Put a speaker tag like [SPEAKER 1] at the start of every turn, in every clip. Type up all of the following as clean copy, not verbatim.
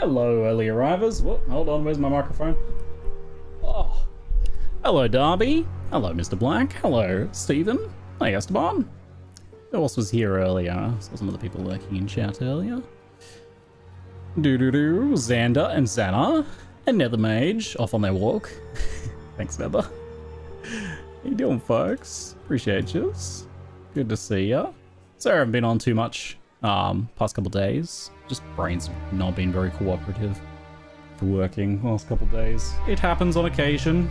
[SPEAKER 1] Hello, early arrivers. Whoop, hold on, where's my microphone? Oh. Hello, Darby. Hello, Mr. Black. Hello, Stephen. Hey, Esteban. Who else was here earlier? I saw some of the people lurking in chat earlier. Doo-doo-doo. Xander and Xana. And Nether Mage off on their walk. Thanks, Nether. How you doing, folks? Appreciate you. Good to see ya. Sorry I haven't been on too much past couple days. Just brains have not been very cooperative for working last couple days. It happens on occasion.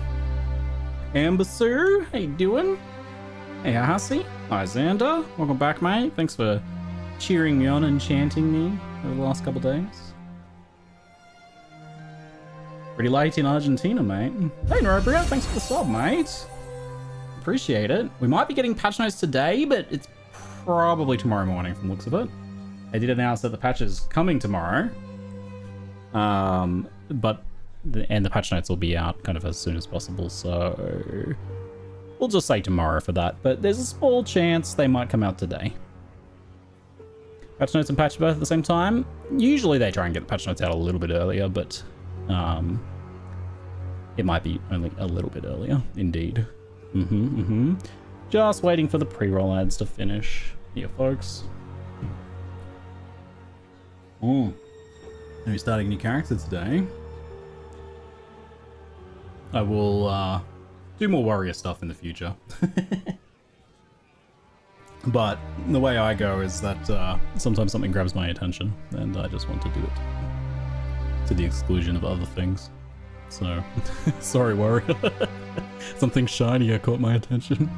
[SPEAKER 1] Amber Sue, how you doing? Hey, Hussy. Hi, Xander. Welcome back, mate. Thanks for cheering me on and chanting me over the last couple days. Pretty late in Argentina, mate. Hey, Norobria, thanks for the sub, mate. Appreciate it. We might be getting patch notes today, but it's probably tomorrow morning from the looks of it. They did announce that the patch is coming tomorrow. But the patch notes will be out kind of as soon as possible, so we'll just say tomorrow for that. But there's a small chance they might come out today. Patch notes and patch both at the same time. Usually they try and get the patch notes out a little bit earlier, but it might be only a little bit earlier, indeed. Just waiting for the pre-roll ads to finish here, folks. Are we starting a new character today? I will do more warrior stuff in the future. But the way I go is that sometimes something grabs my attention and I just want to do it to the exclusion of other things. So, sorry, warrior. Something shinier caught my attention.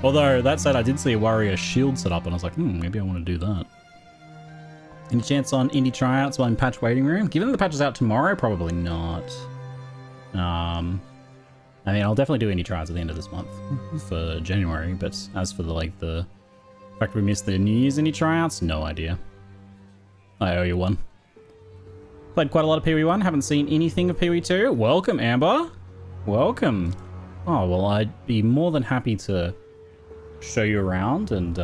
[SPEAKER 1] Although, that said, I did see a warrior shield set up and I was like, maybe I want to do that. Any chance on indie tryouts while in patch waiting room? Given the patch is out tomorrow, probably not. I mean, I'll definitely do indie tryouts at the end of this month for January, but as for the fact we missed the New Year's indie tryouts, no idea. I owe you one. Played quite a lot of PoE1, haven't seen anything of PoE2. Welcome, Amber. Welcome. Oh, well, I'd be more than happy to show you around and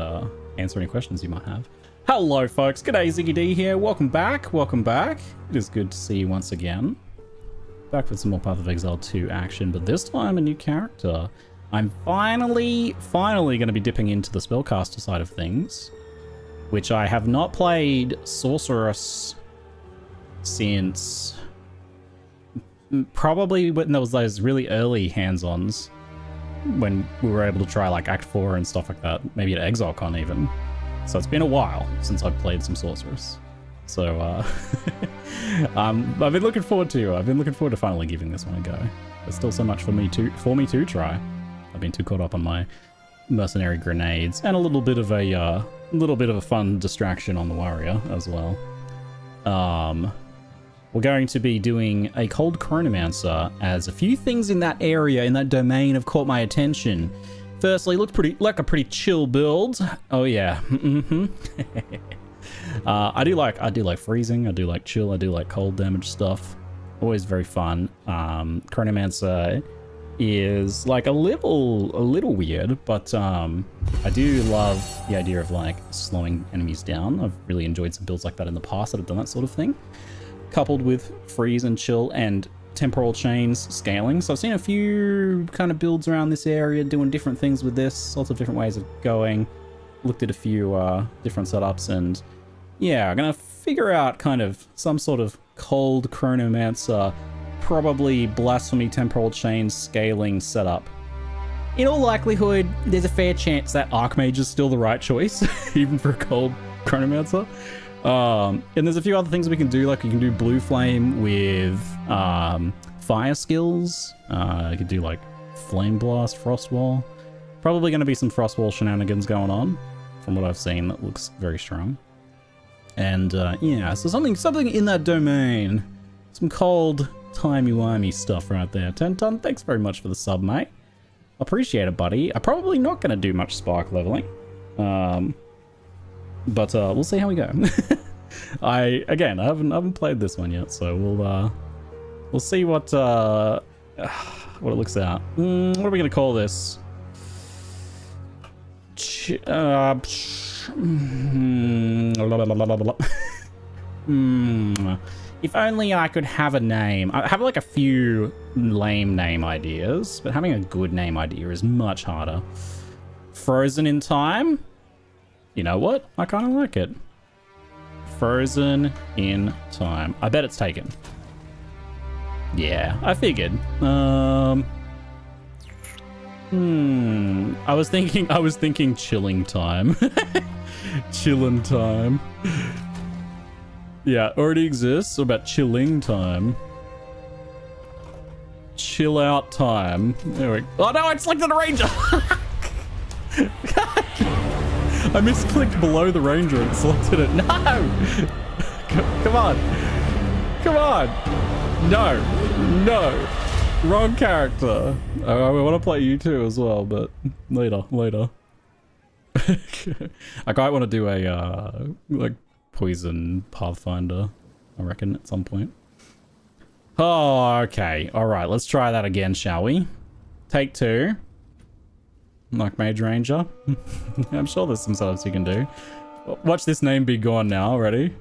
[SPEAKER 1] answer any questions you might have. Hello, folks. G'day, Ziggy D here. Welcome back. Welcome back. It is good to see you once again. Back with some more Path of Exile 2 action, but this time a new character. I'm finally going to be dipping into the spellcaster side of things, which I have not played Sorceress since probably when there was those really early hands-ons when we were able to try like Act 4 and stuff like that, maybe at ExileCon even. So it's been a while since I've played some Sorceress. So I've been looking forward to finally giving this one a go. There's still so much for me to try. I've been too caught up on my mercenary grenades and a little bit of a fun distraction on the warrior as well. We're going to be doing a cold Chronomancer, as a few things in that area, in that domain, have caught my attention. Firstly, looked like a pretty chill build. Oh yeah. I do like freezing. I do like chill. I do like cold damage stuff. Always very fun. Chronomancer is like a little weird, but I do love the idea of like slowing enemies down. I've really enjoyed some builds like that in the past that have done that sort of thing, coupled with freeze and chill and temporal chains scaling. So I've seen a few kind of builds around this area doing different things with this, lots of different ways of going. Looked at a few different setups, and yeah, I'm gonna figure out kind of some sort of cold Chronomancer, probably blasphemy temporal chain scaling setup. In all likelihood, there's a fair chance that Archmage is still the right choice, even for a cold Chronomancer. And there's a few other things we can do, like you can do Blue Flame with fire skills. You could do like Flame Blast, Frost Wall. Probably going to be some Frost Wall shenanigans going on, from what I've seen. That looks very strong. And yeah, so something in that domain. Some cold, timey-wimey stuff right there. 10 ton, thanks very much for the sub, mate. Appreciate it, buddy. I'm probably not going to do much spark leveling. But we'll see how we go. I haven't played this one yet, so we'll see what it looks at. What are we gonna call this? If only I could have a name. I have like a few lame name ideas, but having a good name idea is much harder. Frozen in Time? You know what? I kind of like it. Frozen in Time. I bet it's taken. Yeah, I figured. I was thinking Chilling Time. Chillin' Time. Yeah, already exists. What about Chilling Time? Chill Out Time. There we go. Oh no, I selected a ranger! I misclicked below the ranger and selected it. No! Come on. Come on. No. No. Wrong character. I want to play you too as well, but later. I quite want to do a like poison pathfinder, I reckon, at some point. Oh, okay. All right, let's try that again, shall we? Take 2. Like Mage Ranger. I'm sure there's some stuff you can do. Watch this name be gone now. Ready?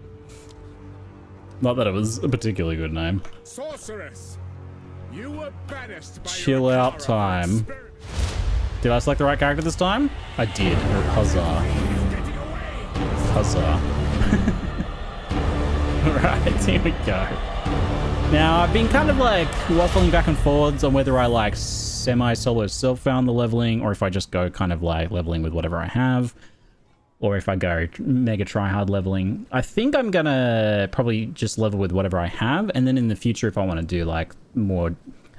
[SPEAKER 1] Not that it was a particularly good name.
[SPEAKER 2] Sorceress, you were banished by
[SPEAKER 1] Chill Out Time. Did I select the right character this time? I did. Huzzah. Huzzah. Alright, here we go. Now, I've been kind of like waffling back and forwards on whether I like semi-solo self-found the leveling, or if I just go kind of like leveling with whatever I have, or if I go mega try-hard leveling. I think I'm gonna probably just level with whatever I have, and then in the future, if I want to do like more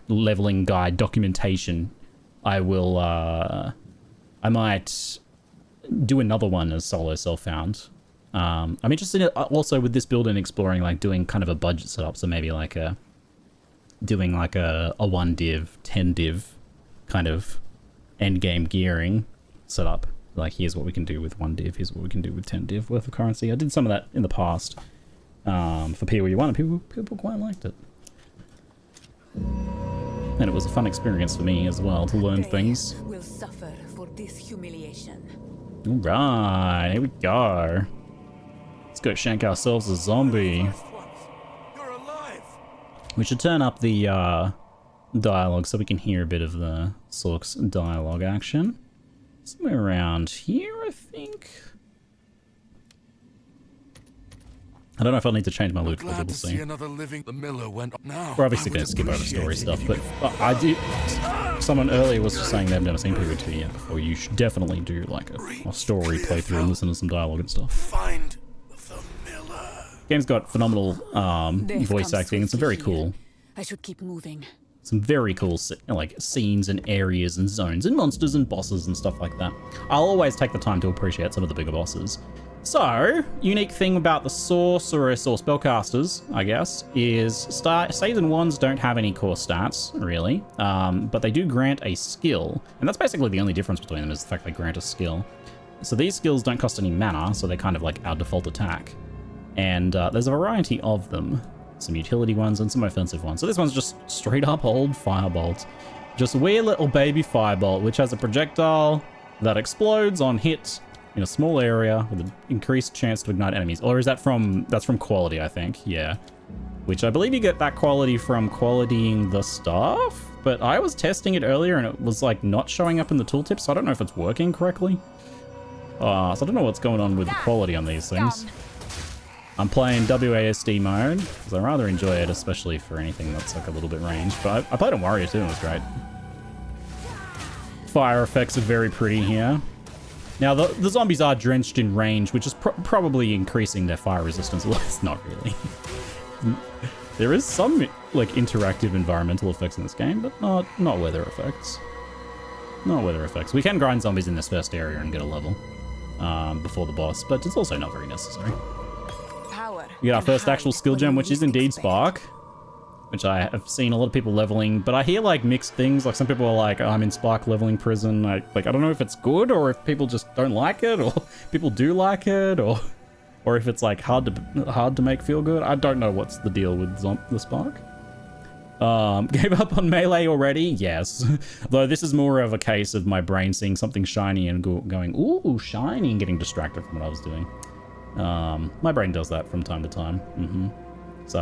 [SPEAKER 1] leveling guide documentation, I will, I might do another one as solo self-found. I'm interested in also with this build in exploring, like doing kind of a budget setup. So maybe like doing like a 1 div, 10 div kind of end game gearing setup. Like here's what we can do with 1 div, here's what we can do with 10 div worth of currency. I did some of that in the past for PoE1 and people quite liked it. And it was a fun experience for me as well to learn things.
[SPEAKER 3] Will suffer for this humiliation.
[SPEAKER 1] All right, here we go. Let's go shank ourselves a zombie.
[SPEAKER 2] You're alive.
[SPEAKER 1] We should turn up the dialogue so we can hear a bit of the Sork's dialogue action. Somewhere around here, I think. I don't know if I'll need to change my loot, but we'll see.
[SPEAKER 2] Another living. The miller went now.
[SPEAKER 1] We're obviously going to skip over story stuff, but I did. Someone earlier was just saying they've never seen PvP yet before. You should definitely do like a story playthrough and listen to some dialogue and stuff.
[SPEAKER 2] Find the miller.
[SPEAKER 1] Game's got phenomenal voice acting. It's very cool.
[SPEAKER 3] I should keep moving.
[SPEAKER 1] Some very cool like scenes and areas and zones and monsters and bosses and stuff like that. I'll always take the time to appreciate some of the bigger bosses. So, unique thing about the sorceress or spellcasters, I guess, is season 1s don't have any core stats, really, but they do grant a skill, and that's basically the only difference between them is the fact they grant a skill. So these skills don't cost any mana, so they're kind of like our default attack. And there's a variety of them. Some utility ones and some offensive ones. So this one's just straight up old Firebolt. Just a wee little baby Firebolt, which has a projectile that explodes on hit in a small area with an increased chance to ignite enemies. Or is that that's from quality, I think. Yeah. Which I believe you get that quality from qualitying the staff. But I was testing it earlier and it was like not showing up in the tooltip, so I don't know if it's working correctly. So I don't know what's going on with the quality on these things. I'm playing WASD mode because I rather enjoy it, especially for anything that's like a little bit ranged. But I played on Warrior too and it was great. Fire effects are very pretty here. Now, the zombies are drenched in range, which is probably increasing their fire resistance. Well, it's not really. There is some, like, interactive environmental effects in this game, but not weather effects. Not weather effects. We can grind zombies in this first area and get a level before the boss, but it's also not very necessary. We get our first actual skill gem, which is indeed Spark, which I have seen a lot of people leveling, but I hear like mixed things. Like some people are like, oh, I'm in Spark leveling prison. I don't know if it's good or if people just don't like it, or people do like it, or if it's like hard to make feel good. I don't know what's the deal with the Spark. Gave up on melee already? Yes. Though this is more of a case of my brain seeing something shiny and going, ooh, shiny, and getting distracted from what I was doing. My brain does that from time to time. So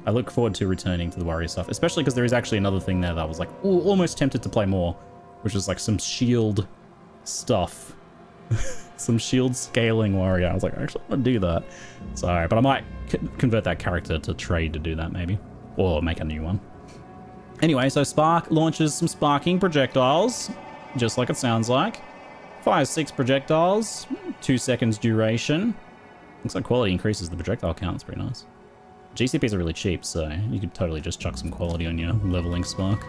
[SPEAKER 1] I look forward to returning to the warrior stuff, especially because there is actually another thing there that I was like, ooh, almost tempted to play more, which is like some shield stuff. Some shield scaling warrior. I was like, I actually want to do that. So, but I might convert that character to trade to do that maybe, or make a new one. Anyway, so Spark launches some sparking projectiles, just like it sounds like. Fires 6 projectiles, 2 seconds duration. Looks like quality increases the projectile count. It's pretty nice. GCPs are really cheap, so you could totally just chuck some quality on your leveling Spark.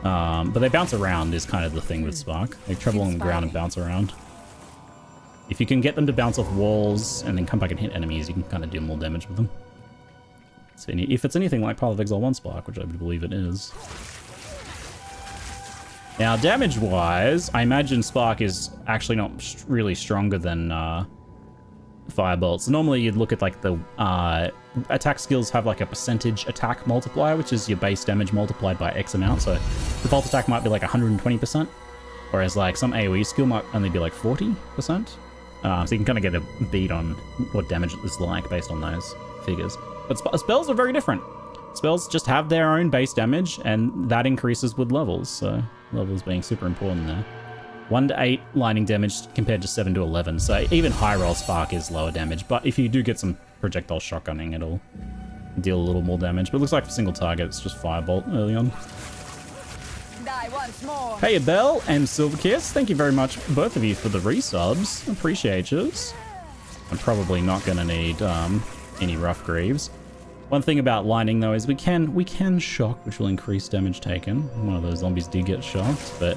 [SPEAKER 1] But they bounce around is kind of the thing with Spark. They travel on the ground and bounce around. If you can get them to bounce off walls and then come back and hit enemies, you can kind of do more damage with them. So if it's anything like Path of Exile 1 Spark, which I believe it is. Now, damage-wise, I imagine Spark is actually not really stronger than Firebolt. So normally you'd look at like the attack skills have like a percentage attack multiplier, which is your base damage multiplied by X amount. So default attack might be like 120%, whereas like some AoE skill might only be like 40%. So you can kind of get a beat on what damage it is like based on those figures. But spells are very different. Spells just have their own base damage, and that increases with levels. So levels being super important there. 1 to 8 lightning damage compared to 7 to 11. So even high roll Spark is lower damage. But if you do get some projectile shotgunning, it'll deal a little more damage. But it looks like for single target, it's just Firebolt early on.
[SPEAKER 3] Die once more.
[SPEAKER 1] Hey, Bell and Silverkiss, thank you very much, both of you, for the resubs. Appreciate yous. I'm probably not going to need any rough greaves. One thing about lightning though is we can shock, which will increase damage taken. One of those zombies did get shocked, but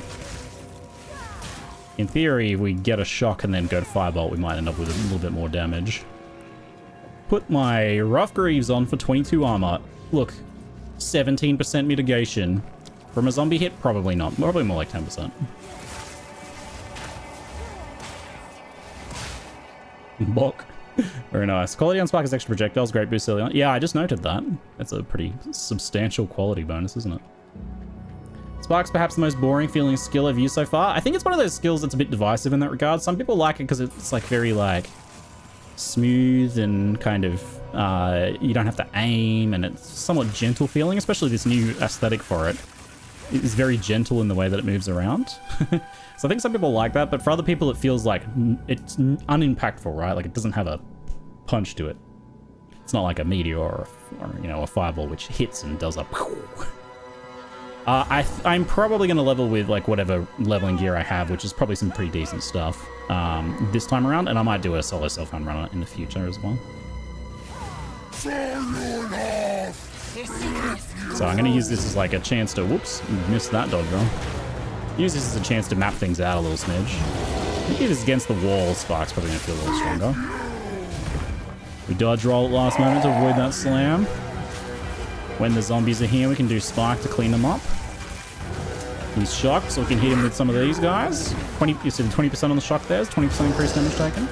[SPEAKER 1] in theory, if we get a shock and then go to Firebolt, we might end up with a little bit more damage. Put my rough greaves on for 22 armor. Look, 17% mitigation. From a zombie hit, probably not. Probably more like 10%. Bok. Very nice. Quality on Spark is extra projectiles. Great boost early on. Yeah, I just noted that. That's a pretty substantial quality bonus, isn't it? Spark's perhaps the most boring feeling skill I've used so far. I think it's one of those skills that's a bit divisive in that regard. Some people like it because it's like very like smooth and kind of you don't have to aim, and it's somewhat gentle feeling, especially this new aesthetic for it. It is very gentle in the way that it moves around. So I think some people like that, but for other people it feels like it's unimpactful, right? Like it doesn't have a punch to it. It's not like a meteor or you know, a fireball which hits and does a I'm probably going to level with like whatever leveling gear I have, which is probably some pretty decent stuff this time around, and I might do a solo self-run run in the future as well. So I'm going to use this as like a chance to, whoops, missed that dodge roll. Use this as a chance to map things out a little smidge. If it's against the wall, Spark's probably going to feel a little stronger. We dodge roll at last moment to avoid that slam. When the zombies are here, we can do Spark to clean them up. He's shocked, so we can hit him with some of these guys. You see the 20% on the shock there is 20% increased damage taken.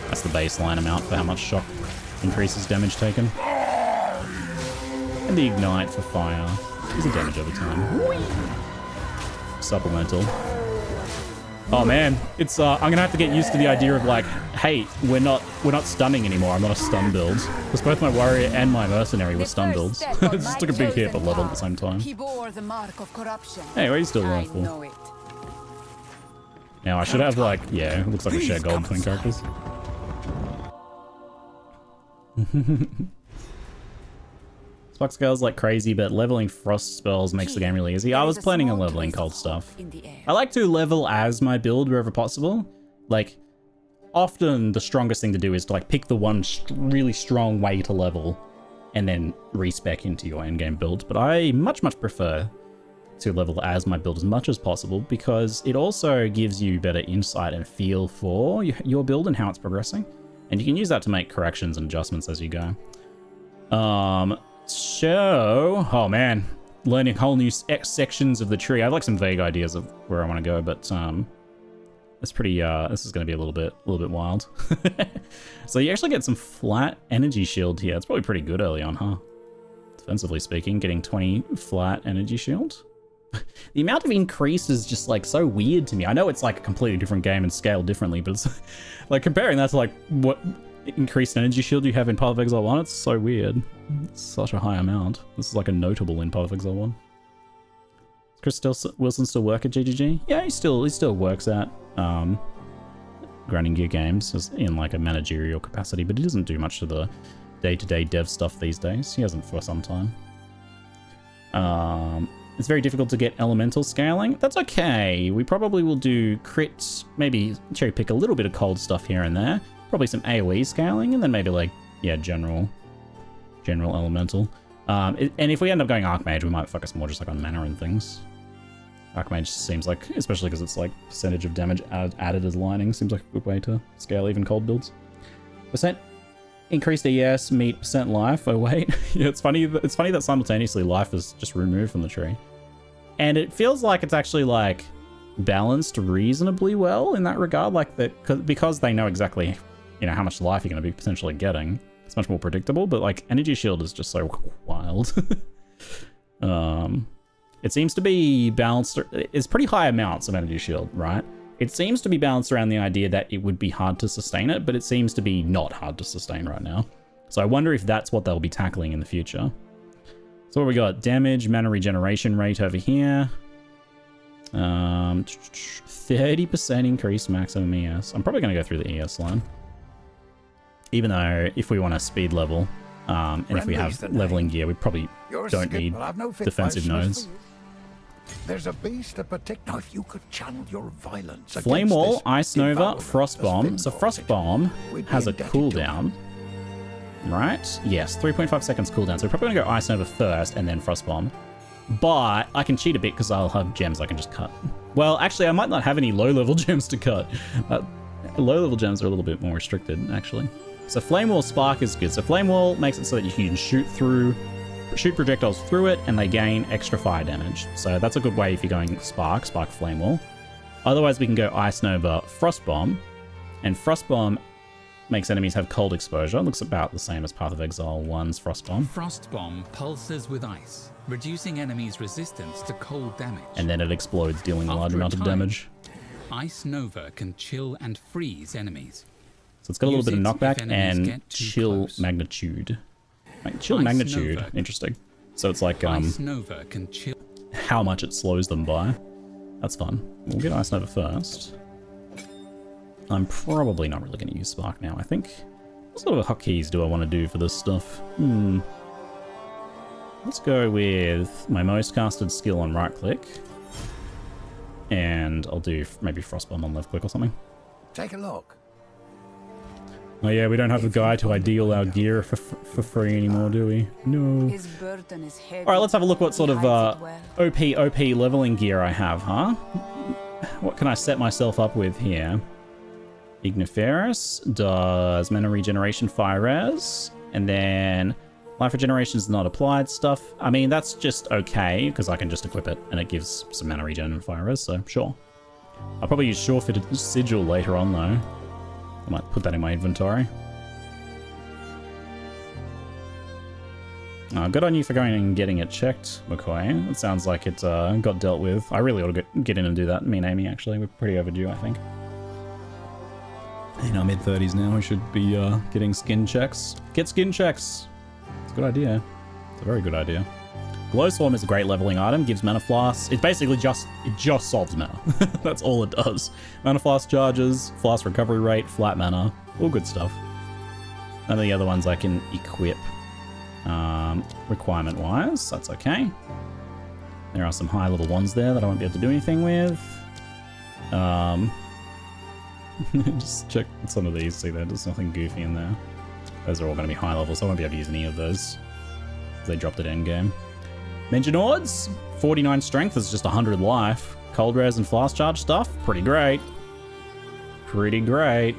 [SPEAKER 1] That's the baseline amount for how much shock increases damage taken. And the ignite for fire is a damage over time. Supplemental. Oh man, it's I'm gonna have to get used to the idea of like, hey, we're not stunning anymore. I'm not a stun build, because both my warrior and my mercenary were stun builds. It just took a big hit but leveled at the same time. Hey, what are you still going for? Now I should have like, yeah, it looks like we share gold between characters. Spark scales like crazy, but leveling frost spells makes the game really easy. I was planning on leveling cold stuff. I like to level as my build wherever possible. Like, often the strongest thing to do is to like pick the one really strong way to level and then respec into your endgame build. But I much prefer to level as my build as much as possible, because it also gives you better insight and feel for your build and how it's progressing. And you can use that to make corrections and adjustments as you go. So, oh man, learning whole new sections of the tree. I have like some vague ideas of where I want to go, but it's pretty. This is going to be a little bit wild. So you actually get some flat energy shield here. It's probably pretty good early on, huh? Defensively speaking, getting 20 flat energy shield. The amount of increase is just like so weird to me. I know it's like a completely different game and scaled differently, but it's like comparing that to like what increased energy shield you have in Path of Exile 1. It's so weird. It's such a high amount. This is like a notable in Path of Exile 1. Wilson still work at GGG? Yeah, he still works at Grinding Gear Games in like a managerial capacity, but he doesn't do much of the day-to-day dev stuff these days. He hasn't for some time. It's very difficult to get elemental scaling. That's okay. We probably will do crits, maybe cherry pick a little bit of cold stuff here and there. Probably some AoE scaling, and then maybe like, yeah, general elemental. And if we end up going Archmage, we might focus more just like on mana and things. Archmage seems like, especially because it's like percentage of damage added as lining, seems like a good way to scale even cold builds. Percent increased ES, meat, percent life. Oh wait, yeah, it's funny that simultaneously life is just removed from the tree, and it feels like it's actually like balanced reasonably well in that regard. Like that because they know exactly, you know, how much life you're going to be potentially getting. It's much more predictable. But like energy shield is just so wild. It seems to be balanced. It's pretty high amounts of energy shield, right? It seems to be balanced around the idea that it would be hard to sustain it, but it seems to be not hard to sustain right now. So I wonder if that's what they'll be tackling in the future. So what we got? Damage, mana regeneration rate over here. 30% increase maximum ES. I'm probably going to go through the ES line. Even though if we want to speed level, and if we have leveling gear, we probably don't need defensive nodes.
[SPEAKER 4] There's a beast that protect. Now, if you could channel your violence.
[SPEAKER 1] Flame Wall, Ice Nova, Frost Bomb. So Frost Bomb has a cooldown, right? Yes, 3.5 seconds cooldown. So we're probably gonna go Ice Nova first and then Frost Bomb. But I can cheat a bit because I'll have gems I can just cut. Well, actually, I might not have any low-level gems to cut. Low-level gems are a little bit more restricted, actually. So Flame Wall Spark is good. So Flame Wall makes it so that you can shoot projectiles through it, and they gain extra fire damage. So that's a good way if you're going Spark Flame Wall. Otherwise, we can go Ice Nova, Frost Bomb, and Frost Bomb makes enemies have cold exposure. Looks about the same as Path of Exile 1's Frost Bomb.
[SPEAKER 5] Frost Bomb pulses with ice, reducing enemies' resistance to cold damage.
[SPEAKER 1] And then it explodes, dealing a large amount of damage.
[SPEAKER 5] Ice Nova can chill and freeze enemies.
[SPEAKER 1] So it's got a little bit of knockback and chill magnitude. Chill
[SPEAKER 5] Ice
[SPEAKER 1] magnitude,
[SPEAKER 5] Nova.
[SPEAKER 1] Interesting. So it's like
[SPEAKER 5] Ice Nova can chill.
[SPEAKER 1] how much it slows them by. That's fun. We'll get Ice Nova first. I'm probably not really going to use Spark now, I think. What sort of hotkeys do I want to do for this stuff? Let's go with my most casted skill on right click. And I'll do maybe Frostbomb on left click or something.
[SPEAKER 4] Take a look.
[SPEAKER 1] Oh yeah, we don't have the guy to ideal our gear for free anymore, do we? No.
[SPEAKER 3] His burden is heavy.
[SPEAKER 1] Alright, let's have a look what sort of
[SPEAKER 3] He hides it well.
[SPEAKER 1] OP leveling gear I have, huh? What can I set myself up with here? Igniferous does mana regeneration, fire res, and then life regeneration is not applied stuff. I mean, that's just okay, because I can just equip it, and it gives some mana regen and fire res, so sure. I'll probably use Sure-Fitted Sigil later on, though. I might put that in my inventory. Good on you for going and getting it checked, McCoy. It sounds like it got dealt with. I really ought to get in and do that. Me and Amy, actually. We're pretty overdue, I think. In our mid-30s now, we should be getting skin checks. Get skin checks! It's a good idea. It's a very good idea. Glowswarm is a great leveling item. Gives mana flasks. It basically just solves mana. That's all it does. Mana flask charges, flask recovery rate, flat mana. All good stuff. None of the other ones I can equip requirement-wise. That's okay. There are some high-level ones there that I won't be able to do anything with. Just check some of these. See, there's nothing goofy in there. Those are all going to be high level, so I won't be able to use any of those. They dropped it endgame. Mentionords, 49 strength is just 100 life. Cold res and flask charge stuff, pretty great. Pretty great.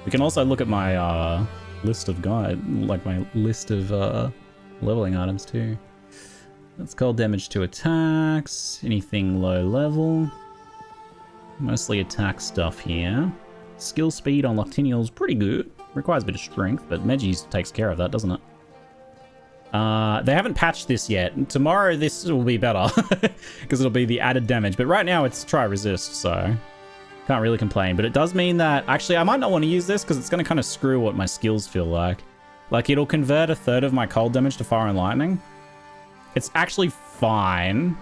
[SPEAKER 1] We can also look at my list of my list of leveling items too. That's cold damage to attacks, anything low level. Mostly attack stuff here. Skill speed on Loctinial's pretty good. Requires a bit of strength, but Megis takes care of that, doesn't it? They haven't patched this yet. Tomorrow this will be better, because it'll be the added damage. But right now it's try resist, so Can't really complain, but it does mean that... Actually, I might not want to use this because it's going to kind of screw what my skills feel like. Like, it'll convert a third of my cold damage to fire and lightning. It's actually fine,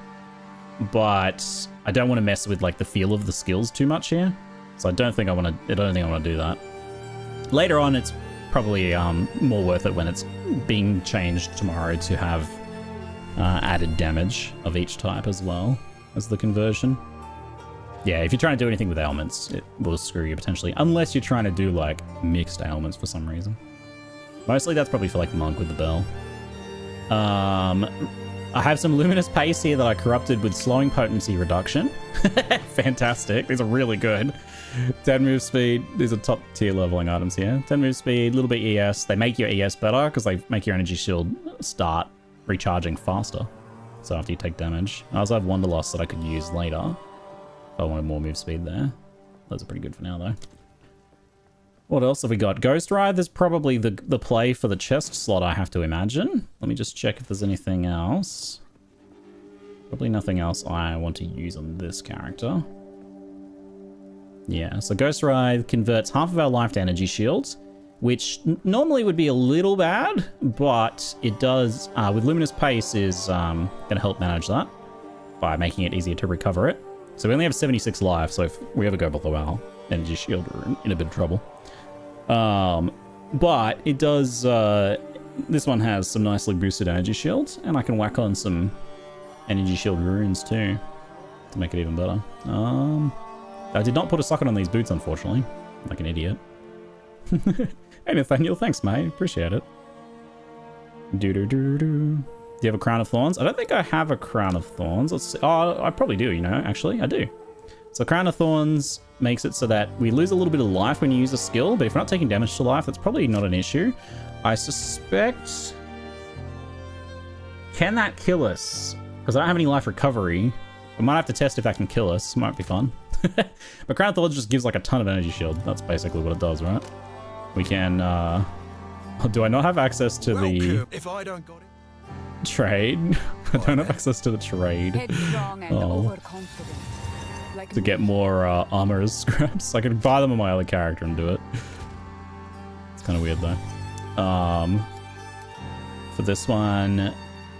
[SPEAKER 1] but I don't want to mess with, like, the feel of the skills too much here. So I don't think I want to do that. Later on, it's probably more worth it when it's being changed tomorrow to have added damage of each type as well as the conversion. Yeah, if you're trying to do anything with ailments, it will screw you potentially. Unless you're trying to do, like, mixed ailments for some reason. Mostly that's probably for, like, Monk with the bell. I have some Luminous Pace here that I corrupted with slowing potency reduction. Fantastic. These are really good. 10 move speed. These are top tier leveling items here. 10 move speed, a little bit ES. They make your ES better because they make your energy shield start recharging faster. So after you take damage. I also have Wanderlust that I could use later. If I wanted more move speed there. Those are pretty good for now, though. What else have we got? Ghost Ride is probably the play for the chest slot, I have to imagine. Let me just check if there's anything else. Probably nothing else I want to use on this character. Yeah, so Ghost Ride converts half of our life to energy shields, which normally would be a little bad, but it does, with Luminous Pace, is going to help manage that by making it easier to recover it. So we only have 76 life, so if we ever go below our energy shield, we're in a bit of trouble. But it does, this one has some nicely boosted energy shields, and I can whack on some energy shield runes too, to make it even better. I did not put a socket on these boots, unfortunately, like an idiot. Hey Nathaniel, thanks mate, appreciate it. Do you have a Crown of Thorns? I don't think I have a Crown of Thorns. Let's see. Oh, I probably do, you know, actually, I do. So Crown of Thorns makes it so that we lose a little bit of life when you use a skill, but if we're not taking damage to life, that's probably not an issue. I suspect... Can that kill us? Because I don't have any life recovery. I might have to test if that can kill us. Might be fun. But Crown of Thorns just gives like a ton of energy shield. That's basically what it does, right? We can... Do I not have access to the...
[SPEAKER 2] If I don't got it.
[SPEAKER 1] Trade? I don't have access to the trade.
[SPEAKER 3] Headstrong and
[SPEAKER 1] Oh.
[SPEAKER 3] overconfident. Like
[SPEAKER 1] To get more armor as scraps. I could buy them on my other character and do it. It's kind of weird though. For this one...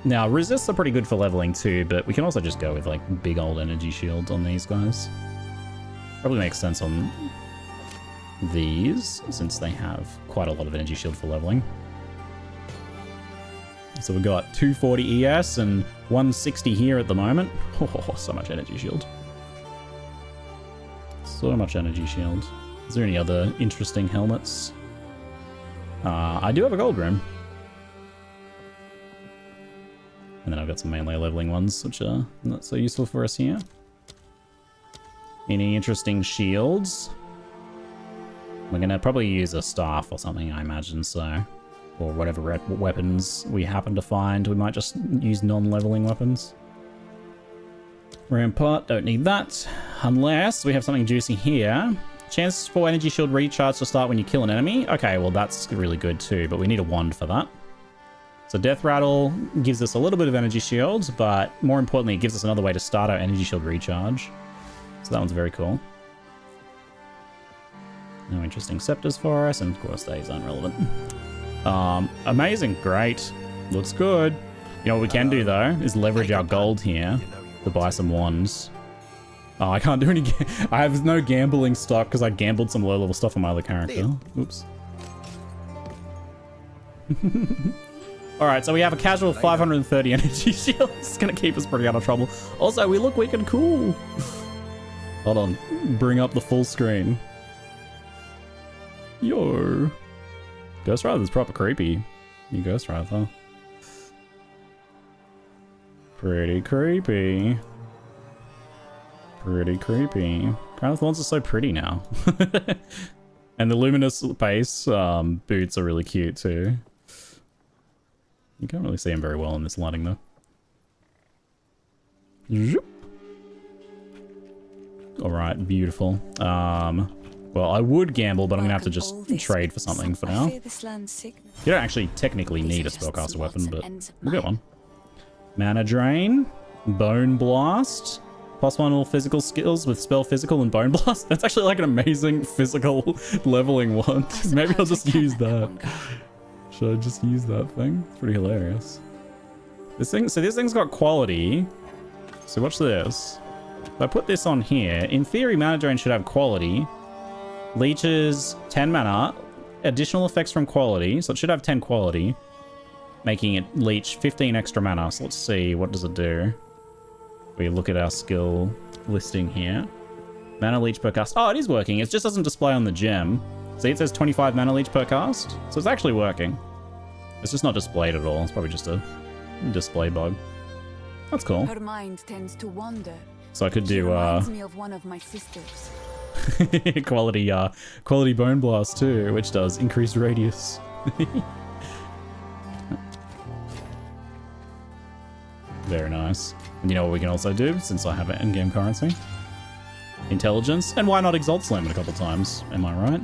[SPEAKER 1] Now, resists are pretty good for leveling too, but we can also just go with like big old energy shields on these guys. Probably makes sense on these, since they have quite a lot of energy shield for leveling. So we've got 240 ES and 160 here at the moment. Oh, so much energy shield. So much energy shield. Is there any other interesting helmets? I do have a gold rim. And then I've got some melee leveling ones, which are not so useful for us here. Any interesting shields? We're going to probably use a staff or something, I imagine, so... Or whatever weapons we happen to find. We might just use non-leveling weapons. Rampart, don't need that. Unless we have something juicy here. Chance for energy shield recharge to start when you kill an enemy. Okay, well that's really good too, but we need a wand for that. So Death Rattle gives us a little bit of energy shields, but more importantly, it gives us another way to start our energy shield recharge. So that one's very cool. No interesting scepters for us, and of course these aren't relevant. Amazing, great, looks good. You know what we can do though, is leverage our gold here to buy some wands. Oh, I can't do any, I have no gambling stock because I gambled some low level stuff on my other character. Oops. Alright, so we have a casual 530 energy shield. It's gonna keep us pretty out of trouble. Also, we look wicked cool. Hold on, bring up the full screen. Yo. Ghost Rider's proper creepy. You Ghost Rider. Pretty creepy. Pretty creepy. Crown of Thorns are so pretty now. And the Luminous Pace boots are really cute too. You can't really see them very well in this lighting though. Alright, beautiful. Well, I would gamble, but I'm gonna have to just trade for something for now. You don't actually technically need a spellcaster weapon, but we'll get one. Mana Drain, Bone Blast, +1 all physical skills with spell physical and bone blast. That's actually like an amazing physical leveling one. Maybe I'll just use that. Should I just use that thing? It's pretty hilarious. This thing's got quality. So watch this. If I put this on here, in theory, Mana Drain should have quality. Leeches 10 mana, additional effects from quality, so it should have 10 quality, making it leech 15 extra mana. So let's see, what does it do? We look at our skill listing here. Mana leech per cast. Oh, it is working. It just doesn't display on the gem. See, it says 25 mana leech per cast. So it's actually working. It's just not displayed at all. It's probably just a display bug. That's cool.
[SPEAKER 3] Her mind tends to wander.
[SPEAKER 1] So I could
[SPEAKER 3] She
[SPEAKER 1] do
[SPEAKER 3] reminds me of one of my sisters.
[SPEAKER 1] quality bone blast too, which does increased radius. Very nice. And you know what we can also do, since I have an in-game currency? Intelligence. And why not Exalt Slam it a couple times? Am I right?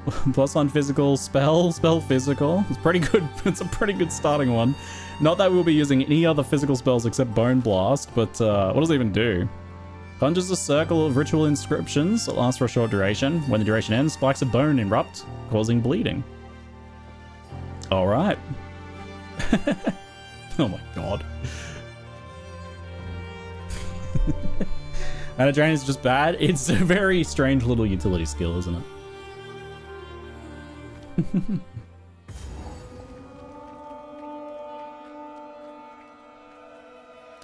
[SPEAKER 1] +1 physical spell physical. It's pretty good. It's a pretty good starting one. Not that we'll be using any other physical spells except Bone Blast, but what does it even do? Conjures a circle of ritual inscriptions that lasts for a short duration. When the duration ends, spikes of bone erupt, causing bleeding. Alright. Oh my god. Mana Drain is just bad. It's a very strange little utility skill, isn't it?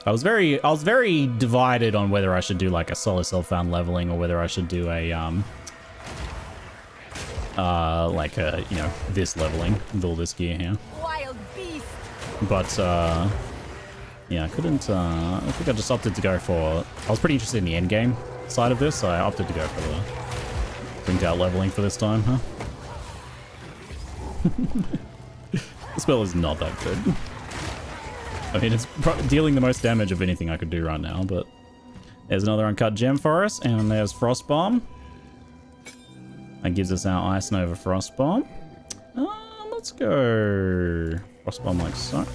[SPEAKER 1] I was very divided on whether I should do like a solo self-found leveling or whether I should do a you know, this leveling with all this gear here.
[SPEAKER 3] Wild beast.
[SPEAKER 1] But yeah, I couldn't I think I just opted to go for, I was pretty interested in the end game side of this, so I opted to go for the bringed out leveling for this time, huh? The spell is not that good. I mean, it's dealing the most damage of anything I could do right now, but there's another uncut gem for us, and there's Frost Bomb. That gives us our Ice Nova Frost Bomb. Let's go Frost Bomb like so.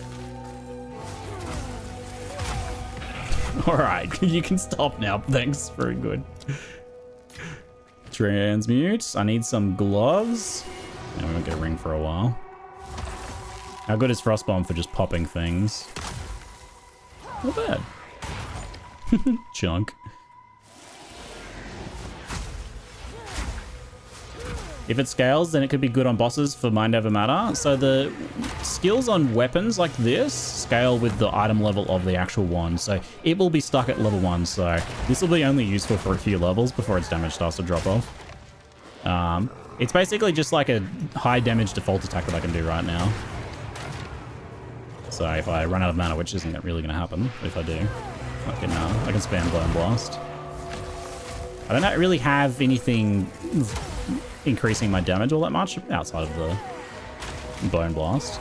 [SPEAKER 1] Alright, you can stop now. Thanks, very good. Transmute. I need some gloves. And we won't get a ring for a while. How good is Frost Bomb for just popping things? Not bad. Chunk. If it scales, then it could be good on bosses for Mind Over Matter. So the skills on weapons like this scale with the item level of the actual one. So it will be stuck at level 1. So this will be only useful for a few levels before its damage starts to drop off. It's basically just like a high damage default attack that I can do right now. So if I run out of mana, which isn't really going to happen, if I do, I can spam Bone Blast. I don't really have anything increasing my damage all that much outside of the Bone Blast.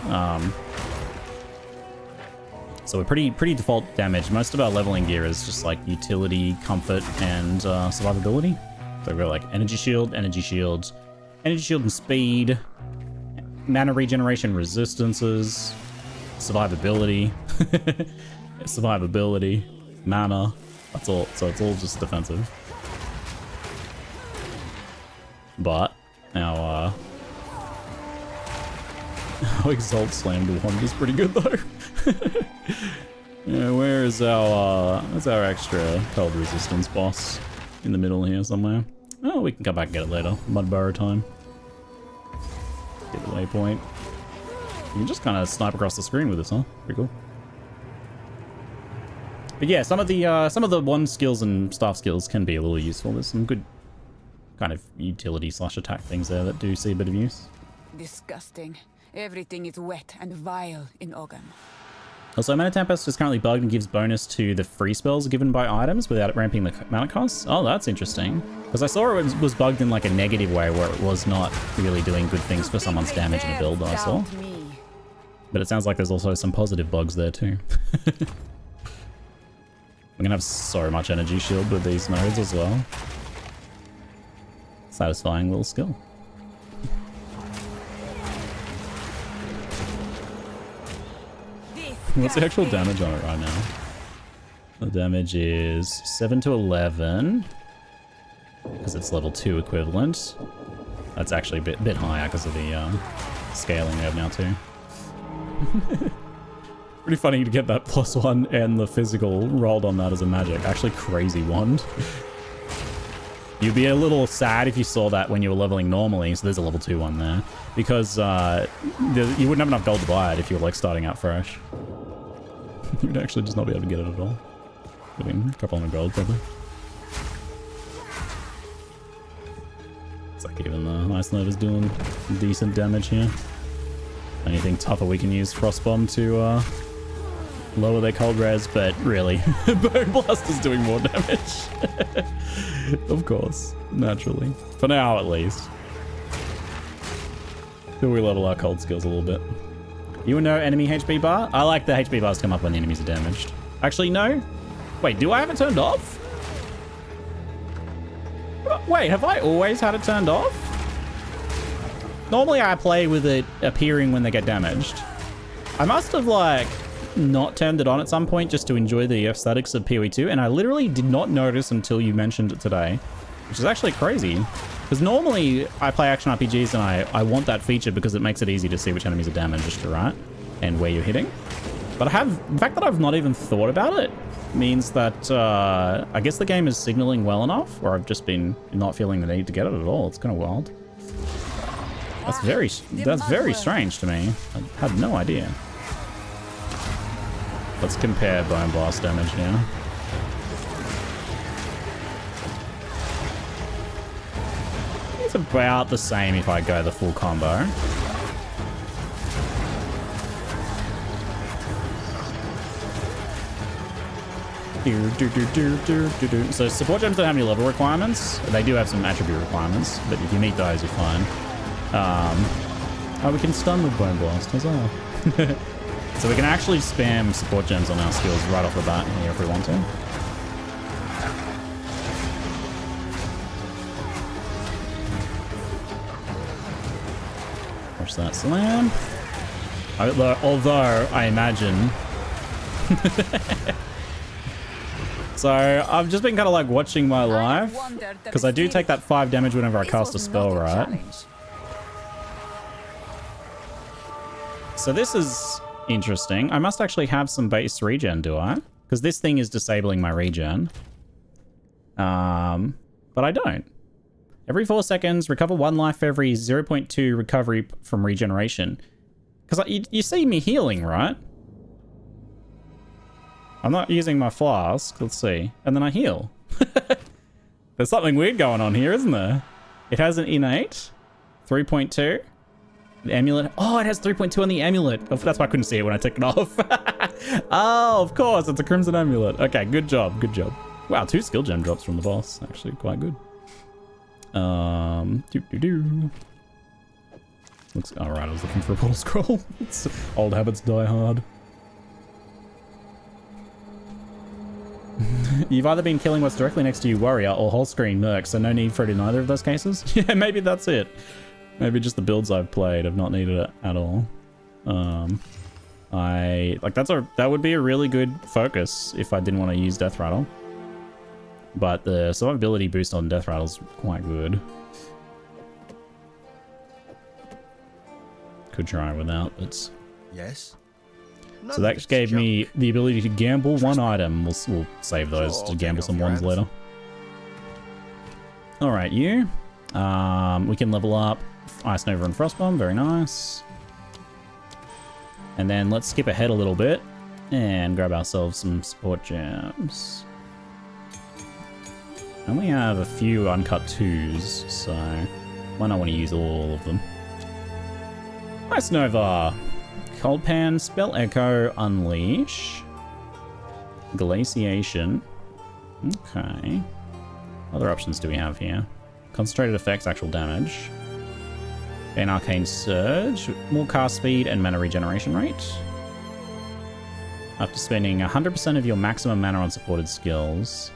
[SPEAKER 1] So we're pretty default damage. Most of our leveling gear is just like utility, comfort, and survivability. So we've got like energy shield and speed, mana regeneration resistances, survivability, mana. That's all. So it's all just defensive. But our Exalt Slam to 1 is pretty good though. Yeah, where is that's our extra cold resistance boss? In the middle here somewhere. Oh, we can come back and get it later. Mudburrow time. Get the waypoint. You can just kind of snipe across the screen with this, huh? Pretty cool. But yeah, some of the one skills and staff skills can be a little useful. There's some good kind of utility / attack things there that do see a bit of use.
[SPEAKER 3] Disgusting. Everything is wet and vile in Ogam.
[SPEAKER 1] Also, Mana Tempest is currently bugged and gives bonus to the free spells given by items without it ramping the mana costs. Oh, that's interesting. Because I saw it was bugged in like a negative way where it was not really doing good things for someone's damage in a build that I saw. But it sounds like there's also some positive bugs there too. We're gonna have so much energy shield with these nodes as well. Satisfying little skill. What's the actual damage on it right now? The damage is 7 to 11. Because it's level 2 equivalent. That's actually a bit higher because of the scaling we have now too. Pretty funny to get that +1 and the physical rolled on that as a magic. Actually crazy wand. You'd be a little sad if you saw that when you were leveling normally, so there's a level 2 one there. Because you wouldn't have enough gold to buy it if you were like starting out fresh. You'd actually just not be able to get it at all. I mean, a couple hundred gold probably. It's like even the Ice Nova's doing decent damage here. Anything tougher we can use Frostbomb to lower their cold res, but really, Bone Blast is doing more damage. Of course, naturally. For now, at least. Till we level our cold skills a little bit. You know enemy HP bar? I like the HP bars to come up when the enemies are damaged. Actually, no. Wait, do I have it turned off? Wait, have I always had it turned off? Normally I play with it appearing when they get damaged. I must have like not turned it on at some point just to enjoy the aesthetics of PoE2, and I literally did not notice until you mentioned it today, which is actually crazy. Because normally I play action RPGs and I want that feature because it makes it easy to see which enemies are damaged, right? And where you're hitting. But the fact that I've not even thought about it means that I guess the game is signaling well enough, or I've just been not feeling the need to get it at all. It's kind of wild. That's very strange to me. I had no idea. Let's compare Bone Blast damage now. It's about the same if I go the full combo. So support gems don't have any level requirements. They do have some attribute requirements, but if you meet those, you're fine. Oh, we can stun with Bone Blast as well. So we can actually spam support gems on our skills right off the bat here if we want to. Watch that slam. Although I imagine... So I've just been kind of like watching my life, because I do take that 5 damage whenever I cast a spell, right? So this is interesting. I must actually have some base regen, do I? Because this thing is disabling my regen. But I don't. Every 4 seconds, recover 1 life for every 0.2 recovery from regeneration. Because you see me healing, right? I'm not using my flask. Let's see. And then I heal. There's something weird going on here, isn't there? It has an innate 3.2. The amulet. Oh, it has 3.2 on the amulet. Oh, that's why I couldn't see it when I took it off. Oh, of course. It's a crimson amulet. Okay, good job. Good job. Wow, 2 skill gem drops from the boss. Actually, quite good. Looks all right. I was looking for a portal scroll. Old habits die hard. You've either been killing what's directly next to you, warrior, or whole screen merc, so no need for it in either of those cases. Yeah, maybe that's it. Maybe just the builds I've played have not needed it at all. That would be a really good focus if I didn't want to use Death Rattle. But the survivability boost on Death Rattle is quite good. Could try without, but...
[SPEAKER 4] Yes?
[SPEAKER 1] So that just gave me the ability to gamble 1 item. We'll save those to gamble some ones later. Alright, you. We can level up Ice Nova and Frostbomb. Very nice. And then let's skip ahead a little bit and grab ourselves some support gems. I only have a few uncut 2s, so might not want to use all of them. Ice Nova. Cold Pan, Spell Echo, Unleash. Glaciation. Okay. Other options do we have here? Concentrated effects, actual damage. An Arcane Surge, more cast speed and mana regeneration rate. After spending 100% of your maximum mana on supported skills.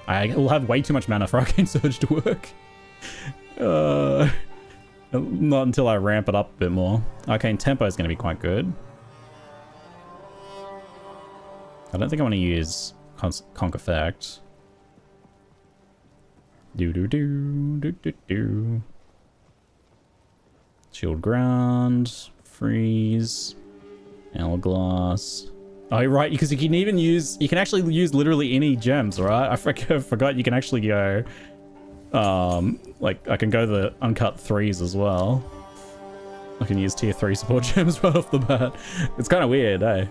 [SPEAKER 1] I will have way too much mana for Arcane Surge to work. Not until I ramp it up a bit more. Arcane Tempo is going to be quite good. I don't think I want to use conk effect. Do. Shield ground, freeze, hourglass. Oh, right, because you can even use, you can actually use literally any gems, right? I forgot you can actually go, like, I can go the uncut 3s as well. I can use tier 3 support gems right off the bat. It's kind of weird, eh?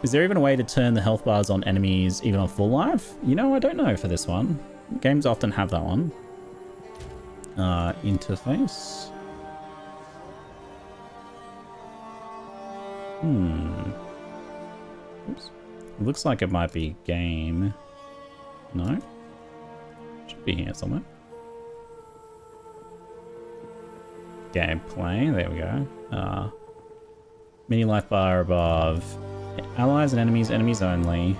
[SPEAKER 1] Is there even a way to turn the health bars on enemies even on full life? You know, I don't know for this one. Games often have that one. Interface. Oops. It looks like it might be game. No? Should be here somewhere. Gameplay. There we go. Mini life bar above. Allies and enemies. Enemies only.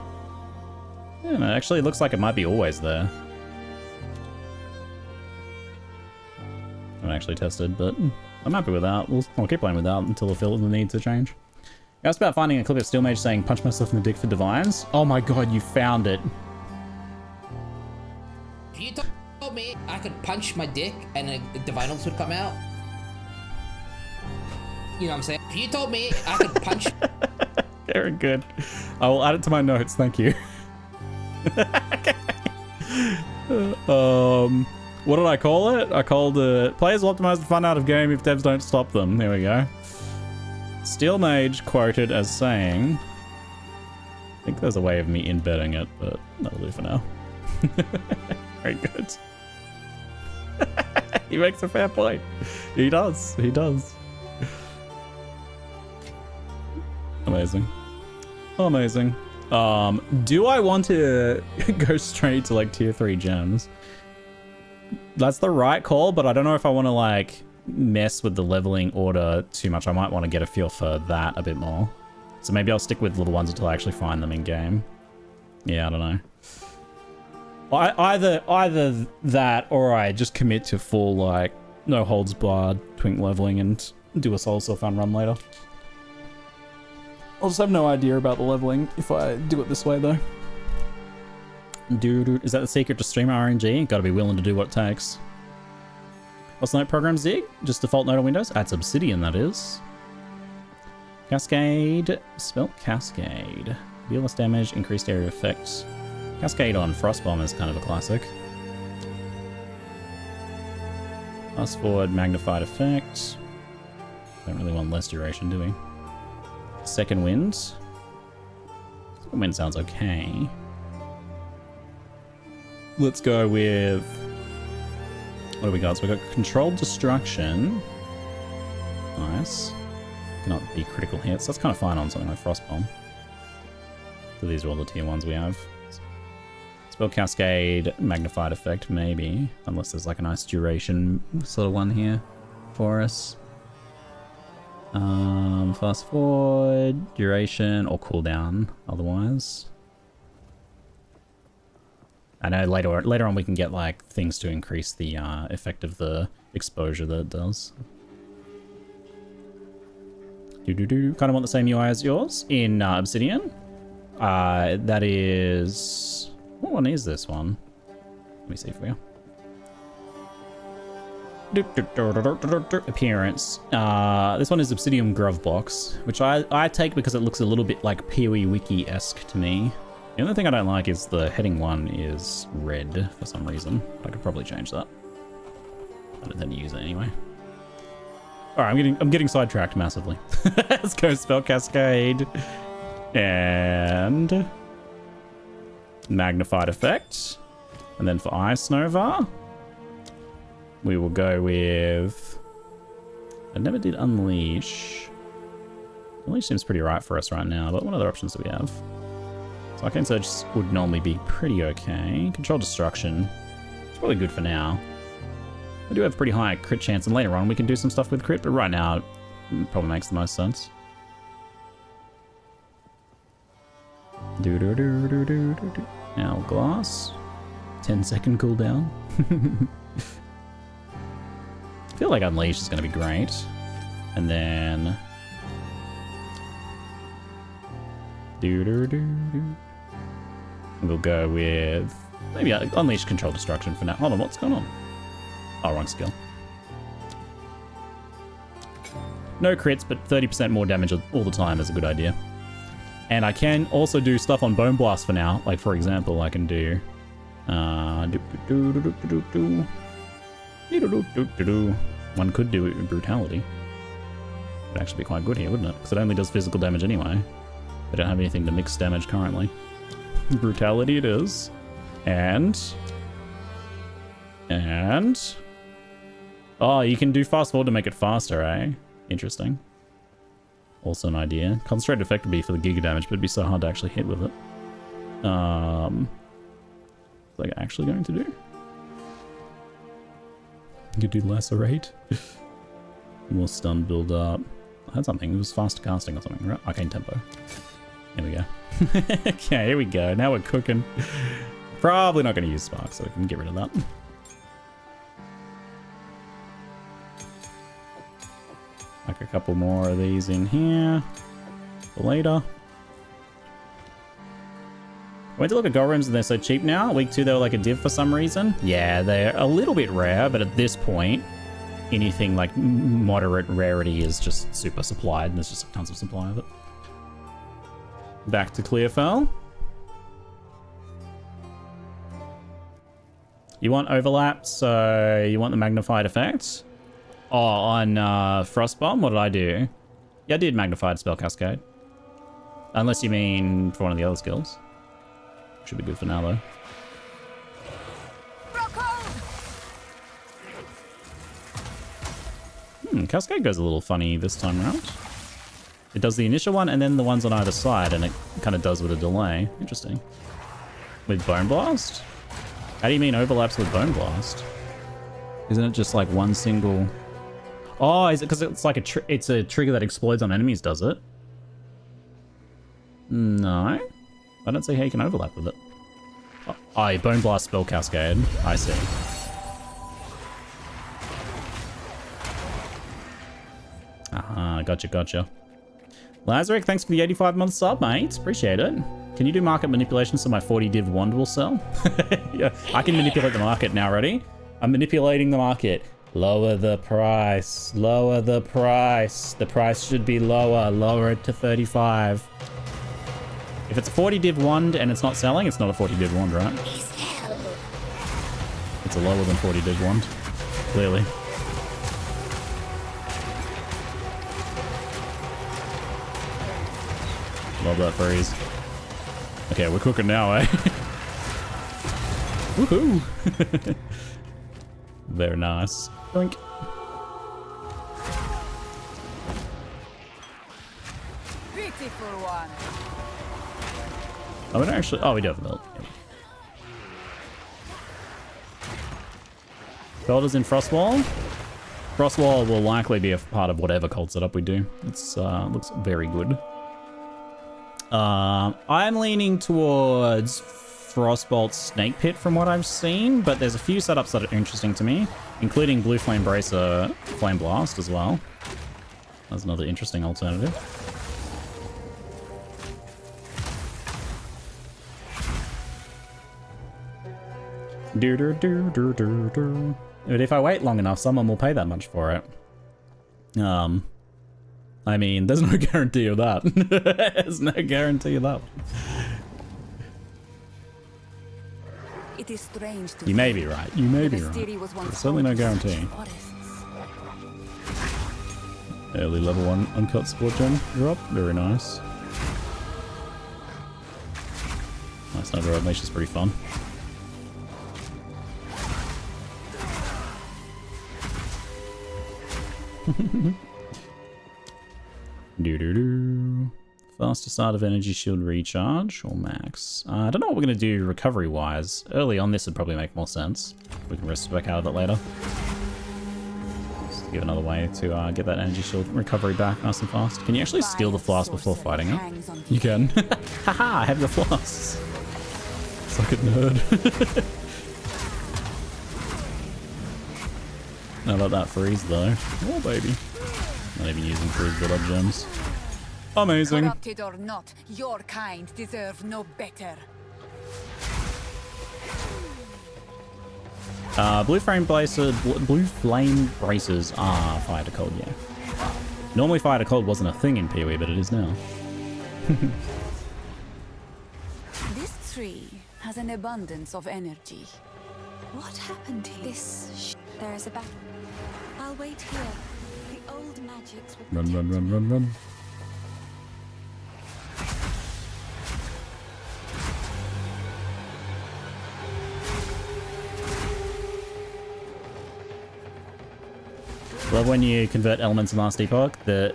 [SPEAKER 1] Yeah, no, actually, it looks like it might be always there. I haven't actually tested, but I'm happy with that. I'll keep playing with that until I feel the need to change. You asked about finding a clip of Steel Mage saying, punch myself in the dick for divines. Oh my god, you found it.
[SPEAKER 6] If you told me I could punch my dick and a divinals would come out, you know what I'm saying? If you told me I could punch...
[SPEAKER 1] Very good. I will add it to my notes, thank you. What did I call it? I called it, players will optimize the fun out of game if devs don't stop them. There we go. Steel Mage quoted as saying, I think there's a way of me embedding it, but that'll do for now. Very good. He makes a fair point. He does. He does. Amazing. Amazing. Do I want to go straight to like tier 3 gems? That's the right call, but I don't know if I want to like mess with the leveling order too much. I might want to get a feel for that a bit more. So maybe I'll stick with little ones until I actually find them in game. Yeah, I don't know. Either that or I just commit to full like no holds barred twink leveling and do a soul self-found run later. I'll just have no idea about the leveling if I do it this way though. Dude, is that the secret to streamer RNG? Gotta be willing to do what it takes. What's the note program, Zig? Just default note on Windows? That's Obsidian, that is. Cascade. Spell Cascade. Deal less damage, increased area effects. Cascade on Frostbomb is kind of a classic. Fast forward, magnified effect. Don't really want less duration, do we? Second wind. Second wind sounds okay. Let's go with... What do we got? So we got controlled destruction. Nice. Cannot be critical hits. That's kind of fine on something like Frostbomb. So these are all the tier 1s we have. Spell Cascade, magnified effect, maybe. Unless there's like a nice duration sort of one here for us. Fast forward, duration, or cooldown otherwise. I know later on we can get like things to increase the effect of the exposure that it does. Kind of want the same UI as yours in Obsidian. That is... What one is this one? Let me see for you. Appearance. This one is Obsidian Grove Box, which I take because it looks a little bit like PoE Wiki-esque to me. The only thing I don't like is the heading one is red for some reason. I could probably change that. I don't tend to use it anyway. Alright, I'm getting sidetracked massively. Let's go Spell Cascade. And... Magnified Effect. And then for Ice Nova, we will go with... I never did Unleash. Unleash seems pretty right for us right now, but what other options do we have? Arcane Surge would normally be pretty okay. Control Destruction. It's probably good for now. We do have pretty high crit chance, and later on we can do some stuff with crit, but right now it probably makes the most sense. Hourglass. 10-second cooldown. I feel like Unleash is going to be great. And then... We'll go with maybe Unleash Control Destruction for now. Hold on, what's going on? Oh, wrong skill. No crits, but 30% more damage all the time is a good idea. And I can also do stuff on Bone Blast for now. Like, for example, I can do... One could do it with Brutality. Would actually be quite good here, wouldn't it? Because it only does physical damage anyway. I don't have anything to mix damage currently. Brutality it is. And... Oh, you can do fast forward to make it faster, eh? Interesting. Also an idea. Concentrated effect would be for the giga damage, but it'd be so hard to actually hit with it. Like actually going to do? You could do Lacerate. More stun build up. I had something. It was fast casting or something, right? Arcane Tempo. Here we go. Okay, here we go. Now we're cooking. Probably not going to use Spark, so we can get rid of that. Like a couple more of these in here for later. I went to look at gold rooms and they're so cheap now. Week 2 they were like a div for some reason. Yeah, they're a little bit rare, but at this point, anything like moderate rarity is just super supplied and there's just tons of supply of it. Back to Clearfell. You want overlap, so you want the magnified effect? Oh, on Frostbomb, what did I do? Yeah, I did magnified spell cascade. Unless you mean for one of the other skills. Should be good for now, though. Cascade goes a little funny this time around. It does the initial one and then the ones on either side, and it kind of does with a delay. Interesting. With Bone Blast? How do you mean overlaps with Bone Blast? Isn't it just like one single... Oh, is it because it's like it's a trigger that explodes on enemies, does it? No. I don't see how you can overlap with it. Oh, Bone Blast spell cascade. I see. Aha, gotcha. Lazaric, thanks for the 85-month sub, mate. Appreciate it. Can you do market manipulation so my 40 div wand will sell? Yeah, I can manipulate the market now, ready? I'm manipulating the market. Lower the price. Lower the price. The price should be lower. Lower it to 35. If it's a 40 div wand and it's not selling, it's not a 40 div wand, right? It's a lower than 40 div wand. Clearly. Love that freeze. Okay, we're cooking now, eh? Woohoo! Very nice. Doink.
[SPEAKER 3] Beautiful one.
[SPEAKER 1] Oh, we don't actually... Oh, we do have a belt. Belters in Frostwall. Frostwall will likely be a part of whatever cult setup we do. It's looks very good. I'm leaning towards Frostbolt Snake Pit from what I've seen, but there's a few setups that are interesting to me, including Blue Flame Bracer Flame Blast as well. That's another interesting alternative. But if I wait long enough, someone will pay that much for it. I mean, there's no guarantee of that. There's no guarantee of that.
[SPEAKER 3] It is strange to
[SPEAKER 1] You may be right. You may be right. There's certainly no guarantee. Early level 1 uncut sport gem drop. Very nice. Nice Nova Unleash is pretty fun. Faster start of energy shield recharge or max. I don't know what we're going to do recovery wise. Early on this would probably make more sense. We can rest back out of it later. Just give another way to get that energy shield recovery back nice and fast. Can you actually steal the flask before fighting it? You can. Haha, I have the flasks. Suck it, nerd. Not about that freeze though. Oh baby. Not even using freeze build up gems. Amazing.
[SPEAKER 3] Corrupted or not, your kind deserve no better.
[SPEAKER 1] Blue flame braces are fire to cold, yeah. Normally fire to cold wasn't a thing in PoE, but it is now.
[SPEAKER 3] This tree has an abundance of energy.
[SPEAKER 7] What happened here? There is a back. I'll wait here. The old magics will
[SPEAKER 1] Run, run,
[SPEAKER 7] protect
[SPEAKER 1] run,
[SPEAKER 7] me.
[SPEAKER 1] run, run. Love when you convert elements in Last Epoch, the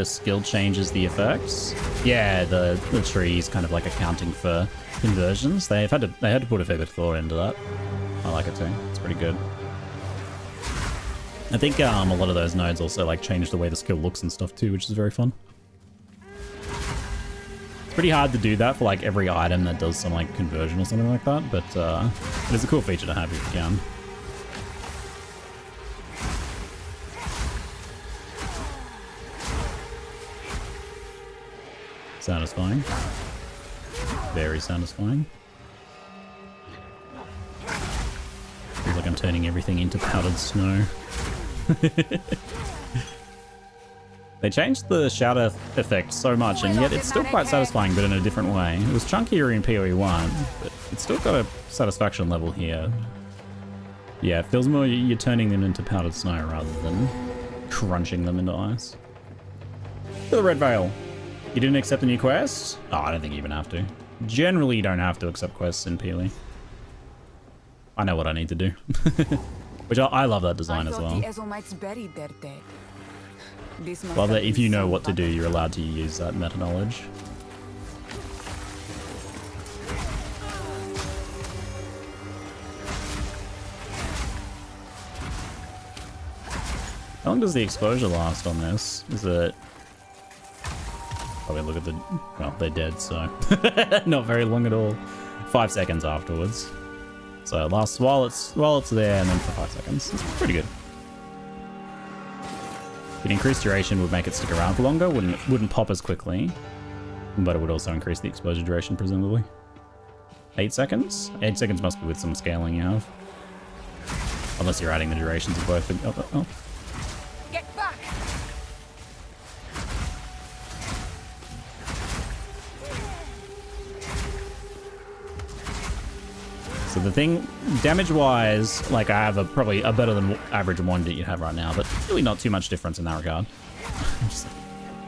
[SPEAKER 1] skill changes the effects. Yeah, the tree is kind of like accounting for conversions. They had to put a fair bit of thought into that. I like it too. It's pretty good. I think a lot of those nodes also like change the way the skill looks and stuff too, which is very fun. It's pretty hard to do that for like every item that does some like conversion or something like that, but it is a cool feature to have if you can. Satisfying. Very satisfying. Feels like I'm turning everything into powdered snow. They changed the shadow effect so much, and yet it's still quite satisfying, but in a different way. It was chunkier in PoE 1, but it's still got a satisfaction level here. Yeah, it feels more you're turning them into powdered snow rather than crunching them into ice. The Red Veil. You didn't accept a new quest? Oh, I don't think you even have to. Generally, you don't have to accept quests in PoE. I know what I need to do. Which I love that design as well.
[SPEAKER 3] The Ezomites buried their dead. This must
[SPEAKER 1] Love
[SPEAKER 3] have
[SPEAKER 1] that if
[SPEAKER 3] been
[SPEAKER 1] you know
[SPEAKER 3] some
[SPEAKER 1] what to do,
[SPEAKER 3] battle.
[SPEAKER 1] you're allowed to use that meta knowledge. How long does the exposure last on this? Is it... Probably look at the... Well, they're dead, so... Not very long at all. 5 seconds afterwards. So it lasts while it's there and then for 5 seconds. It's pretty good. An increased duration would make it stick around for longer. Wouldn't pop as quickly. But it would also increase the exposure duration, presumably. 8 seconds? 8 seconds must be with some scaling you have. Unless you're adding the durations of both. Oh.
[SPEAKER 3] Get back!
[SPEAKER 1] So the thing, damage-wise, like I have probably a better than average one that you have right now, but really not too much difference in that regard. I'm just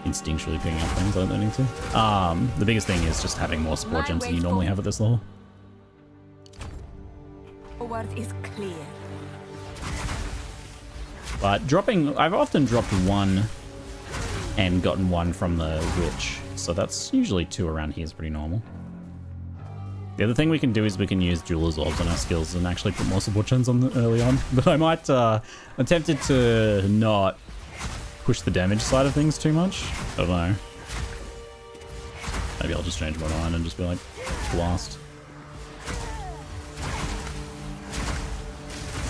[SPEAKER 1] instinctually picking up things I don't need to. The biggest thing is just having more support gems than you normally have at this level.
[SPEAKER 3] Forward is clear.
[SPEAKER 1] But I've often dropped one and gotten one from the witch, so that's usually 2 around here is pretty normal. The other thing we can do is we can use dual absorbs on our skills and actually put more support gens on early on. But I might, I'm tempted to not push the damage side of things too much. I don't know. Maybe I'll just change my mind and just be like, blast.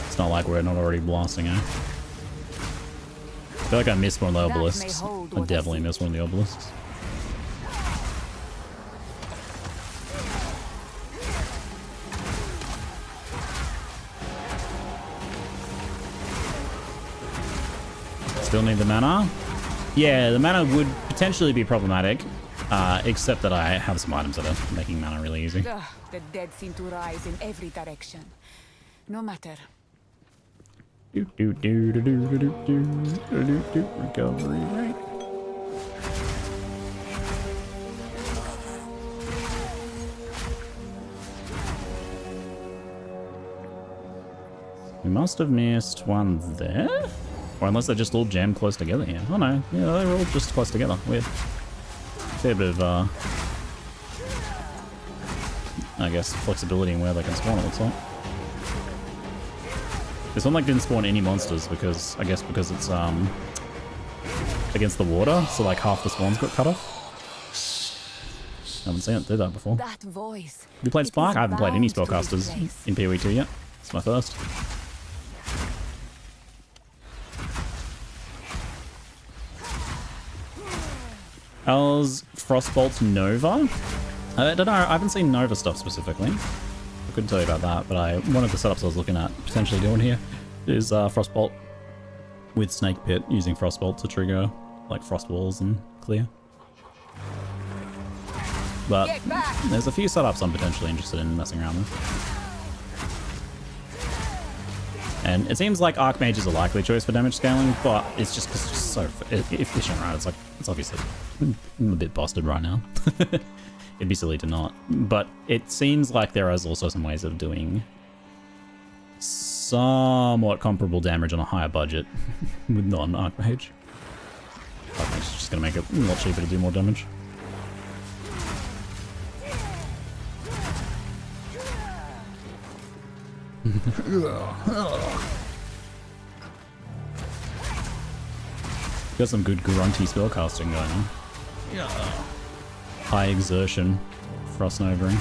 [SPEAKER 1] It's not like we're not already blasting, eh? I feel like I missed one of the obelisks. I definitely missed one of the obelisks. Still need the mana? Yeah, the mana would potentially be problematic, except that I have some items that are making mana really easy.
[SPEAKER 3] Ugh, the dead seem to rise in every direction. No matter.
[SPEAKER 1] Recovery rate. We must have missed one there? Or unless they're just all jammed close together here. Oh no, yeah, they're all just close together. Weird. Fair bit of, I guess, flexibility in where they can spawn, it looks like. This one, like, didn't spawn any monsters because, I guess because it's, against the water, so, like, half the spawns got cut off. I haven't seen it do that before.
[SPEAKER 3] That voice.
[SPEAKER 1] Have you played Spark? I haven't played any
[SPEAKER 3] bound to
[SPEAKER 1] spellcasters
[SPEAKER 3] replace.
[SPEAKER 1] in PoE 2 yet. It's my first. How's Frostbolt Nova? I don't know, I haven't seen Nova stuff specifically. I couldn't tell you about that, but one of the setups I was looking at potentially doing here is Frostbolt with Snake Pit, using Frostbolt to trigger like frost walls and clear. But there's a few setups I'm potentially interested in messing around with. And it seems like Archmage is a likely choice for damage scaling, but it's just because it's just so efficient, right? It's like, it's obviously I'm a bit busted right now. It'd be silly to not. But it seems like there is also some ways of doing somewhat comparable damage on a higher budget with non-Archmage. Archmage is just going to make it a lot cheaper to do more damage. Got some good grunty spellcasting going on. Yeah. High exertion, Frost Novering.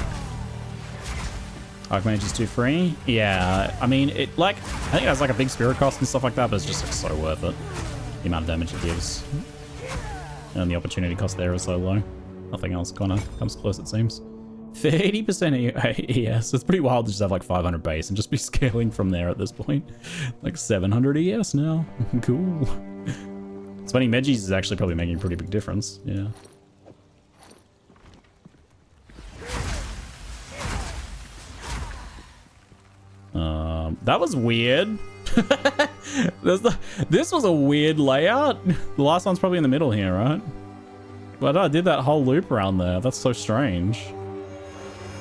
[SPEAKER 1] Archmage is too free. Yeah, I mean, it like, I think it has like a big spirit cost and stuff like that, but it's just like so worth it. The amount of damage it gives. And the opportunity cost there is so low. Nothing else kind of comes close, it seems. 30% ES. It's pretty wild to just have like 500 base and just be scaling from there at this point. Like 700 ES now. Cool. It's funny, Megis is actually probably making a pretty big difference. Yeah. That was weird. This was a weird layout. The last one's probably in the middle here, right? But I did that whole loop around there. That's so strange.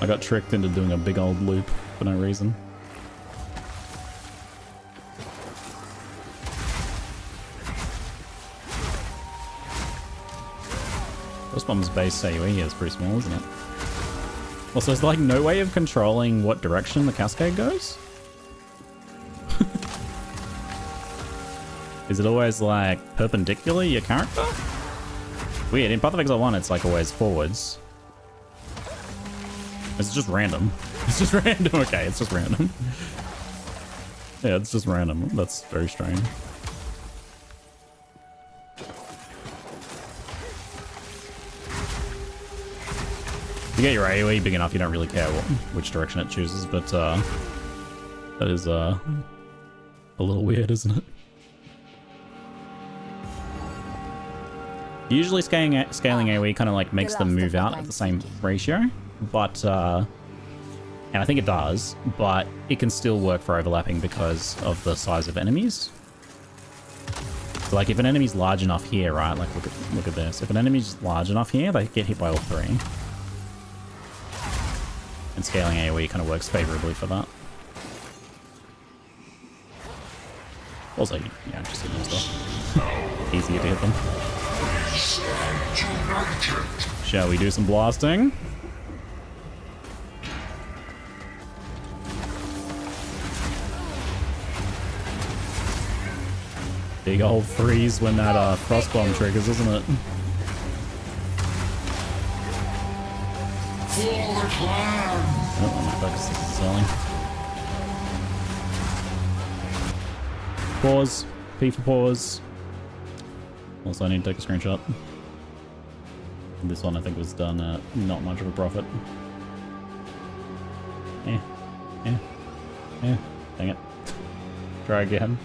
[SPEAKER 1] I got tricked into doing a big old loop for no reason. This bomb's base AoE is pretty small, isn't it? Also, is there like no way of controlling what direction the cascade goes? Is it always like perpendicular your character? Weird, in Path of Exile 1 it's like always forwards. It's just random. It's just random. Okay, it's just random. Yeah, it's just random. That's very strange. If you get your AoE big enough, you don't really care which direction it chooses, but that is a little weird, isn't it? Usually scaling AoE kind of like makes them move out at the same ratio, but and I think it does, but it can still work for overlapping because of the size of enemies. So like if an enemy's large enough here, right? Like look at this. If an enemy's large enough here, they get hit by all three. And scaling AoE kind of works favorably for that. Also, yeah, just hit them stuff. Easier to hit them. Shall we do some blasting? Big old freeze when that frost bomb triggers, isn't it? Oh, my focus is selling. Pause. P for pause. Also, I need to take a screenshot. This one I think was done at not much of a profit. Dang it. Try again.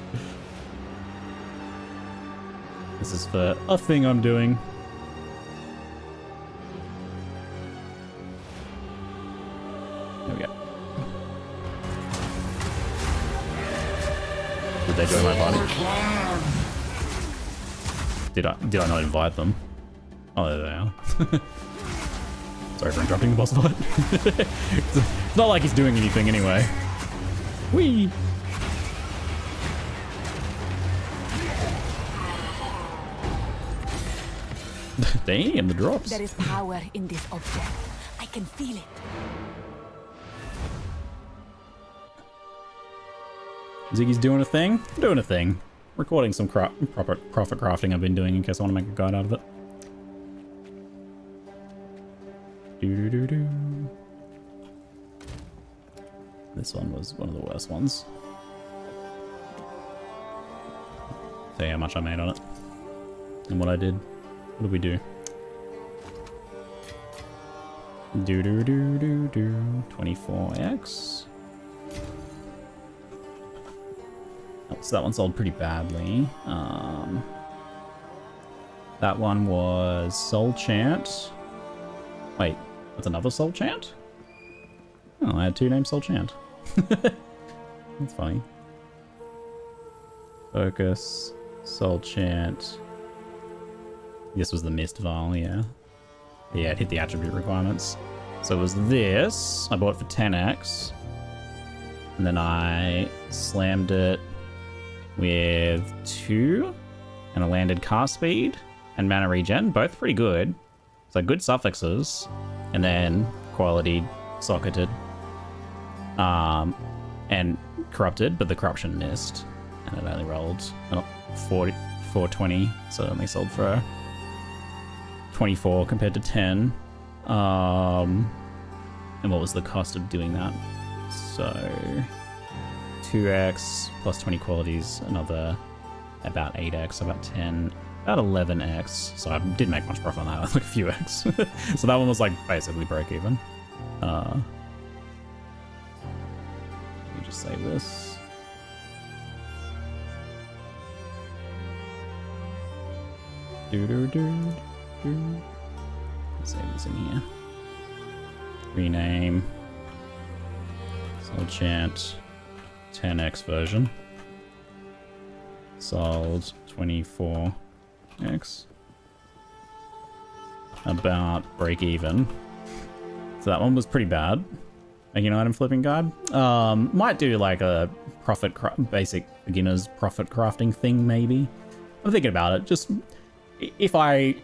[SPEAKER 1] This is for a thing I'm doing. There we go. Did they join my party? Did I not invite them? Oh, there they are. Sorry for interrupting the boss fight. It's not like he's doing anything anyway. Whee! Damn, the drops.
[SPEAKER 3] There is power in this object. I can feel it.
[SPEAKER 1] Ziggy's doing a thing? Doing a thing. Recording some proper profit crafting I've been doing in case I want to make a guide out of it. Doo-doo-doo-doo. This one was one of the worst ones. See how much I made on it. And what I did. What did we do? Do do do do do. 24x. Oh, so that one sold pretty badly. That one was Soul Chant. Wait, that's another Soul Chant? Oh, I had two names Soul Chant. That's funny. Focus, Soul Chant. This was the Mist Vial, yeah. Yeah, it hit the attribute requirements. So it was this. I bought it for 10x. And then I slammed it with 2. And a landed cast speed and mana regen. Both pretty good. So good suffixes. And then quality socketed. And corrupted, but the corruption missed. And it only rolled 420. So it only sold for 24 compared to 10. And what was the cost of doing that? So 2x plus 20 qualities, another about 8x, about 10, about 11x. So I didn't make much profit on that, like a few x. So that one was like basically break even. Let me just save this. Save this in here. Rename. Soul Chant 10x version. Sold 24x. About break even. So that one was pretty bad. Making an item flipping guide. Might do like a basic beginner's profit crafting thing maybe. I'm thinking about it. Just if I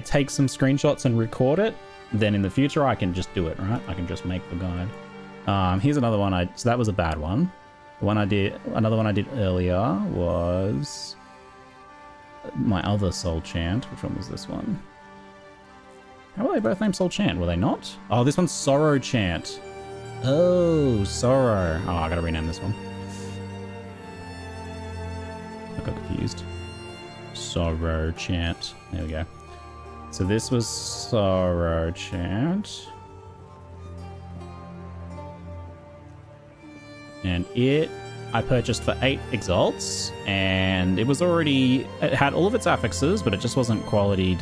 [SPEAKER 1] take some screenshots and record it, then in the future I can just do it, right? I can just make the guide. Here's another one. So that was a bad one. Another one I did earlier was my other Soul Chant. Which one was this one? How were they both named Soul Chant? Were they not? Oh, this one's Sorrow Chant. Oh, Sorrow. Oh, I gotta rename this one. I got confused. Sorrow Chant. There we go. So this was Sorrow Chant. And I purchased for 8 exalts, and it had all of its affixes, but it just wasn't qualityed,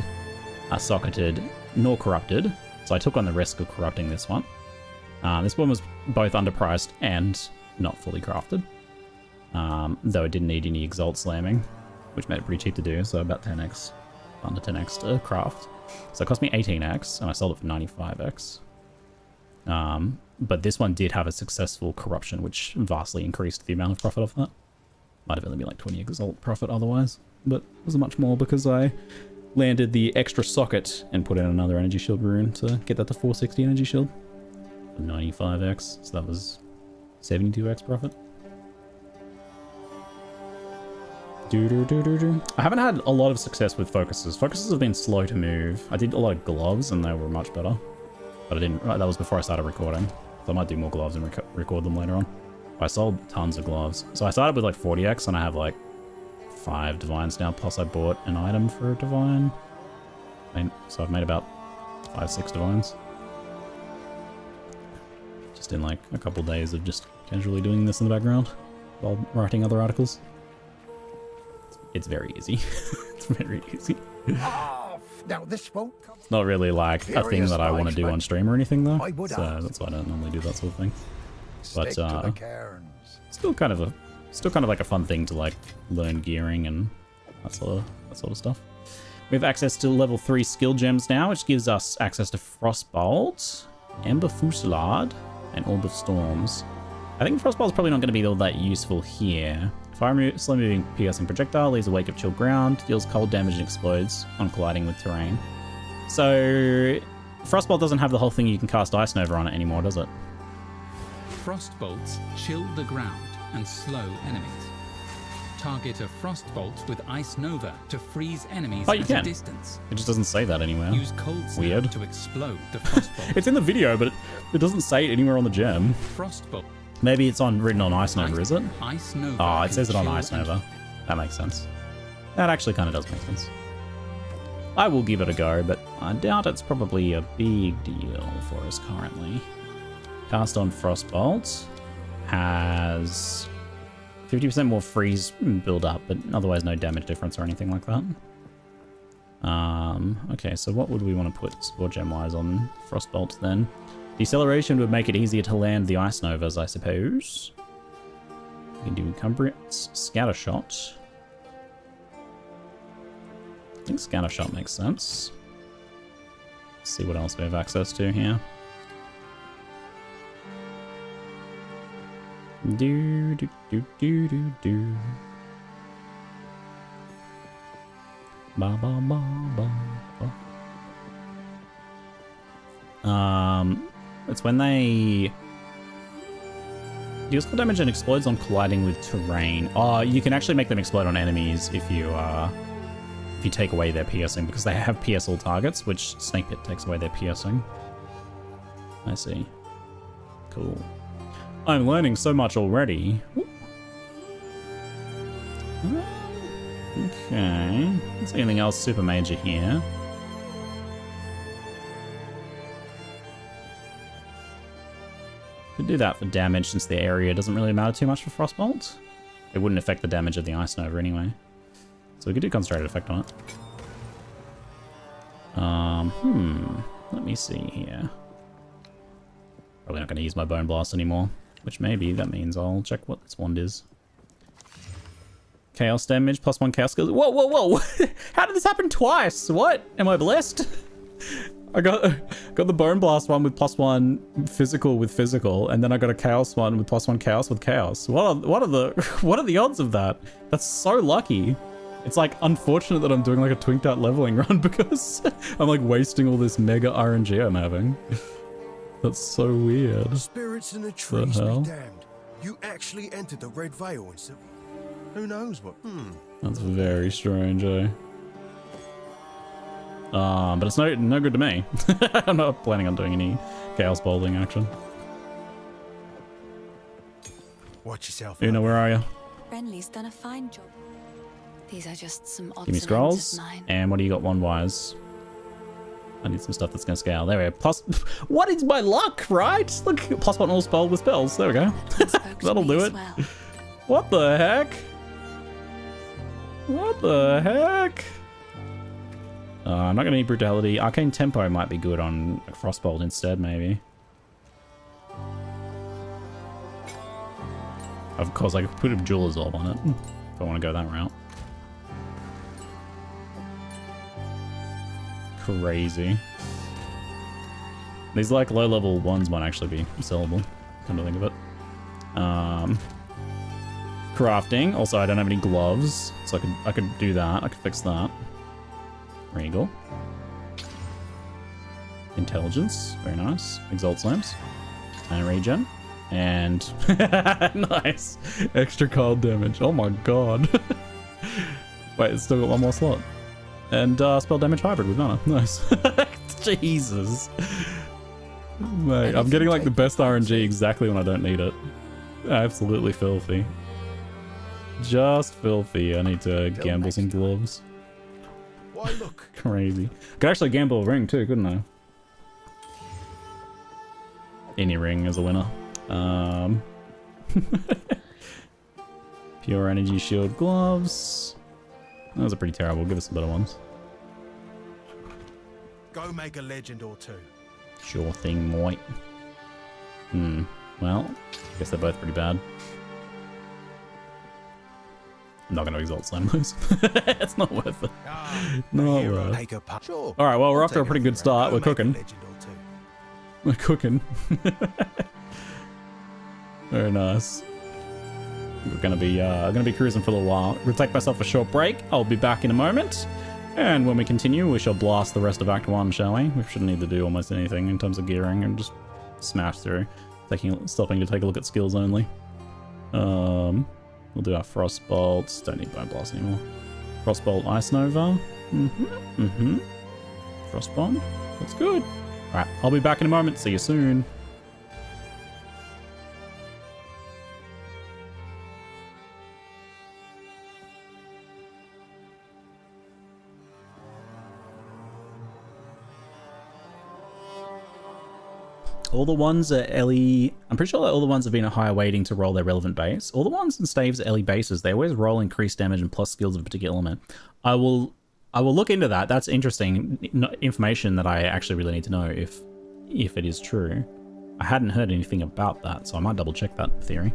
[SPEAKER 1] socketed, nor corrupted. So I took on the risk of corrupting this one. This one was both underpriced and not fully crafted. Though it didn't need any exalt slamming, which made it pretty cheap to do, so about 10x, under 10x to craft. So it cost me 18x, and I sold it for 95x. But this one did have a successful corruption, which vastly increased the amount of profit off that. Might have only been like 20 exalt profit otherwise, but it was much more because I landed the extra socket and put in another energy shield rune to get that to 460 energy shield. 95x, so that was 72x profit. I haven't had a lot of success with focuses. Focuses have been slow to move. I did a lot of gloves and they were much better. But I didn't, that was before I started recording. So I might do more gloves and record them later on. I sold tons of gloves. So I started with like 40x and I have like 5 divines now, plus I bought an item for a divine. So I've made about 5-6 divines. Just in like a couple days of just casually doing this in the background while writing other articles. It's very easy. It's very easy.
[SPEAKER 4] Now this won't come.
[SPEAKER 1] It's not really like a thing that I want to do on stream or anything though.
[SPEAKER 4] I would
[SPEAKER 1] So
[SPEAKER 4] ask.
[SPEAKER 1] that's why I don't normally do that sort of thing.
[SPEAKER 4] Stick
[SPEAKER 1] But
[SPEAKER 4] to the cairns.
[SPEAKER 1] still kind of like a fun thing to like learn gearing and that sort of stuff. We have access to level 3 skill gems now, which gives us access to Frostbolt, Ember Fusillade, and Orb of Storms. I think Frostbolt is probably not going to be all that useful here. Slow moving piercing projectile leaves a wake of chilled ground, deals cold damage and explodes on colliding with terrain. So Frostbolt doesn't have the whole thing you can cast Ice Nova on it anymore, does it?
[SPEAKER 5] Frostbolts chill the ground and slow enemies. Target a Frostbolt with Ice Nova to freeze enemies
[SPEAKER 1] Oh, you
[SPEAKER 5] at
[SPEAKER 1] can.
[SPEAKER 5] a distance.
[SPEAKER 1] It just doesn't say that anywhere.
[SPEAKER 5] Use Cold Snap
[SPEAKER 1] Weird.
[SPEAKER 5] to explode the Frostbolt.
[SPEAKER 1] It's in the video, but it doesn't say it anywhere on the gem.
[SPEAKER 5] Frostbolt.
[SPEAKER 1] Maybe it's written on Ice Nova, is it?
[SPEAKER 5] Ice Nova.
[SPEAKER 1] Oh, it
[SPEAKER 5] can
[SPEAKER 1] says it on
[SPEAKER 5] chill
[SPEAKER 1] Ice
[SPEAKER 5] and
[SPEAKER 1] Nova. That makes sense. That actually kind of does make sense. I will give it a go, but I doubt it's probably a big deal for us currently. Cast on Frostbolt has 50% more freeze build up, but otherwise no damage difference or anything like that. Okay, so what would we want to put Spore Gem-wise on Frostbolt then? Deceleration would make it easier to land the Ice Novas, I suppose. We can do Encumbrance, Scattershot. I think Scattershot makes sense. Let's see what else we have access to here. Do do do do do do. Ba ba ba ba ba. It's when they deals cold damage and explodes on colliding with terrain. Oh, you can actually make them explode on enemies if you take away their piercing, because they have pierce all targets, which Snake Pit takes away their piercing. I see. Cool. I'm learning so much already. Okay. Is there anything else super major here? Could do that for damage since the area doesn't really matter too much for Frostbolt. It wouldn't affect the damage of the Ice Nova anyway. So we could do concentrated effect on it. Let me see here. Probably not going to use my Bone Blast anymore, which maybe that means I'll check what this wand is. Chaos damage, +1 chaos skills. Whoa, whoa, whoa! How did this happen twice? What? Am I blessed? I got the Bone Blast one with +1 physical with physical, and then I got a Chaos one with +1 chaos with chaos. What are the odds of that? That's so lucky. It's like unfortunate that I'm doing like a twinked out leveling run because I'm like wasting all this mega RNG I'm having. That's so weird.
[SPEAKER 2] Spirits in the trees be damned. You actually entered the Red Veil and so who knows what?
[SPEAKER 1] That's very strange, eh? But it's no good to me. I'm not planning on doing any Chaos Bowling action.
[SPEAKER 2] Watch yourself.
[SPEAKER 1] Una, where are you?
[SPEAKER 7] Renly's done a fine job.
[SPEAKER 3] These are just some odds
[SPEAKER 1] Give me
[SPEAKER 3] and ends
[SPEAKER 1] scrolls.
[SPEAKER 3] of mine.
[SPEAKER 1] And what do you got wise? I need some stuff that's going to scale. There we go. Plus, what is my luck, right? Look, +1 all spell with spells. There we go. That'll do it.
[SPEAKER 3] Well.
[SPEAKER 1] What the heck? What the heck? I'm not going to need Brutality. Arcane Tempo might be good on Frostbolt instead, maybe. Of course, I could put a Jeweler's Orb on it if I want to go that route. Crazy. These like low-level ones might actually be sellable, come to think of it. Crafting. Also, I don't have any gloves, so I could do that. I could fix that. Regal. Intelligence. Very nice. Exalt Slams. And regen. And nice. Extra cold damage. Oh my god. Wait, it's still got one more slot. And spell damage hybrid with mana. Nice. Jesus. Mate, I'm getting like the best RNG exactly when I don't need it. Absolutely filthy. Just filthy. I need to gamble some gloves.
[SPEAKER 2] Why look?
[SPEAKER 1] Crazy. Could actually gamble a ring too, couldn't I? Any ring is a winner. Pure energy shield gloves. Those are pretty terrible. Give us some better ones.
[SPEAKER 2] Go make a legend or two.
[SPEAKER 1] Sure thing, Moit. Well, I guess they're both pretty bad. I'm not going to exalt slam those. It's not worth it. Not worth it.
[SPEAKER 2] Sure.
[SPEAKER 1] Alright, well, we're
[SPEAKER 2] I'll
[SPEAKER 1] off to a
[SPEAKER 2] take
[SPEAKER 1] pretty
[SPEAKER 2] it
[SPEAKER 1] good
[SPEAKER 2] for
[SPEAKER 1] start.
[SPEAKER 2] Go
[SPEAKER 1] We're
[SPEAKER 2] make a
[SPEAKER 1] cooking.
[SPEAKER 2] legend or two.
[SPEAKER 1] We're cooking. Very nice. We're gonna be cruising for a little while. We'll take myself a short break. I'll be back in a moment. And when we continue, we shall blast the rest of Act 1, shall we? We shouldn't need to do almost anything in terms of gearing and just smash through. Stopping to take a look at skills only. We'll do our Frostbolts. Don't need Bone Blast anymore. Frostbolt Ice Nova. Frostbomb. That's good. Alright, I'll be back in a moment. See you soon. All the ones at Ellie, I'm pretty sure that all the ones have been a higher weighting to roll their relevant base. All the ones in Staves at Ellie bases, they always roll increased damage and plus skills of a particular element. I will look into that. That's interesting information that I actually really need to know if it is true. I hadn't heard anything about that, so I might double check that theory.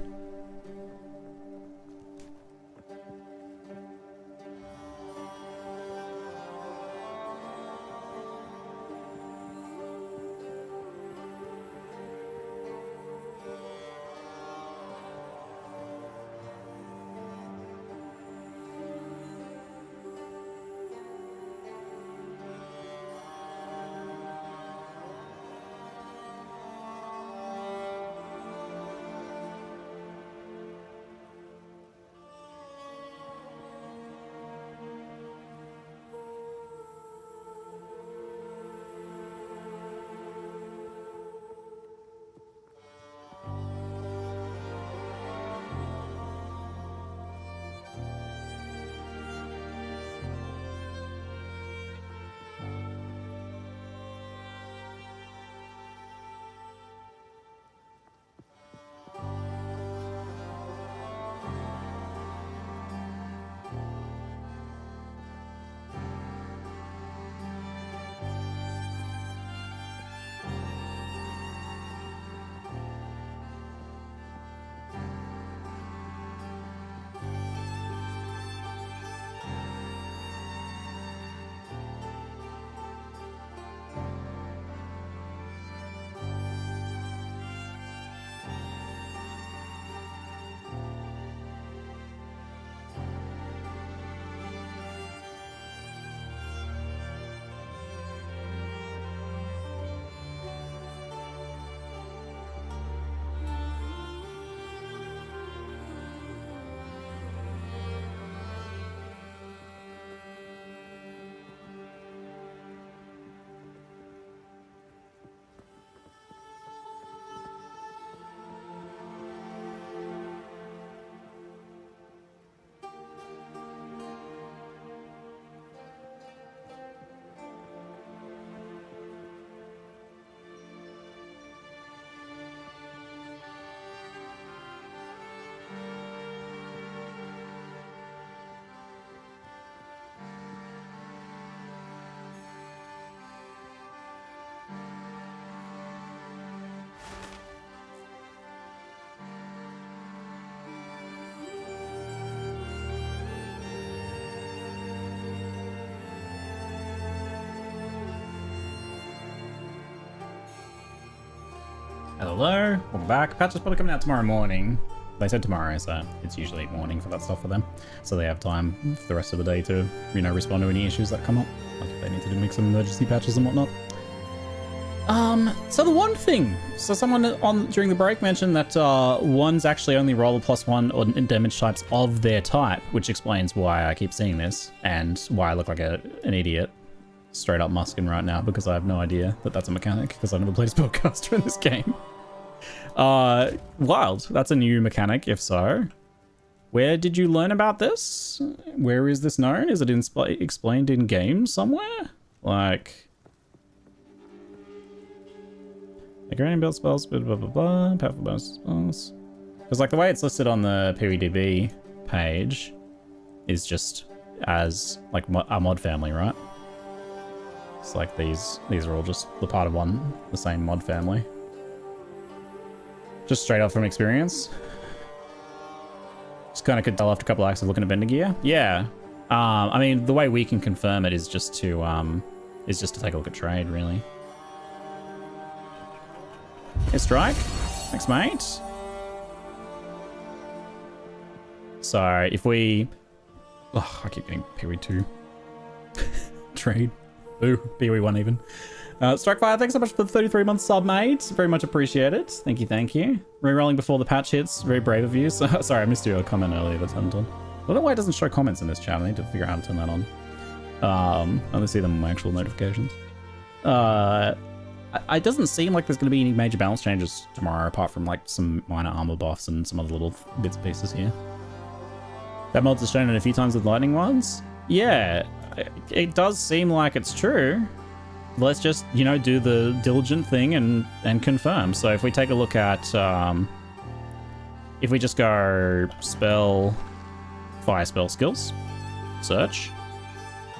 [SPEAKER 1] Hello, welcome back. Patch is probably coming out tomorrow morning. They said tomorrow, so it's usually morning for that stuff for them. So they have time for the rest of the day to, you know, respond to any issues that come up. Like if they need to make some emergency patches and whatnot. So the one thing, so someone during the break mentioned that ones actually only roll a +1 on damage types of their type, which explains why I keep seeing this and why I look like an idiot. Straight up musking right now because I have no idea that that's a mechanic because I never played Spellcaster in this game. Wild. That's a new mechanic, if so. Where did you learn about this? Where is this known? Is it explained in game somewhere? Like... Agrarian build spells, blah blah blah, powerful bonus spells. Because like the way it's listed on the PvDB page is just as like a mod family, right? It's like these are all just the part of the same mod family. Just straight up from experience. Just kind of could tell after a couple of acts of looking at vendor gear. Yeah. I mean, the way we can confirm it is just to take a look at trade, really. Hey, Strike. Thanks, mate. So, if we... Oh, I keep getting PoE2. Trade. Ooh, PoE1 even. Strikefire, thanks so much for the 33-month sub, mate. Very much appreciated. Thank you, thank you. Rerolling before the patch hits. Very brave of you. So, sorry, I missed your comment earlier, that's hadn't done. I don't know why it doesn't show comments in this chat. I need to figure out how to turn that on. I only see them on my actual notifications. It doesn't seem like there's going to be any major balance changes tomorrow, apart from like some minor armor buffs and some other little bits and pieces here. That mod's is shown in a few times with lightning ones. Yeah, it does seem like it's true. let's just, you know, do the diligent thing and confirm. So if we take a look at, if we just go spell, fire spell skills, search,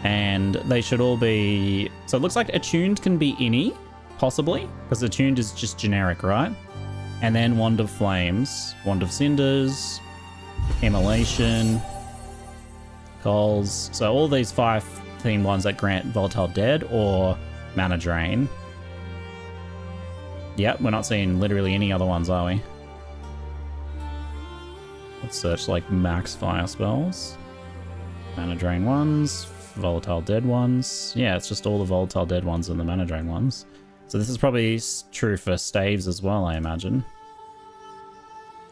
[SPEAKER 1] and they should all be, so it looks like attuned can be any, possibly, because attuned is just generic, right? And then Wand of Flames, Wand of Cinders, Immolation, Coals. So all these 5 themed ones that grant Volatile Dead or Mana Drain. Yep, we're not seeing literally any other ones, are we? Let's search like max fire spells. Mana Drain ones, Volatile Dead ones. Yeah, it's just all the Volatile Dead ones and the Mana Drain ones. So this is probably true for staves as well, I imagine.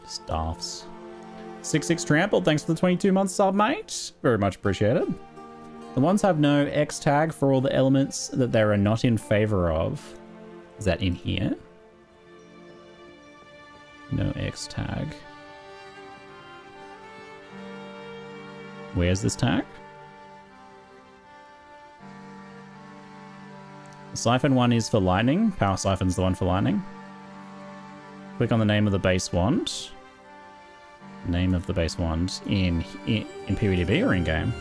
[SPEAKER 1] Staffs. 66 Trampled, thanks for the 22 months sub, mate. Very much appreciated. The ones have no X tag for all the elements that they are not in favor of. Is that in here? No X tag. Where's this tag? The Siphon one is for lightning. Power Siphon's the one for lightning. Click on the name of the base wand. Name of the base wand in PvDB or in game?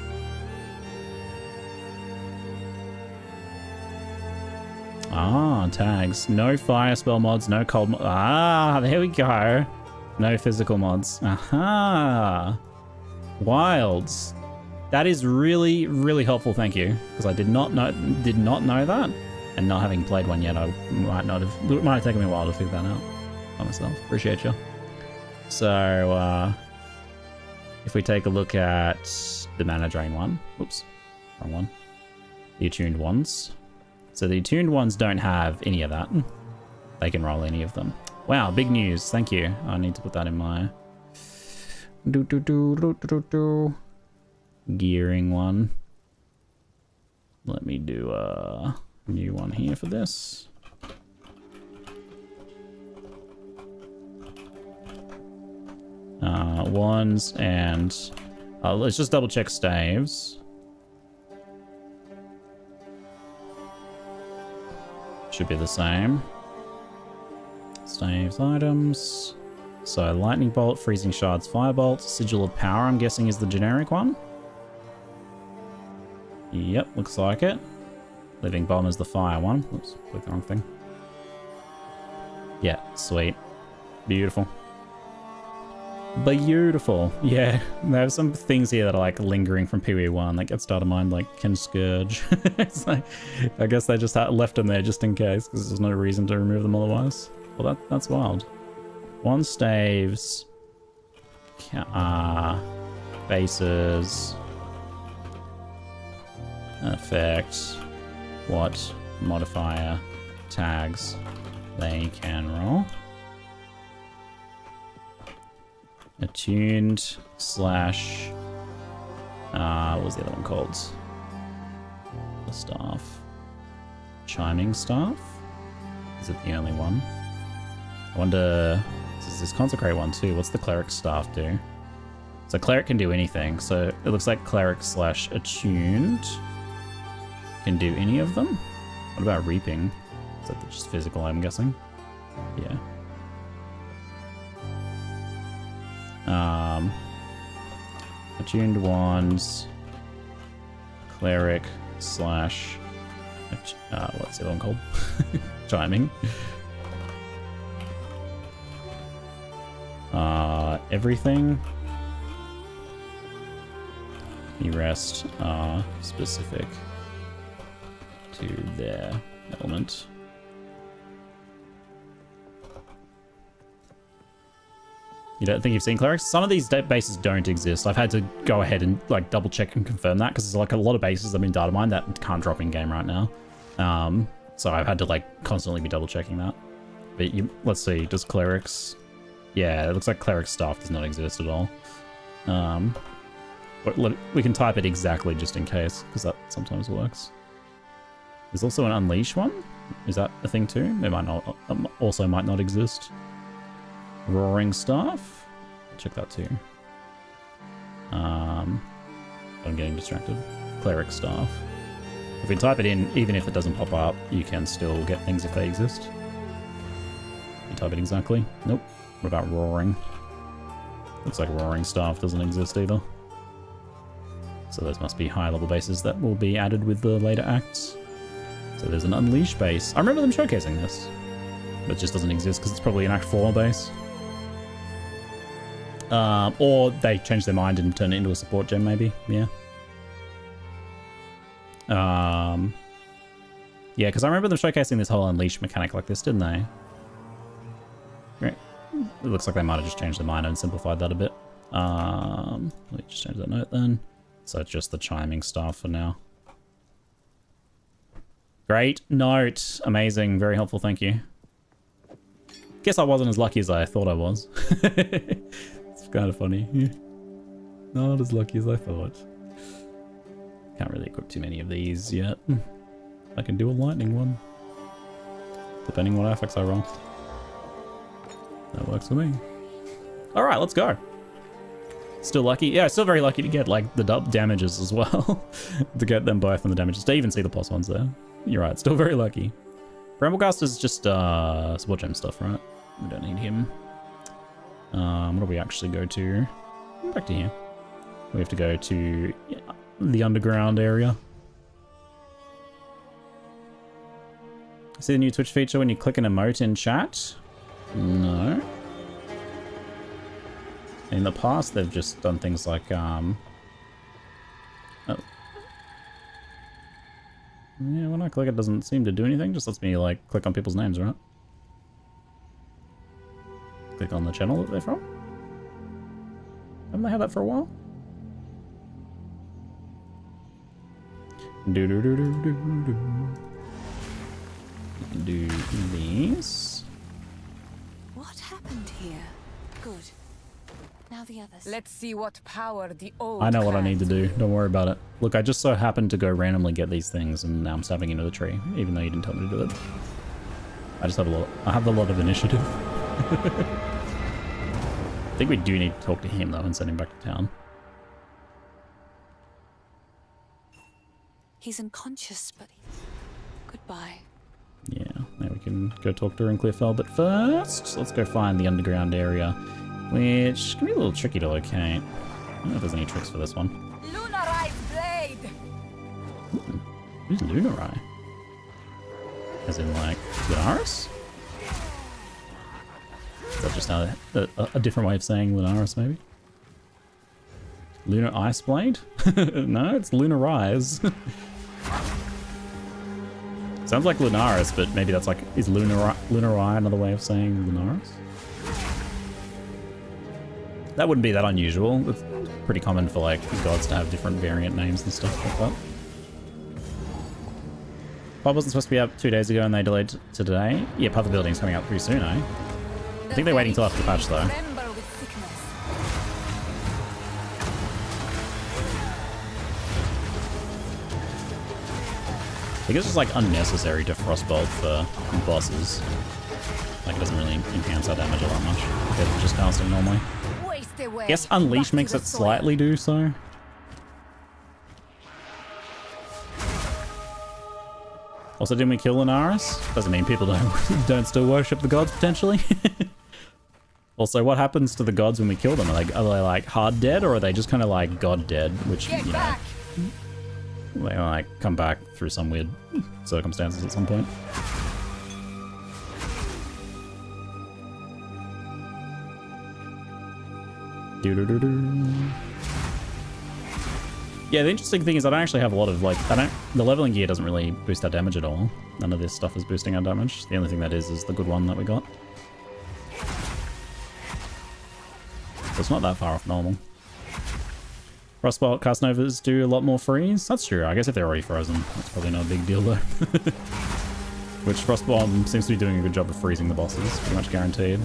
[SPEAKER 1] Ah, tags. No fire spell mods, no cold mods. Ah, there we go. No physical mods. Aha. Wilds. That is really, really helpful, thank you. Because I did not know that. And not having played one yet, it might have taken me a while to figure that out by myself. Appreciate you. So, if we take a look at the Mana Drain one. Oops, wrong one. The attuned ones. So the attuned ones don't have any of that. They can roll any of them. Wow, big news. Thank you. I need to put that in my... Gearing one. Let me do a new one here for this. Wands and let's just double check staves. Should be the same. Staves items. So lightning bolt, freezing shards, firebolt, sigil of power. I'm guessing is the generic one. Yep, looks like it. Living bomb is the fire one. Oops, clicked the wrong thing. Yeah, sweet, beautiful. Beautiful. Yeah, there's some things here that are like lingering from PvE1 that get started mind, like Ken Scourge. It's like, I guess they just left them there just in case, because there's no reason to remove them otherwise. Well, that's wild. One staves, bases, effect, what modifier tags they can roll. Attuned slash what was the other one called? The staff. Chiming staff? Is it the only one? I wonder, is this consecrate one too? What's the cleric staff do? So cleric can do anything. So it looks like cleric slash attuned can do any of them. What about reaping? Is that just physical, I'm guessing? Yeah. Attuned wands, cleric slash what's the other one called? Chiming. Everything. The rest are specific to their element. You don't think you've seen clerics? Some of these bases don't exist. I've had to go ahead and like double check and confirm that because there's like a lot of bases that have been data mined that can't drop in game right now. So I've had to like constantly be double checking that. But let's see, does clerics? Yeah, it looks like cleric staff does not exist at all. But we can type it exactly just in case because that sometimes works. There's also an unleash one. Is that a thing too? It might not. Also might not exist. Roaring staff. Check that too. I'm getting distracted. Cleric staff. If we type it in, even if it doesn't pop up, you can still get things if they exist. You type it exactly. Nope. What about roaring? Looks like roaring staff doesn't exist either. So those must be high level bases that will be added with the later acts. So there's an unleash base. I remember them showcasing this, but it just doesn't exist because it's probably an Act 4 base. Or they changed their mind and turned it into a support gem, maybe. Yeah. Yeah, because I remember them showcasing this whole unleash mechanic like this, didn't they? Great. It looks like they might have just changed their mind and simplified that a bit. Let me just change that note then. So it's just the chiming stuff for now. Great note. Amazing. Very helpful. Thank you. Guess I wasn't as lucky as I thought I was. It's kind of funny. Not as lucky as I thought. Can't really equip too many of these yet. I can do a lightning one. Depending what affix I roll. That works for me. Alright, let's go. Still lucky? Yeah, still very lucky to get like the damages as well. To get them both and the damages. To even see the plus ones there. You're right, still very lucky. Bramblecast is just support gem stuff, right? We don't need him. What do we actually go to? Back to here. We have to go to the underground area. See the new Twitch feature when you click an emote in chat? No. In the past, they've just done things like, oh. Yeah, when I click it doesn't seem to do anything, just lets me, like, click on people's names, right? Click on the channel that they're from? Haven't they had that for a while? Do-do-do-do-do-do. Do these.
[SPEAKER 7] What happened here? Good. Now the others.
[SPEAKER 3] Let's see what power the old
[SPEAKER 1] I know what I need to do.
[SPEAKER 3] clans
[SPEAKER 1] Don't worry about it. Look, I just so happened to go randomly get these things, and now I'm stabbing into the tree, even though you didn't tell me to do it. I just have a lot. I have a lot of initiative. I think we do need to talk to him though and send him back to town.
[SPEAKER 7] He's unconscious, but goodbye.
[SPEAKER 1] Yeah, now we can go talk to her in Clearfell, but first, let's go find the underground area, which can be a little tricky to locate. I don't know if there's any tricks for this one.
[SPEAKER 3] Lunarise blade.
[SPEAKER 1] Who's Lunarai? As in, like, Lunaris? Is that just a different way of saying Lunaris, maybe? Lunar Ice Blade? No, it's Lunarise. Sounds like Lunaris, but maybe that's like, is Lunarai another way of saying Lunaris? That wouldn't be that unusual. It's pretty common for like gods to have different variant names and stuff like that. Pub wasn't supposed to be up 2 days ago and they delayed to today. Yeah, Pub the Building's coming out pretty soon, eh? I think they're waiting till after the patch though.
[SPEAKER 3] Tremble with sickness.
[SPEAKER 1] I think it's just like unnecessary to frostbolt for bosses. Like it doesn't really enhance our damage all that much compared to just casting normally.
[SPEAKER 3] Waste away.
[SPEAKER 1] I guess Unleash
[SPEAKER 3] Back to
[SPEAKER 1] makes
[SPEAKER 3] the
[SPEAKER 1] it
[SPEAKER 3] soil.
[SPEAKER 1] slightly do so. Also, didn't we kill Lunaris? Doesn't mean people don't still worship the gods potentially. Also, what happens to the gods when we kill them? Are they like hard dead, or are they just kind of like god dead? Which,
[SPEAKER 3] Get
[SPEAKER 1] you know,
[SPEAKER 3] back.
[SPEAKER 1] they like come back through some weird circumstances at some point. Doo-doo-doo-doo. Yeah, the interesting thing is I don't actually have a lot of like, the leveling gear doesn't really boost our damage at all. None of this stuff is boosting our damage. The only thing that is the good one that we got. So it's not that far off normal. Frostbolt cast novas do a lot more freeze. That's true. I guess if they're already frozen, that's probably not a big deal though. Which Frostbolt seems to be doing a good job of freezing the bosses, pretty much guaranteed.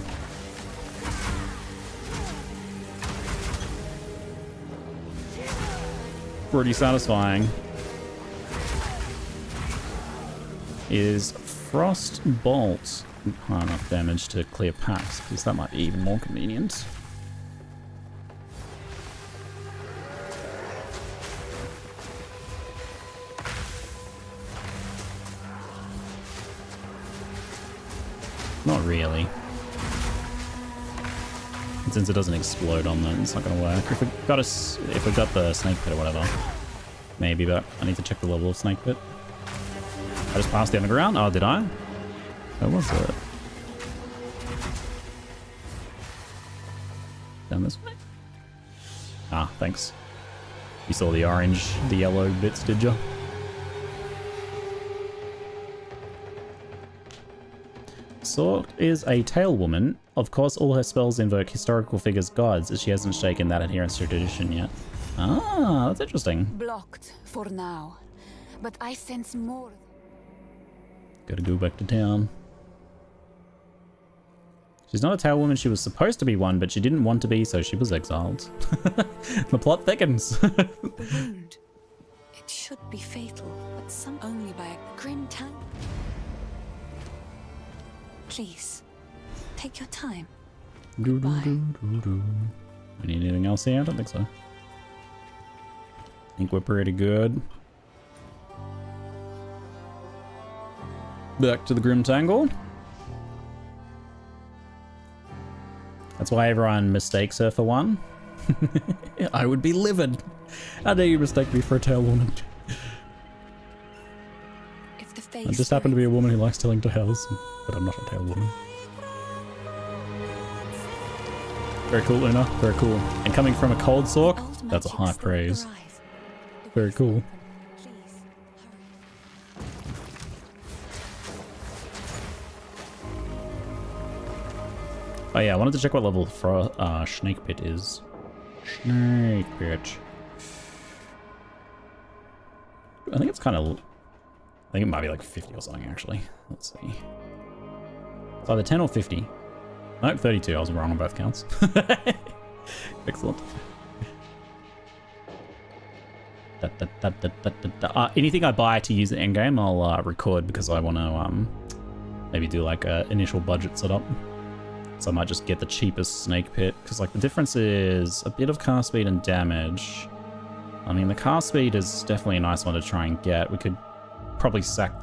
[SPEAKER 1] Pretty satisfying. Is Frostbolt high enough damage to clear packs? Because that might be even more convenient. Not really. And since it doesn't explode on them, it's not going to work. If we got the snake pit or whatever, maybe. But I need to check the level of snake pit. I just passed the underground. Oh, did I? Where was it? Down this way. Ah, thanks. You saw the orange, the yellow bits, did you? Sort is a tail woman. Of course, all her spells invoke historical figures, gods, as she hasn't shaken that adherence to tradition yet. Ah, that's interesting.
[SPEAKER 3] Blocked for now, but I sense more.
[SPEAKER 1] Gotta go back to town. She's not a tail woman. She was supposed to be one, but she didn't want to be, so she was exiled. The plot thickens.
[SPEAKER 7] The wound. It should be fatal, but some only by a grim tongue. Please, take your time. Goodbye.
[SPEAKER 1] We need anything else here? I don't think so. I think we're pretty good. Back to the Grim Tangle. That's why everyone mistakes her for one. I would be livid. How dare you mistake me for a tail woman?
[SPEAKER 7] If the face
[SPEAKER 1] I just happen to be a woman who likes telling tales, but I'm not a tail woman. Very cool, Una. Very cool. And coming from a cold sork, that's a high praise. Very cool. Oh yeah, I wanted to check what level Snake Pit is. Snake Pit. I think it's kind of... I think it might be like 50 or something, actually. Let's see. It's either 10 or 50. Nope, 32. I was wrong on both counts. Excellent. Anything I buy to use the endgame, I'll record because I want to maybe do like a initial budget setup. So I might just get the cheapest Snake Pit, because like the difference is a bit of cast speed and damage. I mean, the cast speed is definitely a nice one to try and get. We could probably sack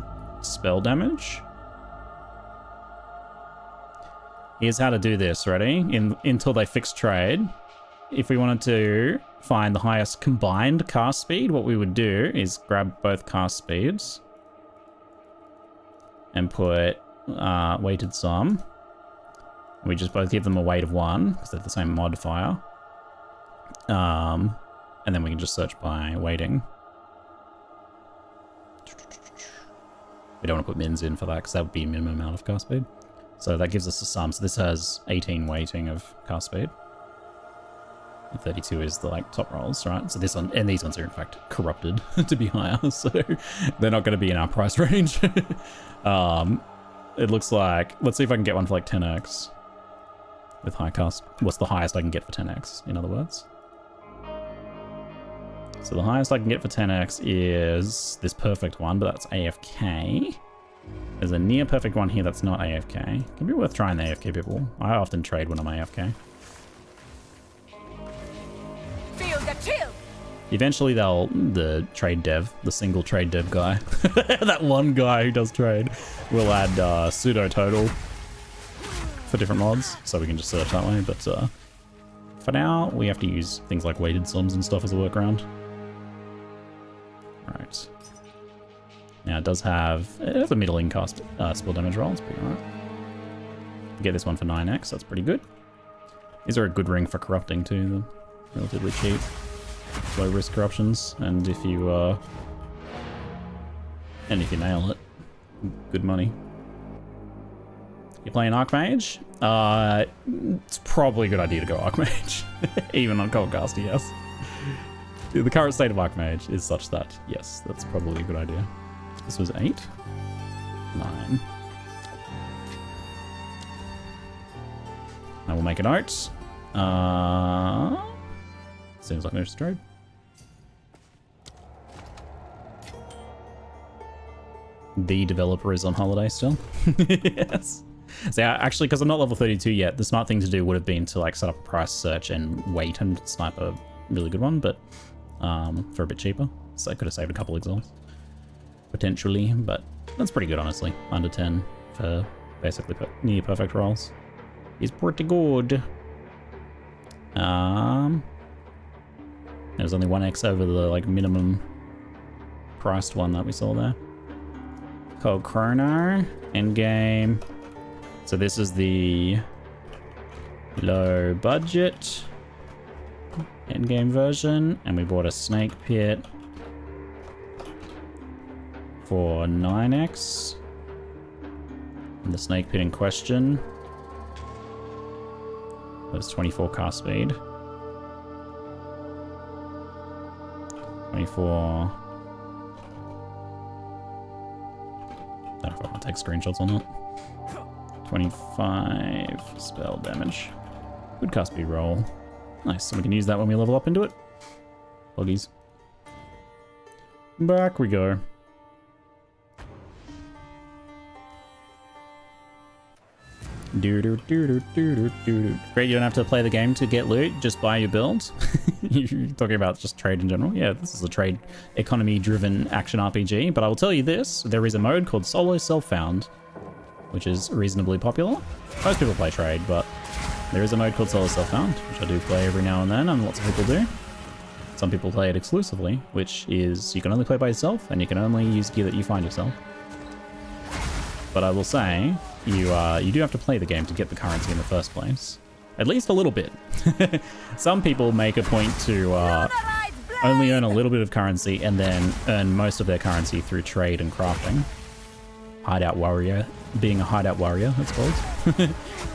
[SPEAKER 1] spell damage. Here's how to do this, ready? Until they fix trade. If we wanted to find the highest combined cast speed, what we would do is grab both cast speeds and put weighted sum. We just both give them a weight of 1 because they're the same modifier. And then we can just search by weighting. We don't want to put mins in for that because that would be a minimum amount of cast speed. So that gives us a sum. So this has 18 weighting of cast speed. And 32 is the like top rolls, right? So this one, and these ones are in fact corrupted to be higher, so they're not going to be in our price range. It looks like, let's see if I can get one for like 10x. With high cast. What's the highest I can get for 10x, in other words? So the highest I can get for 10x is this perfect one, but that's AFK. There's a near perfect one here that's not AFK. Can be worth trying the AFK people. I often trade when I'm AFK.
[SPEAKER 3] Feel the chill.
[SPEAKER 1] Eventually the trade dev, the single trade dev guy, that one guy who does trade, will add pseudo total for different mods, so we can just search that way, but for now, we have to use things like weighted sums and stuff as a workaround. Right. Now it does have a middling cast spell damage roll, it's pretty alright. Get this one for 9x, that's pretty good. These are a good ring for corrupting too, they're relatively cheap. Low risk corruptions, and if you nail it, good money. You're playing Archmage? It's probably a good idea to go Archmage. Even on Coldcaster, yes. The current state of Archmage is such that, yes, that's probably a good idea. This was 8? 9. I will make a note. Seems like there's a trade. The developer is on holiday still. Yes. So actually, because I'm not level 32 yet, the smart thing to do would have been to like set up a price search and wait and snipe a really good one, but for a bit cheaper. So I could have saved a couple exiles potentially, but that's pretty good honestly. Under 10 for basically near perfect rolls. He's pretty good. There's only 1x over the like minimum priced one that we saw there. Called Chrono Endgame. So this is the low budget endgame version, and we bought a snake pit for 9x. And the snake pit in question was 24 cast speed. 24. I don't know if I want to take screenshots or not. 25 spell damage. Good cast speed roll. Nice, so we can use that when we level up into it. Buggies. Back we go. Great, you don't have to play the game to get loot, just buy your build. You're talking about just trade in general. Yeah, this is a trade economy driven action RPG, but I will tell you this, there is a mode called Solo Self-Found, which is reasonably popular. Most people play trade, but there is a mode called Solo Self-Found, which I do play every now and then, and lots of people do. Some people play it exclusively, which is you can only play by yourself, and you can only use gear that you find yourself. But I will say, you do have to play the game to get the currency in the first place. At least a little bit. Some people make a point to only earn a little bit of currency and then earn most of their currency through trade and crafting. Hideout warrior. Being a hideout warrior, it's called.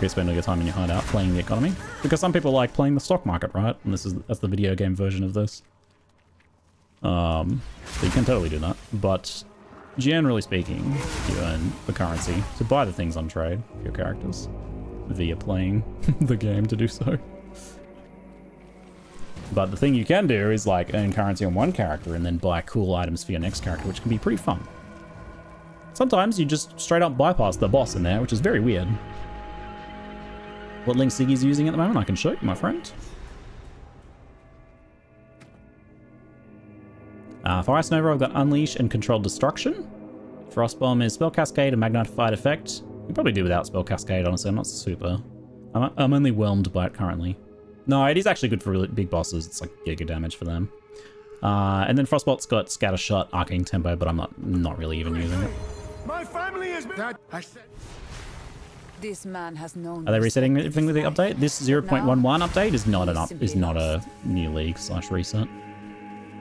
[SPEAKER 1] You spend all your time in your hideout playing the economy. Because some people like playing the stock market, right? And that's the video game version of this. So you can totally do that. But generally speaking, you earn the currency to buy the things on trade for your characters via playing the game to do so. But the thing you can do is like earn currency on one character and then buy cool items for your next character, which can be pretty fun. Sometimes you just straight up bypass the boss in there, which is very weird. What link Siggy's using at the moment, I can show you, my friend. For Ice Nova, I've got Unleash and Controlled Destruction. Frostbomb is Spell Cascade and Magnified Effect. You probably do without Spell Cascade, honestly. I'm not super... I'm only whelmed by it currently. No, it is actually good for really big bosses. It's like giga damage for them. And then Frostbolt's got Scatter Shot, Arcane Tempo, but I'm not really even using it.
[SPEAKER 2] My family is that I said.
[SPEAKER 3] This man has known.
[SPEAKER 1] Are they resetting everything with the update? This 0.11 update is not a new league / reset.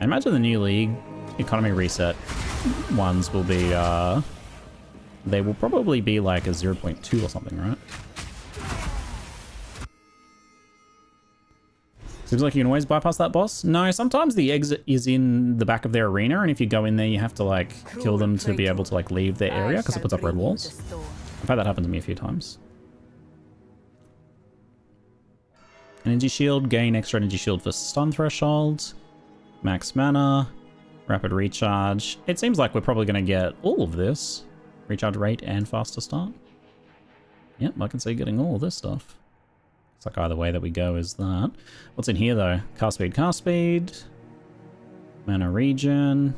[SPEAKER 1] I imagine the new league economy reset ones will be they will probably be like a 0.2 or something, right? Seems like you can always bypass that boss. No, sometimes the exit is in the back of their arena, and if you go in there, you have to like kill them to be able to like leave their area because it puts up red walls. I've had that happen to me a few times. Energy shield, gain extra energy shield for stun threshold. Max mana, rapid recharge. It seems like we're probably going to get all of this. Recharge rate and faster start. Yep, I can see getting all of this stuff. It's like either way that we go is that. What's in here though? Cast speed. Mana regen.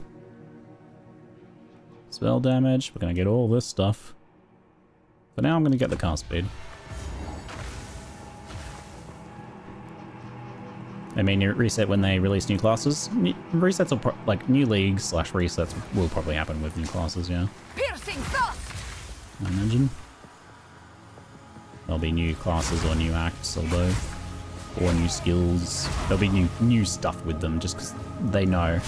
[SPEAKER 1] Spell damage. We're going to get all this stuff. But now I'm going to get the cast speed. I mean, you reset when they release new classes. Resets will like new leagues / resets will probably happen with new classes, yeah.
[SPEAKER 3] Piercing thrust.
[SPEAKER 1] I imagine. There'll be new classes or new acts or both. Or new skills. There'll be new stuff with them just because they know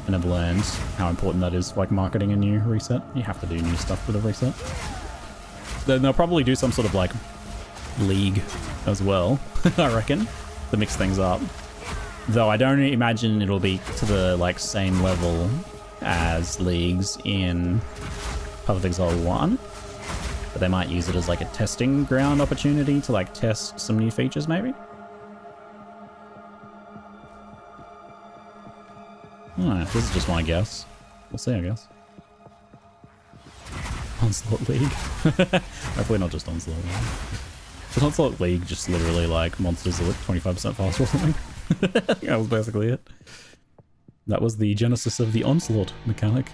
[SPEAKER 1] and have learned how important that is for like marketing a new reset. You have to do new stuff with a reset. Then they'll probably do some sort of like league as well, I reckon, to mix things up. Though I don't imagine it'll be to the like same level as leagues in Path of Exile 1. But they might use it as like a testing ground opportunity to like test some new features maybe. Oh, this is just my guess. We'll see, I guess. Onslaught League. Hopefully not just Onslaught League. But Onslaught League just literally like monsters are like 25% faster or something. That was basically it. That was the genesis of the Onslaught mechanic.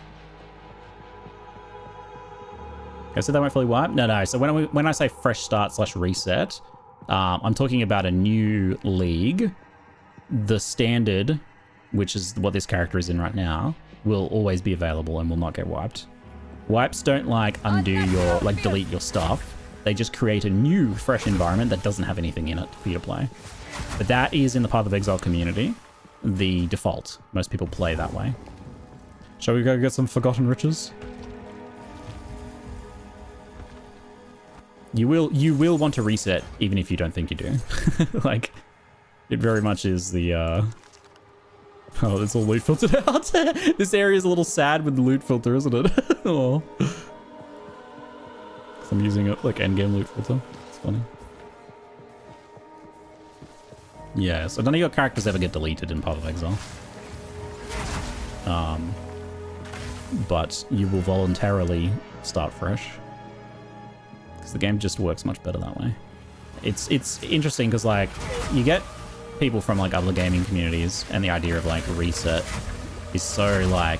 [SPEAKER 1] Okay, so they won't fully wipe? No. So when I say fresh start / reset, I'm talking about a new league. The standard, which is what this character is in right now, will always be available and will not get wiped. Wipes don't like undo your, like delete your stuff. They just create a new fresh environment that doesn't have anything in it for you to play. But that is in the Path of Exile community, the default. Most people play that way. Shall we go get some Forgotten Riches? You will want to reset even if you don't think you do. Like, it very much is the oh, it's all loot filtered out. This area is a little sad with the loot filter, isn't it? Oh. I'm using it like endgame loot filter. It's funny. Yeah, so none of your characters ever get deleted in Path of Exile. But you will voluntarily start fresh. Because the game just works much better that way. It's interesting because like you get people from like other gaming communities and the idea of like reset is so like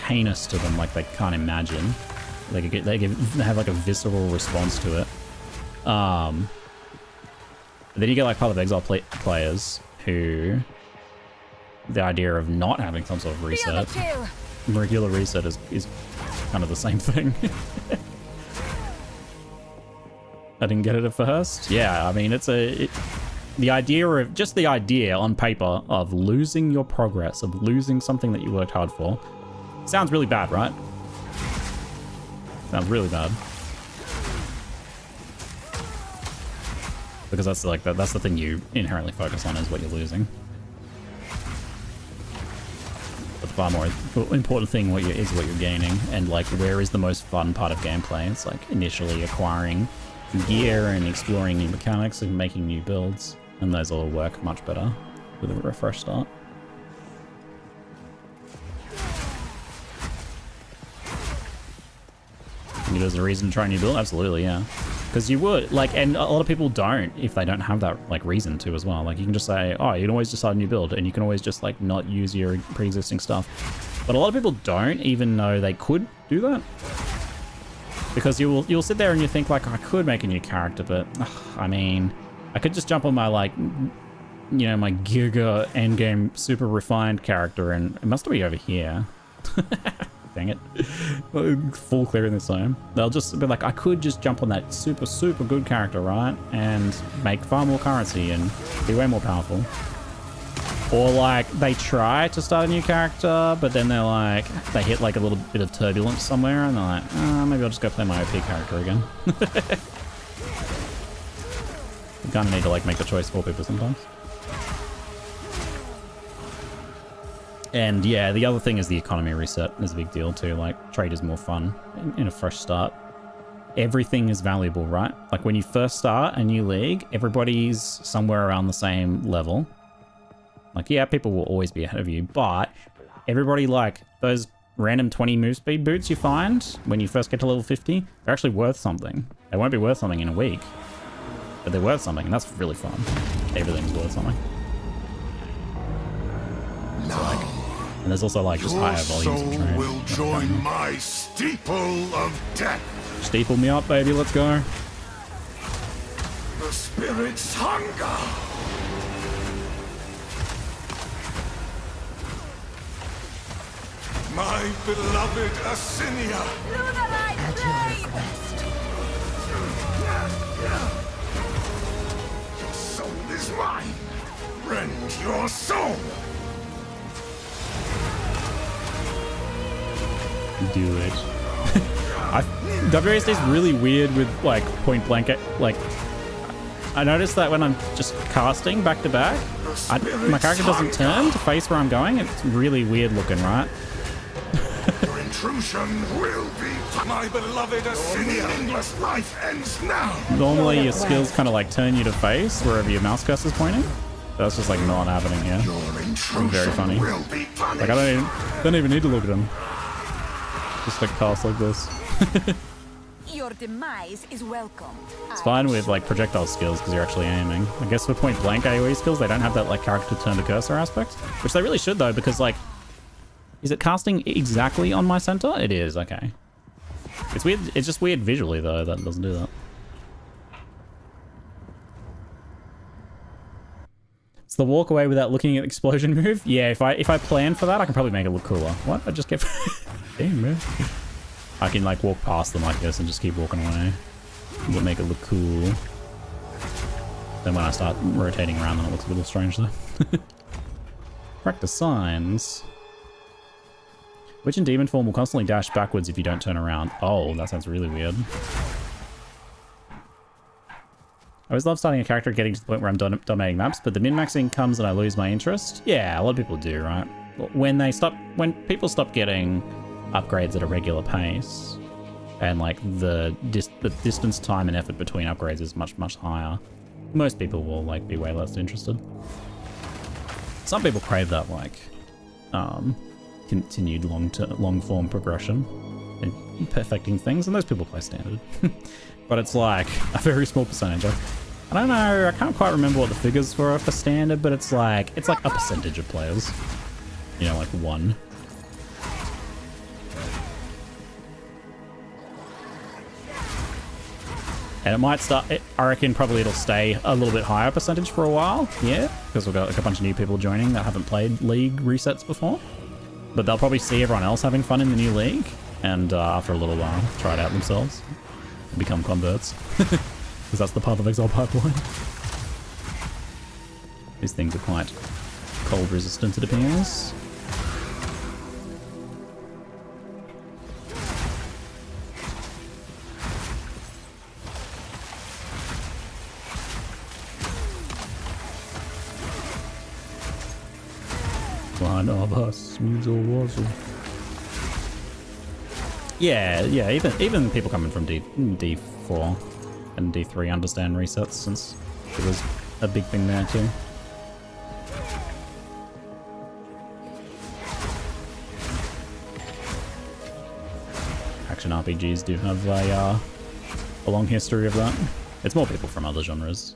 [SPEAKER 1] heinous to them, like they can't imagine. They have like a visceral response to it. Then you get like Path of Exile players who the idea of not having some sort of reset, regular reset is kind of the same thing. I didn't get it at first. Yeah, I mean the idea on paper of losing your progress, of losing something that you worked hard for, sounds really bad, right? Sounds really bad. Because that's like that's the thing you inherently focus on is what you're losing. But the far more important thing is what you're gaining, and like where is the most fun part of gameplay? It's like initially acquiring gear and exploring new mechanics and making new builds, and those all work much better with a refresh start. There's a reason to try a new build? Absolutely, yeah. Because you would, like, and a lot of people don't if they don't have that, like, reason to as well. Like, you can just say, oh, you can always decide a new build, and you can always just, like, not use your pre-existing stuff. But a lot of people don't even know they could do that. Because you'll sit there and you think, like, I could make a new character, but, I mean, I could just jump on my, like, you know, my giga endgame super refined character, and it must be over here. Dang it. Full clear in this time. They'll just be like, I could just jump on that super, super good character, right? And make far more currency and be way more powerful. Or like, they try to start a new character, but then they're like, they hit like a little bit of turbulence somewhere and they're like, maybe I'll just go play my OP character again. You kind of need to like make the choice for people sometimes. And yeah, the other thing is the economy reset is a big deal too. Like, trade is more fun in a fresh start. Everything is valuable, right? Like when you first start a new league, everybody's somewhere around the same level. Like, yeah, people will always be ahead of you, but everybody, like, those random 20 move speed boots you find when you first get to level 50, they're actually worth something. They won't be worth something in a week, but they're worth something, and that's really fun. Everything's worth something. So, like, and there's also like just higher volumes of trade.
[SPEAKER 4] Will join my steeple of death.
[SPEAKER 1] Steeple me up, baby. Let's go.
[SPEAKER 4] The spirit's hunger. My beloved Asinia. Your soul is mine. Rend your soul.
[SPEAKER 1] Do it. WASD is really weird with like point blank. Like, I noticed that when I'm just casting back to back, my character doesn't turn to face where I'm going. It's really weird looking, right?
[SPEAKER 4] Your intrusion will be my beloved Asinia. Endless life ends now.
[SPEAKER 1] Normally your skills kind of like turn you to face wherever your mouse cursor is pointing. That's just like not happening here. It's very funny. Like I don't even need to look at him. Just like cast like this.
[SPEAKER 3] Your demise is welcome.
[SPEAKER 1] It's fine with like projectile skills because you're actually aiming. I guess for point blank AoE skills, they don't have that like character turn to cursor aspect, which they really should though, because like, is it casting exactly on my center? It is, okay. It's weird. It's just weird visually though. That doesn't do that. It's the walk away without looking at the explosion move. Yeah, if I plan for that, I can probably make it look cooler. What? I just get. Damn, man. I can like walk past them like this and just keep walking away. It'll make it look cool. Then when I start rotating around, then it looks a little strange though. Practice signs. Witch in demon form will constantly dash backwards if you don't turn around. Oh, that sounds really weird. I always love starting a character getting to the point where I'm dominating maps, but the min-maxing comes and I lose my interest. Yeah, a lot of people do, right? When people stop getting upgrades at a regular pace, and like the distance, time, and effort between upgrades is much, much higher, most people will like be way less interested. Some people crave that like continued long form progression and perfecting things, and those people play standard. But it's like a very small percentage. I don't know, I can't quite remember what the figures were for standard, but it's like a percentage of players. You know, like 1. And it might start, I reckon probably it'll stay a little bit higher percentage for a while, yeah, because we've got like a bunch of new people joining that haven't played League resets before. But they'll probably see everyone else having fun in the new League, and after a little while, try it out themselves and become converts. Because that's the Path of Exile pipeline. These things are quite cold resistant, it appears. One of us, Muzel Wazzle. Yeah, even people coming from D4 and D3 understand resets, since it was a big thing there too. Action RPGs do have a long history of that. It's more people from other genres.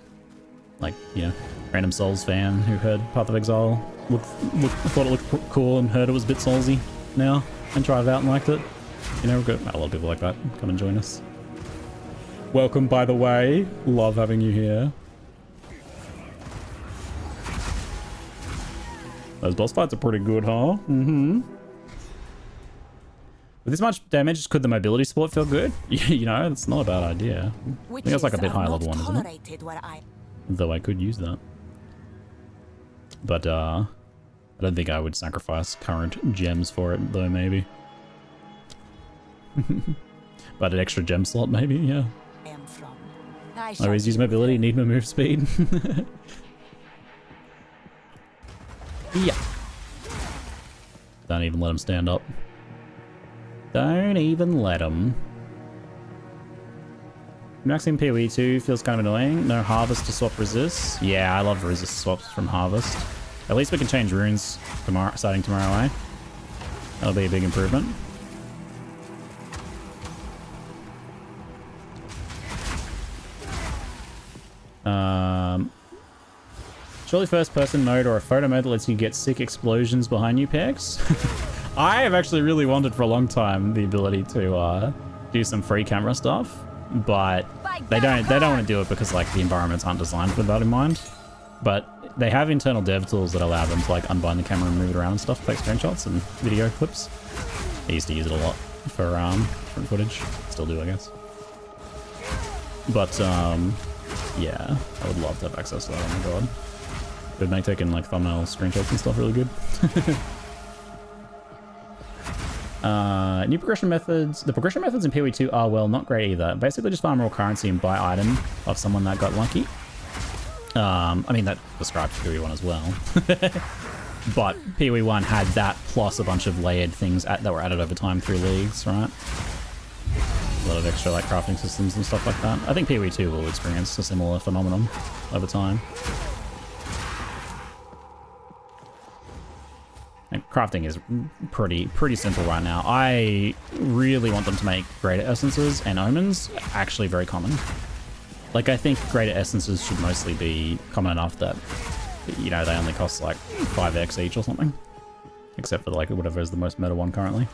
[SPEAKER 1] Like, yeah, random Souls fan who heard Path of Exile, thought it looked cool and heard it was a bit Soulsy now, and tried it out and liked it. You know, we've got a lot of people like that. Come and join us. Welcome, by the way. Love having you here. Those boss fights are pretty good, huh? Mm-hmm. With this much damage, could the mobility support feel good? You know, it's not a bad idea. I think that's like a bit higher level one, isn't it? Though I could use that. But, I don't think I would sacrifice current gems for it, though, maybe. But an extra gem slot, maybe, yeah. I always use mobility, need my move speed. Yeah. Don't even let him stand up. Don't even let him. Maxing PoE 2 feels kind of annoying. No harvest to swap resists. Yeah, I love resist swaps from harvest. At least we can change runes tomorrow, starting tomorrow, eh? That'll be a big improvement. Surely first person mode or a photo mode that lets you get sick explosions behind you, Pegs. I have actually really wanted for a long time the ability to do some free camera stuff, but they don't want to do it because like the environments aren't designed with that in mind. But they have internal dev tools that allow them to like unbind the camera and move it around and stuff, take screenshots and video clips. I used to use it a lot for front footage. Still do, I guess. But yeah, I would love to have access to that. Oh my god. It would make taking like thumbnail screenshots and stuff really good. New progression methods. The progression methods in PoE 2 are, well, not great either. Basically just farm raw currency and buy item of someone that got lucky. I mean, that describes PoE 1 as well. But PoE 1 had that plus a bunch of layered things that were added over time through leagues, right? A lot of extra like crafting systems and stuff like that. I think PoE 2 will experience a similar phenomenon over time. And crafting is pretty simple right now. I really want them to make greater essences and omens actually very common. Like, I think greater essences should mostly be common enough that, you know, they only cost like 5x each or something. Except for like whatever is the most meta one currently.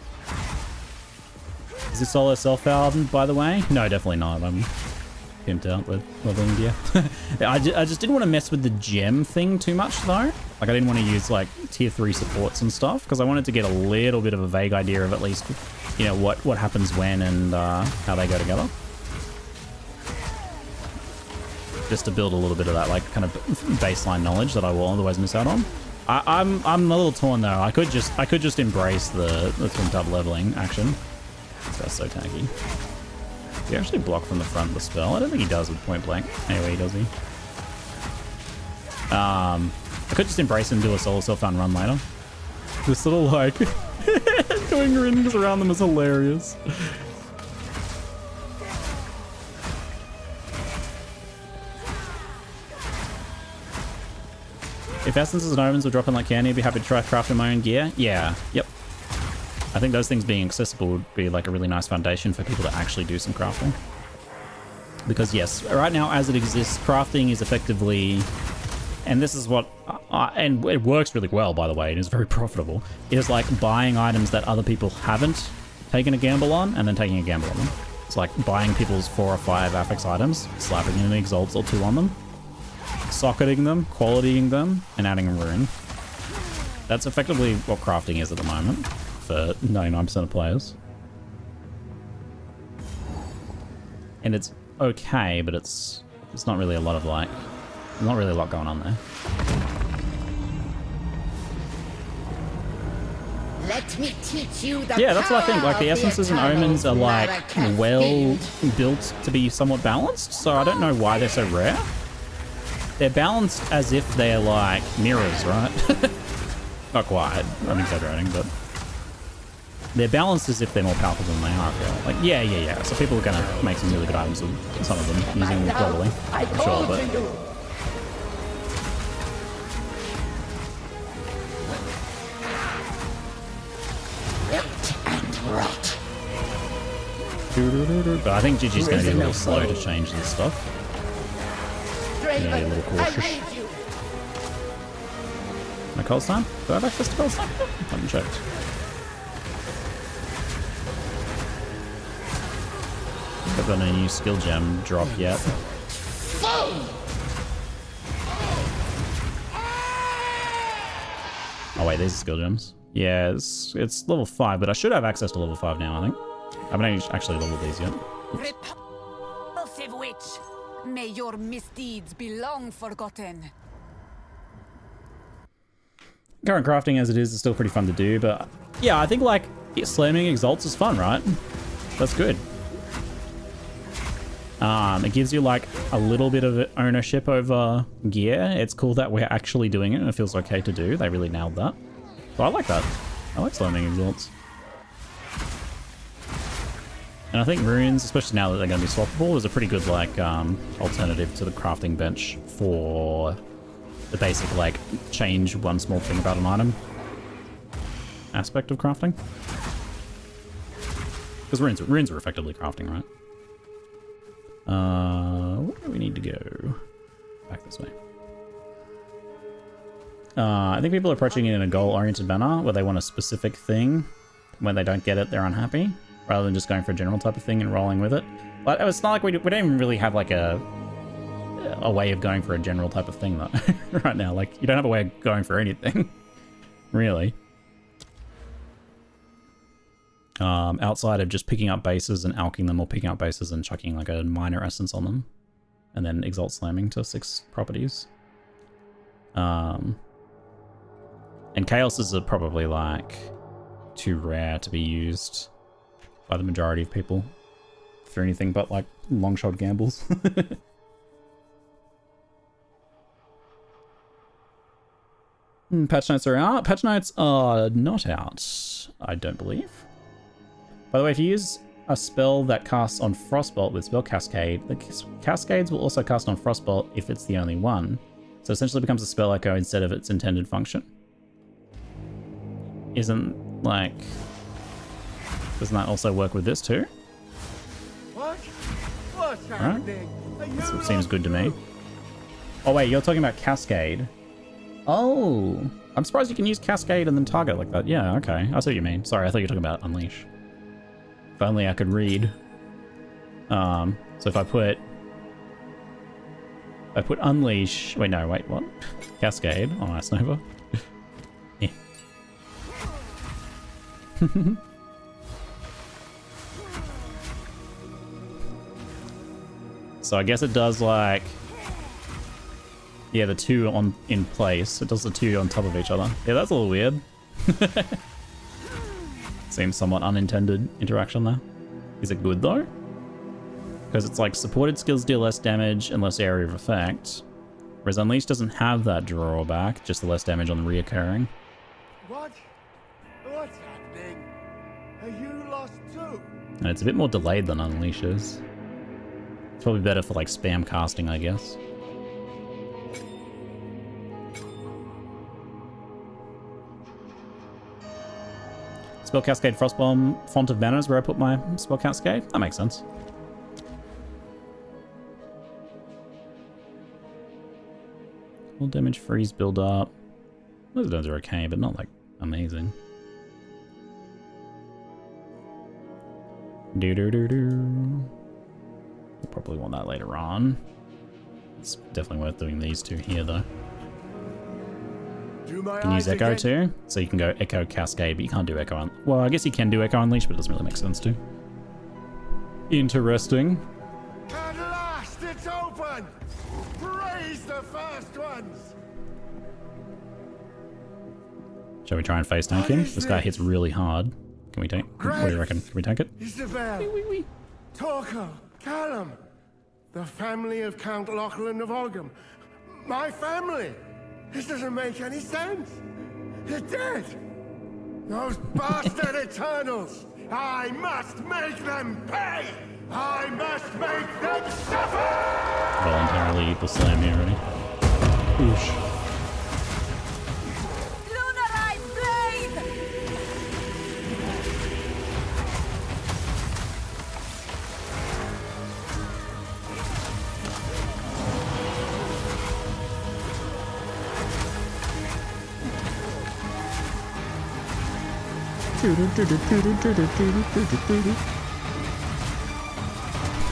[SPEAKER 1] Is this solo self-found, by the way? No, definitely not. I'm pimped out with leveling gear. I just didn't want to mess with the gem thing too much, though. Like, I didn't want to use, like, tier 3 supports and stuff, because I wanted to get a little bit of a vague idea of at least, you know, what happens when and how they go together. Just to build a little bit of that, like, kind of baseline knowledge that I will otherwise miss out on. I'm a little torn, though. I could just embrace the twin tab leveling action. This guy's so tanky. Does he actually block from the front of the spell? I don't think he does with point blank. Anyway, does he? I could just embrace and do a solo self-found run later. This little, like, doing rings around them is hilarious. If essences and omens were dropping like candy, I'd be happy to try crafting my own gear. Yeah, yep. I think those things being accessible would be like a really nice foundation for people to actually do some crafting. Because yes, right now as it exists, crafting is effectively, and this is what, and it works really well, by the way, it is very profitable. It is like buying items that other people haven't taken a gamble on and then taking a gamble on them. It's like buying people's 4 or 5 affix items, slapping an exalts or 2 on them, socketing them, qualitying them, and adding a rune. That's effectively what crafting is at the moment for 99% of players. And it's okay, but it's not really a lot of like, not really a lot going on there.
[SPEAKER 8] Let me teach you the
[SPEAKER 1] Yeah, that's what I think. Like the essences and omens are like well built to be somewhat balanced, so I don't know why they're so rare. They're balanced as if they're like mirrors, right? Not quite, I'm exaggerating, but they're balanced as if they're more powerful than they are, I feel. Like, yeah. So people are gonna make some really good items with some of them, using them globally, I'm sure, but... But I think Gigi's gonna be a little slow to change this stuff. Yeah, a little cautious. My cold time? Do I have access to cold time? I haven't checked. I haven't got a new skill gem drop yet. Oh wait, these are skill gems. Yeah, it's level 5, but I should have access to level 5 now, I think. I haven't actually leveled these yet.
[SPEAKER 3] Repulsive witch! May your misdeeds be long forgotten.
[SPEAKER 1] Current crafting as it is still pretty fun to do, but yeah, I think like slamming exalts is fun, right? That's good. It gives you like a little bit of ownership over gear. It's cool that we're actually doing it and it feels okay to do. They really nailed that. So I like that. I like slamming exalts. And I think runes, especially now that they're going to be swappable, is a pretty good like alternative to the crafting bench for the basic like change one small thing about an item aspect of crafting. Because runes are effectively crafting, right? Where do we need to go? Back this way. I think people are approaching it in a goal-oriented manner where they want a specific thing. When they don't get it, they're unhappy, rather than just going for a general type of thing and rolling with it. But it's not like we don't even really have like a way of going for a general type of thing though. Right now, like you don't have a way of going for anything, really. Outside of just picking up bases and alking them, or picking up bases and chucking like a minor essence on them, and then exalt slamming to 6 properties. And chaoses are probably like too rare to be used by the majority of people for anything but like long shot gambles. Patch notes are out. Patch notes are not out, I don't believe. By the way, if you use a spell that casts on Frostbolt with Spell Cascade, the Cascades will also cast on Frostbolt if it's the only one. So essentially becomes a spell echo instead of its intended function. Isn't, like... Doesn't that also work with this too? Alright. That's what seems good to me. Oh wait, you're talking about Cascade. Oh! I'm surprised you can use Cascade and then target like that. Yeah, okay. I see what you mean. Sorry, I thought you were talking about Unleash. If only I could read. So if I put unleash. Wait, no, wait, what? Cascade on Ice Nova. Yeah. So I guess it does like, yeah, the two in place. It does the two on top of each other. Yeah, that's a little weird. Seems somewhat unintended interaction there. Is it good though? Because it's like supported skills deal less damage and less area of effect. Whereas Unleash doesn't have that drawback, just the less damage on the reoccurring.
[SPEAKER 2] What? What's happening? Are you lost too?
[SPEAKER 1] And it's a bit more delayed than Unleash is. It's probably better for like spam casting, I guess. Spell Cascade Frostbomb, Font of Mana is where I put my Spell Cascade. That makes sense. Full damage freeze build up. Those those are okay, but not like amazing. We'll probably want that later on. It's definitely worth doing these two here though. You can use Echo too, so you can go Echo Cascade, but you can't do Echo well, I guess you can do Echo Unleash, but it doesn't really make sense to. Interesting.
[SPEAKER 2] At last, it's open! Praise the first ones!
[SPEAKER 1] Shall we try and face tank him? This guy hits really hard. Can we tank? What do you reckon? Can we tank it?
[SPEAKER 2] Isabel, Torko, Callum, the family of Count Lachlan of Ogham. My family! This doesn't make any sense! They're dead! Those bastard Eternals! I must make them pay! I must make them suffer!
[SPEAKER 1] Voluntarily equal slam me already. Oosh.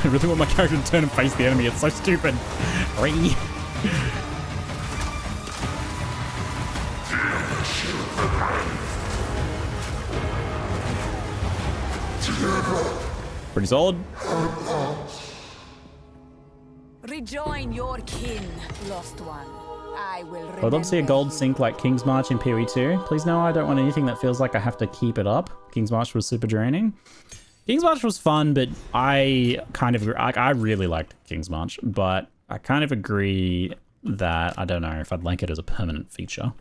[SPEAKER 1] I really want my character to turn and face the enemy. It's so stupid. Pretty solid.
[SPEAKER 3] Rejoin your kin, lost one. I will
[SPEAKER 1] I'd love to see a gold sync like King's March in PoE2. Please no, I don't want anything that feels like I have to keep it up. King's March was super draining. King's March was fun, but I kind of, I really liked King's March, but I kind of agree that I don't know if I'd like it as a permanent feature.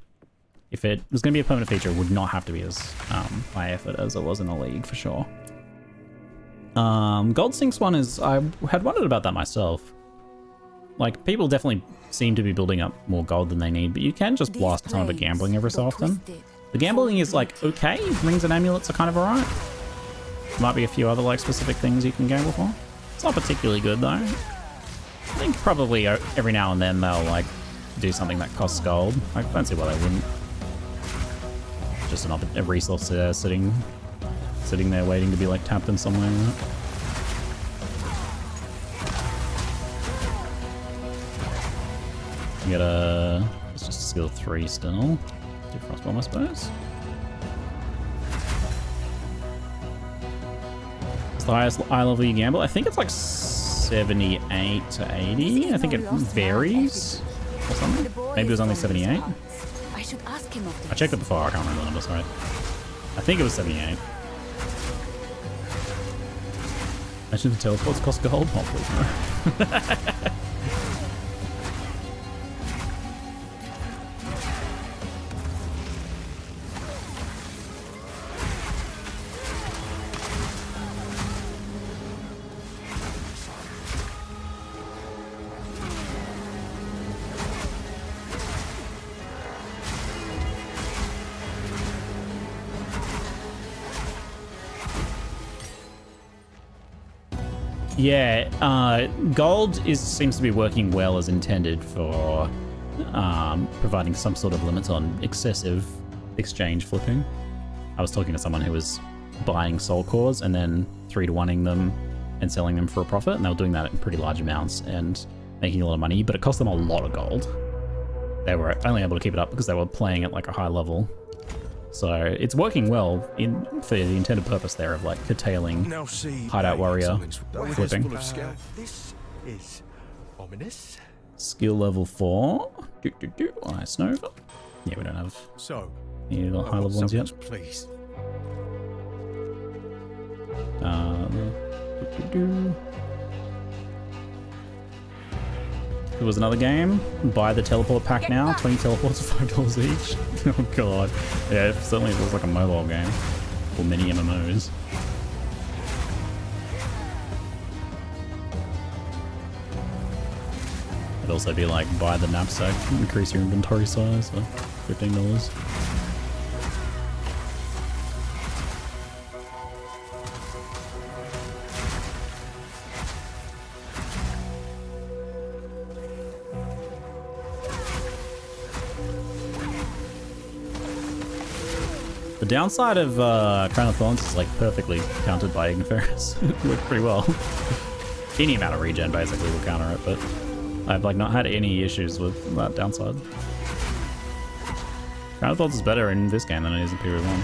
[SPEAKER 1] If it was going to be a permanent feature, it would not have to be as high effort as it was in a league for sure. Gold Sync's one is, I had wondered about that myself. Like, people definitely seem to be building up more gold than they need, but you can just blast a ton of the gambling every so often. The gambling is like, okay, rings and amulets are kind of alright. Might be a few other like specific things you can gamble for. It's not particularly good though. I think probably every now and then they'll like do something that costs gold. I don't see why they wouldn't. Just a resource there sitting there waiting to be like tapped in somewhere. Right? You get a, it's just a skill 3 still. Do Frostbomb, I suppose. It's the highest eye level you gamble. I think it's like 78 to 80. I think it varies or something. Maybe it was only 78. I checked it before, I can't remember the numbers, right? I think it was 78. Imagine the teleports cost gold? Oh, please no. Yeah, gold seems to be working well as intended for providing some sort of limit on excessive exchange flipping. I was talking to someone who was buying soul cores and then 3-to-1ing them and selling them for a profit, and they were doing that in pretty large amounts and making a lot of money, but it cost them a lot of gold. They were only able to keep it up because they were playing at like a high level. So it's working well for the intended purpose there of like curtailing hideout warrior flipping.
[SPEAKER 2] This is ominous.
[SPEAKER 1] Skill level 4. Ice Nova. Yeah, we don't have any high level ones yet.
[SPEAKER 2] Please.
[SPEAKER 1] There was another game. Buy the teleport pack now. 20 teleports for $5 each. Oh god. Yeah, it certainly feels like a mobile game. Or mini MMOs. It'd also be like buy the knapsack, increase your inventory size for $15. The downside of Chronomancer is like perfectly countered by Igniferous. It worked pretty well. Any amount of regen basically will counter it, but I've like not had any issues with that downside. Chronomancer is better in this game than it is in Period 1.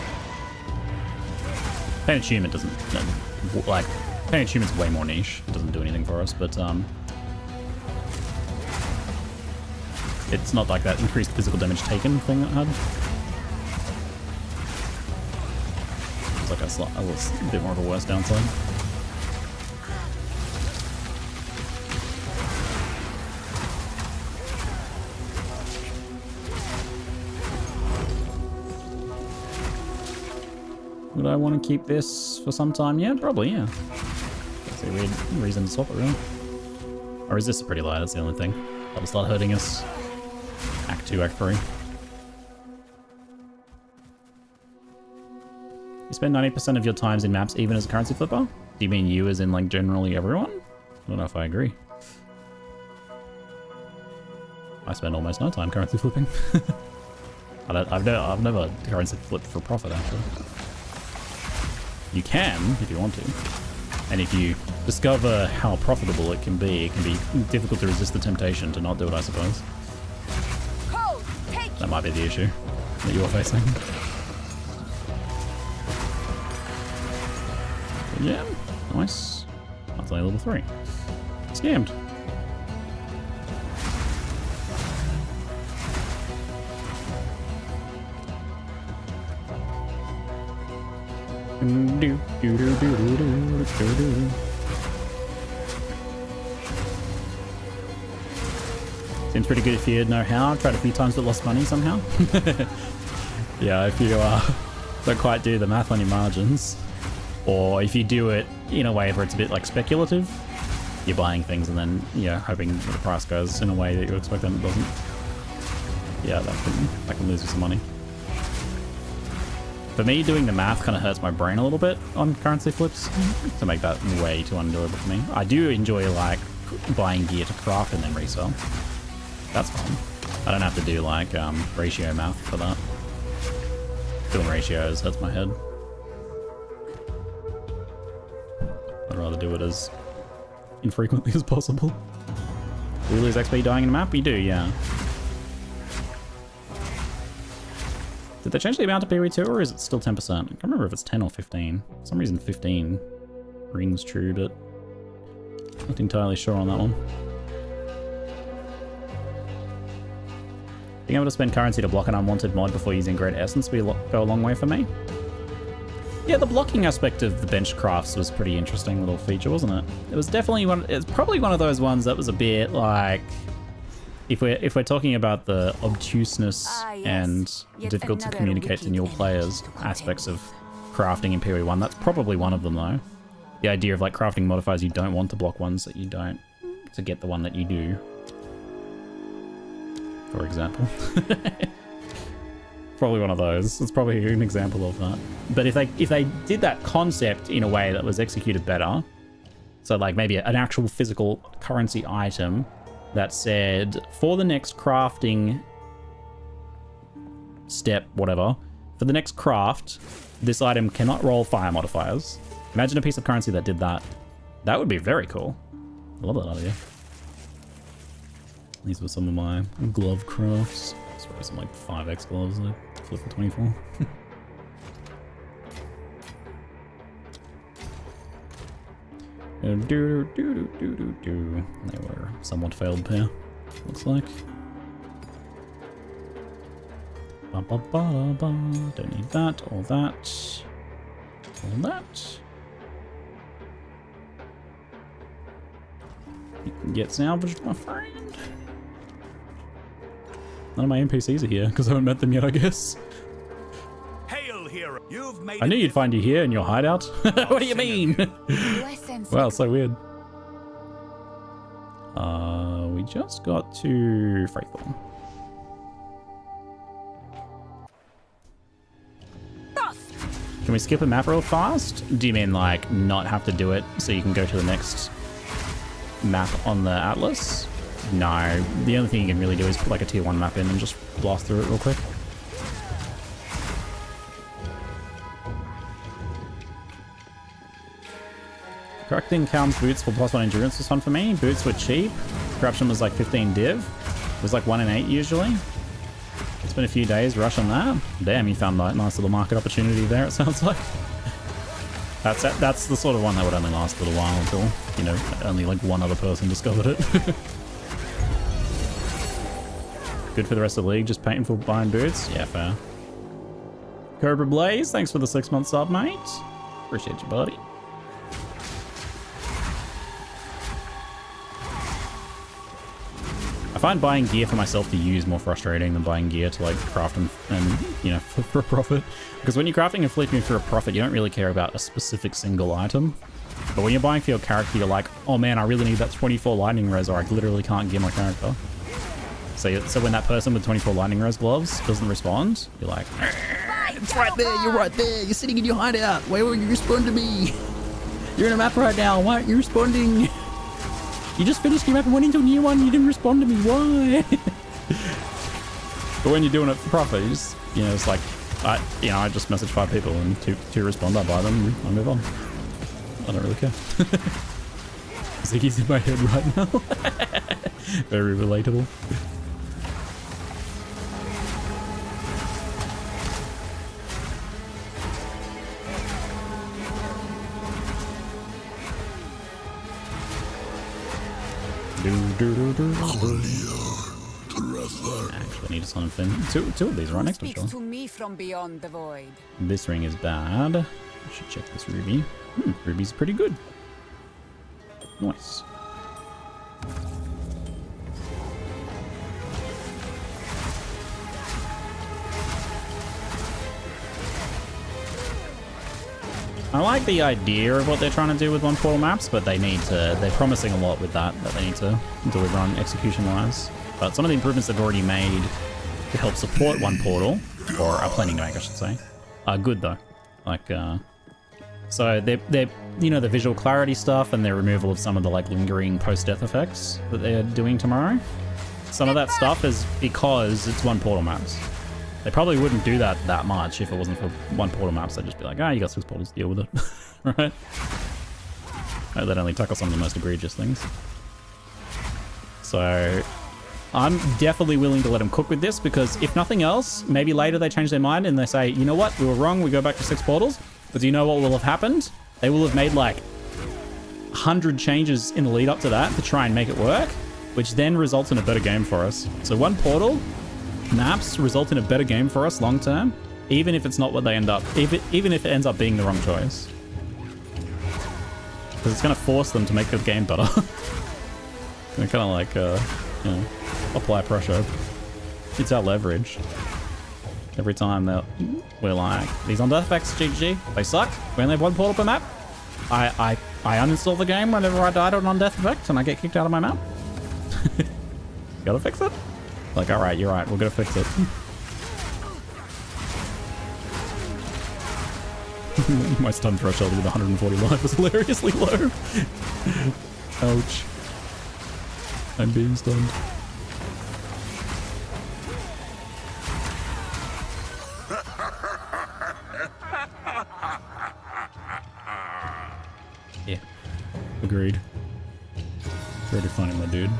[SPEAKER 1] Painted Human doesn't, like, Painted Human's way more niche. It doesn't do anything for us, but it's not like that increased physical damage taken thing that had. It's like a bit more of a worse downside. Would I want to keep this for some time? Yeah, probably, yeah. That's a weird reason to swap it, really. Or is this pretty light? That's the only thing. That'll start hurting us. Act 2, Act 3. You spend 90% of your times in maps even as a currency flipper? Do you mean you as in like generally everyone? I don't know if I agree. I spend almost no time currency flipping. I've never currency flipped for profit actually. You can if you want to. And if you discover how profitable it can be difficult to resist the temptation to not do it, I suppose. That might be the issue that you're facing. Yeah, nice. That's only level 3. Scammed. Seems pretty good if you know how. I've tried a few times but lost money somehow. Yeah, if you don't quite do the math on your margins. Or if you do it in a way where it's a bit like speculative, you're buying things and then, yeah, hoping that the price goes in a way that you expect and it doesn't. Yeah, that can lose you some money. For me, doing the math kind of hurts my brain a little bit on currency flips to make that way too unenjoyable for me. I do enjoy like buying gear to craft and then resell. That's fun. I don't have to do like ratio math for that. Doing ratios hurts my head. I'd rather do it as infrequently as possible. Do we lose XP dying in a map? We do, yeah. Did they change the amount to period 2 or is it still 10%? I can't remember if it's 10 or 15. For some reason 15 rings true, but not entirely sure on that one. Being able to spend currency to block an unwanted mod before using Great Essence will go a long way for me. Yeah, the blocking aspect of the bench crafts was pretty interesting little feature, wasn't it? It was definitely it's probably one of those ones that was a bit like, if we're talking about the obtuseness and difficult to communicate to new players aspects of crafting in Period 1, that's probably one of them though. The idea of like crafting modifiers you don't want to block ones that you don't, to get the one that you do. For example. Probably one of those. It's probably an example of that. But if they did that concept in a way that was executed better, so like maybe an actual physical currency item that said, for the next crafting step, whatever, for the next craft, this item cannot roll fire modifiers. Imagine a piece of currency that did that. That would be very cool. I love that idea. These were some of my glove crafts. It's probably some like 5x gloves I flip for 24. They were somewhat failed pair, looks like. Don't need that, or that, or that. You can get salvaged, my friend. None of my NPCs are here, because I haven't met them yet, I guess.
[SPEAKER 4] Hail, hero! You've made
[SPEAKER 1] I knew you'd find you here in your hideout. What do you mean? Well, so weird. We just got to Freythorn. Can we skip a map real fast? Do you mean like not have to do it so you can go to the next map on the Atlas? No, the only thing you can really do is put like a tier 1 map in and just blast through it real quick. Correcting Calm's boots for +1 endurance was fun for me. Boots were cheap. Corruption was like 15 div. It was like 1 in 8 usually. It's been a few days, rush on that. Damn, you found that nice little market opportunity there, it sounds like. That's the sort of one that would only last a little while until, you know, only like one other person discovered it. Good for the rest of the league, just painful buying boots? Yeah, fair. Cobra Blaze, thanks for the 6-month sub, mate. Appreciate you, buddy. I find buying gear for myself to use more frustrating than buying gear to like craft and you know, flip for a profit. Because when you're crafting and flipping for a profit, you don't really care about a specific single item. But when you're buying for your character, you're like, oh man, I really need that 24 lightning res, or I literally can't gear my character. So when that person with 24 lightning res gloves doesn't respond, you're like, it's right there, you're right there, you're sitting in your hideout, why won't you respond to me? You're in a map right now, why aren't you responding? You just finished your map and went into a new one, you didn't respond to me, why? But when you're doing it for profit, you just, you know, it's like, I just message 5 people and two respond, I buy them, I move on. I don't really care. Ziggy's in my head right now. Very relatable. Actually, need something. Two of these right next to each other.
[SPEAKER 3] To me from beyond the void.
[SPEAKER 1] This ring is bad. I should check this ruby. Ruby's pretty good. Nice. I like the idea of what they're trying to do with one portal maps, but they're promising a lot with that they need to deliver on execution-wise. But some of the improvements they've already made to help support one portal, or are planning to make, I should say, are good though. Like, so they're you know, the visual clarity stuff and their removal of some of the like lingering post-death effects that they're doing tomorrow. Some of that stuff is because it's one portal maps. They probably wouldn't do that much if it wasn't for one portal maps. They'd just be like, you got 6 portals, deal with it. Right? They'd only tackle some of the most egregious things. So I'm definitely willing to let them cook with this, because if nothing else, maybe later they change their mind and they say, you know what, we were wrong, we go back to 6 portals. But do you know what will have happened? They will have made like 100 changes in the lead up to that to try and make it work, which then results in a better game for us. So one portal maps result in a better game for us long term, even if it's not what they end up, even if it ends up being the wrong choice, because it's going to force them to make the game better. They're kind of like you know, apply pressure. It's our leverage. Every time that we're like, these undeath effects, GG, they suck, we only have 1 portal per map, I uninstall the game whenever I die to an undeath effect and I get kicked out of my map. Gotta fix it. Like, alright, you're right, we're gonna fix it. My stun threshold with 140 life was hilariously low. Ouch. I'm being stunned. Agreed. It's already funny, my dude.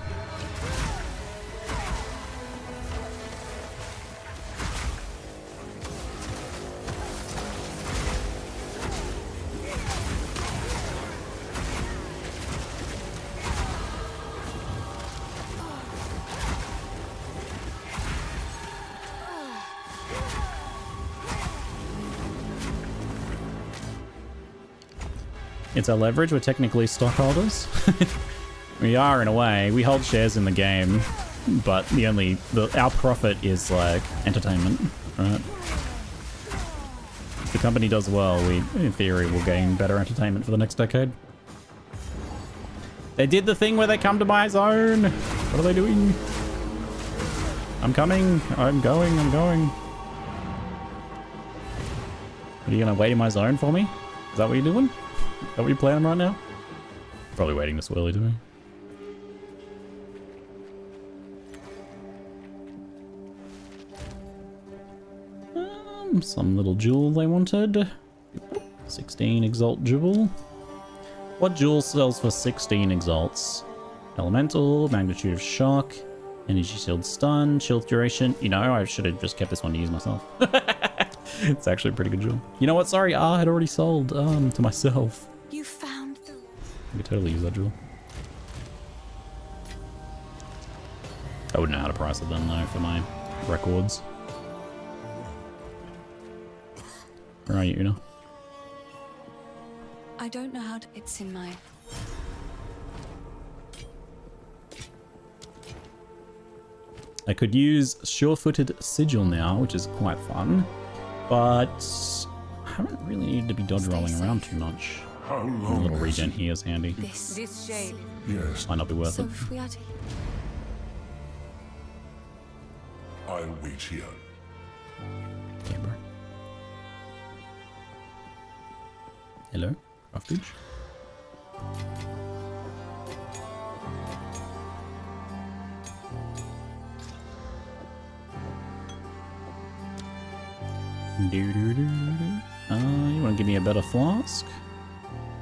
[SPEAKER 1] It's our leverage. We're technically stockholders. We are in a way. We hold shares in the game, but our profit is like entertainment, right? If the company does well, we, in theory, will gain better entertainment for the next decade. They did the thing where they come to my zone. What are they doing? I'm coming. I'm going. I'm going. Are you gonna wait in my zone for me? Is that what you're doing? Is that what you're playing right now? Probably waiting this early to me. Some little jewel they wanted. 16 exalt jewel. What jewel sells for 16 exalts? Elemental, magnitude of shock, energy shield stun, shield duration. You know, I should have just kept this one to use myself. It's actually a pretty good jewel. You know what? Sorry, I had already sold to myself.
[SPEAKER 7] You found the...
[SPEAKER 1] I could totally use that jewel. I wouldn't know how to price it then though for my records. Where are you, Una?
[SPEAKER 7] I don't know how to... It's in my...
[SPEAKER 1] I could use sure-footed sigil now, which is quite fun, but I haven't really needed to be dodge rolling around too much.
[SPEAKER 4] How
[SPEAKER 1] A
[SPEAKER 4] long
[SPEAKER 1] little
[SPEAKER 4] has
[SPEAKER 1] regen here is handy.
[SPEAKER 7] This shade.
[SPEAKER 4] Yes,
[SPEAKER 1] Might not be worth
[SPEAKER 7] So
[SPEAKER 1] it.
[SPEAKER 7] if we are to...
[SPEAKER 4] I'll wait here.
[SPEAKER 1] Okay, bro. Hello, Craftage. You want to give me a better flask?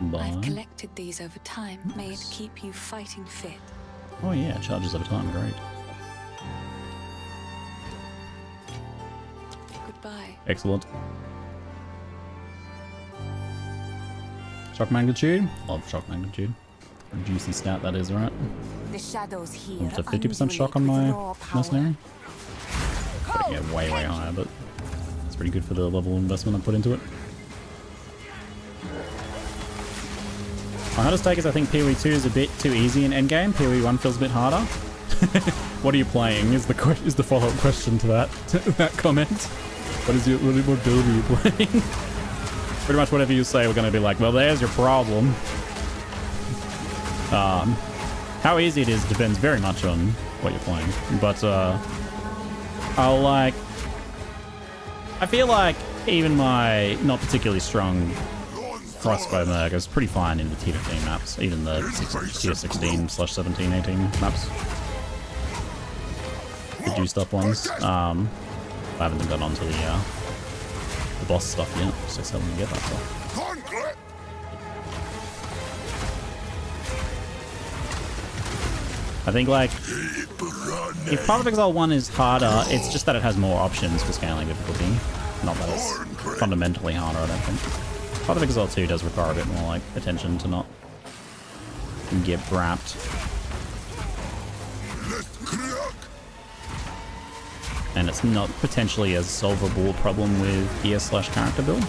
[SPEAKER 1] Bye.
[SPEAKER 7] I've collected these over time. May it keep you fighting fit.
[SPEAKER 1] Oh yeah, charges over time, great.
[SPEAKER 7] Goodbye.
[SPEAKER 1] Excellent. Shock magnitude? Love shock magnitude. A juicy stat that is, right?
[SPEAKER 3] The shadows here.
[SPEAKER 1] Up to 50% shock on my mercenary. But yeah, way higher, but it's pretty good for the level of investment I put into it. My hardest take is I think PoE 2 is a bit too easy in endgame. PoE 1 feels a bit harder. What are you playing? Is the follow-up question to that comment? What build are you playing? Pretty much whatever you say, we're going to be like, well, there's your problem. How easy it is depends very much on what you're playing. But I feel like even my not particularly strong crossbow merc is pretty fine in the tier 15 maps, even the tier 16/17, 18 maps. The juiced up ones. I haven't gotten onto the boss stuff yet, so it's helping me get that stuff. I think like if Path of Exile 1 is harder, it's just that it has more options for scaling difficulty. Not that it's fundamentally harder, I don't think. Path of Exile 2 does require a bit more like attention to not get wrapped. And it's not potentially a solvable problem with gear/character build.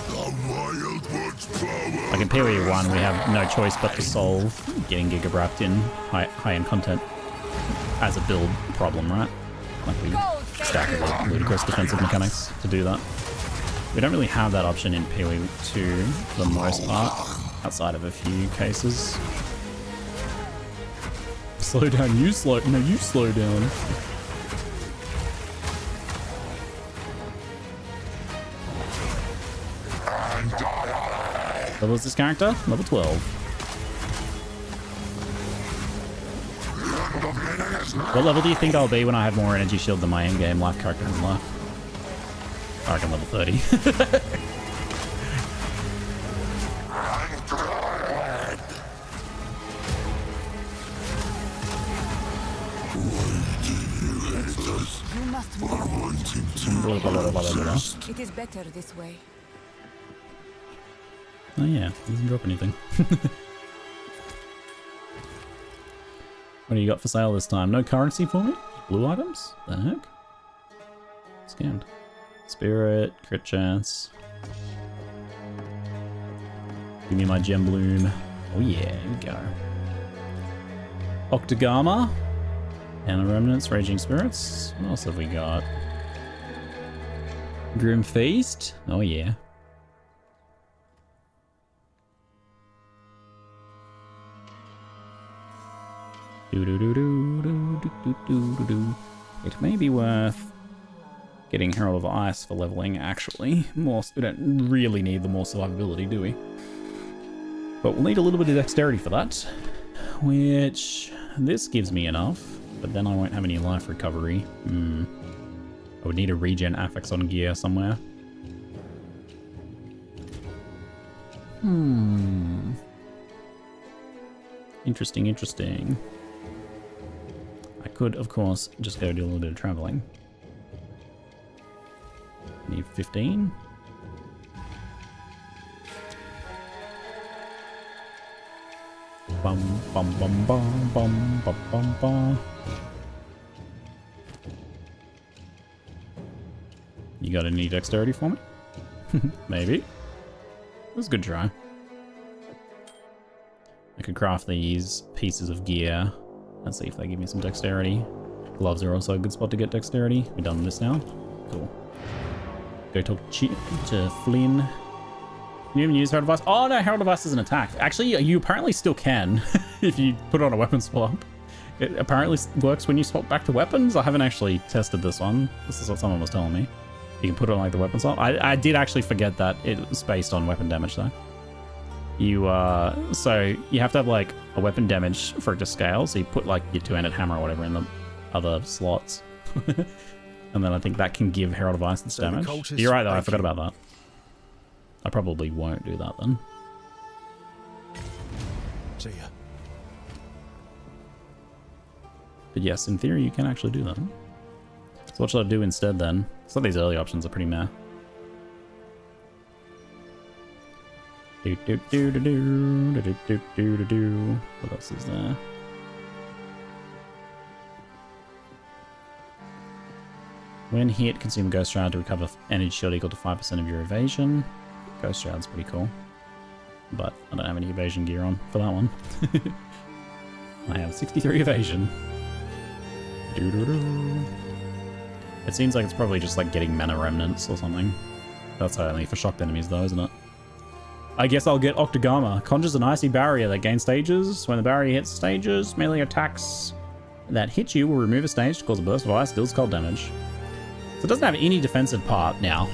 [SPEAKER 1] Like in PoE 1, we have no choice but to solve getting Giga wrapped in high-end content as a build problem, right? Like we stack with ludicrous defensive mechanics to do that. We don't really have that option in PoE 2 for the most part, outside of a few cases. Slow down, you slow down. Level is this character? Level 12. What level do you think I'll be when I have more energy shield than my in-game life character in life? I reckon level 30.
[SPEAKER 3] You must move.
[SPEAKER 1] Blah, blah, blah, blah, blah, blah.
[SPEAKER 3] It is better this way.
[SPEAKER 1] Oh yeah, it doesn't drop anything. What do you got for sale this time? No currency for me? Blue items? The heck? Scanned. Spirit, crit chance. Give me my gem bloom. Oh yeah, here we go. Octogama. Anna remnants, raging spirits. What else have we got? Grim feast. Oh yeah. It may be worth getting Herald of Ice for leveling, actually. More, we don't really need the more survivability, do we? But we'll need a little bit of dexterity for that, which this gives me enough, but then I won't have any life recovery. I would need a regen affix on gear somewhere. Interesting, interesting. I could, of course, just go do a little bit of traveling. Need 15. Bum bum bum bum bum bum bum bum. You got any dexterity for me? Maybe. It was a good try. I could craft these pieces of gear. Let's see if they give me some dexterity. Gloves are also a good spot to get dexterity. We're done with this now. Cool. Go talk to Flynn. You even use Herald of Ice? Oh no, Herald of Ice is an attack. Actually, you apparently still can if you put on a weapon swap. It apparently works when you swap back to weapons. I haven't actually tested this one. This is what someone was telling me. You can put it on like the weapon swap. I did actually forget that it was based on weapon damage though. So you have to have like a weapon damage for it to scale. So you put like your two-handed hammer or whatever in the other slots. And then I think that can give Herald of Ice this damage. You're right though, I forgot about that. I probably won't do that then.
[SPEAKER 9] See ya.
[SPEAKER 1] But yes, in theory you can actually do that. So what should I do instead then? Some of these early options are pretty meh. What else is there? When hit, consume Ghost Shroud to recover energy shield equal to 5% of your evasion. Ghost Shroud's pretty cool. But I don't have any evasion gear on for that one. I have 63 evasion. It seems like it's probably just like getting mana remnants or something. That's only for shocked enemies though, isn't it? I guess I'll get Octogama. Conjures an icy barrier that gains stages. When the barrier hits stages, melee attacks that hit you will remove a stage to cause a burst of ice, deals cold damage. So it doesn't have any defensive part now.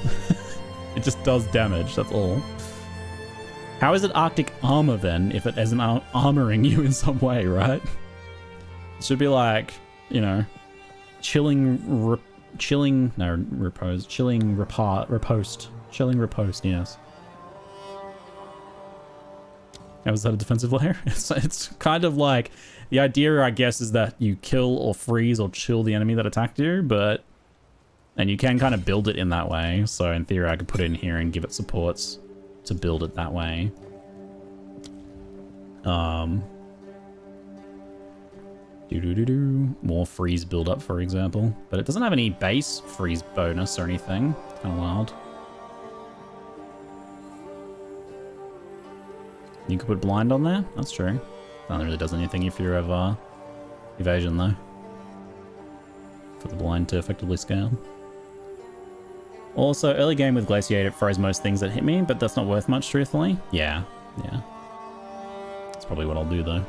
[SPEAKER 1] It just does damage, that's all. How is it Arctic armor then, if it isn't armoring you in some way, right? It should be like, you know, chilling riposte, yes. How is that a defensive layer? It's kind of like, the idea, I guess, is that you kill or freeze or chill the enemy that attacked you, but... And you can kind of build it in that way. So in theory, I could put it in here and give it supports to build it that way. More freeze build up, for example. But it doesn't have any base freeze bonus or anything. It's kind of wild. You could put blind on there. That's true. That really does anything if you're of evasion though. For the blind to effectively scale. Also, early game with Glaciate, it froze most things that hit me, but that's not worth much, truthfully. Yeah. That's probably what I'll do though.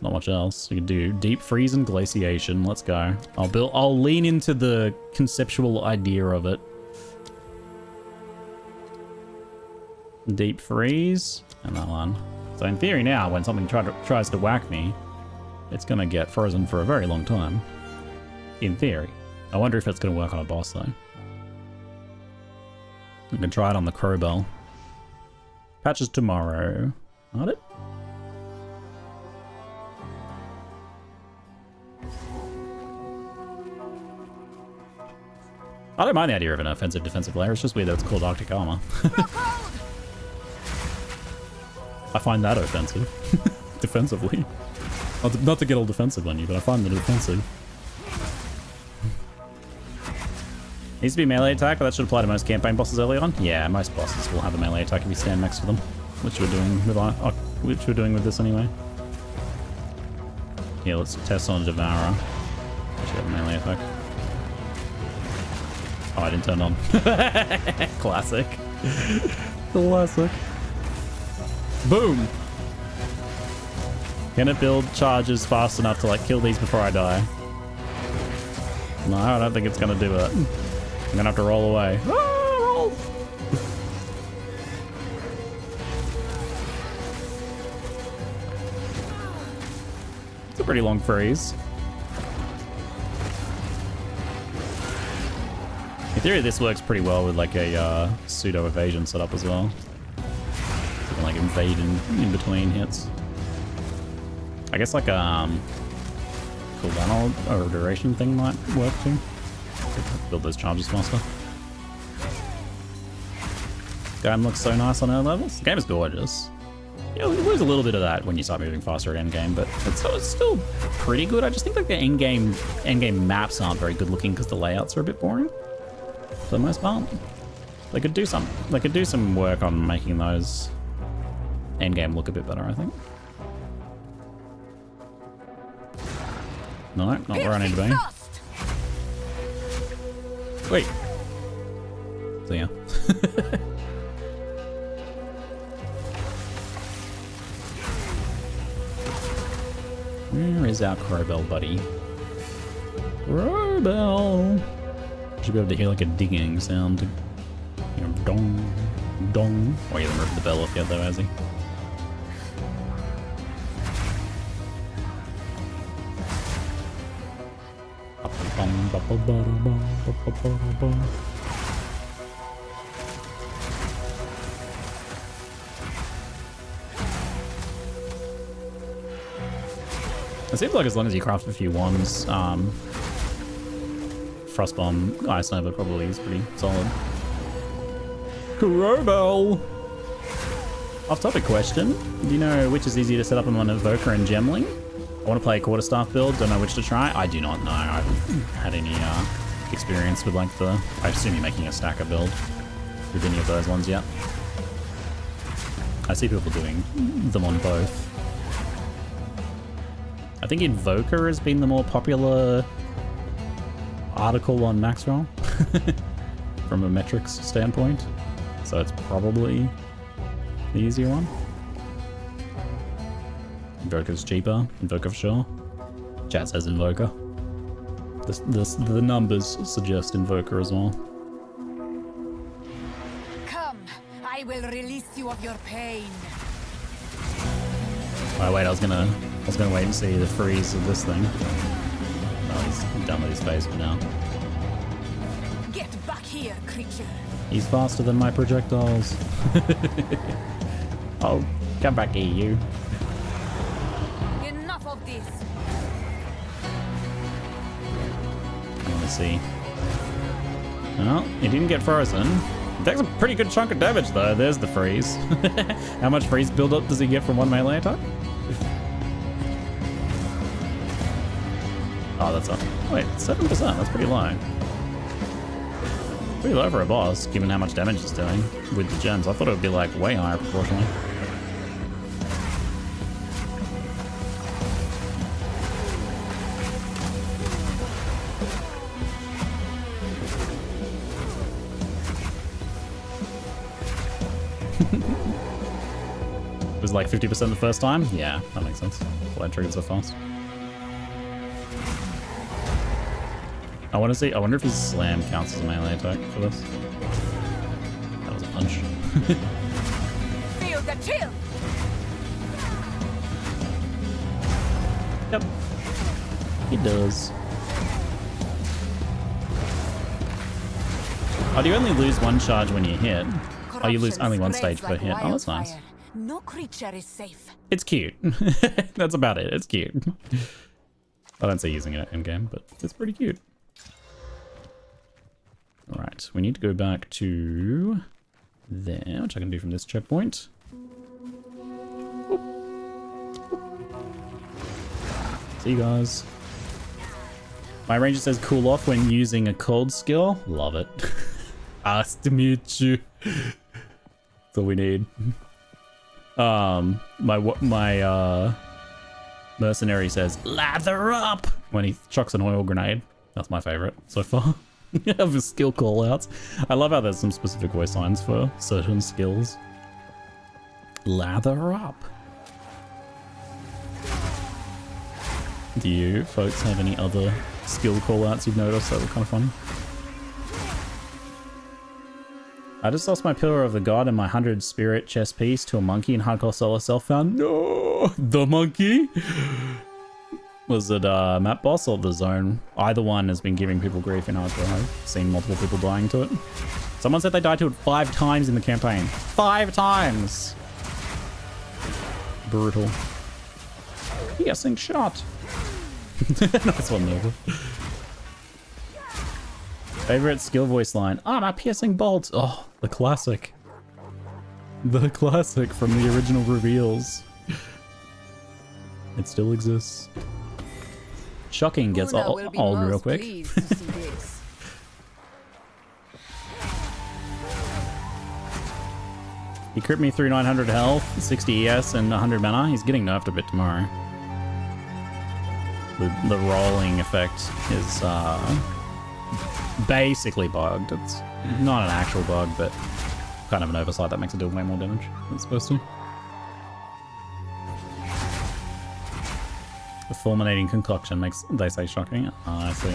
[SPEAKER 1] Not much else. You can do deep freeze and glaciation. Let's go. I'll lean into the conceptual idea of it. Deep freeze and that one. So in theory now, when something tries to whack me, it's gonna get frozen for a very long time. In theory. I wonder if it's gonna work on a boss though. We can try it on the Crowbell. Patches tomorrow. Not it? I don't mind the idea of an offensive defensive layer. It's just weird that it's called Arctic armor. I find that offensive. Defensively. Not to get all defensive on you, but I find that offensive. Needs to be melee attack, but that should apply to most campaign bosses early on. Yeah, most bosses will have a melee attack if you stand next to them, which we're doing with this anyway. Yeah, let's test on Devourer. Should have a melee attack. Oh, I didn't turn on. Classic. Classic. Boom! Can it build charges fast enough to like kill these before I die? No, I don't think it's gonna do it. I'm gonna have to roll away. Ah, roll! It's a pretty long freeze. In theory, this works pretty well with like a pseudo evasion setup as well. So you can like invade in between hits. I guess like a cooldown or duration thing might work too. Build those charges faster. Game looks so nice on our levels. The game is gorgeous. You know, you lose a little bit of that when you start moving faster at endgame, but it's still pretty good. I just think like the endgame maps aren't very good looking because the layouts are a bit boring for the most part. They could do some work on making those endgame look a bit better, I think. No, not where I need to be. Wait. So yeah. Where is our Crowbell buddy? Crowbell! Should be able to hear like a dinging sound. You know, dong, dong. Oh, he hasn't ripped the bell off yet though, has he? It seems like as long as you craft a few wands, Frostbomb, Ice Nova probably is pretty solid. Crowbell! Off-topic question. Do you know which is easier to set up on Evoker and Gemling? I want to play a Quarterstaff build, don't know which to try. I do not know. I haven't had any experience with like I assume you're making a stacker build with any of those ones yet. I see people doing them on both. I think Invoker has been the more popular article on Maxroll from a metrics standpoint, so it's probably the easier one. Invoker's cheaper. Invoker for sure. Chat says Invoker. The numbers suggest Invoker as well.
[SPEAKER 3] Come, I will release you of your pain.
[SPEAKER 1] Oh wait, I was gonna wait and see the freeze of this thing. Oh, he's done with his phase for now.
[SPEAKER 3] Get back here, creature.
[SPEAKER 1] He's faster than my projectiles. Oh, come back here, you.
[SPEAKER 3] Enough of this.
[SPEAKER 1] I want to see. Well, he didn't get frozen. It takes a pretty good chunk of damage though. There's the freeze. How much freeze buildup does he get from one melee attack? Oh, that's up. Wait, 7%. That's pretty low. Pretty low for a boss, given how much damage it's doing with the gems. I thought it would be like way higher proportionally. It was like 50% the first time? Yeah, that makes sense. Why it triggered so fast. I wonder if his slam counts as a melee attack for this. That was a punch.
[SPEAKER 3] Feel the chill.
[SPEAKER 1] Yep. He does. Oh, do you only lose one charge when you hit? Oh, you lose only one stage per hit. Oh, that's nice.
[SPEAKER 3] No creature is safe.
[SPEAKER 1] It's cute. That's about it. It's cute. I don't see using it in game, but it's pretty cute. Alright, we need to go back to there, which I can do from this checkpoint. Oop. See you guys. My ranger says cool off when using a cold skill. Love it. Nice to meet you. That's all we need. My mercenary says lather up when he chucks an oil grenade. That's my favorite so far. Of his skill callouts. I love how there's some specific voice lines for certain skills. Lather up. Do you folks have any other skill callouts you've noticed that were kind of funny? I just lost my Pillar of the God and my 100 Spirit chess piece to a monkey in Hardcore Solo Self-Found. No! The monkey? Was it map boss or the zone? Either one has been giving people grief in Hardcore. I've seen multiple people dying to it. Someone said they died to it 5 times in the campaign. 5 times! Brutal. Piercing shot. Nice one, Nova. Favorite skill voice line. Ah, my piercing bolts. Oh, the classic. The classic from the original reveals. It still exists. Shocking gets old real quick. He crit me through 900 health, 60 ES, and 100 mana. He's getting nerfed a bit tomorrow. The rolling effect is basically bugged. It's not an actual bug, but kind of an oversight that makes it do way more damage than it's supposed to. The fulminating concoction makes, they say, shocking. Oh, I see.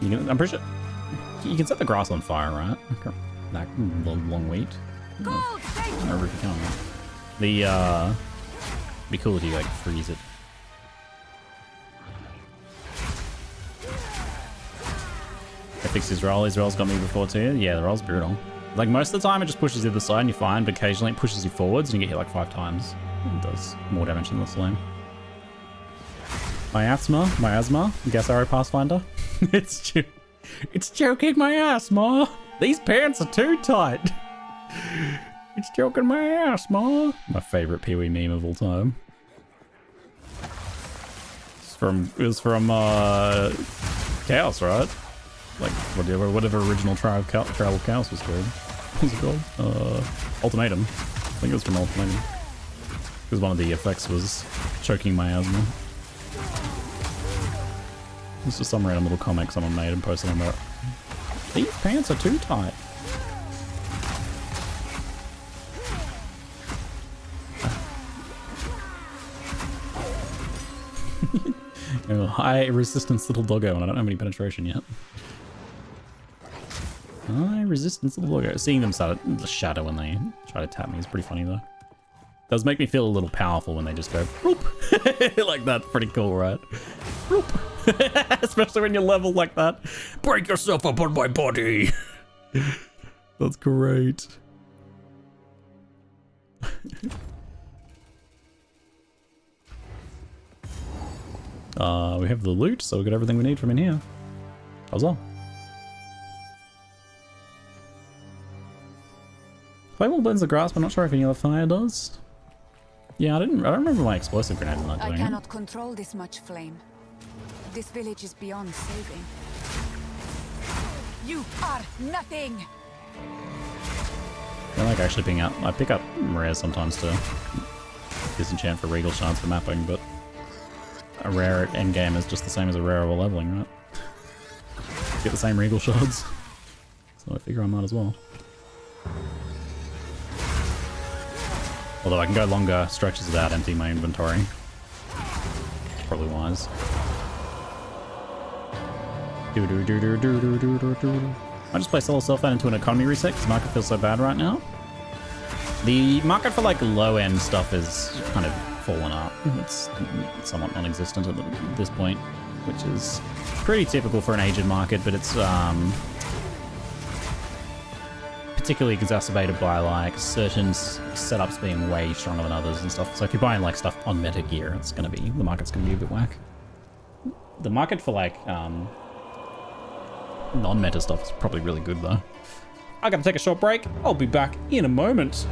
[SPEAKER 1] I'm pretty sure you can set the grass on fire, right? That long wheat. I don't remember if you can. It'd be cool if you like freeze it. I fixed his roll. His roll's got me before too. Yeah, the roll's brutal. Like most of the time it just pushes you to the side and you're fine, but occasionally it pushes you forwards and you get hit like 5 times. It does more damage than the flame. My asthma, guess arrow pathfinder. It's choking my asthma. These pants are too tight. It's choking my asthma. My favorite Pee-wee meme of all time. It was from Chaos, right? Like whatever original Trial of Chaos was called. What was it called? Ultimatum. I think it was from Ultimatum. Because one of the effects was choking my asthma. This is some random little comic someone made and posted on that. These pants are too tight. High resistance little doggo, and I don't have any penetration yet. High resistance little doggo. Seeing them start the shadow when they try to tap me is pretty funny though. Does make me feel a little powerful when they just go boop. Like that's pretty cool, right? Boop. Especially when you're leveled like that. Break yourself up on my body. That's great. We have the loot, so we got everything we need from in here. Huzzah. Flame burns the grass, but I'm not sure if any other fire does. Yeah, I don't remember my explosive grenade not doing it.
[SPEAKER 3] I cannot control this much flame. This village is beyond saving. You are nothing.
[SPEAKER 1] I like actually being out. I pick up rares sometimes to disenchant for regal shards for mapping, but a rare at endgame is just the same as a rare while leveling, right? Get the same regal shards. So I figure I might as well. Although I can go longer stretches without emptying my inventory. It's probably wise. I just play solo self-found into an economy reset because the market feels so bad right now. The market for like low-end stuff is kind of fallen up. It's somewhat non-existent at this point, which is pretty typical for an aged market, but it's particularly exacerbated by like certain setups being way stronger than others and stuff. So if you're buying like stuff on meta gear, it's gonna be, the market's gonna be a bit whack. The market for like non-meta stuff is probably really good though. I gotta take a short break. I'll be back in a moment.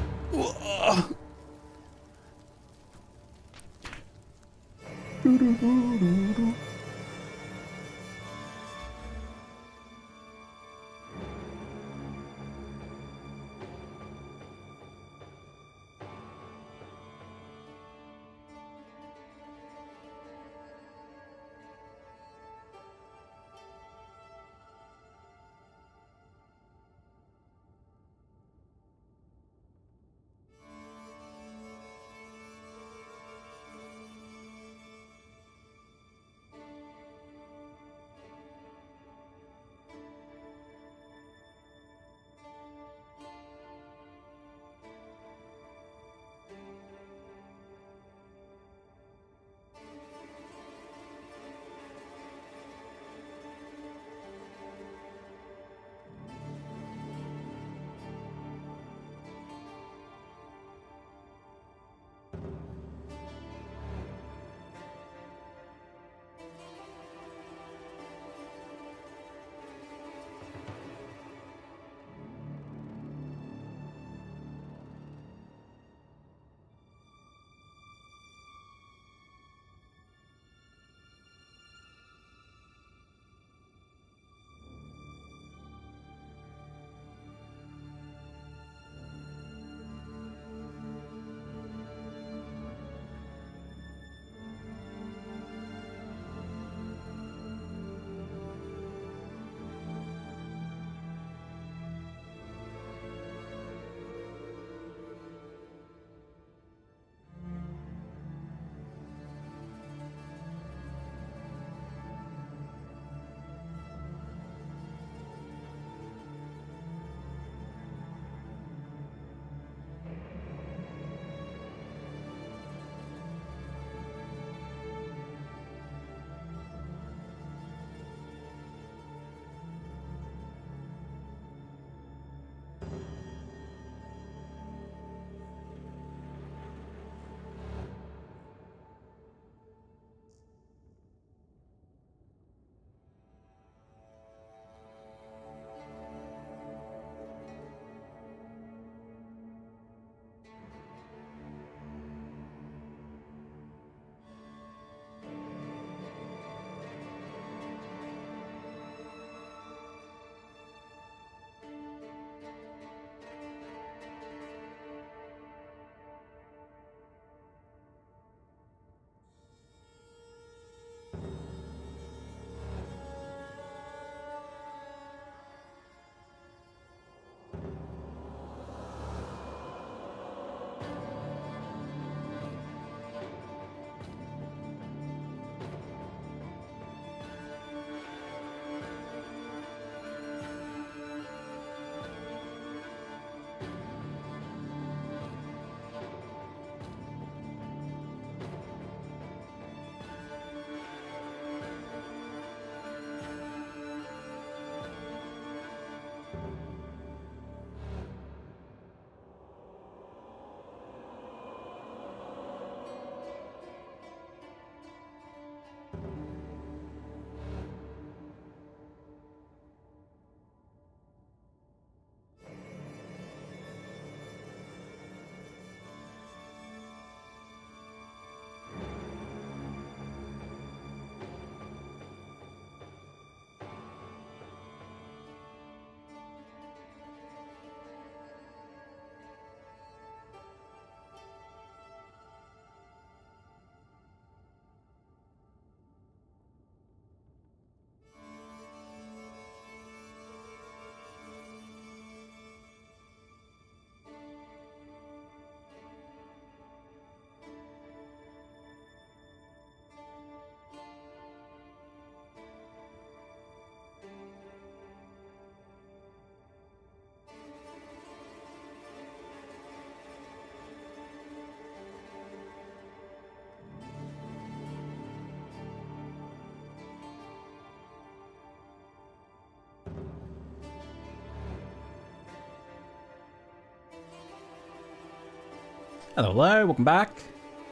[SPEAKER 1] Hello, welcome back.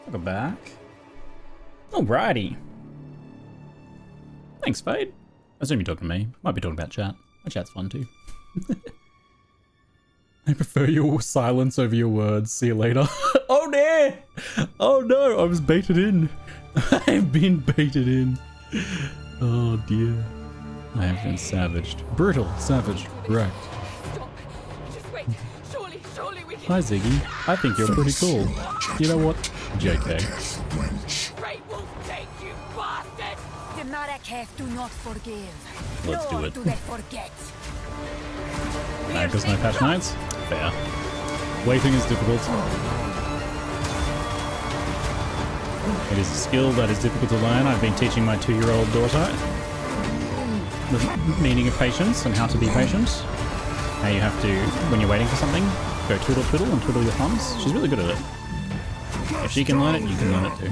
[SPEAKER 1] Welcome back. Alrighty. Thanks, Fade. I assume you're talking to me. Might be talking about chat. My chat's fun too. I prefer your silence over your words. See you later. Oh no! Oh no, I was baited in. I've been baited in. Oh dear. I have been savaged. Brutal, savage, right.
[SPEAKER 9] Stop. Just wait. Surely we can.
[SPEAKER 1] Hi Ziggy. I think you're pretty cool. You know what? JK.
[SPEAKER 9] Great wolf take you, bastard!
[SPEAKER 3] The Marrakech do not forgive.
[SPEAKER 1] Let's do
[SPEAKER 3] Nor
[SPEAKER 1] it.
[SPEAKER 3] do they forget.
[SPEAKER 1] Because no patch nights? Fair. Waiting is difficult. It is a skill that is difficult to learn. I've been teaching my 2-year-old daughter the meaning of patience and how to be patient. How you have to, when you're waiting for something, go twiddle twiddle and twiddle your thumbs. She's really good at it. If she can learn it, you can learn it too.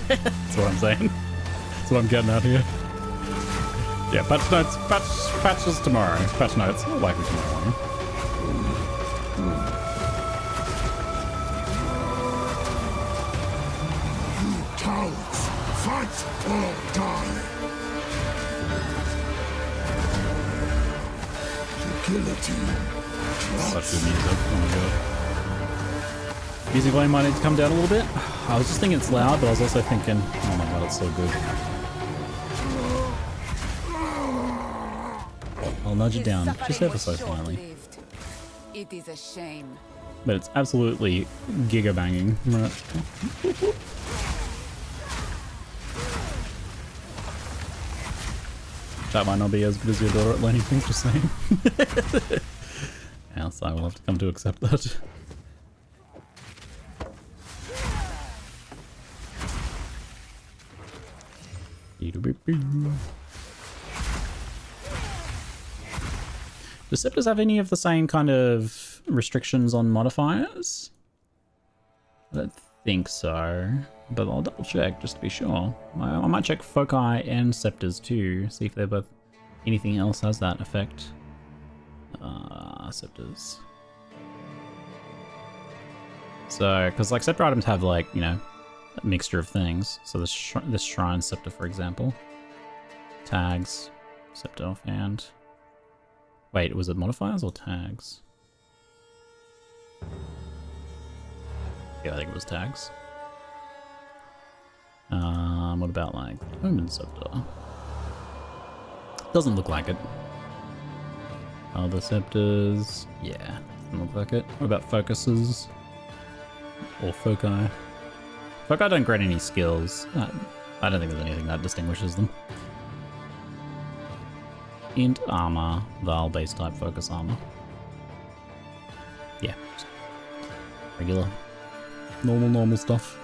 [SPEAKER 1] That's what I'm saying. That's what I'm getting out here. Yeah, patch notes, patches tomorrow. Patch notes, likely tomorrow morning.
[SPEAKER 4] Cowards, fight or die. Guillotine.
[SPEAKER 1] Such good music. Oh my god. Music volume might need to come down a little bit. I was just thinking it's loud, but I was also thinking, oh my god, it's so good. I'll nudge it down just ever so slightly.
[SPEAKER 3] Short-lived. It is a shame.
[SPEAKER 1] But it's absolutely giga banging. Right. That might not be as good as your daughter at learning things, just saying. Else I will have to come to accept that. Does Scepters have any of the same kind of restrictions on modifiers? I don't think so, but I'll double check just to be sure. I might check Foci and Scepters too, see if they're both anything else has that effect. Scepters. So, because like Scepter items have like, you know, a mixture of things. So this Shrine Scepter, for example. Tags, Scepter offhand. Wait, was it modifiers or tags? Yeah, I think it was tags. What about like Omen Scepter? Doesn't look like it. Other scepters, yeah, doesn't look like it. What about focuses? Or foci? Foci don't grant any skills. I don't think there's anything that distinguishes them. Int armor, Val base type focus armor. Yeah, just regular, normal stuff.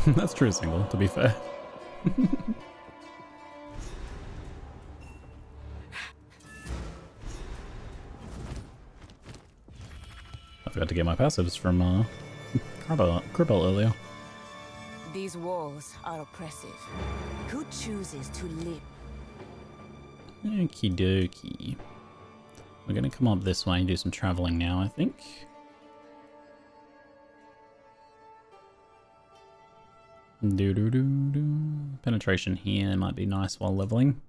[SPEAKER 1] That's true, single, to be fair. I forgot to get my passives from Cribble earlier.
[SPEAKER 3] These walls are oppressive. Who chooses to live?
[SPEAKER 1] Okie dokie. We're gonna come up this way and do some traveling now, I think. Penetration here might be nice while leveling.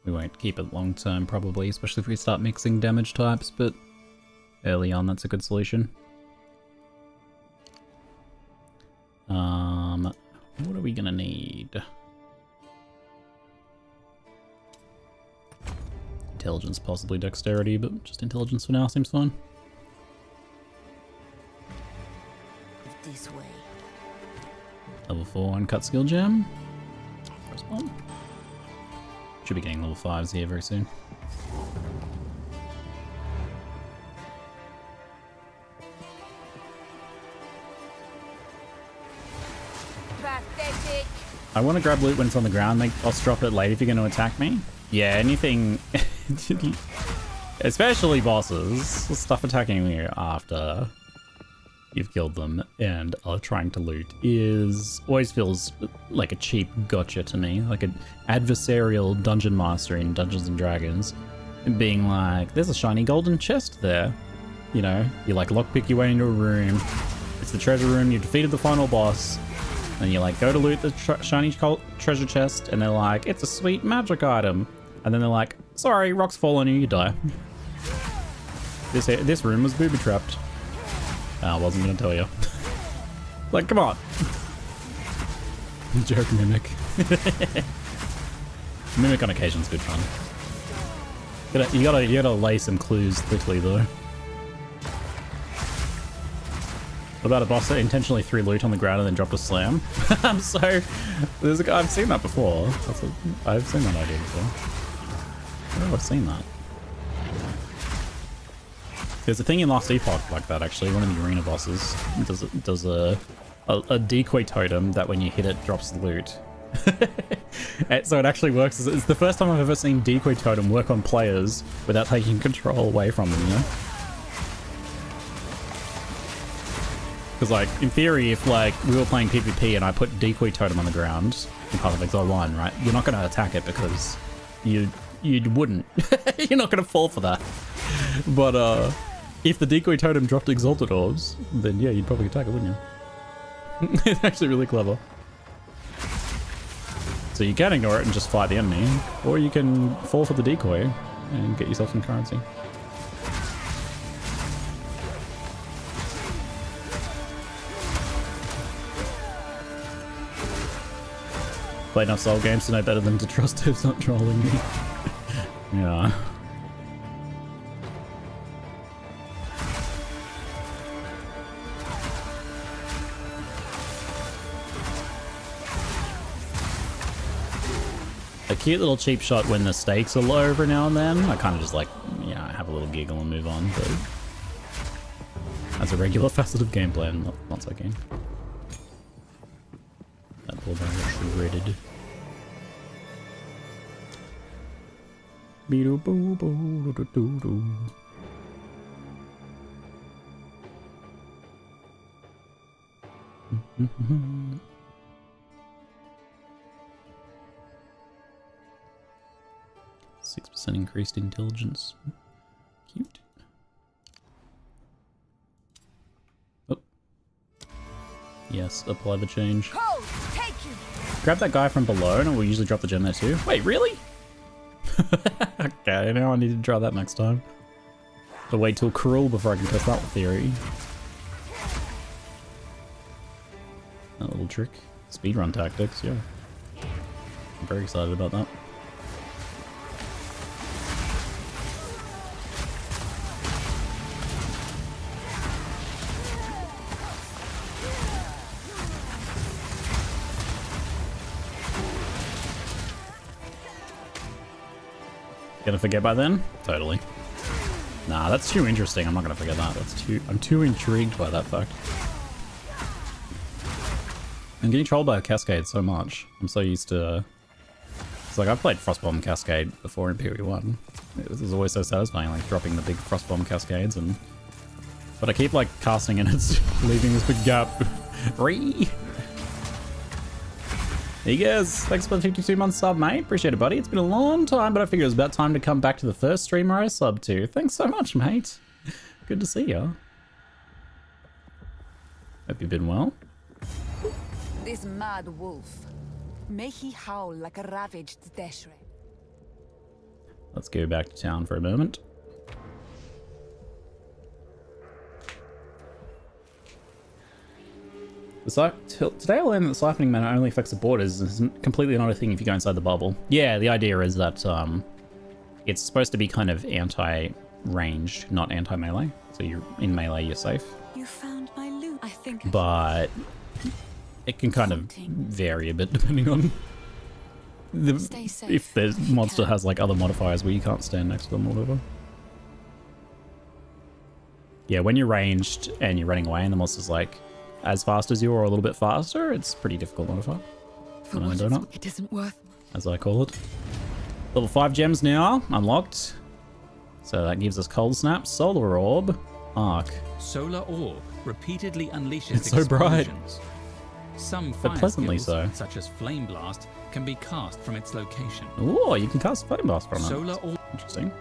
[SPEAKER 1] We won't keep it long term probably, especially if we start mixing damage types, but early on that's a good solution. What are we gonna need? Intelligence, possibly dexterity, but just intelligence for now seems fine.
[SPEAKER 3] This way.
[SPEAKER 1] Level 4 uncut skill gem. First one. Should be getting level 5s here very soon.
[SPEAKER 3] Pathetic.
[SPEAKER 1] I want to grab loot when it's on the ground. Make boss drop it late if you're going to attack me. Yeah, anything... especially bosses. Stuff attacking me after you've killed them and are trying to loot is always feels like a cheap gotcha to me. Like an adversarial dungeon master in Dungeons and Dragons being like, there's a shiny golden chest there. you know, you like lockpick your way into a room. It's the treasure room. You defeated the final boss. And you like go to loot the shiny treasure chest, and they're like, it's a sweet magic item. And then they're like, sorry, rocks fall on you, you die. This room was booby trapped. I wasn't gonna tell you. Like, come on. Joke mimic. Mimic on occasion's good fun. You gotta lay some clues quickly though. What about a boss that intentionally threw loot on the ground and then dropped a slam? So, there's a guy, I've seen that before. I've seen that idea before. Oh, I've seen that. There's a thing in Lost Epoch like that actually. One of the arena bosses does a decoy totem that when you hit it drops the loot. So it actually works. It's the first time I've ever seen decoy totem work on players without taking control away from them, you know? Because, like, in theory, if, like, we were playing PvP and I put decoy totem on the ground in part of Exile 1, right? You're not going to attack it because you wouldn't. You're not going to fall for that. But, if the decoy totem dropped exalted orbs, then yeah, you'd probably attack it, wouldn't you? It's actually really clever. So you can ignore it and just fight the enemy, or you can fall for the decoy and get yourself some currency. Play enough Soul games to know better than to trust who's not trolling me. Yeah. A cute little cheap shot when the stakes are low every now and then. I kind of just like, yeah, have a little giggle and move on, but as a regular facet of gameplay, I'm not so keen. That poor guy got shredded. Be-do-boo-boo-do-do-do-do. 6% increased intelligence. Cute. Oh. Yes, apply the change.
[SPEAKER 9] Cold, take you.
[SPEAKER 1] Grab that guy from below and we'll usually drop the gem there too. Wait, really? Okay, now I need to try that next time. To wait till cruel before I can test that theory. That little trick. Speedrun tactics, yeah. I'm very excited about that. Gonna forget by then? Totally. Nah, that's too interesting. I'm not gonna forget that. I'm too intrigued by that fact. I'm getting trolled by a Cascade so much. I'm so used to... It's like, I've played Frostbomb Cascade before in PoE1. It was always so satisfying, like dropping the big Frostbomb Cascades and... But I keep like casting and it's leaving this big gap. Ree! Hey guys, thanks for the 52-month sub, mate. Appreciate it, buddy. It's been a long time, but I figured it was about time to come back to the first streamer I subbed to. Thanks so much, mate. Good to see ya. Hope you've been well.
[SPEAKER 3] This mad wolf. May he howl like a ravaged deshre.
[SPEAKER 1] Let's go back to town for a moment. Today I learned that siphoning mana only affects the borders. It's completely not a thing if you go inside the bubble. Yeah, the idea is that it's supposed to be kind of anti-ranged, not anti-melee. So you're in melee, you're safe.
[SPEAKER 7] You found my loot. I think.
[SPEAKER 1] But it can kind of vary a bit depending on if the monster has like other modifiers where you can't stand next to them or whatever. Yeah, when you're ranged and you're running away and the monster's like as fast as you or a little bit faster, it's pretty difficult modifier.
[SPEAKER 9] For what it isn't worth.
[SPEAKER 1] As I call it. Level 5 gems now, unlocked. So that gives us Cold Snap, Solar Orb, Arc.
[SPEAKER 5] Solar Orb repeatedly unleashes
[SPEAKER 1] It's so bright.
[SPEAKER 5] explosions. Some
[SPEAKER 1] But
[SPEAKER 5] fire
[SPEAKER 1] pleasantly
[SPEAKER 5] skills,
[SPEAKER 1] so.
[SPEAKER 5] such as Flame Blast, can be cast from its location.
[SPEAKER 1] Ooh, you can cast Flame Blast from it.
[SPEAKER 5] Solar Orb.
[SPEAKER 1] Interesting.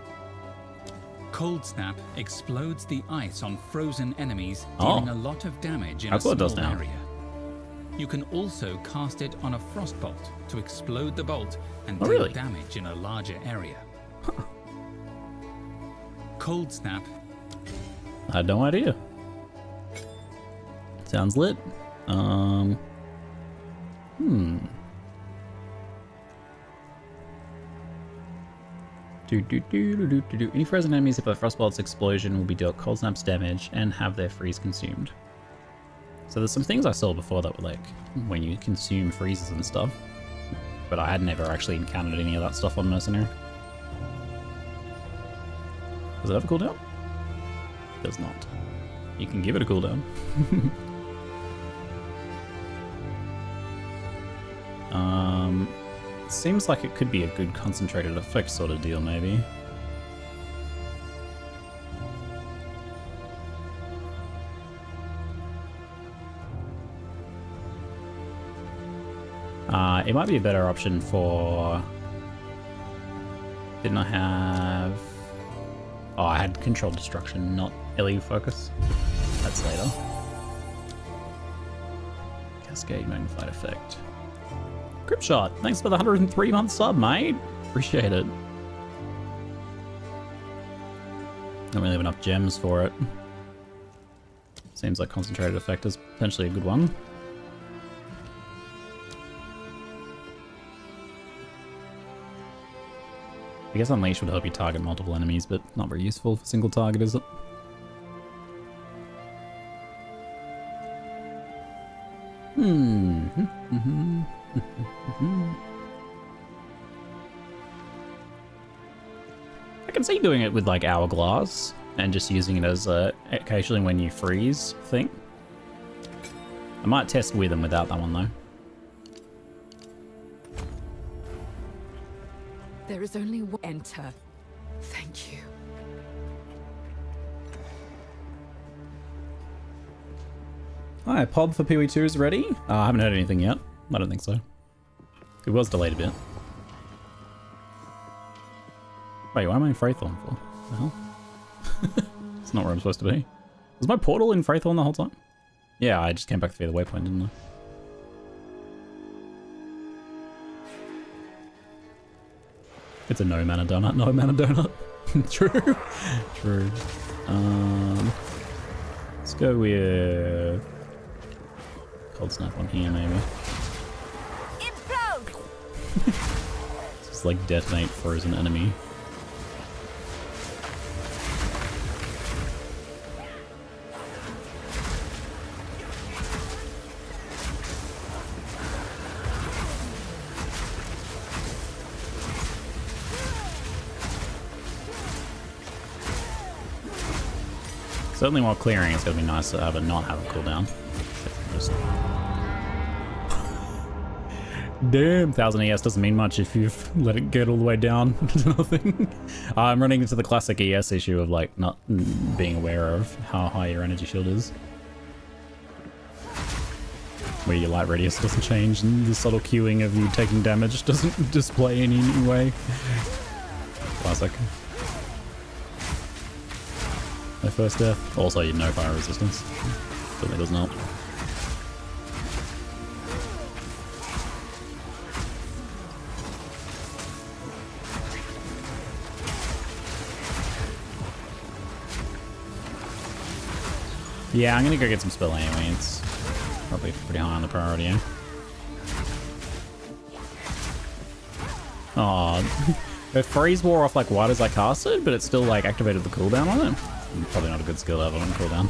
[SPEAKER 5] Cold Snap explodes the ice on frozen enemies,
[SPEAKER 1] Oh.
[SPEAKER 5] dealing a lot of damage in
[SPEAKER 1] That's
[SPEAKER 5] a
[SPEAKER 1] what it does
[SPEAKER 5] small
[SPEAKER 1] now.
[SPEAKER 5] area. You can also cast it on a frost bolt to explode the bolt and deal
[SPEAKER 1] really?
[SPEAKER 5] damage in a larger area. Cold Snap.
[SPEAKER 1] I had no idea. Sounds lit. Any frozen enemies hit by the Frostbolt's explosion will be dealt Cold Snap's damage and have their freeze consumed. So there's some things I saw before that were like when you consume freezes and stuff, but I had never actually encountered any of that stuff on Mercenary. Does it have a cooldown? It does not. You can give it a cooldown. Seems like it could be a good concentrated effect sort of deal, maybe. It might be a better option for... Didn't I have... Oh, I had Controlled Destruction, not LE Focus. That's later. Cascade Magnified Effect. Grip Shot, thanks for the 103-month sub, mate. Appreciate it. Don't really have enough gems for it. Seems like Concentrated Effect is potentially a good one. I guess Unleash would help you target multiple enemies, but not very useful for single target, is it? I can see doing it with like Hourglass and just using it as a occasionally when you freeze thing. I might test with and without that one though.
[SPEAKER 9] There is only one. Enter. Thank you.
[SPEAKER 1] Hi, Pod for PoE2 is ready. I haven't heard anything yet. I don't think so. It was delayed a bit. Wait, why am I in Fraythorn for? What the hell? It's not where I'm supposed to be. Was my portal in Fraythorn the whole time? Yeah, I just came back through the waypoint, didn't I? It's a no mana donut, no mana donut. True. True. Let's go with Cold Snap on here, maybe.
[SPEAKER 3] Implode!
[SPEAKER 1] Just like detonate frozen enemy. Certainly while clearing, it's going to be nice to have it not have a cooldown. Just... Damn, 1000 ES doesn't mean much if you've let it get all the way down to nothing. I'm running into the classic ES issue of like not being aware of how high your energy shield is. Where your light radius doesn't change and the subtle cueing of you taking damage doesn't display in any way. Classic. My first death. Also, you know fire resistance. Certainly doesn't help. Yeah, I'm gonna go get some spell anyway. It's probably pretty high on the priority. Eh? Oh, the freeze wore off like right as I cast it, but it still like activated the cooldown on it. Probably not a good skill to have on cooldown.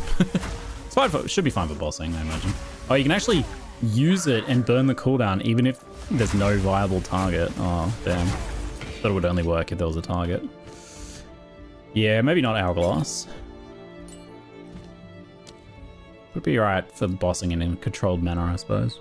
[SPEAKER 1] It's fine for, should be fine for bossing, I imagine. Oh, you can actually use it and burn the cooldown even if there's no viable target. Oh, damn. Thought it would only work if there was a target. Yeah, maybe not Hourglass. Would be alright for bossing in a controlled manner, I suppose.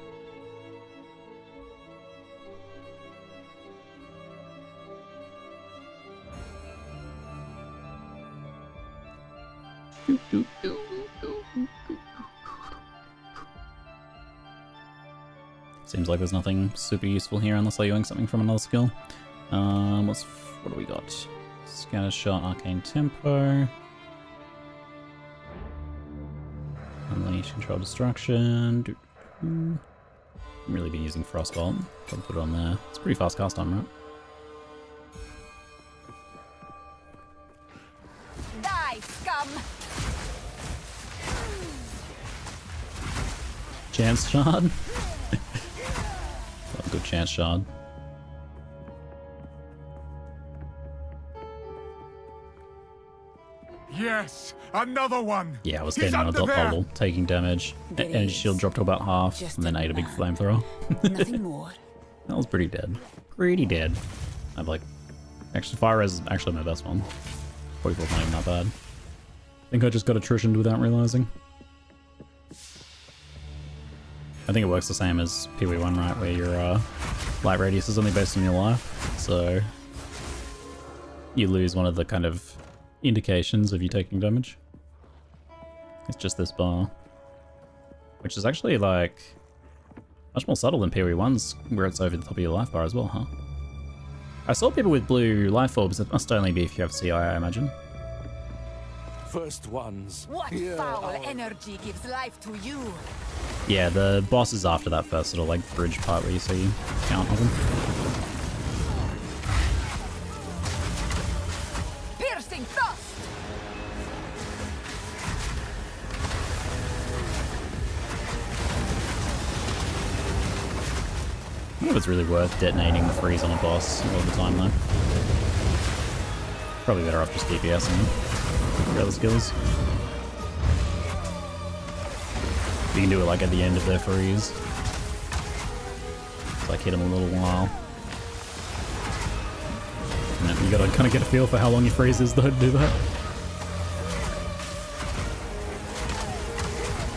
[SPEAKER 1] Seems like there's nothing super useful here unless I'm using something from another skill. What do we got? Scatter Shot, Arcane Tempo. Unleash, Control Destruction. I'm really be using Frostbolt. I'll put it on there. It's pretty fast cast time, right?
[SPEAKER 3] Die, scum!
[SPEAKER 1] Chance Shard. Oh, good Chance Shard.
[SPEAKER 4] Yes, another one.
[SPEAKER 1] Yeah, I was
[SPEAKER 4] He's
[SPEAKER 1] standing on the
[SPEAKER 4] under
[SPEAKER 1] top
[SPEAKER 4] there.
[SPEAKER 1] bubble, taking damage. Energy shield dropped to about half,
[SPEAKER 3] Just
[SPEAKER 1] and then
[SPEAKER 3] a
[SPEAKER 1] ate a big
[SPEAKER 3] man.
[SPEAKER 1] flamethrower.
[SPEAKER 3] Nothing more.
[SPEAKER 1] That was pretty dead. Pretty dead. I've like... Actually, Fire Res is actually my best one. 44's not even that bad. I think I just got attritioned without realizing. I think it works the same as PW1, right? Where your light radius is only based on your life. So... you lose one of the kind of indications of you taking damage. It's just this bar. Which is actually like... much more subtle than PW1's, where it's over the top of your life bar as well, huh? I saw people with blue life orbs. It must only be if you have CI, I imagine.
[SPEAKER 4] First ones.
[SPEAKER 3] What foul energy gives life to you?
[SPEAKER 1] Yeah, the boss is after that first sort of like bridge part where you see count of them.
[SPEAKER 3] Piercing thrust!
[SPEAKER 1] I don't know if it's really worth detonating the freeze on a boss all the time though. Probably better off just DPSing your other skills. You can do it like at the end of their freeze. It's like hit them a little while. And then you gotta kind of get a feel for how long your freeze is though to do that.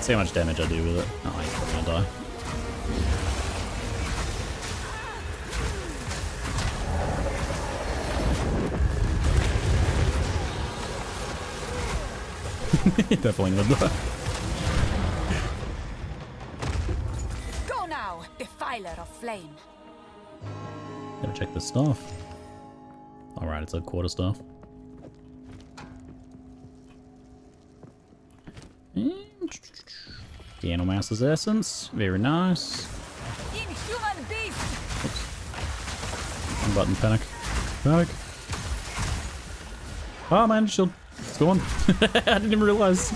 [SPEAKER 1] See how much damage I do with it. Oh, he's probably gonna die. Definitely gonna die.
[SPEAKER 3] Go now, defiler of flame.
[SPEAKER 1] Gotta check the staff. Alright, it's a quarter staff. Chronomancer's Essence, very nice.
[SPEAKER 3] Inhuman beast!
[SPEAKER 1] One button, panic. Panic. Oh man, shield. It's gone. I didn't even realize.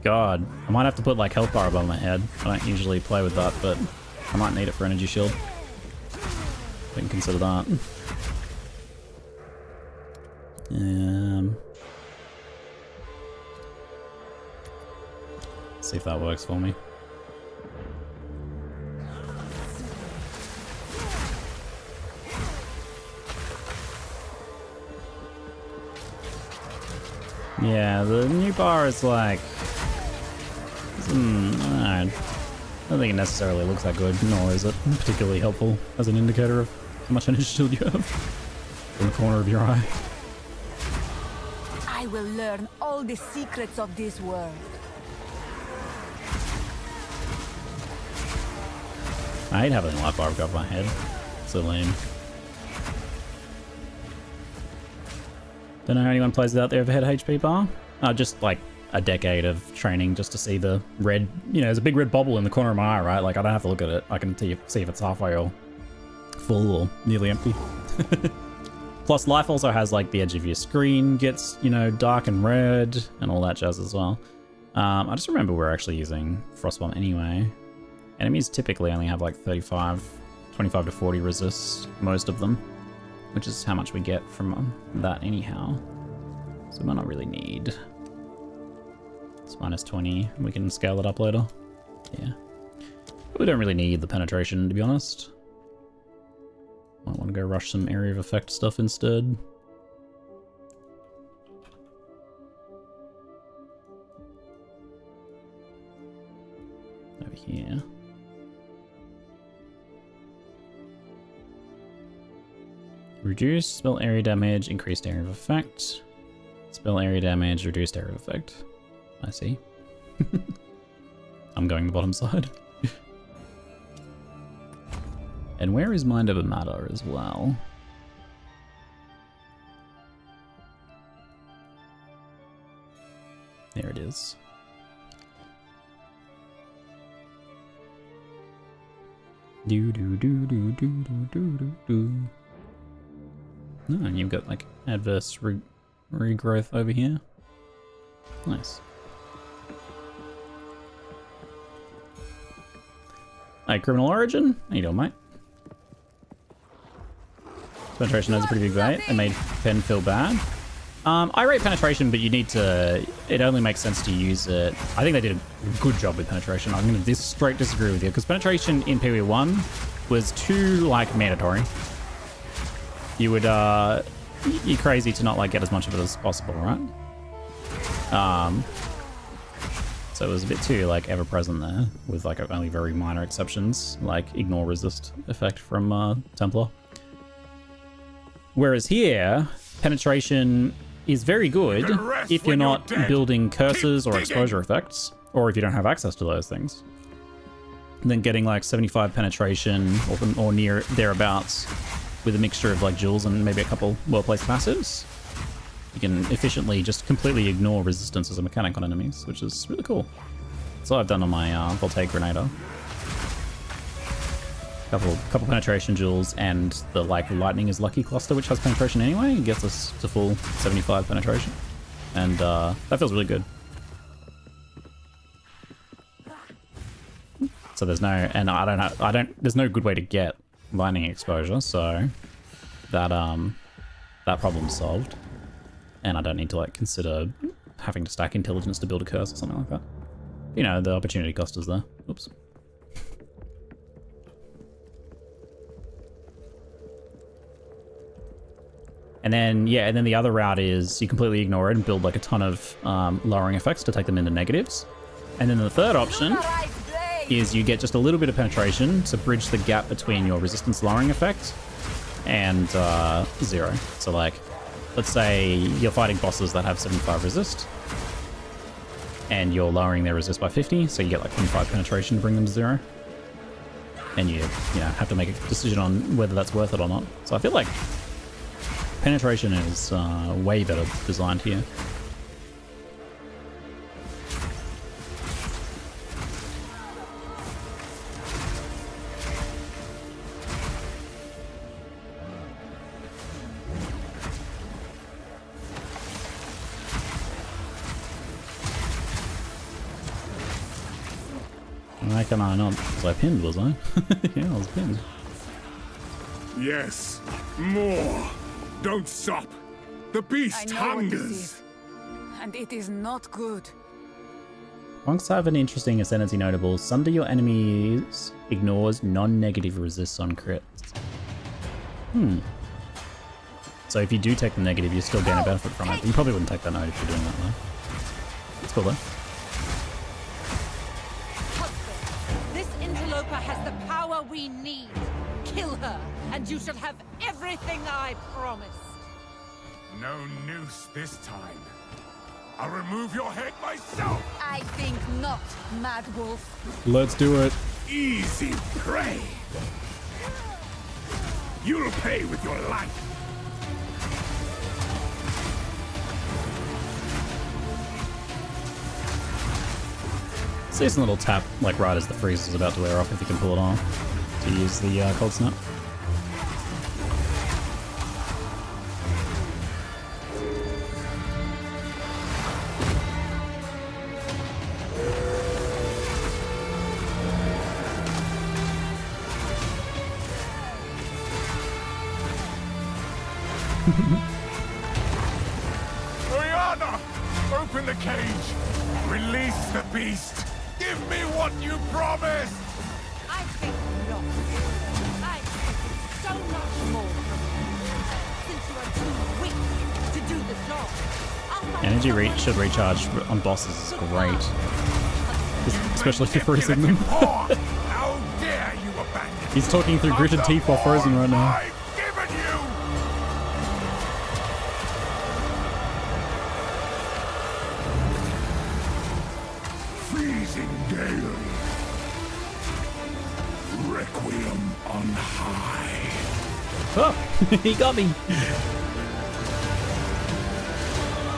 [SPEAKER 1] God, I might have to put like health bar above my head. I don't usually play with that, but I might need it for energy shield. Didn't consider that. See if that works for me. Yeah, the new bar is like... I don't think it necessarily looks that good, nor is it particularly helpful as an indicator of how much energy shield you have in the corner of your eye.
[SPEAKER 3] I will learn all the secrets of this world.
[SPEAKER 1] I hate having a life bar above my head. So lame. Don't know how anyone plays without their overhead HP bar. Just like a decade of training just to see the red, you know, there's a big red bubble in the corner of my eye, right? Like I don't have to look at it. I can see if it's halfway or full or nearly empty. Plus life also has like the edge of your screen gets, you know, dark and red and all that jazz as well. I just remember we're actually using Frostbomb anyway. Enemies typically only have like 25 to 40 resist, most of them, which is how much we get from that anyhow. So we might not really need. It's minus 20. We can scale it up later. Yeah. But we don't really need the penetration, to be honest. Might want to go rush some area of effect stuff instead. Over here. Reduce spell area damage, increased area of effect. Spell area damage, reduced area of effect. I see. I'm going the bottom side. And where is Mind Over Matter as well? is. Do do do do do do do do. No, and you've got like adverse regrowth over here. Nice. Hey, Criminal Origin. How you doing, mate? Penetration has a pretty big bait. It made Pen feel bad. I rate penetration, but you need to... It only makes sense to use it... I think they did a good job with penetration. I'm going to straight disagree with you, because penetration in PvE1 was too, like, mandatory. You would, you're crazy to not, like, get as much of it as possible, right? So it was a bit too, like, ever-present there, with, like, only very minor exceptions, like ignore resist effect from Templar. Whereas here, penetration is very good if you're not building curses or exposure effects, or if you don't have access to those things. And then getting like 75 penetration or near thereabouts with a mixture of like jewels and maybe a couple well-placed passives, you can efficiently just completely ignore resistance as a mechanic on enemies, which is really cool. That's what I've done on my Voltaic Grenadier. Couple penetration jewels and the like lightning is lucky cluster, which has penetration anyway. It gets us to full 75 penetration, and that feels really good. So there's no, and there's no good way to get lightning exposure, so that that problem's solved, and I don't need to like consider having to stack intelligence to build a curse or something like that. You know, the opportunity cost is there. Oops. And then, yeah, and then the other route is you completely ignore it and build like a ton of lowering effects to take them into negatives. And then the third option is you get just a little bit of penetration to bridge the gap between your resistance lowering effect and 0. So like, let's say you're fighting bosses that have 75 resist and you're lowering their resist by 50, so you get like 25 penetration to bring them to 0. And you have to make a decision on whether that's worth it or not. So I feel like penetration is way better designed here. Why can I not? Was I pinned, was I? Yeah, I was pinned.
[SPEAKER 4] Yes, more. Don't stop. The beast hungers.
[SPEAKER 3] And it is not good.
[SPEAKER 1] Monks have an interesting ascendancy notable. Sunder your enemies ignores non-negative resists on crits. So if you do take the negative, you still gain a benefit from it. But you probably wouldn't take that note if you're doing that though. It's cool though.
[SPEAKER 9] This interloper has the power we need. Kill her, and you shall have everything I promised.
[SPEAKER 4] No noose this time. I'll remove your head myself.
[SPEAKER 3] I think not, Mad Wolf.
[SPEAKER 1] Let's do it.
[SPEAKER 4] Easy prey. You'll pay with your life.
[SPEAKER 1] Decent little tap, like right as the freeze is about to wear off, if you can pull it off, to use the cold snap.
[SPEAKER 4] Oriana, open the cage. Release the beast. Give me what you promised.
[SPEAKER 9] I think not. I expected so much more from you. Since you are too weak to do the job.
[SPEAKER 1] Energy should recharge on bosses is great. Especially if you're freezing them.
[SPEAKER 4] How dare you abandon?
[SPEAKER 1] He's talking through gritted teeth while frozen right now.
[SPEAKER 4] I've given you. Freezing gale. Requiem on high.
[SPEAKER 1] Oh, he got me.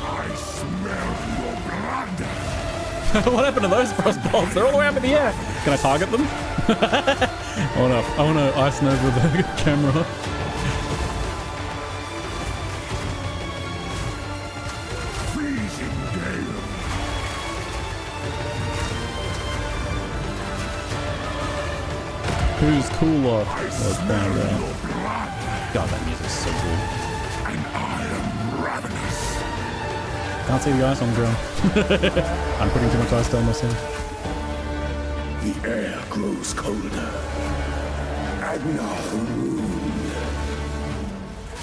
[SPEAKER 4] I smell your blood.
[SPEAKER 1] What happened to those frost bolts? They're all the way up in the air. Can I target them? I wanna ice nova the camera.
[SPEAKER 4] Freezing gale.
[SPEAKER 1] Who's cooler?
[SPEAKER 4] I
[SPEAKER 1] Let's
[SPEAKER 4] smell
[SPEAKER 1] find
[SPEAKER 4] your
[SPEAKER 1] out.
[SPEAKER 4] blood,
[SPEAKER 1] God, that music's so cool.
[SPEAKER 4] and I am ravenous.
[SPEAKER 1] Can't see the ice on the ground. I'm putting too much ice down myself.
[SPEAKER 4] The air grows colder. Agnar the Ruined.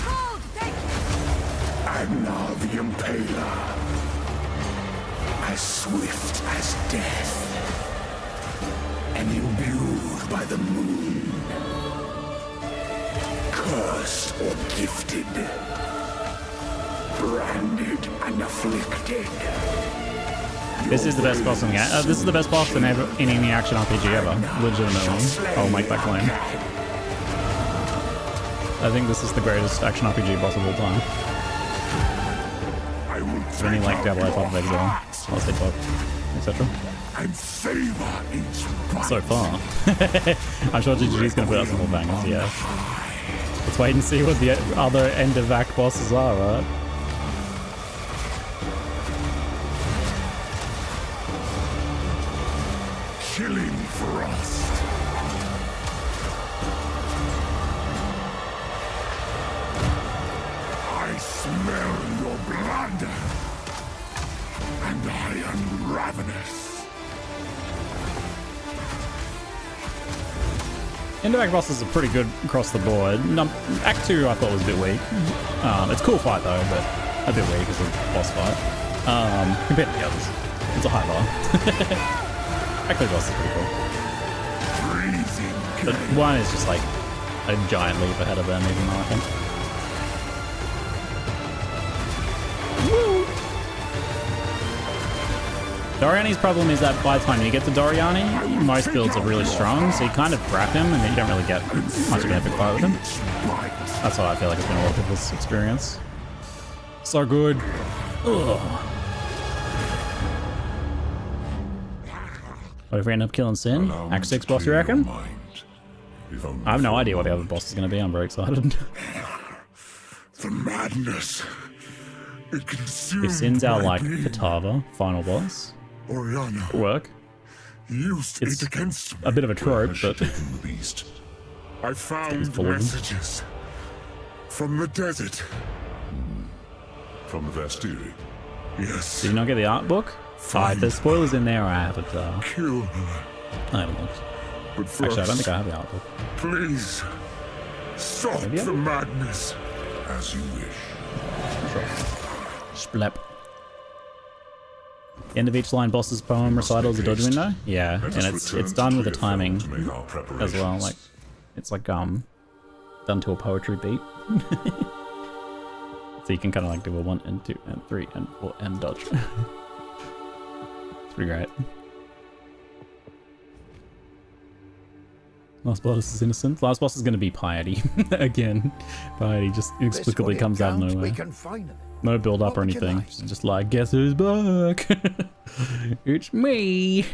[SPEAKER 9] Hold! Thank you!
[SPEAKER 4] Agnar the Impaler. As swift as death. And imbued by the moon. Cursed or gifted. Branded and afflicted.
[SPEAKER 1] This is the best boss in the game. This is the best boss in any action RPG ever. Legitimately. I'll make that claim. I think this is the greatest action RPG boss of all time.
[SPEAKER 4] I will
[SPEAKER 1] Any
[SPEAKER 4] take
[SPEAKER 1] like
[SPEAKER 4] out
[SPEAKER 1] Devil I
[SPEAKER 4] your
[SPEAKER 1] Top of Exile,
[SPEAKER 4] hearts
[SPEAKER 1] Last Day Top, etc.
[SPEAKER 4] and savor each bite.
[SPEAKER 1] So far. I'm sure GG's gonna put out some more bangers, yeah. Let's wait and see what the other end of act bosses are, right?
[SPEAKER 4] Chilling frost. I smell your blood, and I am ravenous.
[SPEAKER 1] End of act bosses are pretty good across the board. Act 2 I thought was a bit weak. It's a cool fight though, but a bit weak as a boss fight. Compared to the others. It's a high bar. Act 3 boss is pretty cool.
[SPEAKER 4] Freezing
[SPEAKER 1] But one is just like a giant leap ahead of them even though I think. Doriani's problem is that by the time you get to Doriani, most builds are really strong, so you kind of grab him and then you don't really get much of an epic fight with him. That's what I feel like it's been a lot of people's experience. So good. Ugh. What if we end up killing Sin? Act 6 boss, you reckon? I have no idea what the other boss is going to be. I'm very excited.
[SPEAKER 4] The madness. It consumed
[SPEAKER 1] If Sin's our,
[SPEAKER 4] my
[SPEAKER 1] like,
[SPEAKER 4] being.
[SPEAKER 1] Katava final boss,
[SPEAKER 4] Oriana
[SPEAKER 1] work.
[SPEAKER 4] used
[SPEAKER 1] It's
[SPEAKER 4] it against me.
[SPEAKER 1] a bit of a trope, but
[SPEAKER 4] The beast. I found
[SPEAKER 1] full of them.
[SPEAKER 4] messages from the desert. From the Vastiri? Yes.
[SPEAKER 1] did you not get the art book? There's spoilers in there, or I haven't.
[SPEAKER 4] Kill her.
[SPEAKER 1] I haven't looked.
[SPEAKER 4] But first,
[SPEAKER 1] Actually, I don't think I have the art book.
[SPEAKER 4] please stop
[SPEAKER 1] Maybe I
[SPEAKER 4] the
[SPEAKER 1] do.
[SPEAKER 4] madness. As you wish.
[SPEAKER 1] Splep. End of each line boss's poem recital is a dodge window. Yeah, and it's done with a timing as well. Like it's like done to a poetry beat. So you can kind of like do a 1 and 2 and 3 and 4 and dodge. It's pretty great. Last boss is innocent. Last boss is going to be Piety again. Piety just inexplicably comes out of nowhere.
[SPEAKER 2] We can find them.
[SPEAKER 1] No build up or
[SPEAKER 2] What would you
[SPEAKER 1] anything.
[SPEAKER 2] like?
[SPEAKER 1] She's just like, guess who's back? It's me,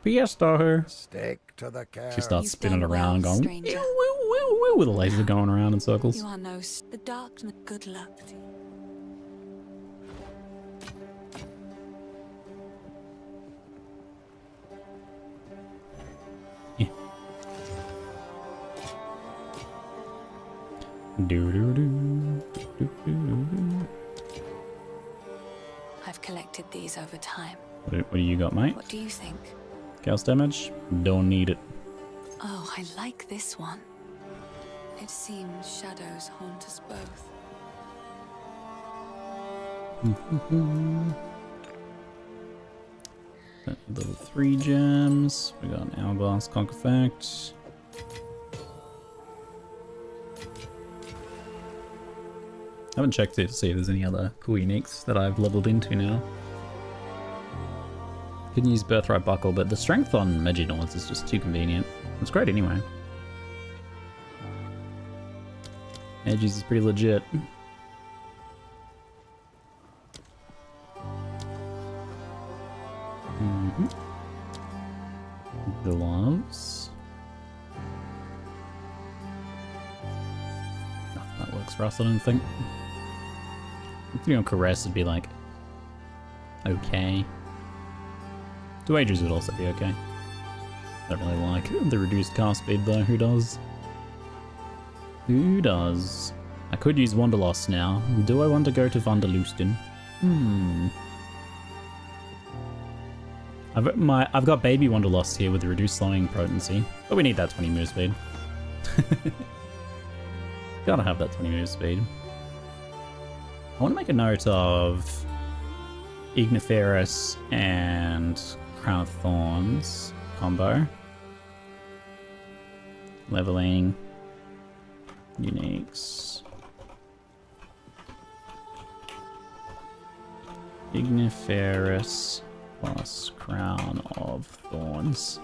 [SPEAKER 1] Fiesta.
[SPEAKER 2] Stick to the care.
[SPEAKER 1] She starts
[SPEAKER 7] You've
[SPEAKER 1] spinning
[SPEAKER 7] done
[SPEAKER 1] around,
[SPEAKER 7] well,
[SPEAKER 1] going
[SPEAKER 7] stranger.
[SPEAKER 1] "Ew, woo, woo, woo," with a laser going around in circles.
[SPEAKER 7] You are the darkness. Good luck.
[SPEAKER 1] Yeah. Do-do-do.
[SPEAKER 7] I've collected these over time.
[SPEAKER 1] What do you got, mate?
[SPEAKER 7] What do you think?
[SPEAKER 1] Chaos damage? Don't need it.
[SPEAKER 7] Oh, I like this one. It seems shadows haunt us both.
[SPEAKER 1] Level 3 gems. We got an Hourglass Conk Effect. I haven't checked it to see if there's any other cool uniques that I've leveled into now. Can use Birthright Buckle, but the strength on Megidorns is just too convenient. It's great anyway. Edges is pretty legit. sucks for us, I don't think. On Caress would be like okay. Two Ages would also be okay. I don't really like the reduced cast speed though. Who does? Who does? I could use Wanderlust now. Do I want to go to Vanderlusten? I've got Baby Wanderlust here with the reduced slowing potency, but we need that 20 move speed. Gotta have that 20 move speed. I want to make a note of Igniferous and Crown of Thorns combo. Leveling. Uniques. Igniferous plus Crown of Thorns.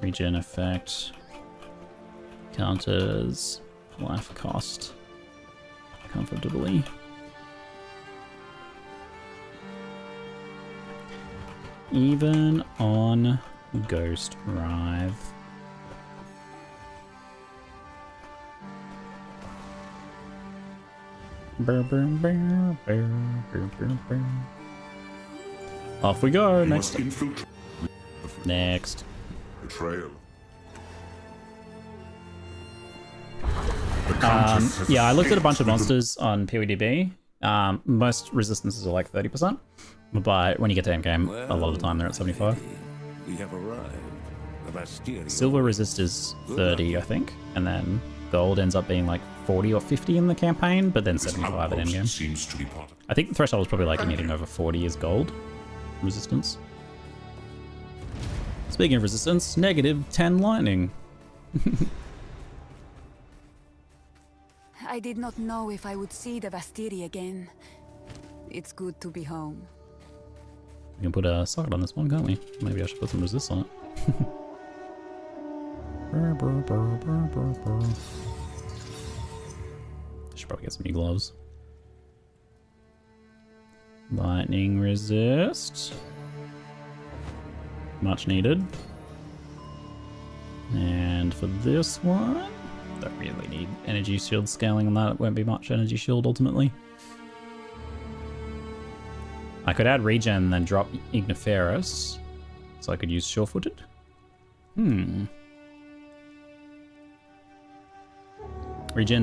[SPEAKER 1] Regen effect. Counters life cost comfortably. Even on Ghost Rive. Off we go. Next. Next.
[SPEAKER 4] Betrayal.
[SPEAKER 1] Yeah, I looked at a bunch of monsters on PoEDB. Most resistances are like 30%, but when you get to endgame, a lot of the time they're at 75.
[SPEAKER 10] We have arrived. The Bastille.
[SPEAKER 1] Silver resist is 30, I think, and then gold ends up being like 40 or 50 in the campaign, but then 75 at endgame.
[SPEAKER 4] Seems to be part of
[SPEAKER 1] I think the threshold is probably like anything over 40 is gold resistance. Speaking of resistance, negative 10 lightning.
[SPEAKER 3] I did not know if I would see the Vastiri again. It's good to be home.
[SPEAKER 1] We can put a socket on this one, can't we? Maybe I should put some resist on it. Should probably get some new gloves. Lightning resist. Much needed. And for this one, don't really need energy shield scaling on that. It won't be much energy shield ultimately. I could add regen and then drop Igniferous. So I could use Sure-Footed. Regen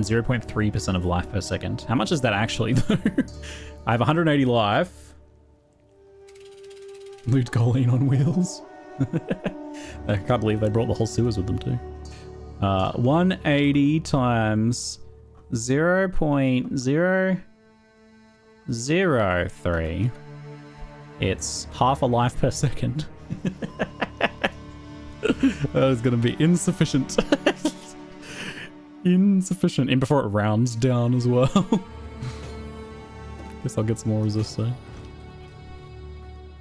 [SPEAKER 1] 0.3% of life per second. How much is that actually though? I have 180 life. Loot Colleen on wheels. I can't believe they brought the whole sewers with them too. 180 times 0.003. It's half a life per second. That is going to be insufficient. Insufficient. And before it rounds down as well. Guess I'll get some more resist though.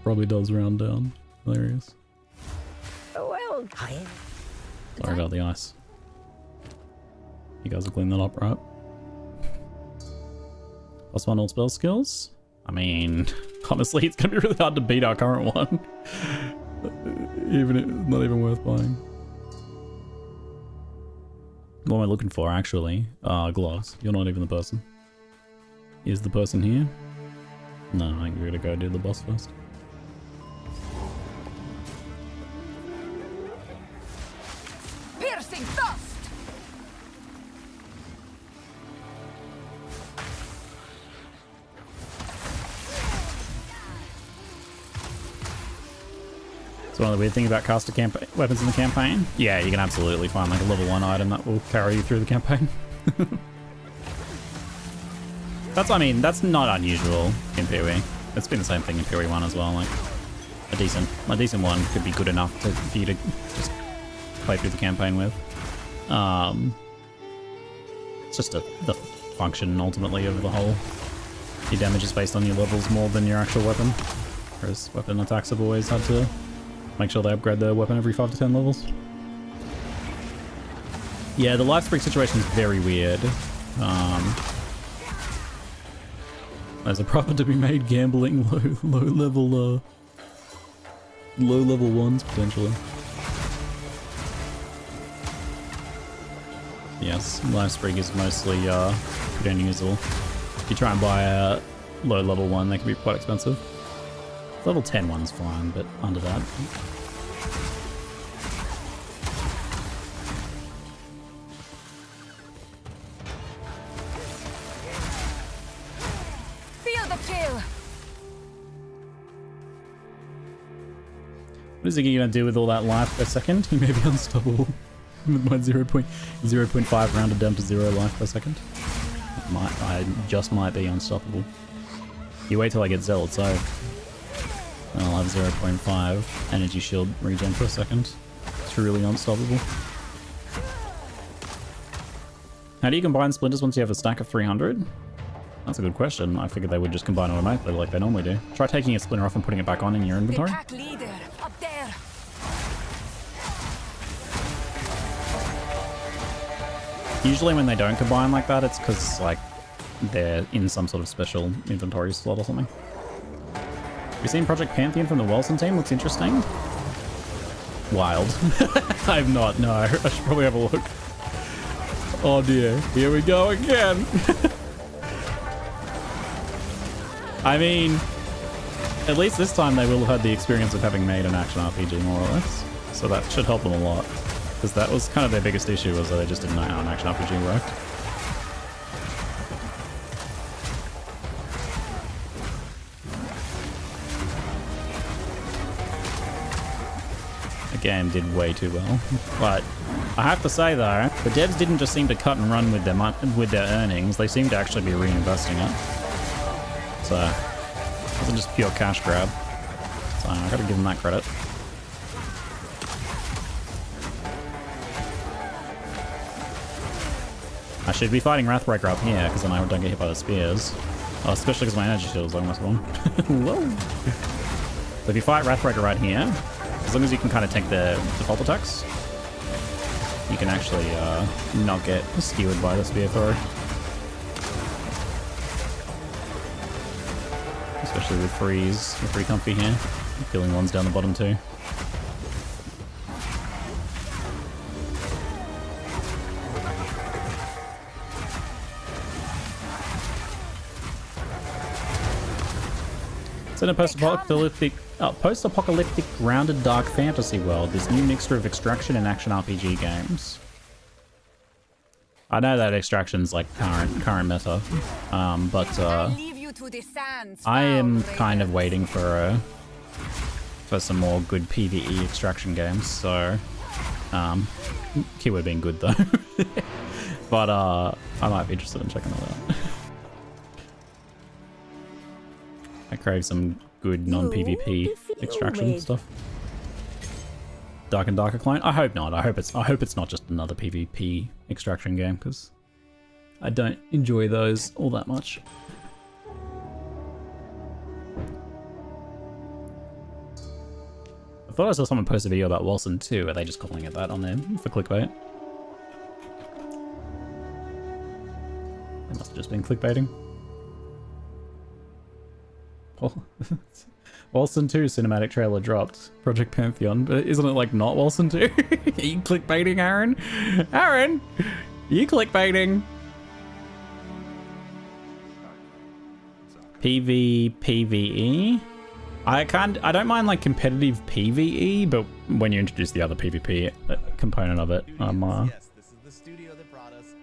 [SPEAKER 1] Probably does round down. Hilarious.
[SPEAKER 9] Well,
[SPEAKER 1] Sorry about the ice. You guys will clean that up, right? +1 all spell skills? I mean, honestly, it's gonna be really hard to beat our current one. Not even worth buying. What am I looking for, actually? Gloves. You're not even the person. Is the person here? No, I think we're gonna go do the boss first.
[SPEAKER 3] Piercing dust!
[SPEAKER 1] It's one of the weird things about caster weapons in the campaign. Yeah, you can absolutely find like a level 1 item that will carry you through the campaign. That's, I mean, that's not unusual in PoE. It's been the same thing in PoE 1 as well. Like a decent one could be good enough for you to just play through the campaign with. It's just the function ultimately of the whole. Your damage is based on your levels more than your actual weapon, whereas weapon attacks have always had to make sure they upgrade their weapon every 5 to 10 levels. Yeah, the life spring situation is very weird. There's a profit to be made gambling low level ones potentially. Yes, Livestream is mostly pretty unusable. If you try and buy a low level one, they can be quite expensive. Level 10 one's fine, but under that.
[SPEAKER 3] Feel the chill.
[SPEAKER 1] What is he gonna do with all that life per second? He may be unstoppable. With my 0.5 rounded down to 0 life per second. I just might be unstoppable. You wait till I get Zealot, so I'll have 0.5 energy shield regen per second. It's really unstoppable. How do you combine splinters once you have a stack of 300? That's a good question. I figured they would just combine automatically like they normally do. Try taking a splinter off and putting it back on in your inventory.
[SPEAKER 3] The pack leader, up there.
[SPEAKER 1] Usually when they don't combine like that, it's because like they're in some sort of special inventory slot or something. Have you seen Project Pantheon from the Wilson team? Looks interesting. Wild. I have not, no. I should probably have a look. Oh dear, here we go again. I mean, at least this time they will have had the experience of having made an action RPG more or less. So that should help them a lot. Because that was kind of their biggest issue, was that they just didn't know how an action RPG worked. The game did way too well. But I have to say though, the devs didn't just seem to cut and run with their earnings, they seemed to actually be reinvesting it. So, it wasn't just pure cash grab. So I gotta give them that credit. I should be fighting Wrathbreaker up here, because then I don't get hit by the spears. Oh, especially because my energy shield is almost gone. Whoa! So if you fight Wrathbreaker right here, as long as you can kind of take the default attacks, you can actually not get skewered by the spear throw. Especially with freeze, we're pretty comfy here. Killing ones down the bottom too. It's in a post-apocalyptic grounded dark fantasy world, this new mixture of extraction and action RPG games. I know that extraction's like current meta, but I am kind of waiting for some more good PvE extraction games. So, keyword being good though. But I might be interested in checking that out. I crave some good non-PvP extraction stuff. Dark and Darker Clone? I hope not. I hope it's not just another PvP extraction game, because I don't enjoy those all that much. I thought I saw someone post a video about Wilson too. Are they just calling it that on there for clickbait? They must have just been clickbaiting. Wilson 2 cinematic trailer dropped. Project Pantheon, but isn't it like not Wilson 2? Are you clickbaiting, Aaron? Aaron! Are you clickbaiting? PvE? I don't mind like competitive PvE, but when you introduce the other PvP component of it, I'm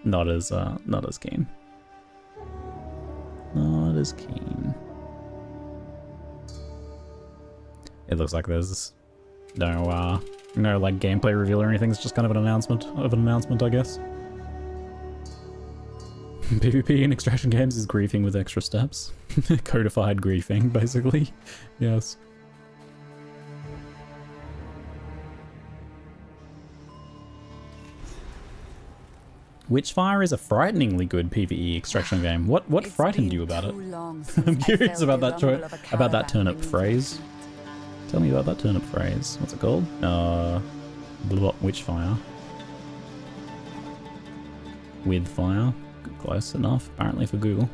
[SPEAKER 1] not as keen. Not as keen. It looks like there's no like gameplay reveal or anything. It's just kind of an announcement, I guess. PvP in extraction games is griefing with extra steps. Codified griefing, basically. Yes. Witchfire is a frighteningly good PvE extraction game. What frightened you about it? I'm curious about that turnip phrase. Tell me about that turnip phrase. What's it called? Witchfire. With fire. Close enough, apparently, for Google.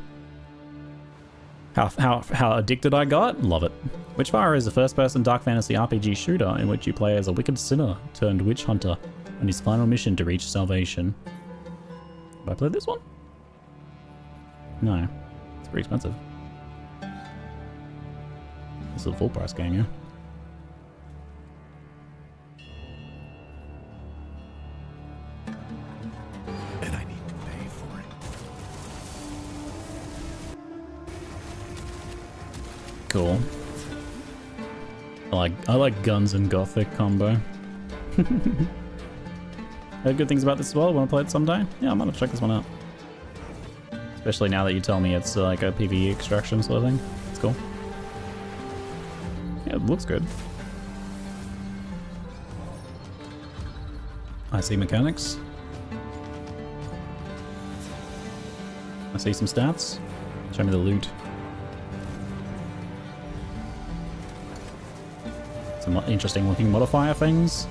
[SPEAKER 1] How addicted I got? Love it. Witchfire is a first-person dark fantasy RPG shooter in which you play as a wicked sinner turned witch hunter on his final mission to reach salvation. Have I played this one? No. It's pretty expensive. This is a full price game, yeah?
[SPEAKER 4] And I need to pay for it.
[SPEAKER 1] Cool. I like guns and gothic combo. Heard good things about this as well. Want to play it someday? Yeah, I'm gonna check this one out. Especially now that you tell me it's like a PvE extraction sort of thing. It's cool. Yeah, it looks good. I see mechanics. I see some stats. Show me the loot. Some interesting looking modifier things.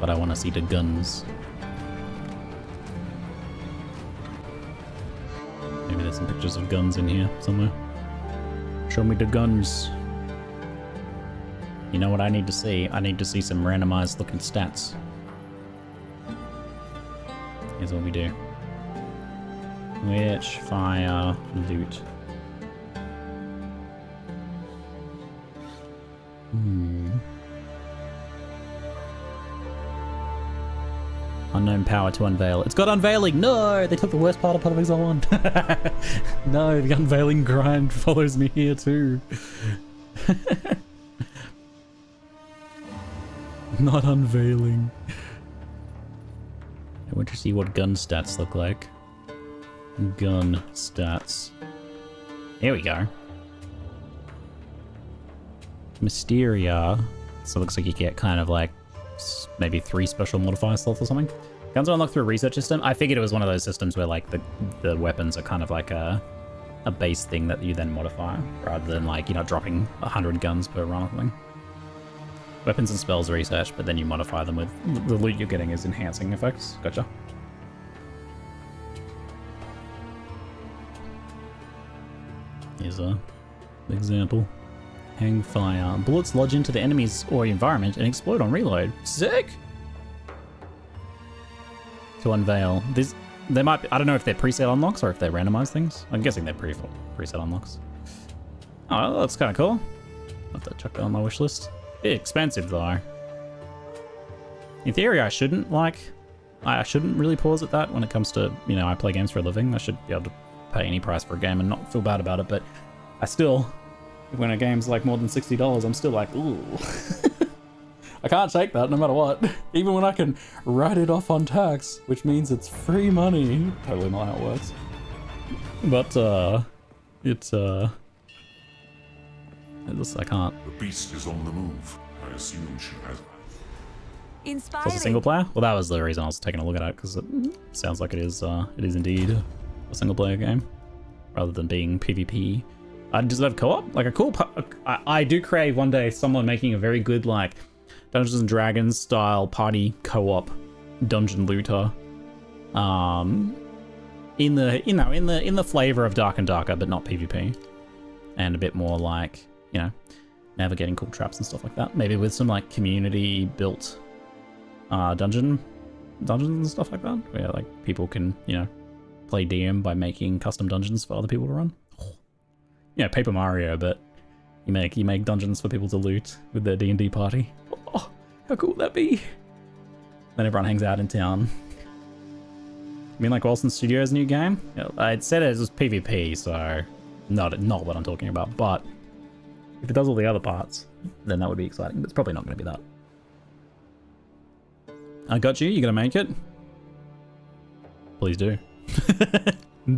[SPEAKER 1] But I want to see the guns. Maybe there's some pictures of guns in here somewhere. Show me the guns. You know what I need to see? I need to see some randomized looking stats. Here's what we do. Which fire loot? Unknown power to unveil. It's got unveiling! No! They took the worst part of Exile 1. No, the unveiling grind follows me here too. Not unveiling. I want to see what gun stats look like. Gun stats. Here we go. Mysteria. So it looks like you get kind of like maybe 3 special modifier slots or something. Guns are unlocked through a research system. I figured it was one of those systems where like the weapons are kind of like a base thing that you then modify, rather than like, you know, dropping 100 guns per run or something. Weapons and spells research, but then you modify them with the loot you're getting is enhancing effects. Gotcha. Here's a example. Hang fire. Bullets lodge into the enemies or environment and explode on reload. Sick! To unveil. They might be, I don't know if they're preset unlocks or if they're randomized things. I'm guessing they're preset unlocks. Oh, that's kind of cool. I'll have to chuck that on my wish list. Bit expensive though. In theory, I shouldn't really pause at that when it comes to, you know, I play games for a living. I should be able to pay any price for a game and not feel bad about it, but I still, when a game's like more than $60, I'm still like, ooh. I can't take that no matter what. Even when I can write it off on tax, which means it's free money. Totally not how it works. But, I can't.
[SPEAKER 4] The beast is on the move. I assume she has.
[SPEAKER 3] Inspiring.
[SPEAKER 1] So it's a single player? Well, that was the reason I was taking a look at it, because it sounds like it is indeed a single player game, rather than being PvP. Does it have co-op? Like a cool... I do crave one day someone making a very good, like, Dungeons and Dragons style party co-op dungeon looter. In the flavor of Dark and Darker, but not PvP. And a bit more like, you know, navigating cool traps and stuff like that. Maybe with some like community built dungeons and stuff like that, where like people can, you know, play DM by making custom dungeons for other people to run. Yeah, Paper Mario, but you make dungeons for people to loot with their D&D party. Oh, how cool would that be? Then everyone hangs out in town. You mean like Wilson Studios' new game? Yeah, I'd said it was PvP, so not what I'm talking about. But if it does all the other parts, then that would be exciting. But it's probably not going to be that. I got you. You gonna make it? Please do.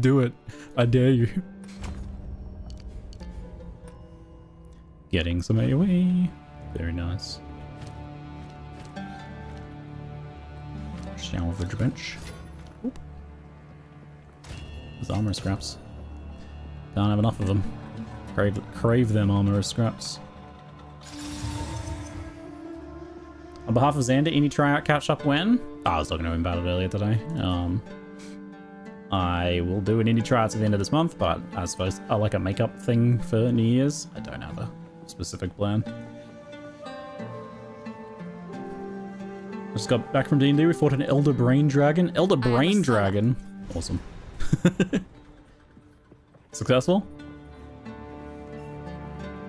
[SPEAKER 1] Do it. I dare you. Getting some AoE. Very nice. Salvage bench. Oop. There's armor scraps. Can't have enough of them. Crave them armor scraps. On behalf of Xander, any tryout catch up when? Oh, I was talking to him about it earlier today. I will do an indie tryouts at the end of this month, but I suppose I like a makeup thing for New Year's. I don't have a specific plan. Just got back from D&D. We fought an Elder Brain Dragon. Elder Brain Dragon. Awesome. Successful?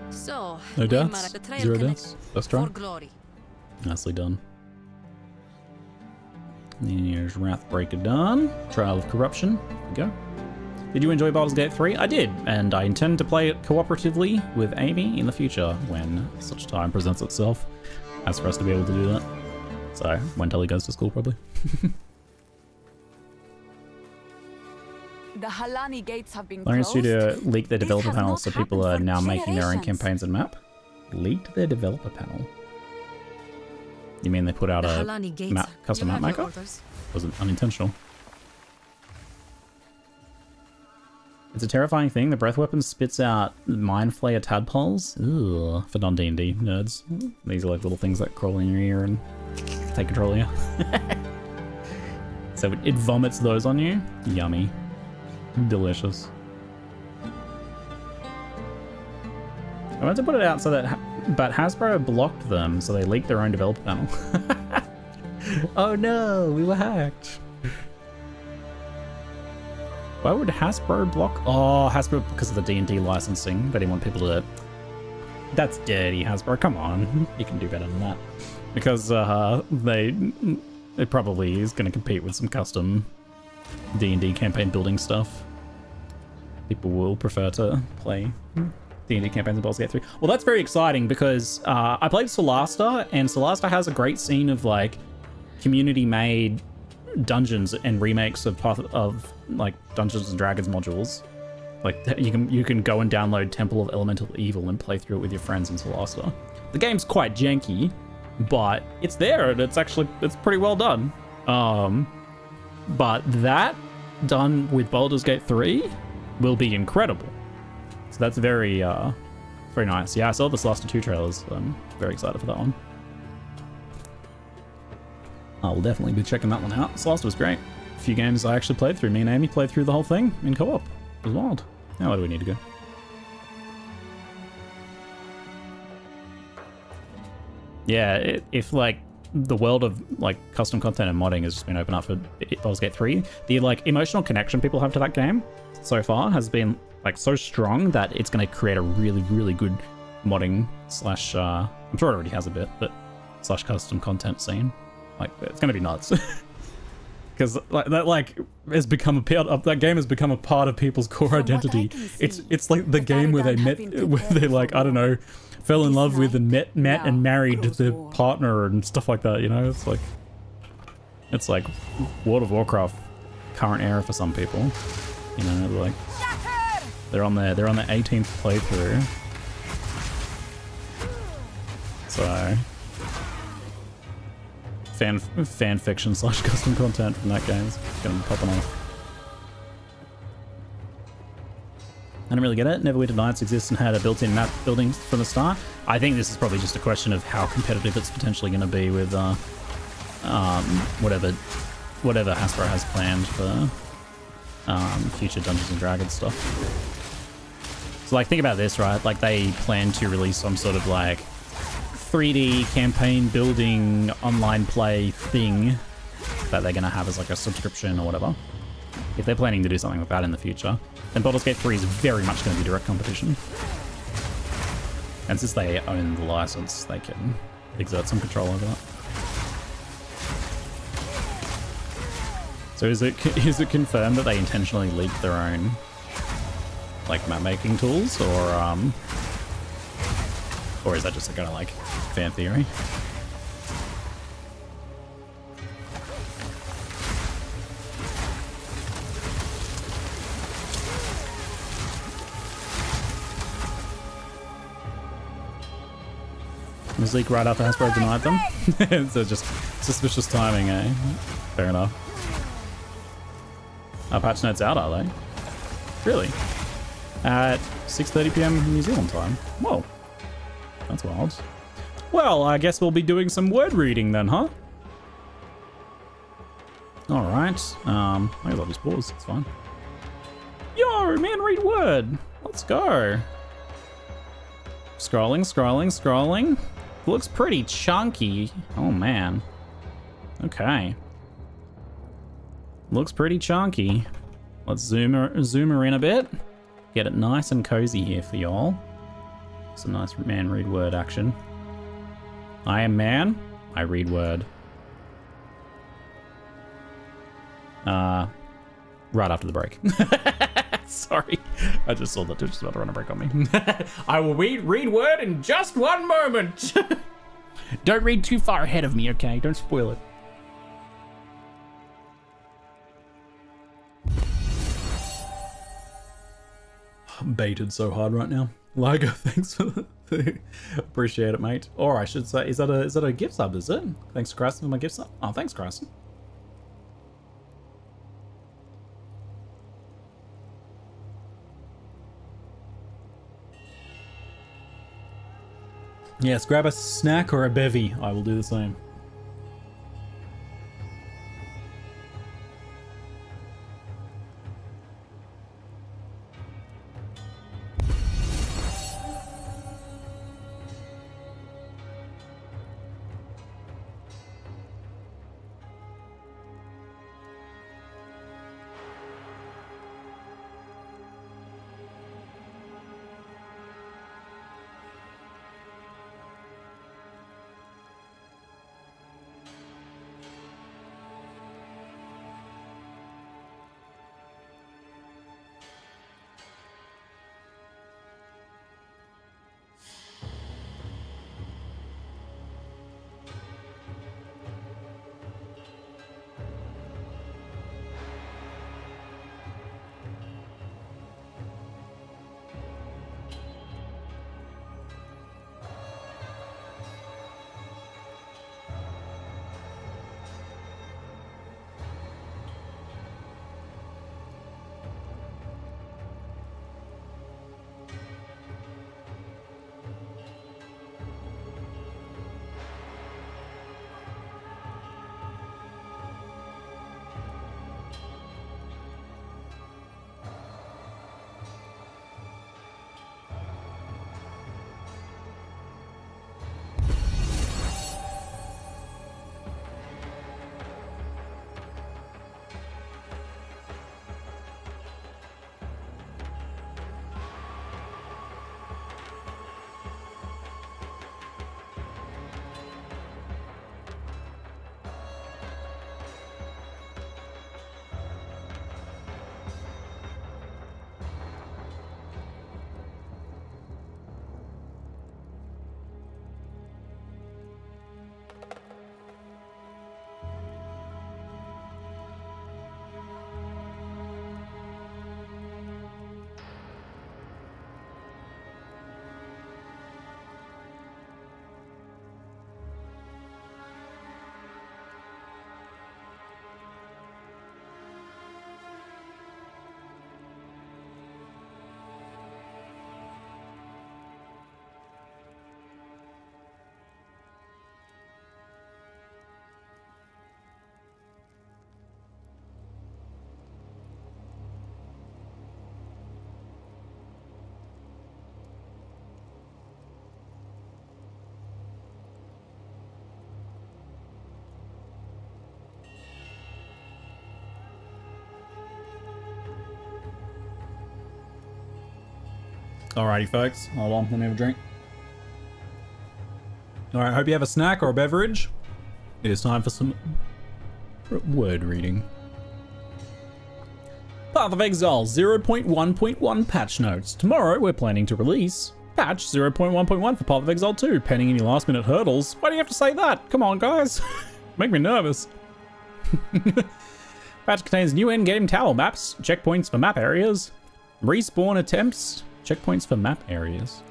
[SPEAKER 9] So,
[SPEAKER 1] No deaths? 0 deaths? First try?
[SPEAKER 9] for glory.
[SPEAKER 1] Nicely done. Here's Wrathbreaker done. Trial of Corruption. There we go. Did you enjoy Baldur's Gate 3? I did, and I intend to play it cooperatively with Amy in the future when such time presents itself as for us to be able to do that. So, when Tully goes to school, probably.
[SPEAKER 3] The Halani gates have been
[SPEAKER 1] Larian
[SPEAKER 3] closed.
[SPEAKER 1] Studio leaked their
[SPEAKER 3] This
[SPEAKER 1] developer
[SPEAKER 3] has
[SPEAKER 1] panel,
[SPEAKER 3] not
[SPEAKER 1] so people are
[SPEAKER 3] happened
[SPEAKER 1] now
[SPEAKER 3] for
[SPEAKER 1] making their own
[SPEAKER 3] generations.
[SPEAKER 1] campaigns and map. Leaked their developer panel? You mean they put out
[SPEAKER 9] The
[SPEAKER 1] a
[SPEAKER 9] Halani gates.
[SPEAKER 1] map, custom
[SPEAKER 9] You
[SPEAKER 1] map
[SPEAKER 9] have your
[SPEAKER 1] maker?
[SPEAKER 9] orders.
[SPEAKER 1] Wasn't unintentional. It's a terrifying thing. The breath weapon spits out mind flayer tadpoles. Ugh, for non-D&D nerds. These are like little things that crawl in your ear and take control of you. So it vomits those on you. Yummy. Delicious. I wanted to put it out so that... But Hasbro blocked them, so they leaked their own developer panel. Oh no, we were hacked. Why would Hasbro block? Oh, Hasbro, because of the D&D licensing. They didn't want people to... That's dirty, Hasbro. Come on. You can do better than that. Because it probably is going to compete with some custom D&D campaign building stuff. People will prefer to play D&D campaigns in Baldur's Gate 3. Well, that's very exciting because I played Solasta, and Solasta has a great scene of like community-made dungeons and remakes of like Dungeons and Dragons modules. Like you can go and download Temple of Elemental Evil and play through it with your friends in Solasta. The game's quite janky, but it's there and it's pretty well done. But that done with Baldur's Gate 3 will be incredible. So that's very nice. Yeah, I saw the Solasta 2 trailers. So I'm very excited for that one. I will definitely be checking that one out. Solasta was great. A few games I actually played through. Me and Amy played through the whole thing in co-op. It was wild. Now where do we need to go? Yeah, if like the world of like custom content and modding has just been opened up for Baldur's Gate 3, the like emotional connection people have to that game so far has been like so strong that it's going to create a really, really good modding slash I'm sure it already has a bit, but slash custom content scene. Like it's going to be nuts. Because like has become a part of that game has become a part of people's core identity. It's like the game where they met, where they like I don't know, fell in love with and met and married their partner and stuff like that. You know, it's like World of Warcraft current era for some people. You know, like they're on their 18th playthrough. So. Fan fiction slash custom content from that game is gonna be popping off. I don't really get it. Neverwinter Nights exists and had a built-in map building from the start. I think this is probably just a question of how competitive it's potentially going to be with whatever Hasbro has planned for future Dungeons and Dragons stuff. So like think about this, right? Like they plan to release some sort of like 3D campaign building online play thing that they're going to have as like a subscription or whatever. If they're planning to do something like that in the future, then Baldur's Gate 3 is very much going to be direct competition. And since they own the license, they can exert some control over that. So is it confirmed that they intentionally leaked their own like map making tools, or is that just a kind of like fan theory? It was leaked right after Hasbro denied them. So just suspicious timing, eh? Fair enough. Our patch notes out, are they? Really? At 6:30 PM New Zealand time. Whoa. That's wild. Well, I guess we'll be doing some word reading then, huh? Alright. I guess I'll just pause. It's fine. Yo, man, read word. Let's go. Scrolling. Looks pretty chunky. Oh, man. Okay. Looks pretty chunky. Let's zoom her in a bit. Get it nice and cozy here for y'all. Some nice man read word action. I am man. I read word. Right after the break. Sorry. I just saw that Twitch was about to run a break on me. I will read word in just one moment. Don't read too far ahead of me, okay? Don't spoil it. I'm baited so hard right now. Ligo, thanks for the appreciate it, mate. Or I should say, is that a gift sub, is it? Thanks, Christ, for my gift sub. Oh, thanks, Christ. Yes, grab a snack or a bevy. I will do the same. Alrighty, folks. Hold on, let me have a drink. Alright, hope you have a snack or a beverage. It is time for some word reading. Path of Exile 0.1.1 patch notes. Tomorrow, we're planning to release patch 0.1.1 for Path of Exile 2, pending any last minute hurdles. Why do you have to say that? Come on, guys. Make me nervous. Patch contains new endgame tower maps, checkpoints for map areas, respawn attempts, checkpoints for map areas.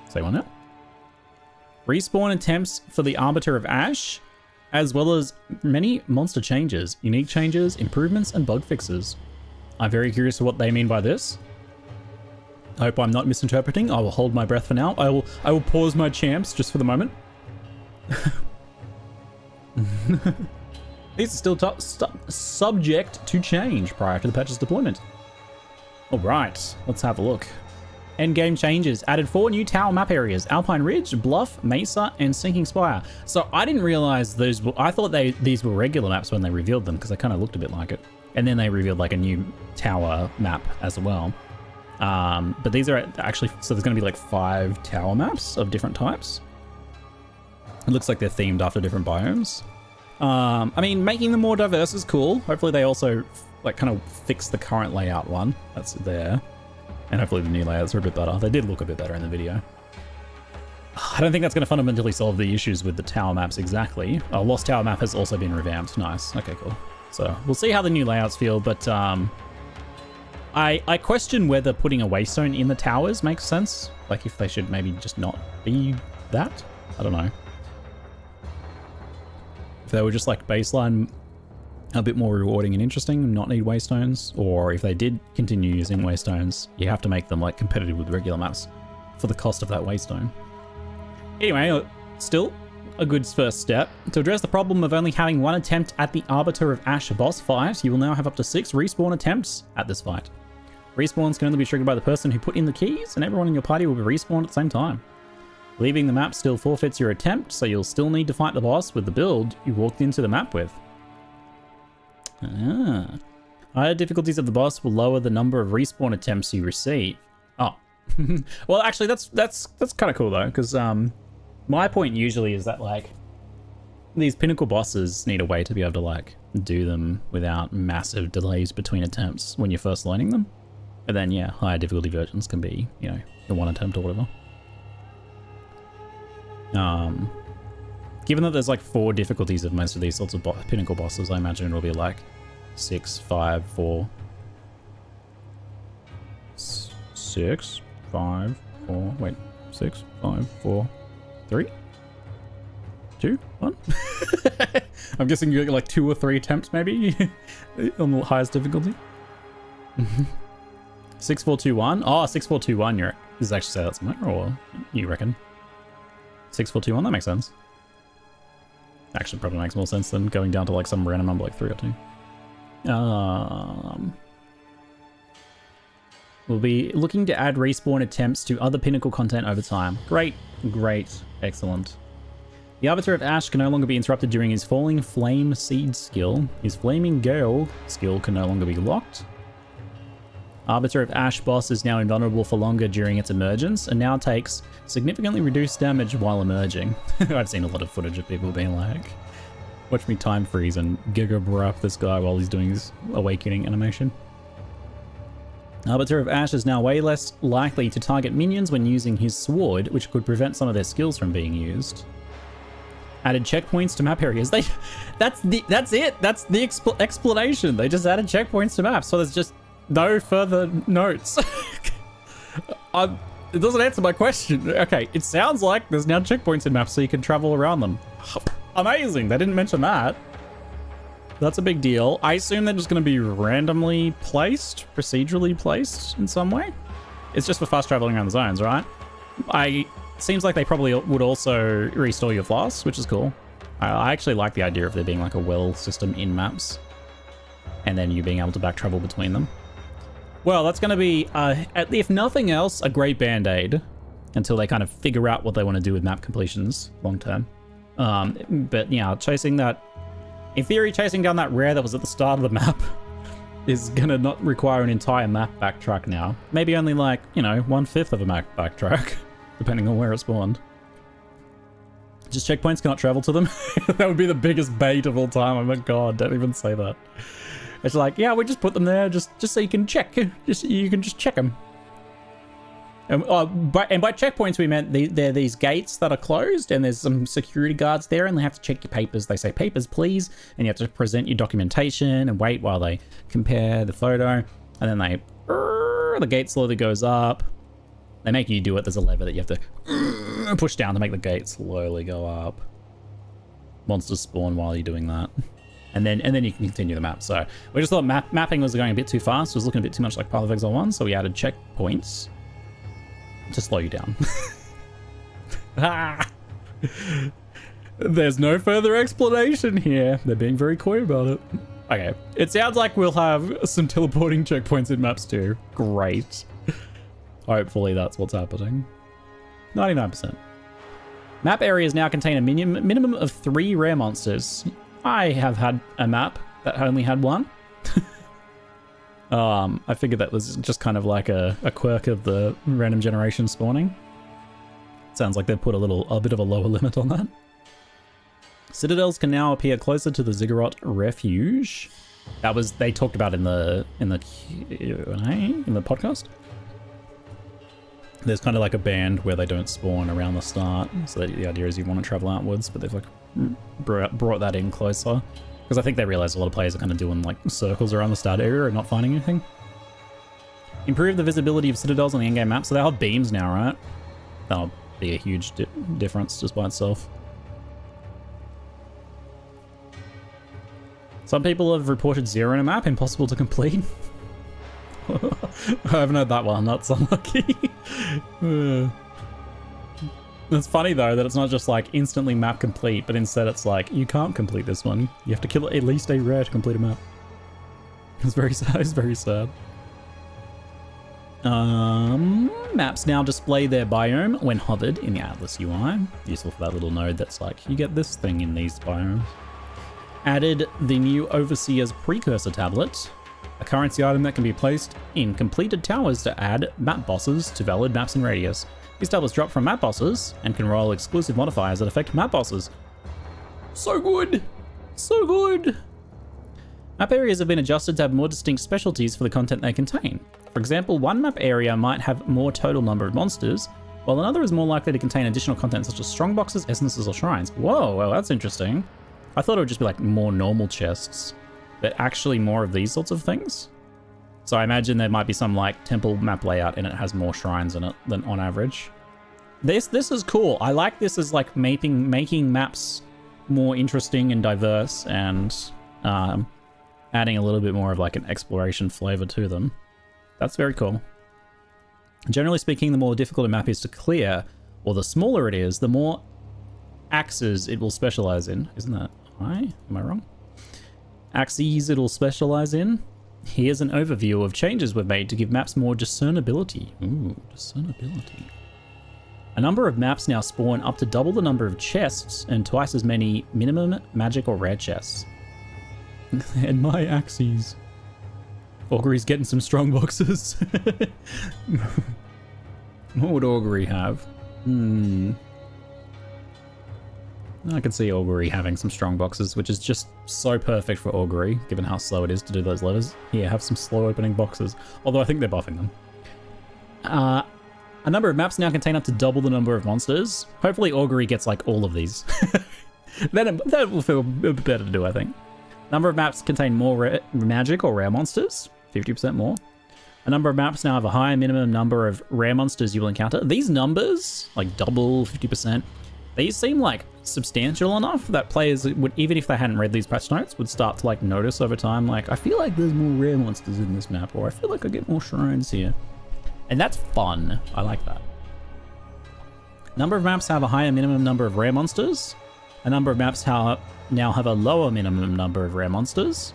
[SPEAKER 1] Say what now? Respawn attempts for the Arbiter of Ash, as well as many monster changes, unique changes, improvements, and bug fixes. I'm very curious to what they mean by this. I hope I'm not misinterpreting. I will hold my breath for now. I will pause my champs just for the moment. These are still subject to change prior to the patch's deployment. All right, let's have a look. endgame changes. Added 4 new tower map areas: Alpine Ridge, Bluff, Mesa, and Sinking Spire. So I didn't realize those were, I thought these were regular maps when they revealed them, because they kind of looked a bit like it. And then they revealed like a new tower map as well. But these are actually, so there's going to be like 5 tower maps of different types. It looks like they're themed after different biomes. I mean, making them more diverse is cool. Hopefully they also like kind of fix the current layout one that's there. And hopefully the new layouts are a bit better. They did look a bit better in the video. I don't think that's going to fundamentally solve the issues with the tower maps exactly. Lost Tower map has also been revamped. Nice. Okay, cool. So we'll see how the new layouts feel, but I question whether putting a waystone in the towers makes sense. Like if they should maybe just not be that. I don't know. If they were just like baseline a bit more rewarding and interesting and not need waystones, or if they did continue using waystones, you have to make them like competitive with regular maps for the cost of that waystone. Anyway, still a good first step. To address the problem of only having 1 attempt at the Arbiter of Ash boss fight, you will now have up to 6 respawn attempts at this fight. Respawns can only be triggered by the person who put in the keys, and everyone in your party will be respawned at the same time. Leaving the map still forfeits your attempt, so you'll still need to fight the boss with the build you walked into the map with. Higher difficulties of the boss will lower the number of respawn attempts you receive. Oh. Well, actually, that's kind of cool, though, because my point usually is that, like, these pinnacle bosses need a way to be able to, like, do them without massive delays between attempts when you're first learning them. And then, yeah, higher difficulty versions can be, you know, the 1 attempt or whatever. Given that there's like 4 difficulties of most of these sorts of pinnacle bosses, I imagine it'll be like 6, 5, 4. 6, 5, 4, wait, 6, 5, 4, 3, 2, 1. I'm guessing you get like 2 or 3 attempts maybe on the highest difficulty. 6, 4, 2, 1. Oh, 6, 4, 2, 1. Does it actually say that somewhere, or you reckon? 6, 4, 2, 1. That makes sense. Actually, probably makes more sense than going down to like some random number like 3 or 2. We'll be looking to add respawn attempts to other pinnacle content over time. Great, great, excellent. The Arbiter of Ash can no longer be interrupted during his Falling Flame Seed skill. His Flaming Gale skill can no longer be locked. Arbiter of Ash boss is now invulnerable for longer during its emergence, and now takes significantly reduced damage while emerging. I've seen a lot of footage of people being like, watch me time freeze and giga breath this guy while he's doing his awakening animation. Arbiter of Ash is now way less likely to target minions when using his sword, which could prevent some of their skills from being used. Added checkpoints to map areas. That's it. That's the explanation. They just added checkpoints to maps, so there's just no further notes. It doesn't answer my question. Okay, it sounds like there's now checkpoints in maps so you can travel around them. Amazing. They didn't mention that. That's a big deal. I assume they're just going to be randomly placed, procedurally placed in some way. It's just for fast traveling around the zones, right? Seems like they probably would also restore your flasks, which is cool. I actually like the idea of there being like a well system in maps, and then you being able to back travel between them. Well, that's going to be, if nothing else, a great band-aid until they kind of figure out what they want to do with map completions long term. But yeah, chasing that, in theory, chasing down that rare that was at the start of the map is going to not require an entire map backtrack now. Maybe only like, you know, 1/5 of a map backtrack, depending on where it spawned. Just checkpoints cannot travel to them. That would be the biggest bait of all time. Oh my god, don't even say that. It's like, yeah, we just put them there just so you can check. You can just check them. And by checkpoints, we meant they're these gates that are closed, and there's some security guards there, and they have to check your papers. They say, papers, please, and you have to present your documentation and wait while they compare the photo, and then the gate slowly goes up. They make you do it. There's a lever that you have to push down to make the gate slowly go up. Monsters spawn while you're doing that. And then you can continue the map. So we just thought mapping was going a bit too fast. It was looking a bit too much like Path of Exile 1, so we added checkpoints to slow you down. There's no further explanation here. They're being very coy about it. Okay, it sounds like we'll have some teleporting checkpoints in maps too. Great. Hopefully that's what's happening. 99%. Map areas now contain a minimum of 3 rare monsters. I have had a map that only had 1. I figured that was just kind of like a quirk of the random generation spawning. Sounds like they've put a bit of a lower limit on that. Citadels can now appear closer to the Ziggurat Refuge. They talked about in the podcast. There's kind of like a band where they don't spawn around the start, so the idea is you want to travel outwards, but they've like brought that in closer because I think they realize a lot of players are kind of doing like circles around the start area and not finding anything. Improve the visibility of citadels on the in-game map, so they'll have beams now, right? That'll be a huge difference just by itself. Some people have reported 0 in a map, impossible to complete. I haven't heard that one, that's unlucky. It's funny though that it's not just like instantly map complete, but instead it's like, you can't complete this one. You have to kill at least a rare to complete a map. It's very sad, it's very sad. Maps now display their biome when hovered in the Atlas UI. Useful for that little node that's like, you get this thing in these biomes. Added the new Overseer's Precursor tablet, a currency item that can be placed in completed towers to add map bosses to valid maps in radius. These tablets drop from map bosses and can roll exclusive modifiers that affect map bosses. So good! So good! Map areas have been adjusted to have more distinct specialties for the content they contain. For example, one map area might have more total number of monsters, while another is more likely to contain additional content such as strongboxes, essences, or shrines. Whoa, well, that's interesting. I thought it would just be like more normal chests, but actually more of these sorts of things. So I imagine there might be some like temple map layout and it has more shrines in it than on average. This is cool. I like this as like making maps more interesting and diverse and adding a little bit more of like an exploration flavor to them. That's very cool. Generally speaking, the more difficult a map is to clear, or the smaller it is, the more axes it will specialize in. Isn't that right? Am I wrong? Axes it'll specialize in. Here's an overview of changes we've made to give maps more discernibility. Ooh, discernibility. A number of maps now spawn up to double the number of chests and twice as many minimum magic or rare chests. And my axes. Augury's getting some strong boxes. What would Augury have? I can see Augury having some strong boxes, which is just so perfect for Augury, given how slow it is to do those levers. Here, have some slow opening boxes. Although I think they're buffing them. A number of maps now contain up to double the number of monsters. Hopefully Augury gets like all of these. That will feel a bit better to do, I think. Number of maps contain more magic or rare monsters. 50% more. A number of maps now have a higher minimum number of rare monsters you will encounter. These numbers, like double, 50%, these seem like substantial enough that players would, even if they hadn't read these patch notes, would start to like notice over time, like, I feel like there's more rare monsters in this map, or I feel like I get more shrines here. And that's fun. I like that. Number of maps have a higher minimum number of rare monsters. A number of maps now have a lower minimum number of rare monsters.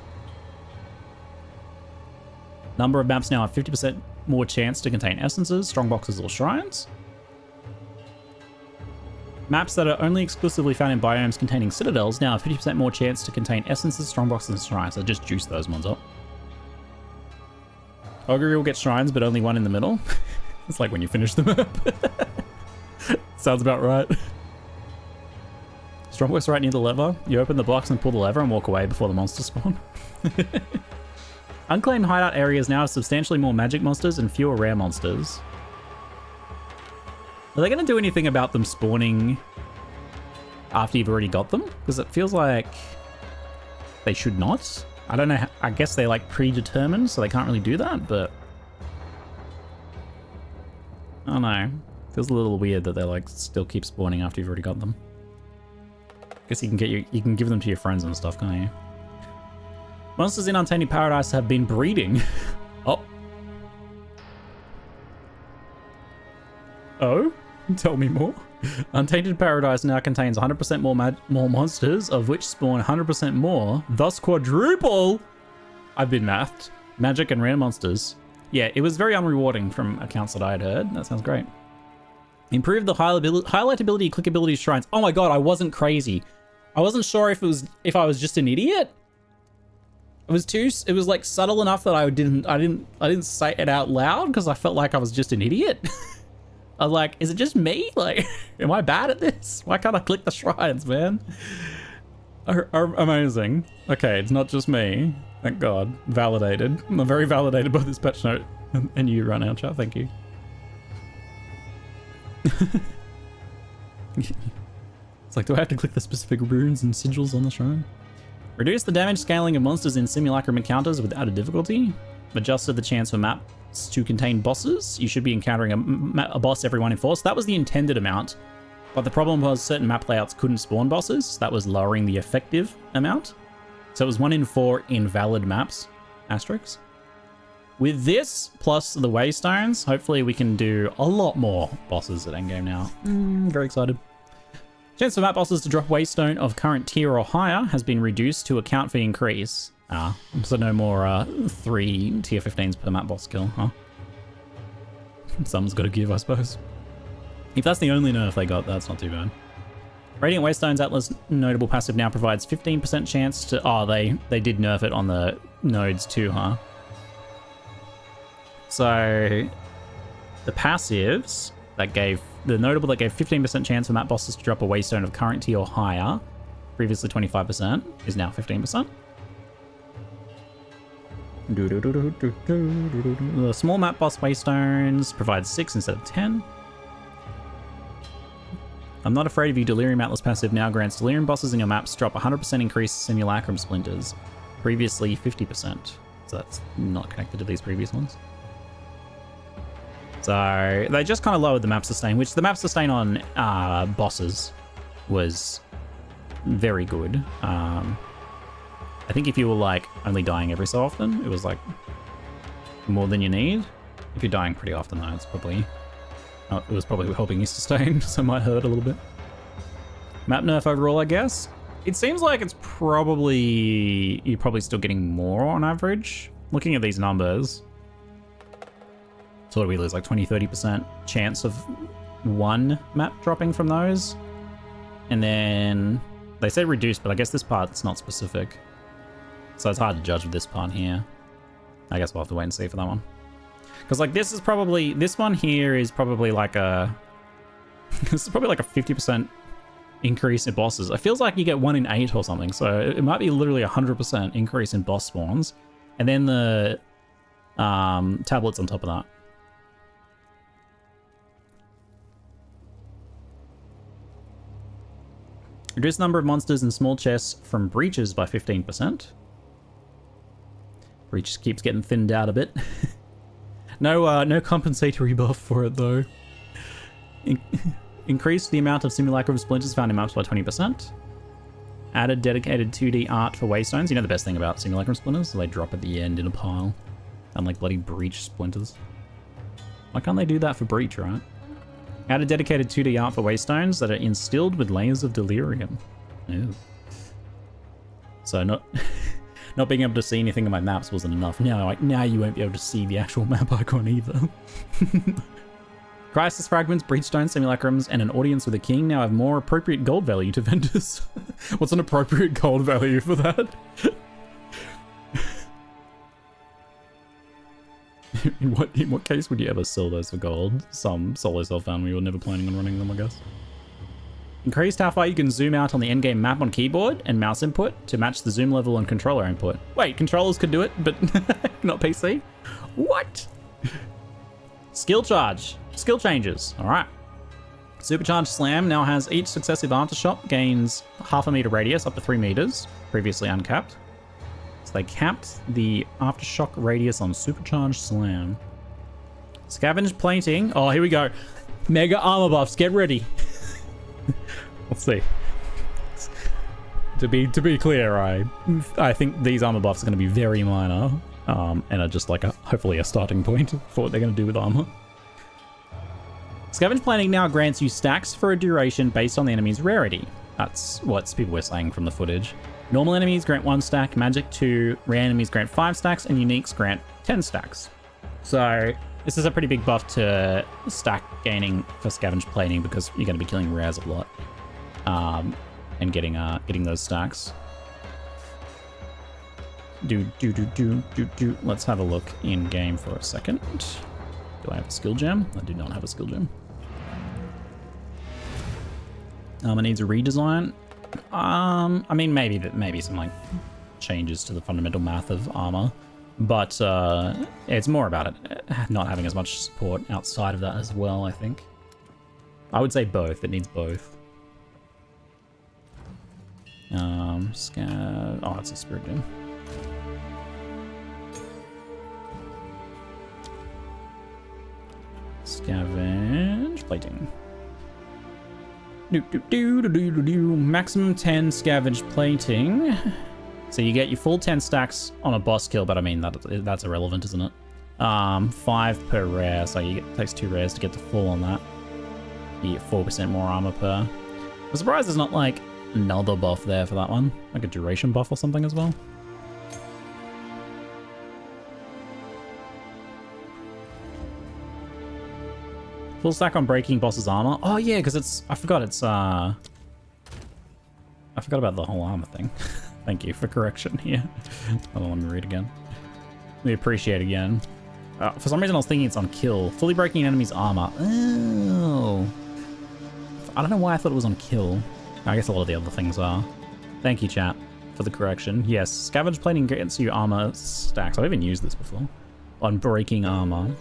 [SPEAKER 1] Number of maps now have 50% more chance to contain essences, strongboxes, or shrines. Maps that are only exclusively found in biomes containing citadels now have 50% more chance to contain essences, strongboxes, and shrines. So just juice those ones up. Augury will get shrines, but only one in the middle. It's like when you finish the map. Sounds about right. Strongbox right near the lever. You open the box and pull the lever and walk away before the monsters spawn. Unclaimed hideout areas now have substantially more magic monsters and fewer rare monsters. Are they going to do anything about them spawning after you've already got them? Because it feels like they should not. I don't know. I guess they're like predetermined, so they can't really do that, but I don't know. Feels a little weird that they like still keep spawning after you've already got them. Guess you can give them to your friends and stuff, can't you? Monsters in Untainted Paradise have been breeding. Oh? Tell me more. Untainted Paradise now contains 100% more monsters, of which spawn 100% more, thus quadruple, I've been mathed, magic and rare monsters. Yeah, it was very unrewarding from accounts that I had heard. That sounds great. Improve the highlightability, clickability shrines. Oh my god, I wasn't crazy. I wasn't sure if I was just an idiot. It was like subtle enough that I didn't say it out loud because I felt like I was just an idiot. I was like, is it just me? Like, am I bad at this? Why can't I click the shrines, man? Amazing. Okay, it's not just me. Thank God. Validated. I'm very validated by this patch note. And you run out, chat. Thank you. It's like, do I have to click the specific runes and sigils on the shrine? Reduce the damage scaling of monsters in simulacrum encounters with added difficulty. Adjusted the chance for maps to contain bosses. You should be encountering a boss every 1 in 4. So that was the intended amount. But the problem was certain map layouts couldn't spawn bosses. So that was lowering the effective amount. So it was 1 in 4 invalid maps. Asterisks. With this, plus the waystones, hopefully we can do a lot more bosses at endgame now. Very excited. Chance for map bosses to drop waystone of current tier or higher has been reduced to account for increase. So no more 3 tier 15s per map boss kill, huh? Someone's got to give, I suppose. If that's the only nerf they got, that's not too bad. Radiant Waystone's Atlas notable passive now provides 15% chance to... Oh, they did nerf it on the nodes too, huh? So the passives that gave... The notable that gave 15% chance for map bosses to drop a waystone of current tier or higher, previously 25%, is now 15%. The small map boss waystones provide 6 instead of 10. I'm not afraid of you. Delirium Atlas passive now grants Delirium bosses in your maps drop 100% increased Simulacrum splinters, previously 50%. So that's not connected to these previous ones. So they just kind of lowered the map sustain, which the map sustain on bosses was very good. I think if you were like only dying every so often, it was like more than you need. If you're dying pretty often though, it's probably... it was probably helping you sustain, so it might hurt a little bit. Map nerf overall, I guess. It seems like it's probably... You're probably still getting more on average. Looking at these numbers. So what do we lose? Like 20-30% chance of one map dropping from those? And then... They say reduced, but I guess this part's not specific. So it's hard to judge with this part here. I guess we'll have to wait and see for that one. Because like this is probably... This one here is probably like a... This is probably like a 50% increase in bosses. It feels like you get 1 in 8 or something. So it might be literally 100% increase in boss spawns. And then the tablets on top of that. Reduce the number of monsters in small chests from breaches by 15%. Breach keeps getting thinned out a bit. No compensatory buff for it though. Increase the amount of simulacrum splinters found in maps by 20%. Added dedicated 2D art for waystones. You know the best thing about simulacrum splinters? They drop at the end in a pile. Unlike bloody breach splinters. Why can't they do that for breach, right? Added dedicated 2D art for waystones that are instilled with layers of delirium. Ew. So not being able to see anything in my maps wasn't enough. Now you won't be able to see the actual map icon either. Crisis fragments, breachstone, simulacrums, and an audience with a king now have more appropriate gold value to vendors. What's an appropriate gold value for that? In what case would you ever sell those for gold? Some solo self found we were never planning on running them, I guess. Increased how far you can zoom out on the endgame map on keyboard and mouse input to match the zoom level and controller input. Wait, controllers could do it, but not PC? What? Skill charge. Skill changes. All right. Supercharged Slam now has each successive aftershock gains half a meter radius up to 3 meters, previously uncapped. So they capped the aftershock radius on Supercharged Slam. Scavenged plating. Oh, here we go. Mega armor buffs. Get ready. Let's see. To be clear, I think these armor buffs are going to be very minor, and are just like hopefully a starting point for what they're going to do with armor. Scavenge plating now grants you stacks for a duration based on the enemy's rarity. That's what people were saying from the footage. Normal enemies grant 1 stack, magic 2, rare enemies grant 5 stacks, and uniques grant 10 stacks. So this is a pretty big buff to stack gaining for scavenge plating because you're going to be killing rares a lot, and getting those stacks. Let's have a look in game for a second. Do I have a skill gem? I do not have a skill gem. It needs a redesign. I mean, maybe some like changes to the fundamental math of armor, but it's more about it not having as much support outside of that as well. I think I would say both. It needs both. Scav. Oh, it's a spirit gem. Scavenge plating. Maximum 10 scavenge plating. So you get your full 10 stacks on a boss kill, but I mean that's irrelevant, isn't it? 5 per rare, so it takes 2 rares to get to full on that. You get 4% more armor per. I'm surprised there's not like another buff there for that one, like a duration buff or something as well. Full stack on breaking boss's armor. Oh yeah, because it's... I forgot it's... I forgot about the whole armor thing. Thank you for correction here. Hold on, let me read again. Let me appreciate again. For some reason I was thinking it's on kill. Fully breaking an enemy's armor. Oh. I don't know why I thought it was on kill. I guess a lot of the other things are. Thank you, chat, for the correction. Yes, scavenge plating gets you armor stacks. I've even used this before. On breaking armor.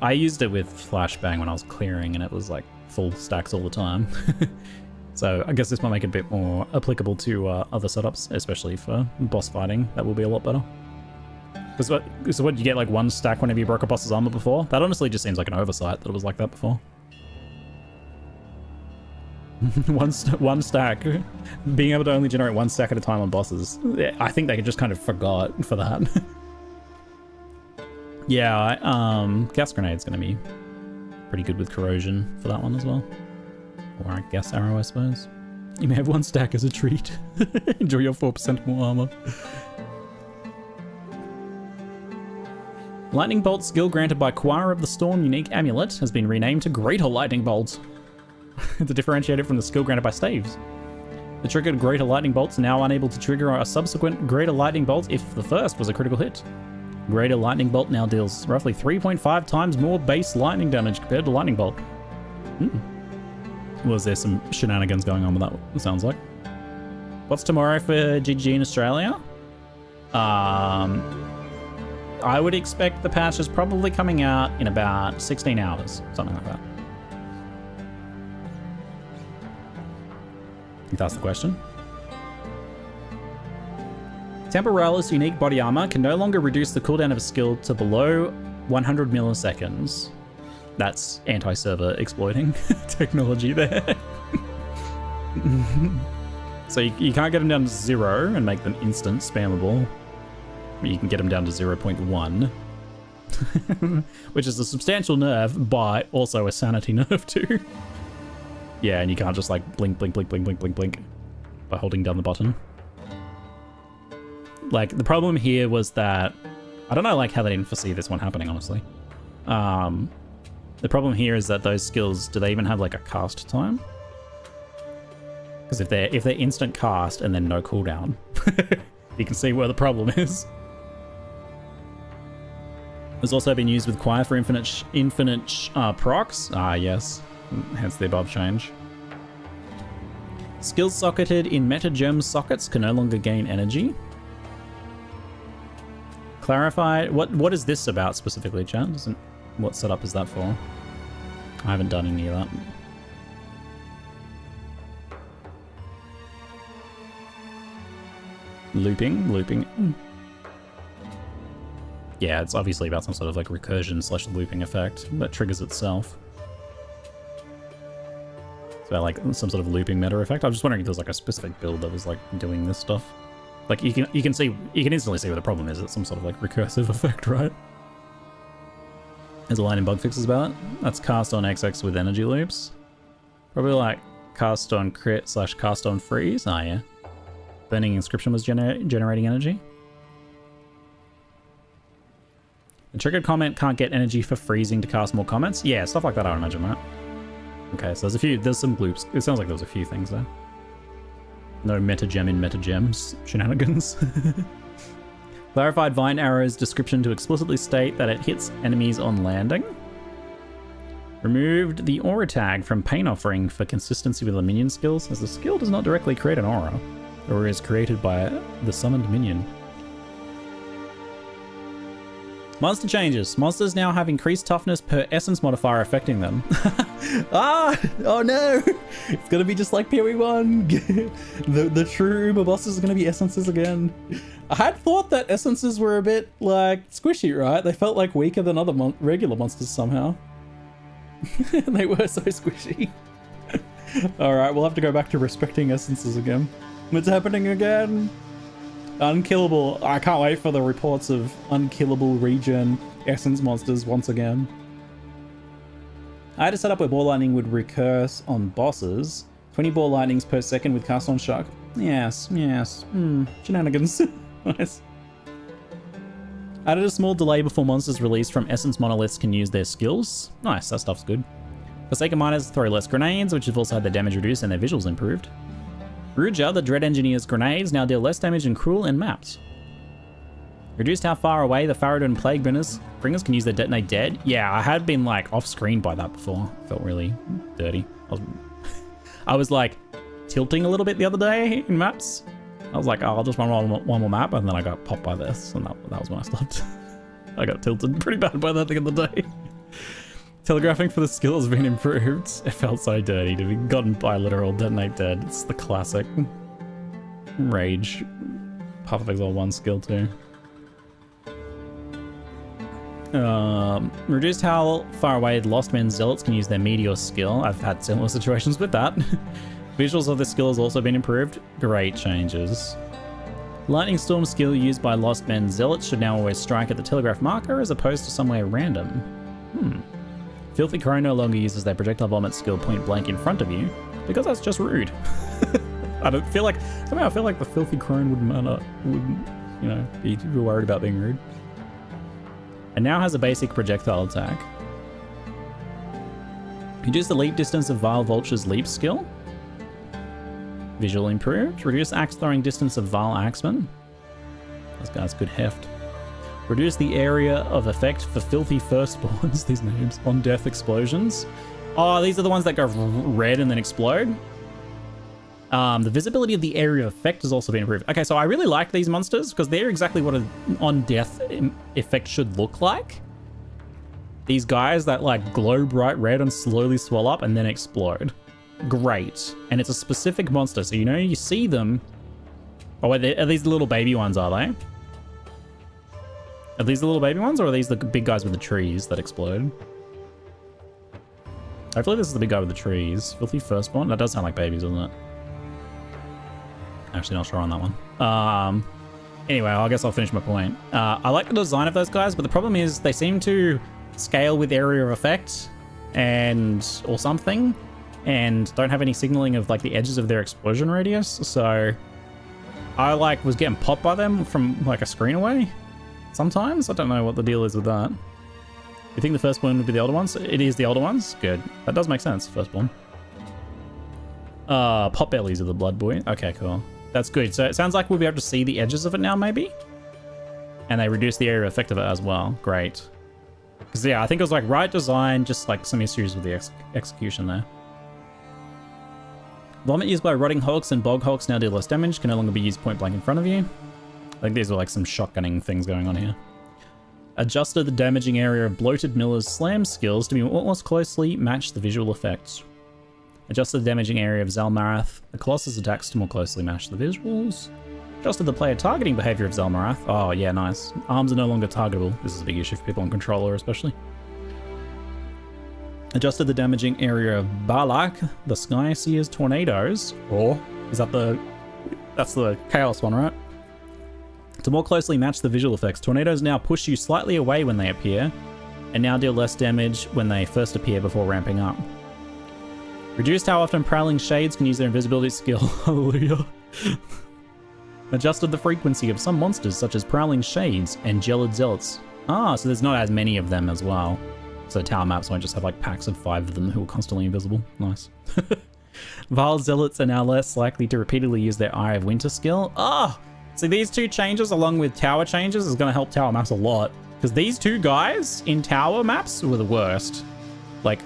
[SPEAKER 1] I used it with Flashbang when I was clearing, and it was like full stacks all the time. So I guess this might make it a bit more applicable to other setups, especially for boss fighting. That will be a lot better. So what, you get like 1 stack whenever you broke a boss's armor before? That honestly just seems like an oversight that it was like that before. one stack. Being able to only generate 1 stack at a time on bosses. I think they just kind of forgot for that. Yeah, gas grenade's gonna be pretty good with corrosion for that one as well. Or I guess arrow, I suppose. You may have 1 stack as a treat. Enjoy your 4% more armor. Lightning Bolt skill granted by Choir of the Storm unique amulet has been renamed to Greater Lightning Bolt to differentiate it from the skill granted by staves. The triggered Greater Lightning Bolt's now unable to trigger a subsequent Greater Lightning Bolt if the first was a critical hit. Greater Lightning Bolt now deals roughly 3.5 times more base lightning damage compared to Lightning Bolt. Was there some shenanigans going on with that, it sounds like. What's tomorrow for GG in Australia? I would expect the patch is probably coming out in about 16 hours, something like that. If that's the question. Temporalis unique body armor can no longer reduce the cooldown of a skill to below 100 milliseconds. That's anti-server exploiting technology there. So you can't get them down to 0 and make them instant spammable. But you can get them down to 0.1. Which is a substantial nerf, but also a sanity nerf too. Yeah, and you can't just like blink, blink, blink, blink, blink, blink, blink by holding down the button. Like, the problem here was that... I don't know, like, how they didn't foresee this one happening, honestly. The problem here is that those skills, do they even have, like, a cast time? Because if they're instant cast and then no cooldown, you can see where the problem is. It's also been used with Choir for infinite procs. Ah, yes. Hence the above change. Skills socketed in meta gem sockets can no longer gain energy. Clarify, what is this about specifically, chat? What setup is that for? I haven't done any of that. Looping. Yeah, it's obviously about some sort of like recursion / looping effect that triggers itself. It's about like some sort of looping meta effect. I was just wondering if there's like a specific build that was like doing this stuff. Like you can instantly see what the problem is. It's some sort of like recursive effect, right? There's a line in bug fixes about it. That's cast on XX with energy loops. Probably like cast on crit / cast on freeze. Ah, yeah. Burning inscription was generating energy. A triggered comment can't get energy for freezing to cast more comments. Yeah, stuff like that, I would imagine, right? Okay, so there's some loops. It sounds like there was a few things there. No metagem in metagems shenanigans. Clarified Vine Arrow's description to explicitly state that it hits enemies on landing. Removed the aura tag from Pain Offering for consistency with the minion skills, as the skill does not directly create an aura. The aura is created by the summoned minion. Monster changes. Monsters now have increased toughness per essence modifier affecting them. Ah! Oh no! It's gonna be just like PoE1! the true Uber bosses are gonna be essences again. I had thought that essences were a bit, like, squishy, right? They felt like weaker than other regular monsters somehow. They were so squishy. Alright, we'll have to go back to respecting essences again. It's happening again! Unkillable. I can't wait for the reports of unkillable regen essence monsters once again. I had a setup where ball lightning would recur on bosses. 20 ball lightnings per second with cast on shock. Yes. Shenanigans. Nice. Added a small delay before monsters released from essence monoliths can use their skills. Nice, that stuff's good. Forsaken miners throw less grenades, which have also had their damage reduced and their visuals improved. Ruja, the Dread Engineer's grenades, now deal less damage in Cruel and mapped. Reduced how far away the Faradon Plague Bringers can use their Detonate Dead. Yeah, I had been like off screen by that before. Felt really dirty. I was like tilting a little bit the other day in maps. I was like, oh, I'll just run one more map, and then I got popped by this, and that was when I stopped. I got tilted pretty bad by that the other day. Telegraphing for the skill has been improved. It felt so dirty to be gotten by literal Detonate Dead. It's the classic rage Path of Exile 1 skill too. Reduced how far away Lost Men's Zealots can use their Meteor skill. I've had similar situations with that. Visuals of this skill has also been improved. Great changes. Lightning Storm skill used by Lost Men's Zealots should now always strike at the telegraph marker as opposed to somewhere random. Filthy Crow no longer uses their projectile vomit skill point blank in front of you, because that's just rude. I don't feel like, somehow I feel like the Filthy Crone wouldn't, you know, be too worried about being rude. And now has a basic projectile attack. Reduce the leap distance of Vile Vulture's leap skill. Visual improved. Reduce axe throwing distance of Vile Axeman. This guy's good heft. Reduce the area of effect for Filthy Firstborns, these names, on death explosions. Oh, these are the ones that go red and then explode. The visibility of the area of effect has also been improved. Okay, so I really like these monsters because they're exactly what an on-death effect should look like. These guys that like glow bright red and slowly swell up and then explode. Great. And it's a specific monster, so you know you see them. Oh, wait, are these the little baby ones, are they? Are these the little baby ones, or are these the big guys with the trees that explode? Hopefully this is the big guy with the trees. Filthy Firstborn? That does sound like babies, doesn't it? Actually not sure on that one. Anyway, I guess I'll finish my point. I like the design of those guys, but the problem is they seem to scale with area of effect or something, and don't have any signaling of like the edges of their explosion radius. So I like was getting popped by them from like a screen away. Sometimes I don't know what the deal is with that. You think the Firstborn would be the older ones? It is the older ones. Good. That does make sense. Firstborn. Pot bellies are the blood boy. Okay, cool. That's good. So it sounds like we'll be able to see the edges of it now, maybe. And they reduce the area of effect of it as well. Great. Because yeah, I think it was like right design, just like some issues with the execution there. Vomit used by rotting hulks and bog hulks now deal less damage. Can no longer be used point blank in front of you. I think these are like some shotgunning things going on here. Adjusted the damaging area of Bloated Miller's slam skills to be more closely match the visual effects. Adjusted the damaging area of Zalmarath, the Colossus attacks to more closely match the visuals. Adjusted the player targeting behavior of Zalmarath. Oh yeah, nice. Arms are no longer targetable. This is a big issue for people on controller especially. Adjusted the damaging area of Balak, the Sky Seer's tornadoes. Or is that that's the Chaos one, right? To more closely match the visual effects, tornadoes now push you slightly away when they appear, and now deal less damage when they first appear before ramping up. Reduced how often Prowling Shades can use their invisibility skill. Hallelujah. Adjusted the frequency of some monsters such as Prowling Shades and Gelid Zealots Ah, so there's not as many of them as well. So tower maps won't just have like packs of 5 of them who are constantly invisible. Nice. Vile Zealots are now less likely to repeatedly use their Eye of Winter skill. Ah! So these two changes along with tower changes is going to help tower maps a lot. Because these two guys in tower maps were the worst. Like,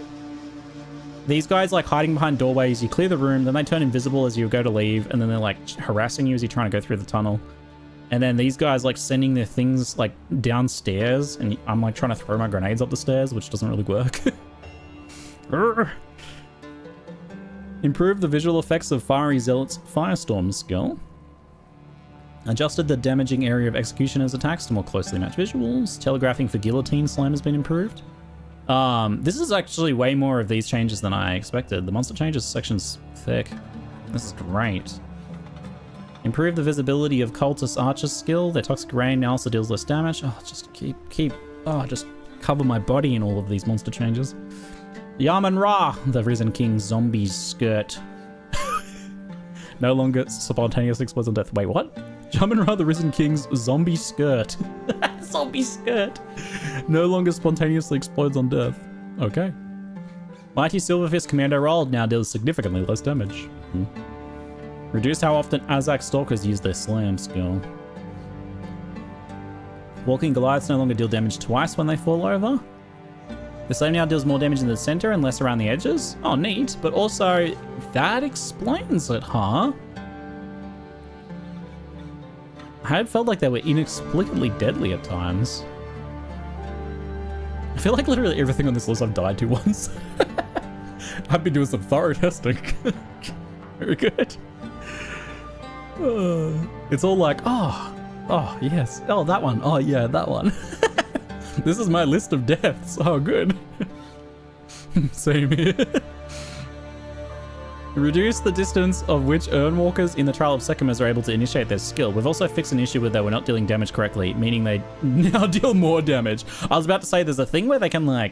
[SPEAKER 1] these guys like hiding behind doorways, you clear the room, then they turn invisible as you go to leave, and then they're like harassing you as you're trying to go through the tunnel. And then these guys like sending their things like downstairs, and I'm like trying to throw my grenades up the stairs, which doesn't really work. Improve the visual effects of Fiery Zealot's Firestorm skill. Adjusted the damaging area of Executioner's attacks to more closely match visuals. Telegraphing for Guillotine Slam has been improved. This is actually way more of these changes than I expected. The monster changes section's thick. This is great. Improve the visibility of Cultist Archer's skill. Their Toxic Rain now also deals less damage. Oh, just just cover my body in all of these monster changes. Yaman Ra, the Risen King's Zombie Skirt. No longer spontaneously explodes on death. Wait, what? Yaman Ra, the Risen King's Zombie Skirt. Zombie Skirt. No longer spontaneously explodes on death. Okay. Mighty Silverfist Commando Roll now deals significantly less damage. Reduced how often Azak Stalkers use their Slam skill. Walking Goliaths no longer deal damage twice when they fall over. The Slam now deals more damage in the center and less around the edges. Oh, neat. But also, that explains it, huh? I had felt like they were inexplicably deadly at times. I feel like literally everything on this list I've died to once. I've been doing some thorough testing. Very good. It's all like, oh, yes. Oh, that one. Oh, yeah, that one. This is my list of deaths. Oh, good. Same here. Reduce the distance of which Urnwalkers in the Trial of Sekhmet are able to initiate their skill. We've also fixed an issue where they were not dealing damage correctly, meaning they now deal more damage. I was about to say there's a thing where they can like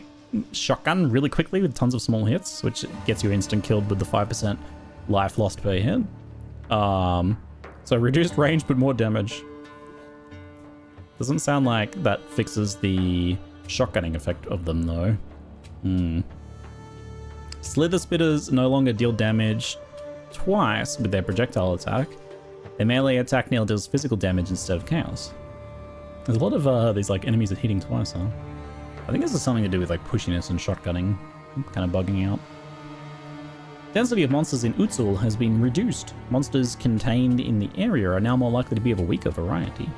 [SPEAKER 1] shotgun really quickly with tons of small hits, which gets you instant killed with the 5% life lost per hit. So reduced range but more damage. Doesn't sound like that fixes the shotgunning effect of them though. Slither Spitters no longer deal damage twice with their projectile attack. Their melee attack now deals physical damage instead of chaos. There's a lot of these like enemies that hitting twice, huh? I think this is something to do with like pushiness and shotgunning, kind of bugging out. Density of monsters in Uzul has been reduced. Monsters contained in the area are now more likely to be of a weaker variety.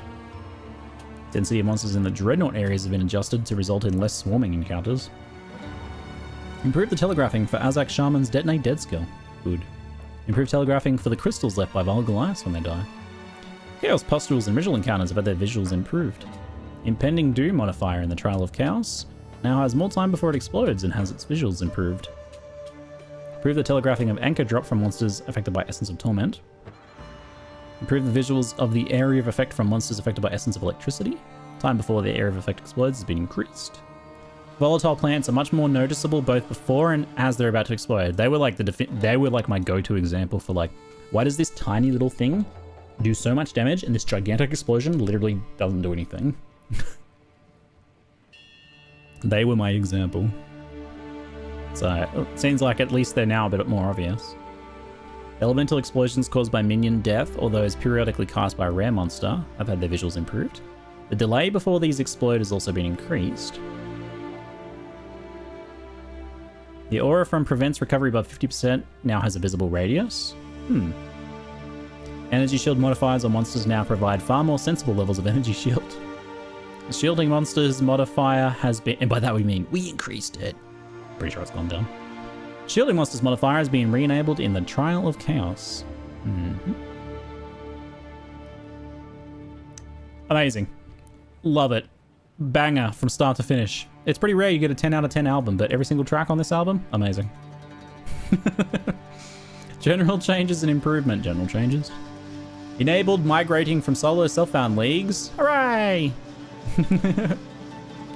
[SPEAKER 1] Density of monsters in the Dreadnought areas have been adjusted to result in less swarming encounters. Improve the telegraphing for Azak Shaman's Detonate Dead skill. Good. Improve telegraphing for the crystals left by Vile Goliaths when they die. Chaos Pustules and Ritual encounters have had their visuals improved. Impending Doom modifier in the Trial of Chaos now has more time before it explodes and has its visuals improved. Improve the telegraphing of Anchor Drop from monsters affected by Essence of Torment. Improve the visuals of the area of effect from monsters affected by Essence of Electricity. Time before the area of effect explodes has been increased. Volatile plants are much more noticeable both before and as they're about to explode. They were like my go-to example for like, why does this tiny little thing do so much damage and this gigantic explosion literally doesn't do anything? They were my example. So it seems like at least they're now a bit more obvious. Elemental explosions caused by minion death or those periodically cast by a rare monster have had their visuals improved. The delay before these explode has also been increased. The aura from prevents recovery above 50% now has a visible radius. Energy shield modifiers on monsters now provide far more sensible levels of energy shield. The shielding monsters modifier has been, and by that we mean we increased it. Pretty sure it's gone down. Shielding monsters modifier has been re-enabled in the Trial of Chaos. Amazing. Love it. Banger from start to finish. It's pretty rare you get a 10 out of 10 album, but every single track on this album, amazing. General changes and improvement. General changes. Enabled migrating from solo self-found leagues. Hooray!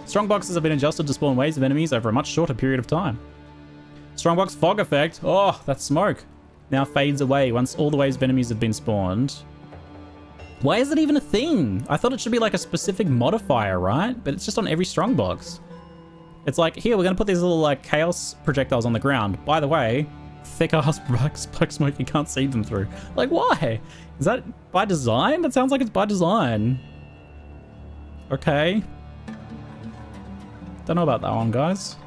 [SPEAKER 1] Strongboxes have been adjusted to spawn waves of enemies over a much shorter period of time. Strongbox fog effect. Oh, that smoke now fades away once all the waves of enemies have been spawned. Why is it even a thing? I thought it should be like a specific modifier, right? But it's just on every strongbox. It's like, here, we're gonna put these little like chaos projectiles on the ground. By the way, thick ass black smoke, you can't see them through. Like, why? Is that by design? That sounds like it's by design. Okay. Don't know about that one, guys.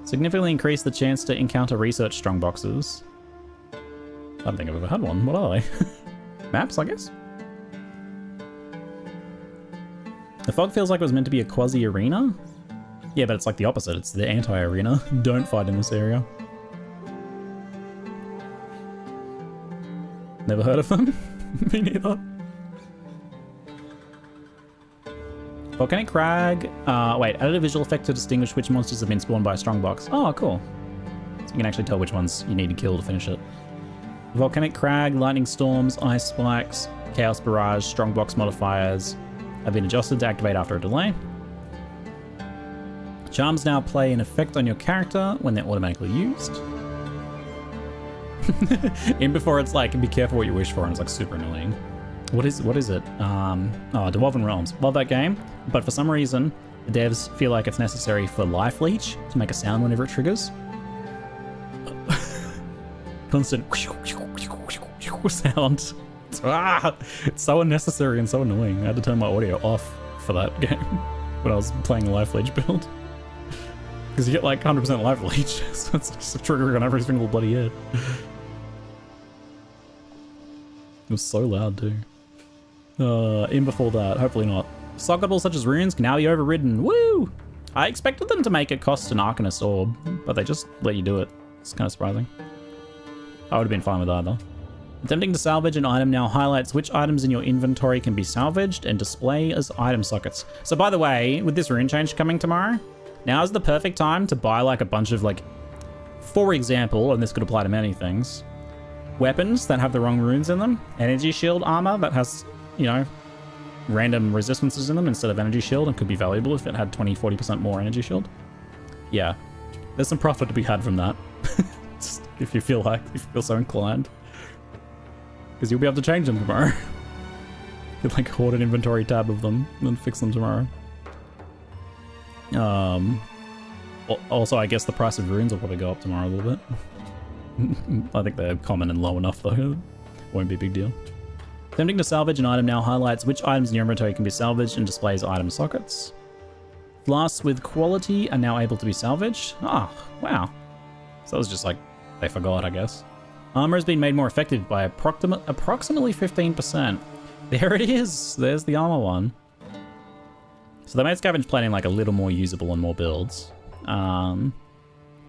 [SPEAKER 1] Significantly increase the chance to encounter research strongboxes. I don't think I've ever had one. What are they? Maps, I guess? The fog feels like it was meant to be a quasi-arena. Yeah, but it's like the opposite. It's the anti-arena. Don't fight in this area. Never heard of them? Me neither. Volcanic Crag. Wait, added a visual effect to distinguish which monsters have been spawned by a strongbox. Oh, cool. So you can actually tell which ones you need to kill to finish it. Volcanic Crag, Lightning Storms, Ice Spikes, Chaos Barrage, Strongbox modifiers have been adjusted to activate after a delay. Charms now play an effect on your character when they're automatically used. In before it's like, be careful what you wish for, and it's like super annoying. What is it? Oh, Dwarven Realms. Love that game, but for some reason, the devs feel like it's necessary for Life Leech to make a sound whenever it triggers. Constant sound. It's so unnecessary and so annoying. I had to turn my audio off for that game when I was playing a Life Leech build. Because you get like 100% Life Leech, so it's just a trigger on every single bloody hit. It was so loud too. In before that, hopefully not. Sockables such as runes can now be overridden. Woo! I expected them to make it cost an Arcanist Orb, but they just let you do it. It's kind of surprising. I would have been fine with either. Attempting to salvage an item now highlights which items in your inventory can be salvaged and display as item sockets. So by the way, with this rune change coming tomorrow, now is the perfect time to buy like a bunch of like, for example, and this could apply to many things, weapons that have the wrong runes in them, energy shield armor that has, you know, random resistances in them instead of energy shield and could be valuable if it had 20-40% more energy shield. Yeah, there's some profit to be had from that. Just if you feel so inclined. Because you'll be able to change them tomorrow. You'll like hoard an inventory tab of them and fix them tomorrow. Also, I guess the price of runes will probably go up tomorrow a little bit. I think they're common and low enough though. Won't be a big deal. Attempting to salvage an item now highlights which items in your inventory can be salvaged and displays item sockets. Flasks with quality are now able to be salvaged. Ah, wow. So that was just like, they forgot, I guess. Armor has been made more effective by approximately 15%. There it is. There's the armor one. So they made scavenge plating like a little more usable on more builds. Then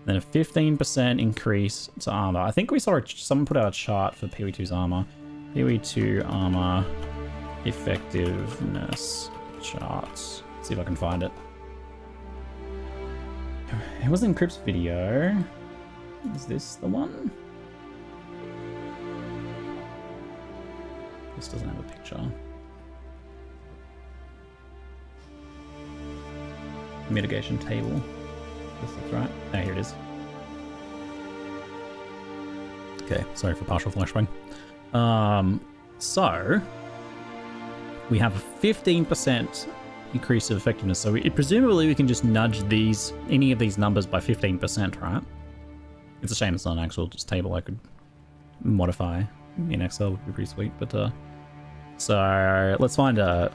[SPEAKER 1] a 15% increase to armor. I think we saw someone put out a chart for PoE2's armor. PoE2 armor effectiveness charts. Let's see if I can find it. It was in Crypt's video. Is this the one? This doesn't have a picture. Mitigation table. This looks right. Oh, here it is. Okay, sorry for partial flashbang. So we have a 15% increase of effectiveness. So presumably we can just nudge any of these numbers by 15%, right? It's a shame it's not an actual just table I could modify in Excel. Would be pretty sweet. But so let's find a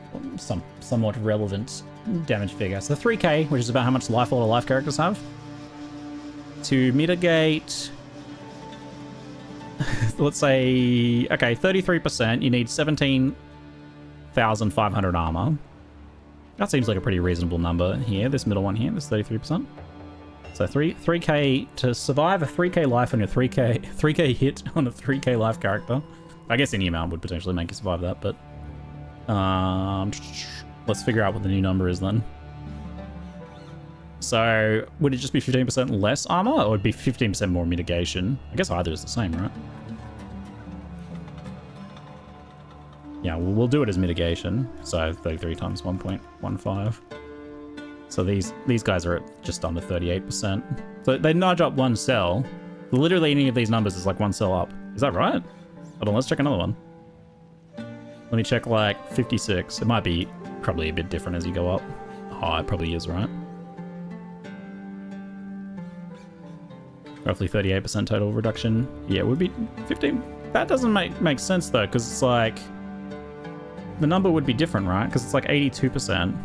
[SPEAKER 1] somewhat relevant damage figure. So 3k, which is about how much life all the life characters have. To mitigate, let's say, okay, 33%, you need 17,500 armor. That seems like a pretty reasonable number here, this middle one here, this 33%. So 3k to survive a 3k life on your 3k hit on a 3k life character. I guess any amount would potentially make you survive that, but let's figure out what the new number is then. So would it just be 15% less armor, or would it be 15% more mitigation? I guess either is the same, right? Yeah, we'll do it as mitigation. So 33 times 1.15. So these guys are at just under 38%. So they nudge up one cell. Literally any of these numbers is like one cell up. Is that right? Hold on, let's check another one. Let me check like 56. It might be probably a bit different as you go up. Oh, it probably is, right? Roughly 38% total reduction. Yeah, it would be 15. That doesn't make sense though, because it's like the number would be different, right? Because it's like 82%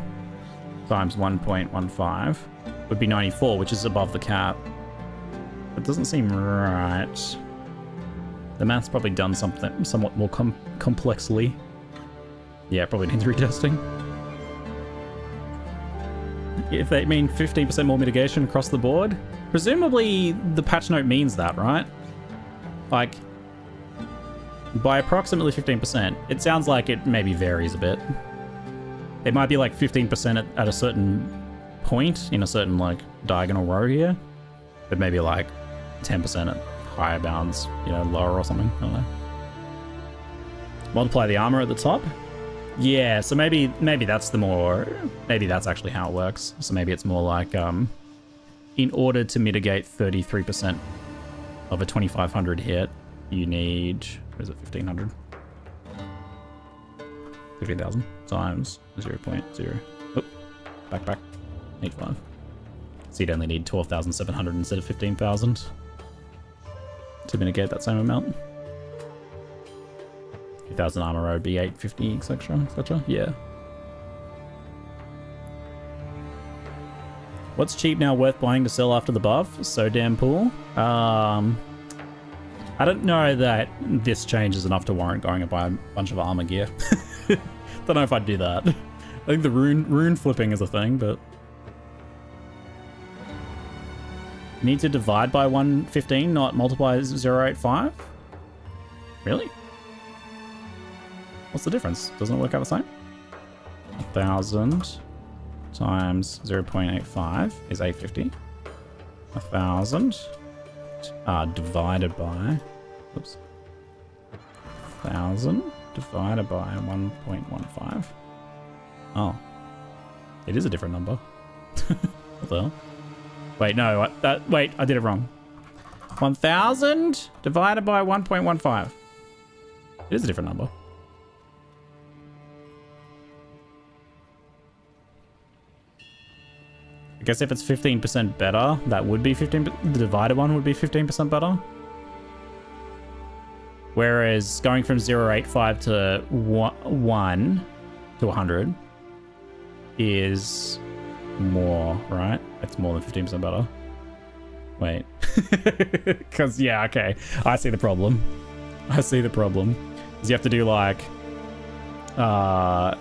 [SPEAKER 1] times 1.15 would be 94, which is above the cap. It doesn't seem right. The math's probably done something somewhat more complexly. Yeah, probably needs retesting. If they mean 15% more mitigation across the board, presumably the patch note means that, right? Like, by approximately 15%, it sounds like it maybe varies a bit. It might be like 15% at a certain point in a certain like diagonal row here, but maybe like 10% at higher bounds, you know, lower or something. I don't know. Multiply the armor at the top. Yeah, so maybe that's maybe that's actually how it works. So maybe it's more like in order to mitigate 33% of a 2500 hit, you need, what is it, 1500? 15,000 times 0.0. Oh, back. 85. So you'd only need 12,700 instead of 15,000 to mitigate that same amount. 2,000 armor would be 850, etc. Yeah. What's cheap now worth buying to sell after the buff? So damn poor. I don't know that this change is enough to warrant going and buy a bunch of armor gear. Don't know if I'd do that. I think the rune flipping is a thing, but need to divide by 115, not multiply 0.85? Really? What's the difference? Doesn't it work out the same? 1,000 times 0.85 is 850. 1,000 divided by, oops, 1,000 divided by 1.15. Oh, it is a different number. What the hell? Wait, no, wait, I did it wrong. 1,000 divided by 1.15. It is a different number. I guess if it's 15% better, that would be 15%. The divided one would be 15% better. Whereas going from 0.85 to 1 to 100 is more, right? It's more than 15% better. Wait. Because, yeah, okay. I see the problem. Because you have to do like, what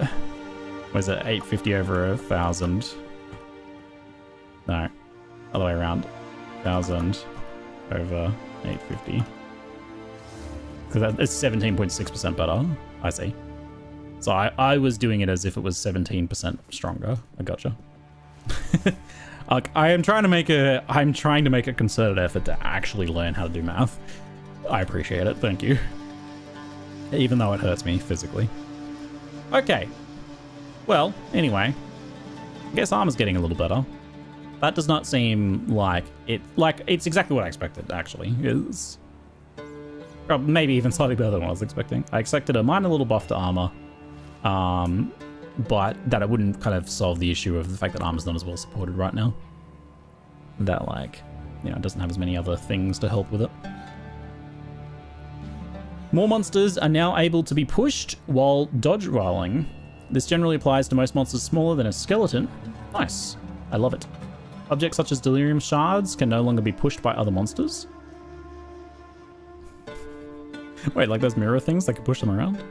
[SPEAKER 1] is it, 850 over 1,000. No, other way around. 1,000 over 850. Because it's 17.6% better. I see. So I was doing it as if it was 17% stronger. I gotcha. I'm trying to make a concerted effort to actually learn how to do math. I appreciate it. Thank you. Even though it hurts me physically. Okay. Well, anyway, I guess armor's getting a little better. That does not seem like it. Like, it's exactly what I expected, actually. It's maybe even slightly better than what I was expecting. I expected a minor little buff to armor, but that it wouldn't kind of solve the issue of the fact that armor's not as well supported right now. That, like, you know, it doesn't have as many other things to help with it. More monsters are now able to be pushed while dodge rolling. This generally applies to most monsters smaller than a skeleton. Nice. I love it. Objects such as delirium shards can no longer be pushed by other monsters. Wait, like those mirror things, they can push them around?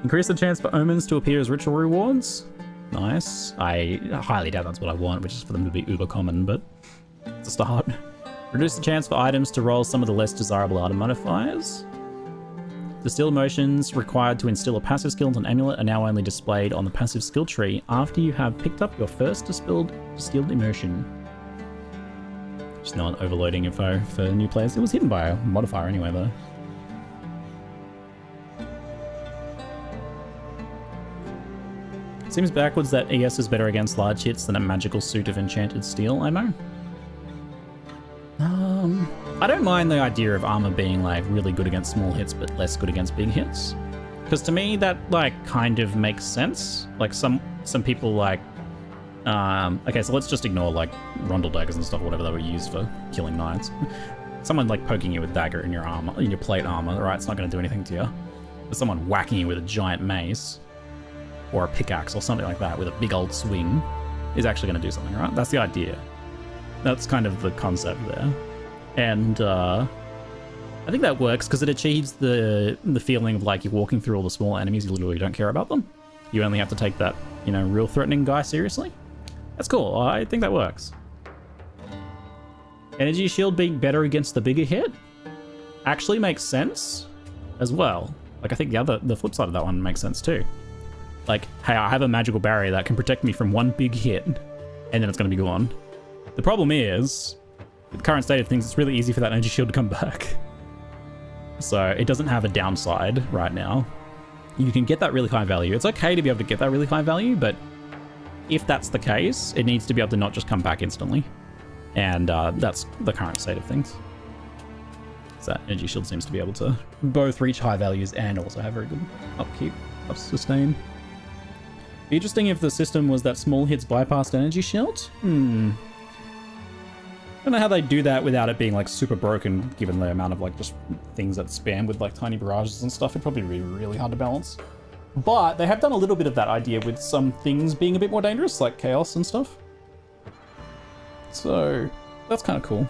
[SPEAKER 1] Increase the chance for omens to appear as ritual rewards. Nice. I highly doubt that's what I want, which is for them to be uber common, but it's a start. Reduce the chance for items to roll some of the less desirable item modifiers. Distilled emotions required to instill a passive skill into an amulet are now only displayed on the passive skill tree after you have picked up your first distilled emotion. Just not overloading info for new players. It was hidden by a modifier anyway, though. Seems backwards that ES is better against large hits than a magical suit of enchanted steel ammo. I don't mind the idea of armor being like really good against small hits but less good against big hits. Because to me, that, like, kind of makes sense. Like, some people, like... okay, so let's just ignore, like, rondel daggers and stuff, whatever they were used for killing knights. Someone, like, poking you with a dagger in your armor, in your plate armor, right? It's not going to do anything to you. But someone whacking you with a giant mace, or a pickaxe, or something like that, with a big old swing, is actually going to do something, right? That's the idea. That's kind of the concept there. And, I think that works because it achieves the feeling of, like, you're walking through all the small enemies, you literally don't care about them. You only have to take that, you know, real threatening guy seriously. That's cool. I think that works. Energy shield being better against the bigger hit actually makes sense as well. Like, I think the flip side of that one makes sense too. Like, hey, I have a magical barrier that can protect me from one big hit, and then it's going to be gone. The problem is, with the current state of things, it's really easy for that energy shield to come back. So it doesn't have a downside right now. You can get that really high value. It's okay to be able to get that really high value, but if that's the case, it needs to be able to not just come back instantly. And that's the current state of things. So that energy shield seems to be able to both reach high values and also have very good upkeep, up sustain. Be interesting if the system was that small hits bypassed energy shield. I don't know how they do that without it being like super broken, given the amount of like just things that spam with like tiny barrages and stuff. It'd probably be really hard to balance. But they have done a little bit of that idea with some things being a bit more dangerous, like chaos and stuff. So that's kind of cool.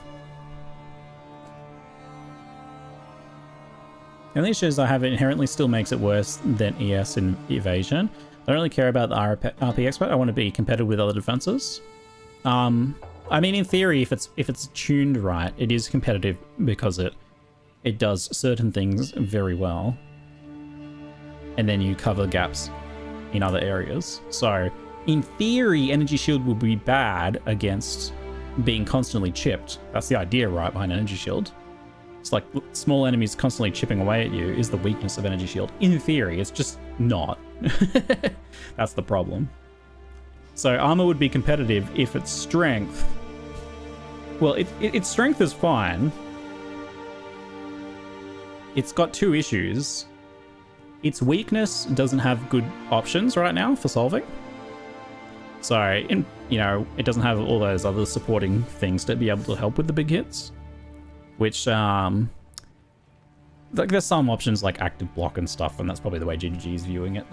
[SPEAKER 1] And these shows I have inherently still makes it worse than ES in evasion. I don't really care about the RP expert. I want to be competitive with other defenses. I mean, in theory, if it's tuned right, it is competitive because it does certain things very well, and then you cover gaps in other areas. So, in theory, Energy Shield would be bad against being constantly chipped. That's the idea, right, behind Energy Shield. It's like small enemies constantly chipping away at you is the weakness of Energy Shield. In theory, it's just not. That's the problem. So armor would be competitive if its strength... Well, its strength is fine. It's got two issues. Its weakness doesn't have good options right now for solving. So, you know, it doesn't have all those other supporting things to be able to help with the big hits. Which, like, there's some options like active block and stuff, and that's probably the way GGG is viewing it.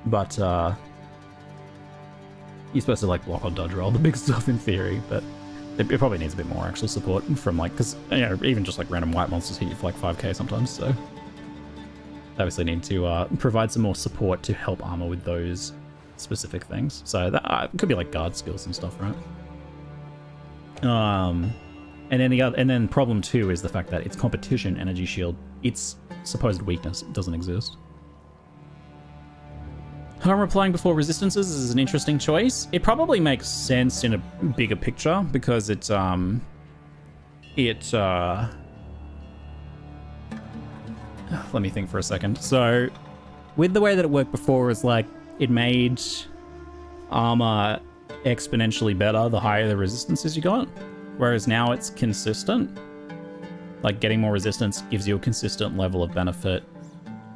[SPEAKER 1] But, you're supposed to, like, block or dodge roll the big stuff in theory, but it probably needs a bit more actual support from, like, because, you know, even just, like, random white monsters hit you for, like, 5k sometimes, so... Obviously need to provide some more support to help armor with those specific things. So that could be like guard skills and stuff, right? And then problem 2 is the fact that its competition Energy Shield, its supposed weakness doesn't exist. Armor applying before resistances is an interesting choice. It probably makes sense in a bigger picture because it's let me think for a second. So, with the way that it worked before, is like it made armor exponentially better the higher the resistances you got, whereas now it's consistent. Like getting more resistance gives you a consistent level of benefit,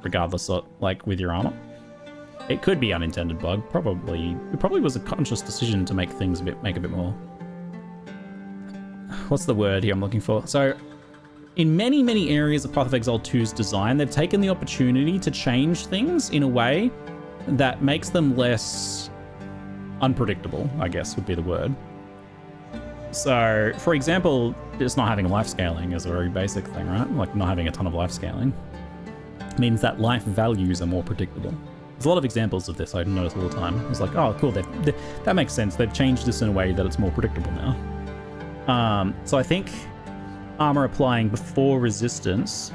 [SPEAKER 1] regardless of like with your armor. It could be unintended bug. It probably was a conscious decision to make things make a bit more. What's the word here I'm looking for? So. In many, many areas of Path of Exile 2's design, they've taken the opportunity to change things in a way that makes them less unpredictable, I guess would be the word. So, for example, just not having life scaling is a very basic thing, right? Like not having a ton of life scaling means that life values are more predictable. There's a lot of examples of this I notice all the time. It's like, oh, cool, that makes sense. They've changed this in a way that it's more predictable now. So I think armor applying before resistance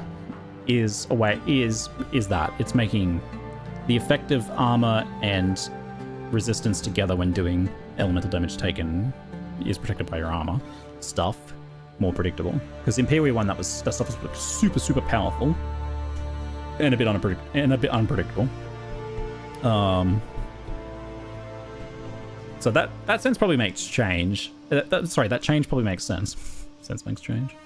[SPEAKER 1] is that it's making the effective armor and resistance together when doing elemental damage taken is protected by your armor stuff more predictable. Because in PoE1 that stuff was super powerful and a bit unpredictable. So that sense probably makes change. That change probably makes sense. Sense makes change.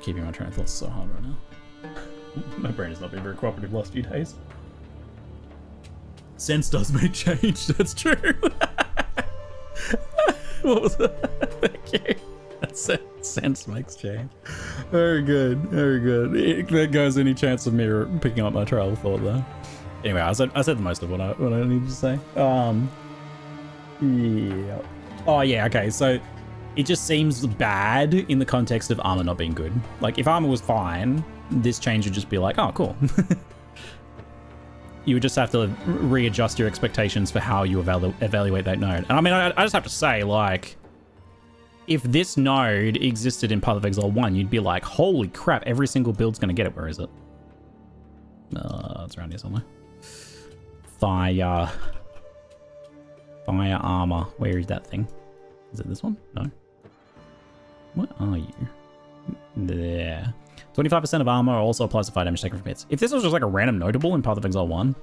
[SPEAKER 1] keeping my train of thoughts so hard right now. My brain has not been very cooperative the last few days. Sense does make change, that's true. What was that? Thank you. Sense makes change. Very good, very good. There goes any chance of me picking up my trail of thought though. Anyway, I said the most of what I needed to say. Yeah. Oh yeah, okay, so it just seems bad in the context of armor not being good. Like, if armor was fine, this change would just be like, oh, cool. You would just have to readjust your expectations for how you evaluate that node. And I mean, I just have to say, like, if this node existed in Path of Exile 1, you'd be like, holy crap, every single build's gonna get it. Where is it? It's around here somewhere. Fire armor. Where is that thing? Is it this one? No. What are you? There. 25% of armor also applies to fire damage taken from hits. If this was just like a random notable in Path of Exile 1,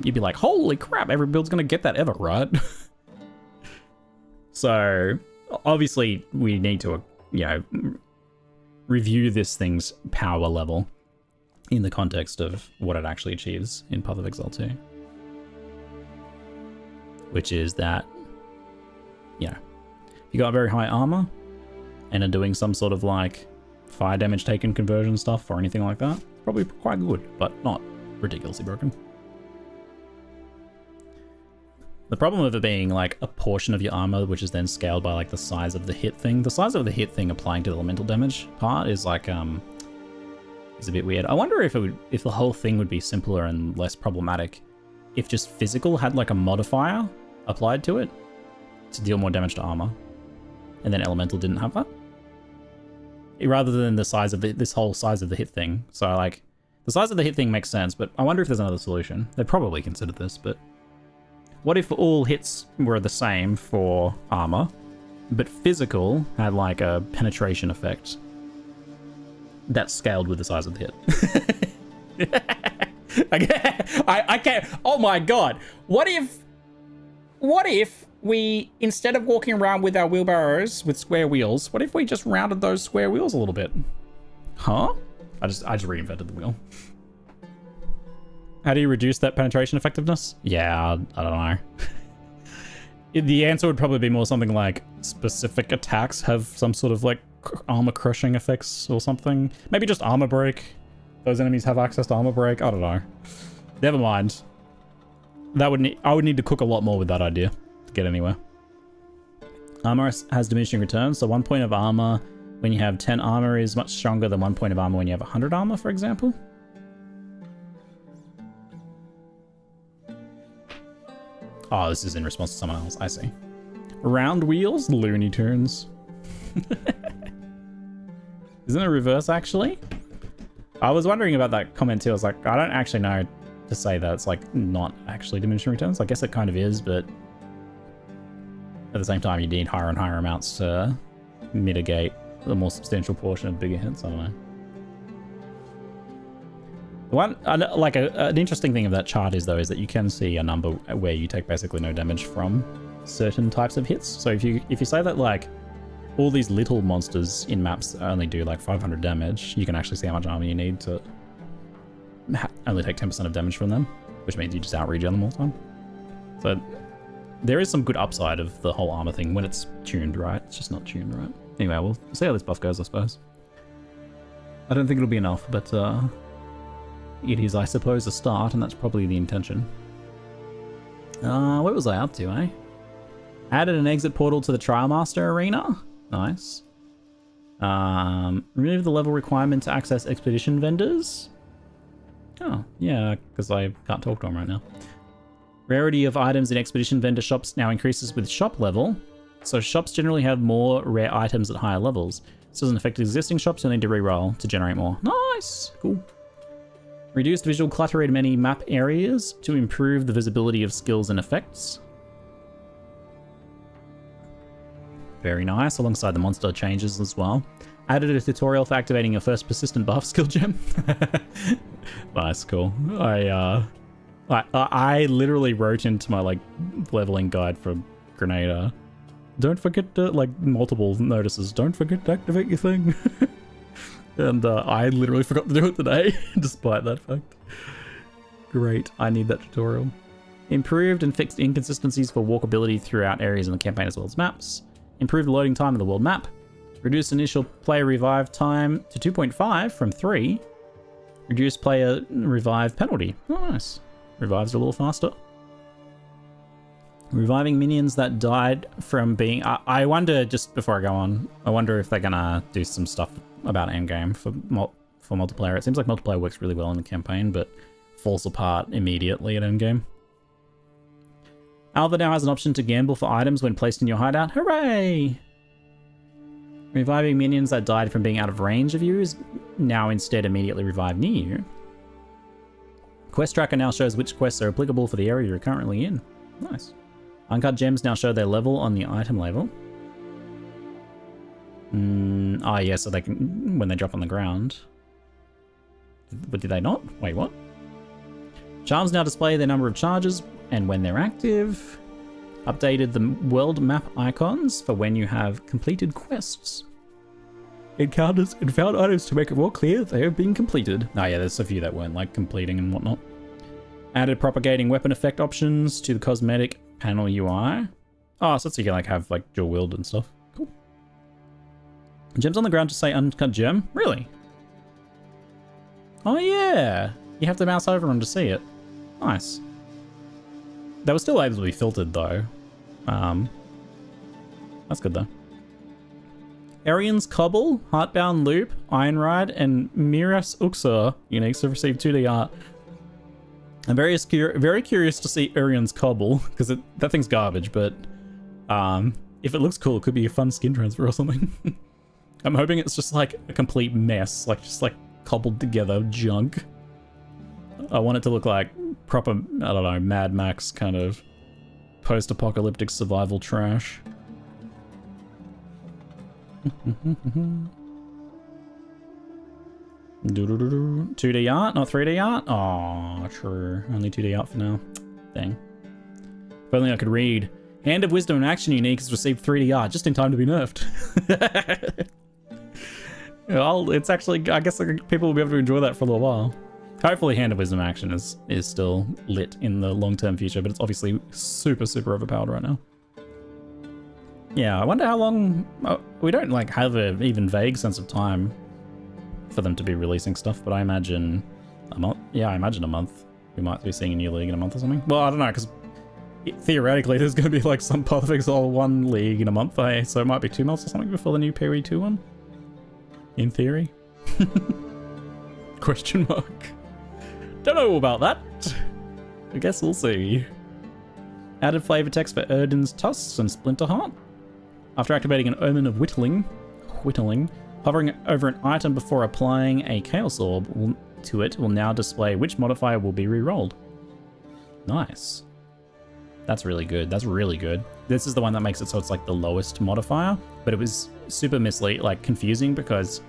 [SPEAKER 1] you'd be like, holy crap, every build's gonna get that ever, right? So, obviously, we need to, you know, review this thing's power level in the context of what it actually achieves in Path of Exile 2. Which is that, you know, if you got very high armor and are doing some sort of like fire damage taken conversion stuff or anything like that, probably quite good, but not ridiculously broken. The problem with it being like a portion of your armor, which is then scaled by like the size of the hit thing. The size of the hit thing applying to the elemental damage part is like, is a bit weird. I wonder if if the whole thing would be simpler and less problematic if just physical had like a modifier applied to it to deal more damage to armor, and then elemental didn't have that, rather than the size of this whole size of the hit thing. So like the size of the hit thing makes sense, but I wonder if there's another solution. They probably considered this, but what if all hits were the same for armor, but physical had like a penetration effect that's scaled with the size of the hit? I can't. Oh my god! What if we, instead of walking around with our wheelbarrows with square wheels, what if we just rounded those square wheels a little bit? Huh? I just reinvented the wheel. How do you reduce that penetration effectiveness? Yeah, I don't know. The answer would probably be more something like specific attacks have some sort of like armor crushing effects or something. Maybe just armor break. Those enemies have access to armor break. I don't know. Never mind. I would need to cook a lot more with that idea to get anywhere. Armor has diminishing returns, so 1 point of armor when you have 10 armor is much stronger than 1 point of armor when you have 100 armor, for example. Oh, this is in response to someone else. I see. Round wheels, Looney Tunes. Isn't it reverse, actually? I was wondering about that comment too. I was like, I don't actually know to say that it's like not actually diminishing returns. I guess it kind of is, but at the same time, you need higher and higher amounts to mitigate the more substantial portion of bigger hits. I don't know. An interesting thing of that chart is that you can see a number where you take basically no damage from certain types of hits. So if you say that like all these little monsters in maps only do like 500 damage, you can actually see how much armor you need to only take 10% of damage from them, which means you just out-regen them all the time. So there is some good upside of the whole armor thing when it's tuned right. It's just not tuned right. Anyway, we'll see how this buff goes, I suppose. I don't think it'll be enough, but it is, I suppose, a start, and that's probably the intention. What was I up to, eh? Added an exit portal to the Trial Master arena. Nice. Remove the level requirement to access expedition vendors. Oh, yeah, because I can't talk to them right now. Rarity of items in expedition vendor shops now increases with shop level. So shops generally have more rare items at higher levels. This doesn't affect existing shops, you'll need to reroll to generate more. Nice! Cool. Reduced visual clutter in many map areas to improve the visibility of skills and effects. Very nice, alongside the monster changes as well. Added a tutorial for activating your first persistent buff skill gem. Nice, cool. I literally wrote into my like leveling guide for Grenada, don't forget to, like, multiple notices, don't forget to activate your thing. And I literally forgot to do it today, despite that fact. Great, I need that tutorial. Improved and fixed inconsistencies for walkability throughout areas in the campaign as well as maps. Improved loading time of the world map. Reduced initial player revive time to 2.5 from 3. Reduced player revive penalty. Oh, nice. Revives a little faster. Reviving minions that died from being... I wonder, just before I go on, I wonder if they're gonna do some stuff about endgame for multiplayer. It seems like multiplayer works really well in the campaign, but falls apart immediately at endgame. Alva now has an option to gamble for items when placed in your hideout. Hooray! Reviving minions that died from being out of range of you is now instead immediately revived near you. Quest tracker now shows which quests are applicable for the area you're currently in. Nice. Uncut gems now show their level on the item label. Oh yeah, so they can, when they drop on the ground. But did they not? Wait, what? Charms now display their number of charges and when they're active. Updated the world map icons for when you have completed quests. Encounters and found items to make it more clear they have been completed. Oh yeah, there's a few that weren't like completing and whatnot. Added propagating weapon effect options to the cosmetic panel UI. Oh, so you can like have like dual wield and stuff. Cool. Gems on the ground just say uncut gem? Really? Oh yeah! You have to mouse over them to see it. Nice. They were still able to be filtered though. That's good though. Arian's Cobble, Heartbound Loop, Iron Ride, and Miras Uxor uniques have received 2D art. I'm very curious to see Arian's Cobble, because that thing's garbage, but if it looks cool, it could be a fun skin transfer or something. I'm hoping it's just like a complete mess, like just like cobbled together junk. I want it to look like proper, I don't know, Mad Max kind of post-apocalyptic survival trash. 2D art, not 3D art? Aw, true. Only 2D art for now. Dang. If only I could read. Hand of Wisdom and Action Unique has received 3D art just in time to be nerfed. Well, it's actually, I guess people will be able to enjoy that for a little while. Hopefully Hand of Wisdom Action is still lit in the long-term future, but it's obviously super, super overpowered right now. Yeah, I wonder how long... we don't like have an even vague sense of time for them to be releasing stuff, but I imagine a month. Yeah, I imagine a month. We might be seeing a new league in a month or something. Well, I don't know, because theoretically there's going to be like some Path of Exile 1 league in a month, eh? So it might be 2 months or something before the new PoE 2 one. In theory. Question mark. Don't know about that. I guess we'll see. Added flavor text for Erden's Tusks and Splinterheart. After activating an Omen of Whittling, hovering over an item before applying a Chaos Orb to it will now display which modifier will be re-rolled. Nice. That's really good. That's really good. This is the one that makes it so it's like the lowest modifier, but it was super confusing because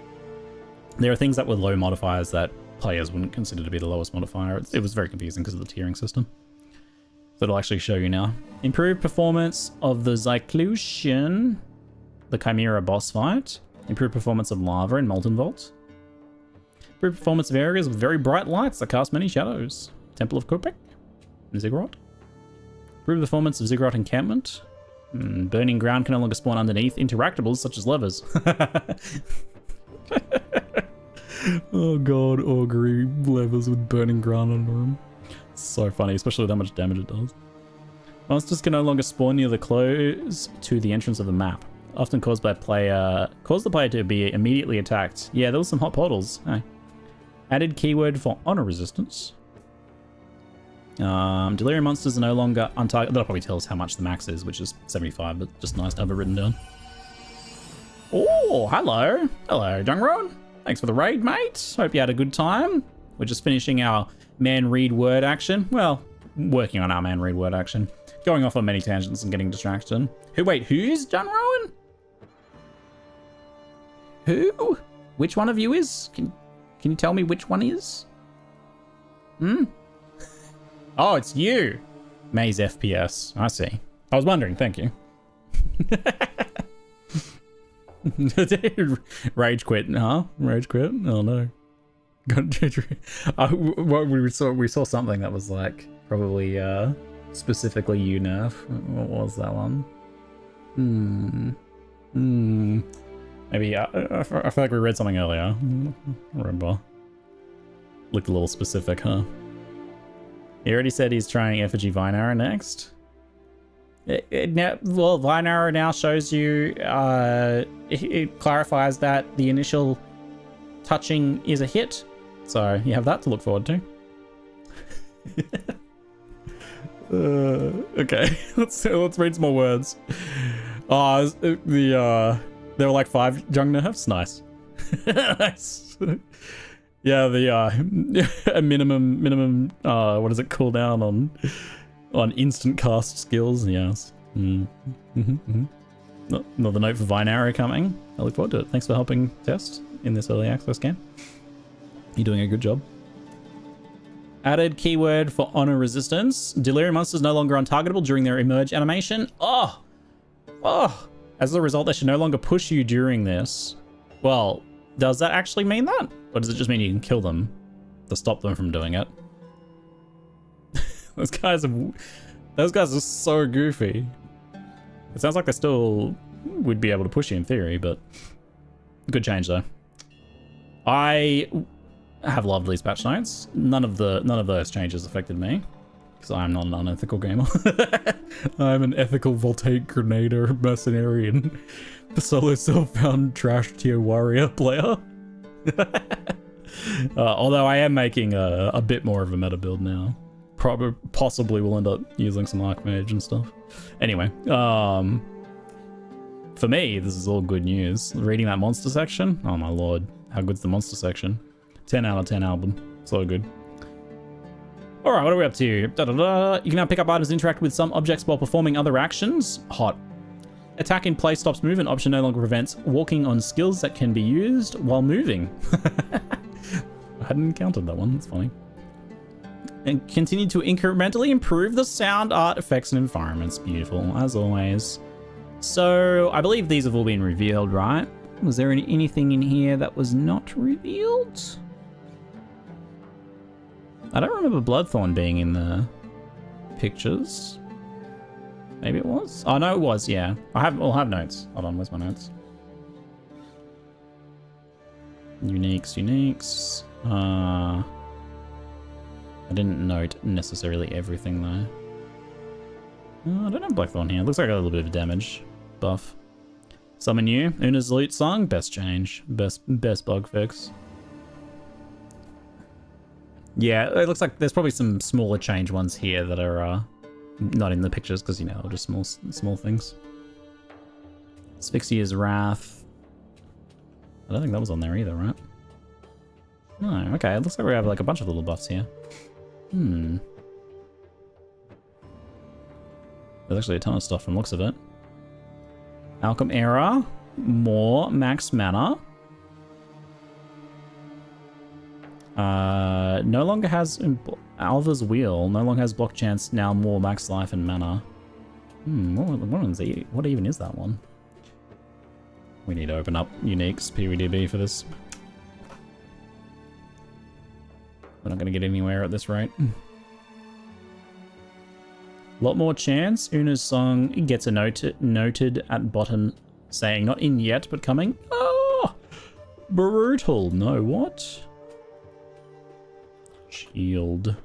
[SPEAKER 1] there are things that were low modifiers that players wouldn't consider to be the lowest modifier. It was very confusing because of the tiering system. So it'll actually show you now. Improved performance of the Zyclusion, the Chimera boss fight. Improved performance of Lava and Molten Vault. Improved performance of areas with very bright lights that cast many shadows. Temple of Kopek and Ziggurat. Improved performance of Ziggurat Encampment. Burning ground can no longer spawn underneath interactables such as levers. Oh god, augury levers with burning ground under them. So funny, especially with how much damage it does. Monsters can no longer spawn near the close to the entrance of the map, often caused the player to be immediately attacked. Yeah, there was some hot portals. Hey. Added keyword for honor resistance. Delirium monsters are no longer untargeted. That'll probably tell us how much the max is, which is 75, but just nice to have it written down. Oh, hello. Hello, Jungron. Thanks for the raid, mate. Hope you had a good time. We're just finishing our man read word action. Well, working on our man read word action. Going off on many tangents and getting distracted. Wait, who's John Rowan? Who? Which one of you is? Can you tell me which one is? Oh, it's you. Maze FPS. I see. I was wondering, thank you. Rage quit, huh? Rage quit? Oh no. We saw something that was like probably specifically you, Nerf. What was that one? Maybe I feel like we read something earlier. I don't remember. Looked a little specific, huh? He already said he's trying Effigy Vine Arrow next. Well, Vine Arrow now shows you, it clarifies that the initial touching is a hit. So you have that to look forward to. Okay, let's read some more words. There were like 5 jung nerfs. Nice. Nice. Yeah, a minimum what is it, cooldown on instant cast skills. Yes. Another note for Vine Arrow coming. I look forward to it. Thanks for helping test in this early access game. You're doing a good job. Added keyword for honor resistance. Delirium monsters no longer untargetable during their emerge animation. Oh! As a result, they should no longer push you during this. Well, does that actually mean that? Or does it just mean you can kill them to stop them from doing it? Those guys are so goofy. It sounds like they still would be able to push you in theory, but good change though. I have loved these patch notes. None of those changes affected me, because I'm not an unethical gamer. I'm an ethical voltaic grenader mercenary and the solo self-found trash tier warrior player. Although I am making a bit more of a meta build now. Possibly will end up using some Archmage and stuff. Anyway, for me, this is all good news. Reading that monster section, oh my lord, how good's the monster section? 10 out of 10 album, so good. All right, what are we up to? You can now pick up items and interact with some objects while performing other actions. Hot. Attack in place stops movement. Option no longer prevents walking on skills that can be used while moving. I hadn't encountered that one, that's funny. And continue to incrementally improve the sound, art, effects, and environments. Beautiful, as always. So, I believe these have all been revealed, right? Was there anything in here that was not revealed? I don't remember Bloodthorn being in the pictures. Maybe it was? Oh, no, it was, yeah. I'll have notes. Hold on, where's my notes? Uniques. I didn't note necessarily everything, though. Oh, I don't have Blackthorn here. Looks like a little bit of damage buff. Summon you. Una's Loot Song. Best change. Best bug fix. Yeah, it looks like there's probably some smaller change ones here that are not in the pictures because, you know, just small things. Asphyxia's Wrath. I don't think that was on there either, right? No, okay. It looks like we have like a bunch of little buffs here. There's actually a ton of stuff from the looks of it. Alchem Era. More max mana. No longer has Alva's Wheel. No longer has block chance. Now more max life and mana. What even is that one? We need to open up uniques PvDB for this. We're not going to get anywhere at this rate. A lot more chance. Una's Song gets a noted at bottom saying not in yet, but coming. Oh, brutal. No, what? Shield.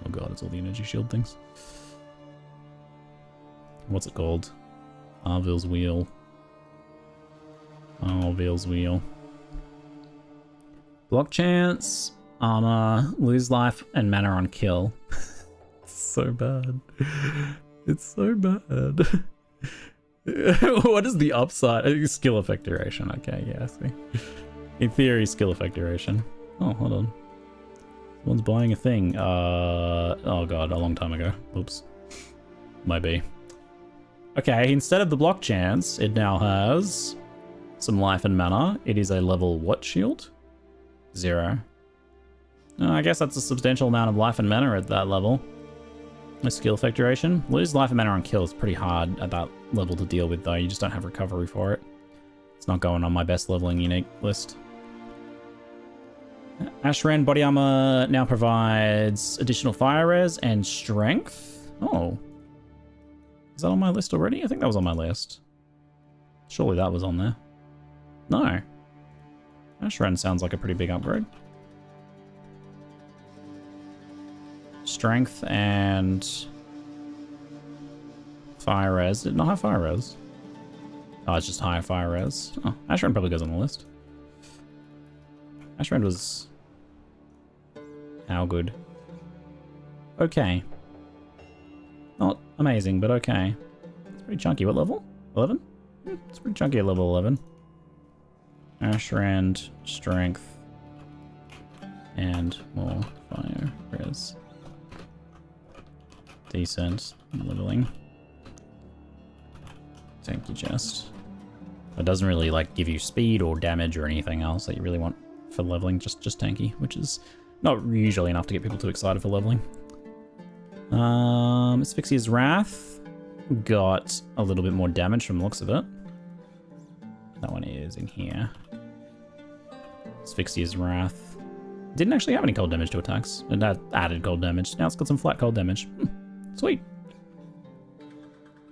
[SPEAKER 1] Oh god, it's all the energy shield things. What's it called? Arvil's Wheel. Arvil's Wheel. Block chance. Armor, lose life, and mana on kill. It's so bad. It's so bad. What is the upside? Skill effect duration. Okay, yeah, I see. In theory, skill effect duration. Oh, hold on. Someone's buying a thing. Oh god, a long time ago. Oops. Might be. Okay, instead of the block chance, it now has some life and mana. It is a level what shield? 0. I guess that's a substantial amount of life and mana at that level. No skill effect duration. Lose life and mana on kill is pretty hard at that level to deal with though. You just don't have recovery for it. It's not going on my best leveling unique list. Ashran body armor now provides additional fire res and strength. Oh. Is that on my list already? I think that was on my list. Surely that was on there. No. Ashran sounds like a pretty big upgrade. Strength and fire res. Did it not have fire res? Oh, it's just higher fire res. Oh, Ashran probably goes on the list. Ashran was... how good? Okay. Not amazing, but okay. It's pretty chunky. What level? 11? It's pretty chunky at level 11. Ashran, strength, and more fire res. Decent leveling. Thank you, chest. It doesn't really like give you speed or damage or anything else that you really want for leveling. Just tanky, which is not usually enough to get people too excited for leveling. Asphyxia's Wrath got a little bit more damage from the looks of it. That one is in here. Asphyxia's Wrath didn't actually have any cold damage to attacks. It added cold damage. Now it's got some flat cold damage. Sweet.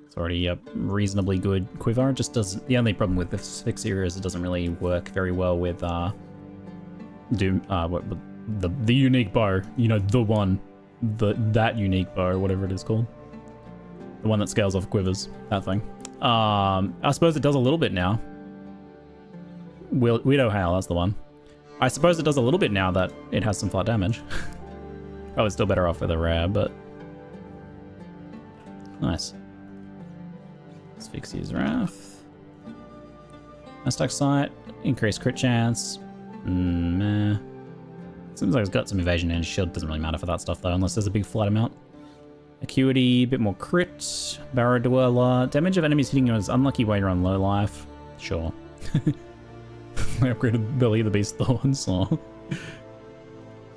[SPEAKER 1] It's already a reasonably good quiver. It just doesn't. The only problem with Asphyxia is it doesn't really work very well with the unique bow. You know, the one, that unique bow, whatever it is called, the one that scales off quivers. That thing. I suppose it does a little bit now. Widow Hail, that's the one. I suppose it does a little bit now that it has some flat damage. Probably still better off with a rare, but nice. Asphyxia's Wrath. Aztec Sight. Increased crit chance. Meh. Seems like it's got some evasion and shield. Doesn't really matter for that stuff though, unless there's a big flat amount. Acuity, bit more crit. Barrow Dweller. Damage of enemies hitting you is unlucky while you're on low life. Sure. I upgraded Belly of the Beast Thorn, so.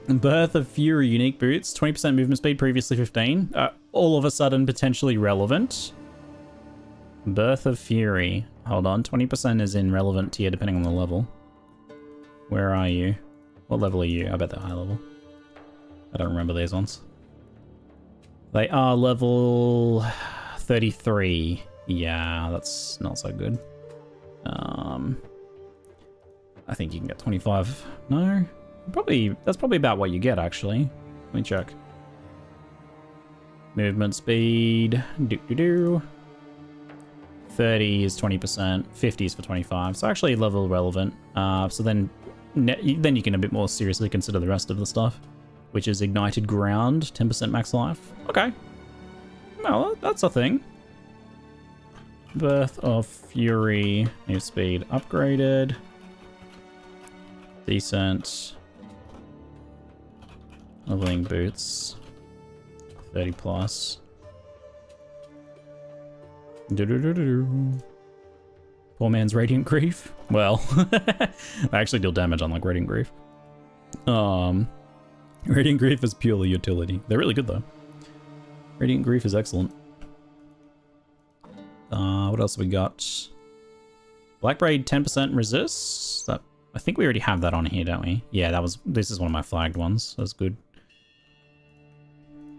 [SPEAKER 1] Birth of Fury unique boots. 20% movement speed, previously 15. All of a sudden potentially relevant. Birth of Fury. Hold on, 20% is in relevant tier depending on the level. Where are you? What level are you? I bet they're high level. I don't remember these ones. They are level 33. Yeah, that's not so good. I think you can get 25. No? That's probably about what you get, actually. Let me check. Movement speed. 30 is 20%. 50 is for 25. So actually level relevant. So then you can a bit more seriously consider the rest of the stuff, which is Ignited Ground, 10% max life. Okay. Well, that's a thing. Birth of Fury, move speed upgraded. Decent. Leveling boots. 30 plus. Poor man's Radiant Grief. Well, I actually deal damage on like Radiant Grief. Radiant Grief is purely utility. They're really good though. Radiant Grief is excellent. What else we got? Blackbraid 10% resists. That I think we already have that on here, don't we? Yeah, this is one of my flagged ones. That's good.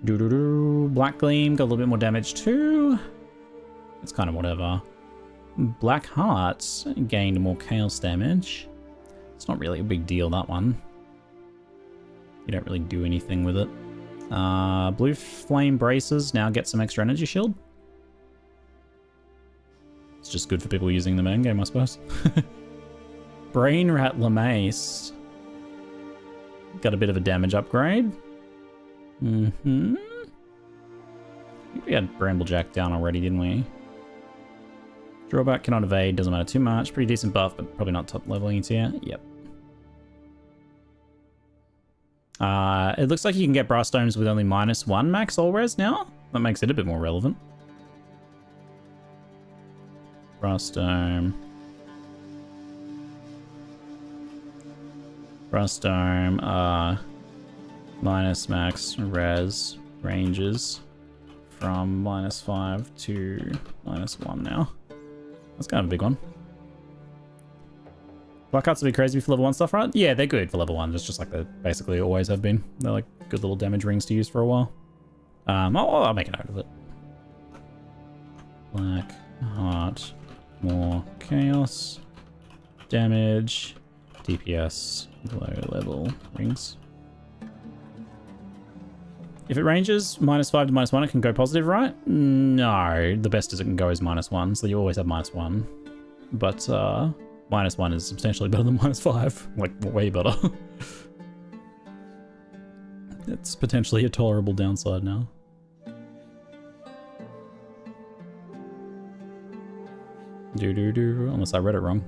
[SPEAKER 1] Black Gleam got a little bit more damage too. It's kind of whatever. Black Heart gained more chaos damage. It's not really a big deal, that one. You don't really do anything with it. Blue Flame Braces now get some extra energy shield. It's just good for people using the main game, I suppose. Brain Rat Lamace got a bit of a damage upgrade. I think we had Bramblejack down already, didn't we? Drawback, cannot evade, doesn't matter too much. Pretty decent buff, but probably not top leveling tier. Yep. It looks like you can get Brass Domes with only -1 max all res now. That makes it a bit more relevant. Brass Dome. Brass Dome, minus max res ranges from -5 to -1 now. That's kind of a big one. Black Hearts would be crazy for level 1 stuff, right? Yeah, they're good for level 1. It's just like they basically always have been. They're like good little damage rings to use for a while. I'll make a note of it. Black Heart, more chaos, damage, DPS, low level rings. If it ranges -5 to -1, it can go positive, right? No, the best is it can go as -1, so you always have -1. But -1 is substantially better than -5, like way better. It's potentially a tolerable downside now. Unless I read it wrong.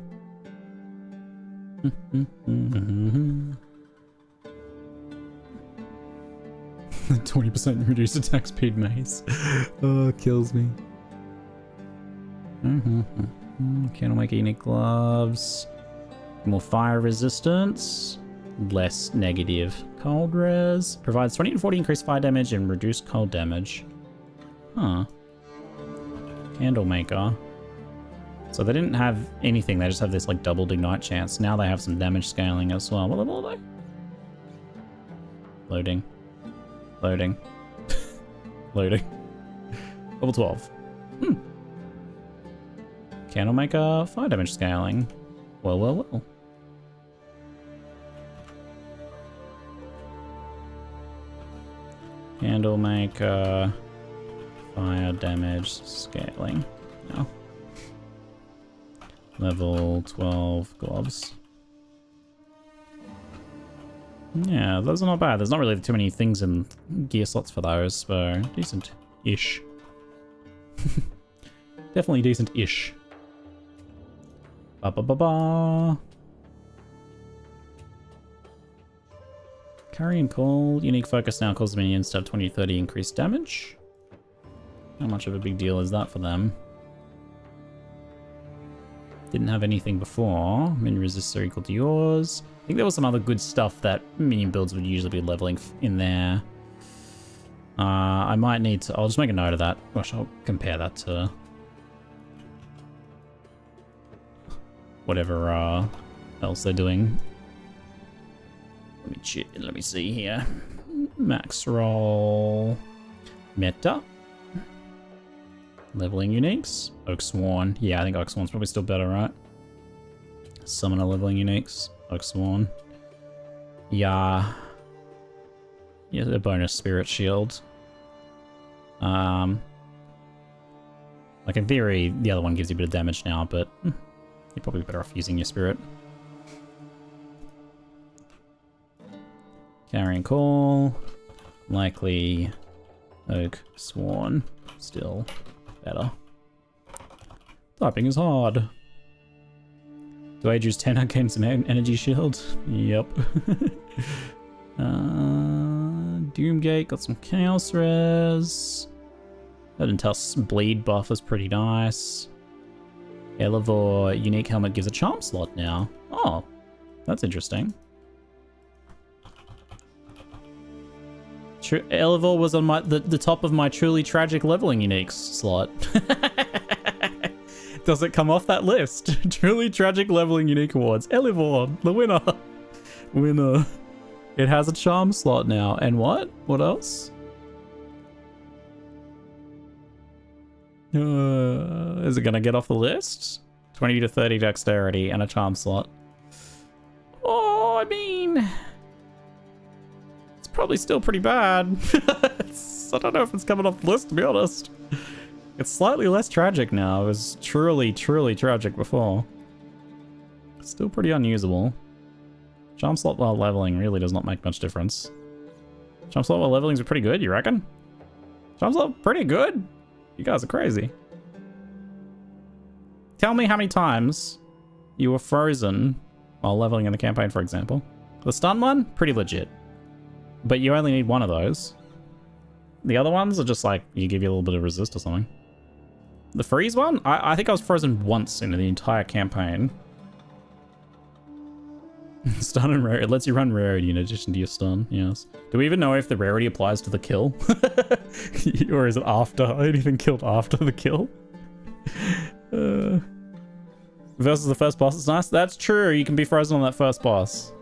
[SPEAKER 1] 20% reduced attack speed mace. Oh, it kills me. Candle make unique gloves. More fire resistance. Less negative cold res. Provides 20 and 40 increased fire damage and reduced cold damage. Huh. Candle maker. So they didn't have anything, they just have this like doubled ignite chance. Now they have some damage scaling as well. What level are they? Loading. Loading. Loading. Level 12. Candle maker, fire damage scaling. Well. Candle maker, fire damage scaling. No. Level 12 gloves. Yeah, those are not bad. There's not really too many things in gear slots for those, so decent-ish. Definitely decent-ish. Ba-ba-ba-ba. Carry and call. Unique focus now causes minions to have 20-30 increased damage. How much of a big deal is that for them? Didn't have anything before. Minion resists are equal to yours. I think there was some other good stuff that minion builds would usually be leveling in there. I might need to... I'll just make a note of that. Gosh, I'll compare that to... whatever else they're doing. Let me see here. Maxroll. Meta. Leveling uniques. Oaksworn. Yeah, I think Oaksworn's probably still better, right? Summoner leveling uniques. Oaksworn. Yeah. Yeah, the bonus spirit shield. Like in theory, the other one gives you a bit of damage now, but you're probably better off using your spirit. Carrying call. Likely Oaksworn. Still better. Typing is hard. Do I use 10 arcane some energy shield? Yep. Doomgate, got some chaos res. That Intel's bleed buff is pretty nice. Elevor unique helmet gives a charm slot now. Oh, that's interesting. Elevor was on the top of my truly tragic leveling uniques slot. Does it come off that list? Truly tragic leveling unique awards. Elevor, the winner. Winner. It has a charm slot now. And what? What else? Is it gonna get off the list? 20 to 30 dexterity and a charm slot. Oh, I mean... probably still pretty bad. I don't know if it's coming off the list, to be honest. It's slightly less tragic now. It was truly tragic before. Still pretty unusable. Charm slot while leveling really does not make much difference. Charm slot while levelings are pretty good, you reckon? Charm slot pretty good? You guys are crazy. Tell me how many times you were frozen while leveling in the campaign, for example. The stun one, pretty legit. But you only need one of those. The other ones are just like, you give you a little bit of resist or something. The freeze one? I think I was frozen once in the entire campaign. Stun and rarity. It lets you run rarity in addition to your stun, yes. Do we even know if the rarity applies to the kill? Or is it after? Anything killed after the kill? Versus the first boss is nice. That's true. You can be frozen on that first boss.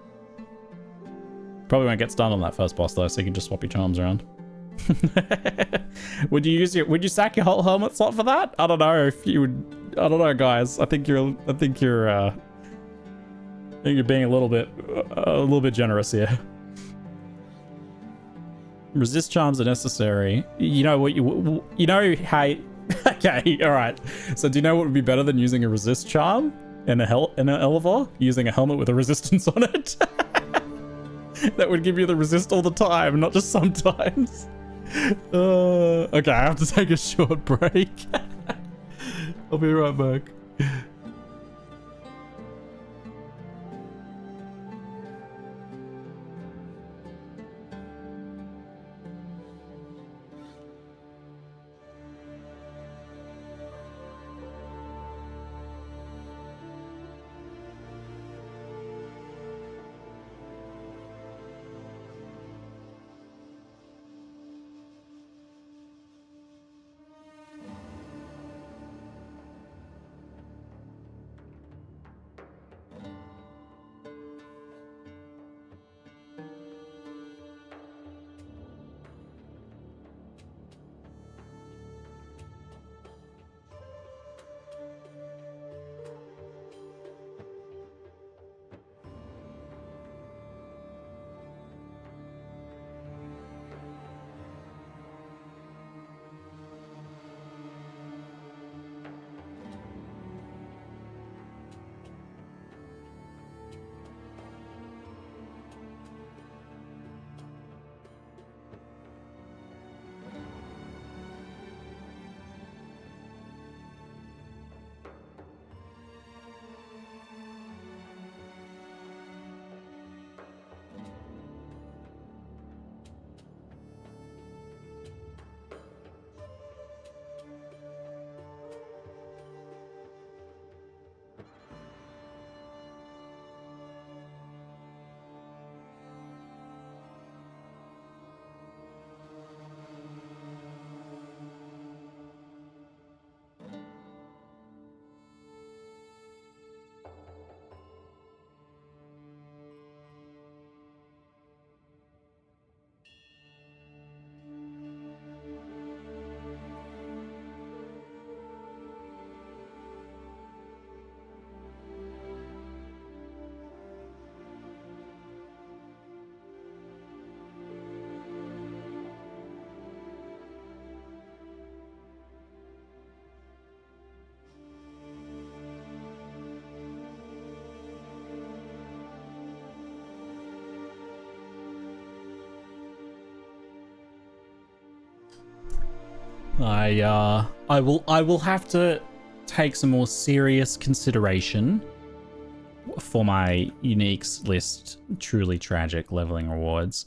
[SPEAKER 1] Probably won't get stunned on that first boss though, so you can just swap your charms around. Would you sack your whole helmet slot for that? I don't know if you would. I don't know, guys. I think you're being a little bit generous here. Resist charms are necessary. You know what you know how. Okay, all right. So do you know what would be better than using a resist charm in an Elevor? Using a helmet with a resistance on it. That would give you the resist all the time, not just sometimes. Okay, I have to take a short break. I'll be right back. I will have to take some more serious consideration for my uniques list. Truly tragic leveling rewards.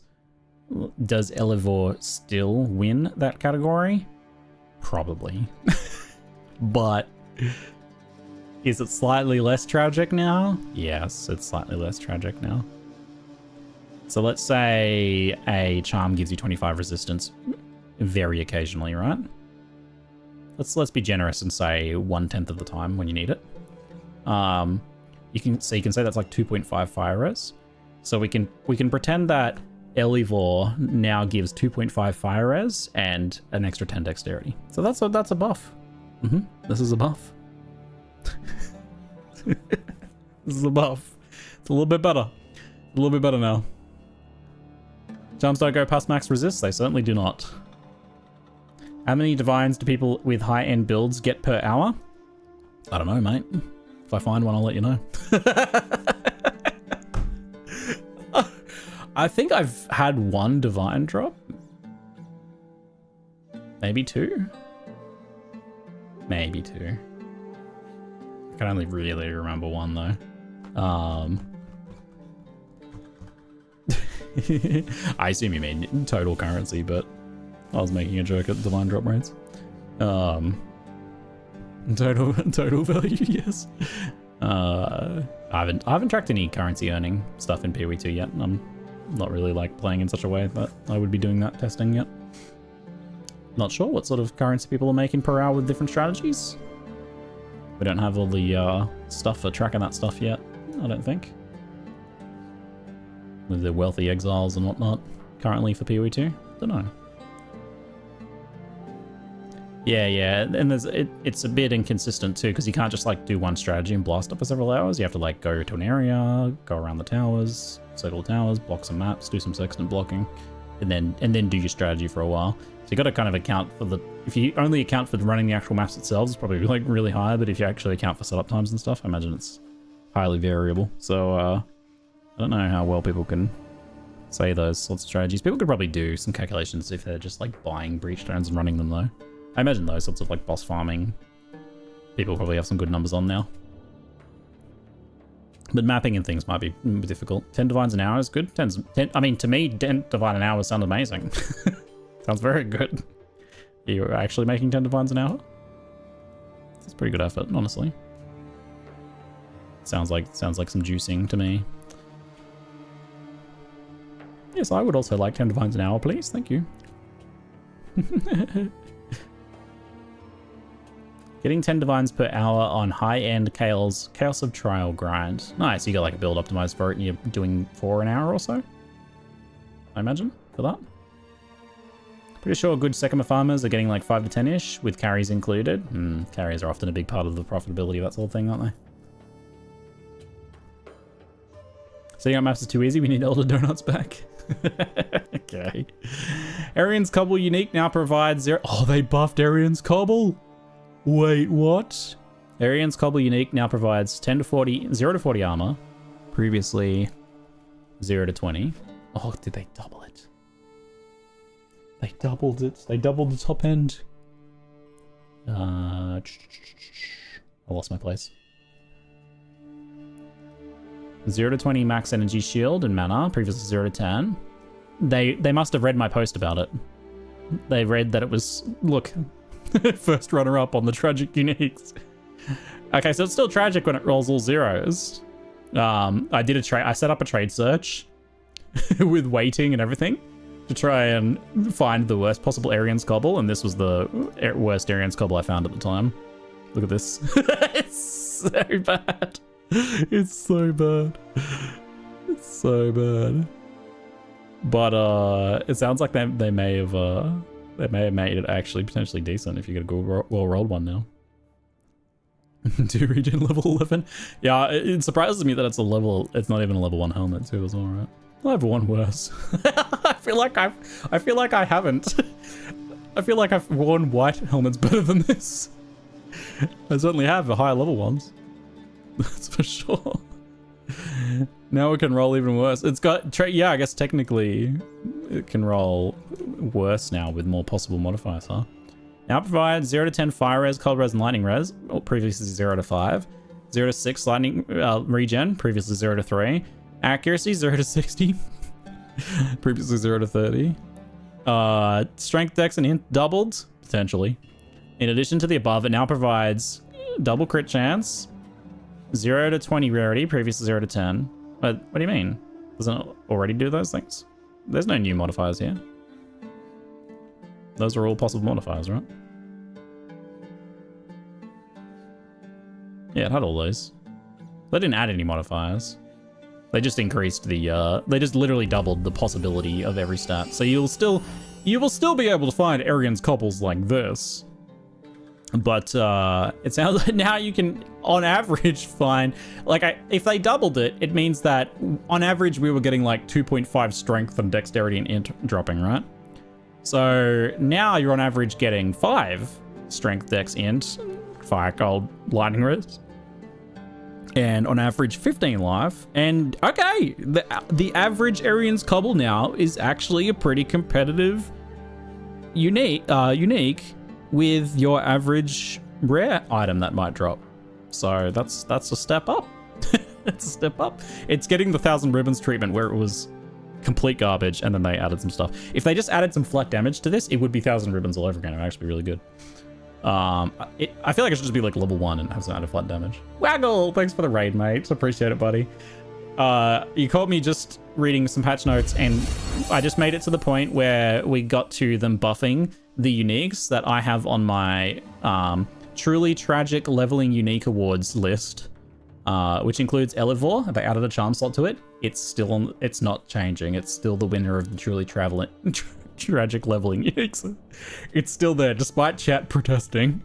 [SPEAKER 1] Does Elevor still win that category? Probably. But is it slightly less tragic now? Yes, it's slightly less tragic now. So let's say a charm gives you 25 resistance very occasionally, right? Let's be generous and say 1/10 of the time when you need it. You can say that's like 2.5 fire res. So we can pretend that Elevor now gives 2.5 fire res and an extra 10 dexterity. So that's a buff. This is a buff. This is a buff. It's a little bit better. A little bit better now. Charms don't go past max resist. They certainly do not. How many divines do people with high-end builds get per hour? I don't know, mate. If I find one, I'll let you know. I think I've had one divine drop. Maybe two? Maybe two. I can only really remember one, though. I assume you mean total currency, but I was making a joke at divine drop rates. Total value, yes. I haven't tracked any currency earning stuff in PoE2 yet. I'm not really like playing in such a way that I would be doing that testing yet. Not sure what sort of currency people are making per hour with different strategies. We don't have all the stuff for tracking that stuff yet, I don't think. With the wealthy exiles and whatnot currently for PoE2. Don't know. Yeah, and it's a bit inconsistent too, because you can't just like do one strategy and blast up for several hours. You have to like go to an area, go around the towers, circle the towers, block some maps, do some sextant blocking, and then do your strategy for a while. So you got to kind of account for the, if you only account for running the actual maps itself, it's probably like really high, but if you actually account for setup times and stuff, I imagine it's highly variable. So I don't know how well people can say those sorts of strategies. People could probably do some calculations if they're just like buying breach stones and running them though. I imagine those sorts of like boss farming, people probably have some good numbers on now. But mapping and things might be difficult. 10 divines an hour is good. I mean, to me, 10 divine an hour sounds amazing. Sounds very good. You're actually making 10 divines an hour? It's pretty good effort, honestly. Sounds like some juicing to me. Yes, I would also like 10 divines an hour, please. Thank you. Getting 10 divines per hour on high-end Chaos of Trial grind. Nice, you got like a build optimized for it and you're doing 4 an hour or so? I imagine, for that. Pretty sure good Sekima farmers are getting like 5 to 10-ish, with carries included. Carries are often a big part of the profitability of that sort of thing, aren't they? Setting up maps is too easy, we need Elder Donuts back. Okay. Arian's Cobble unique now provides 0... Oh, they buffed Arian's Cobble! Wait, what? Arian's Cobble unique now provides 0 to 40 armor. Previously 0 to 20. Oh, did they double it? They doubled it. They doubled the top end. I lost my place. 0 to 20 max energy shield and mana. Previously 0 to 10. They must have read my post about it. They read that it was... Look... First runner-up on the tragic uniques. Okay, so it's still tragic when it rolls all zeros. I set up a trade search with waiting and everything to try and find the worst possible Arian's Cobble, and this was the worst Arian's Cobble I found at the time. Look at this. It's so bad. It's so bad. It's so bad. But it sounds like they may have made it actually potentially decent if you get a well-rolled one now. Do regen level 11? Yeah, it surprises me that it's not even a level 1 helmet too as well, right? I have one worse. I feel like I haven't. I feel like I've worn white helmets better than this. I certainly have the higher level ones. That's for sure. Now it can roll even worse. It's got, yeah, I guess technically it can roll worse now with more possible modifiers, huh? Now provides 0 to 10 fire res, cold res, and lightning res. Or previously 0 to 5. 0 to 6 lightning regen, previously 0 to 3. Accuracy 0 to 60. Previously 0 to 30. Strength, dex, and int doubled, potentially. In addition to the above, it now provides double crit chance, 0 to 20 rarity, previously 0 to 10. What do you mean? Doesn't it already do those things? There's no new modifiers here. Those are all possible modifiers, right? Yeah, it had all those. They didn't add any modifiers. They just increased the, they just literally doubled the possibility of every stat. So you will still be able to find Arian's Cobbles like this. But it sounds like now you can, on average, find... Like, if they doubled it, it means that, on average, we were getting, like, 2.5 strength and dexterity and int dropping, right? So, now you're on average getting 5 strength, dex, int, fire, cold, lightning res. And on average, 15 life. And, okay, the average Arian's Cobble now is actually a pretty competitive unique with your average rare item that might drop. So that's a step up. It's a step up. It's getting the 1,000 ribbons treatment where it was complete garbage and then they added some stuff. If they just added some flat damage to this, it would be 1,000 ribbons all over again. It would actually be really good. I feel like it should just be like level 1 and have some added flat damage. Waggle, thanks for the raid, mate. Appreciate it, buddy. You caught me just reading some patch notes and I just made it to the point where we got to them buffing the uniques that I have on my Truly Tragic Leveling Unique Awards list, which includes Elevor. They added a charm slot to it. It's still on. It's not changing. It's still the winner of the Truly Tragic Leveling Uniques. It's still there, despite chat protesting.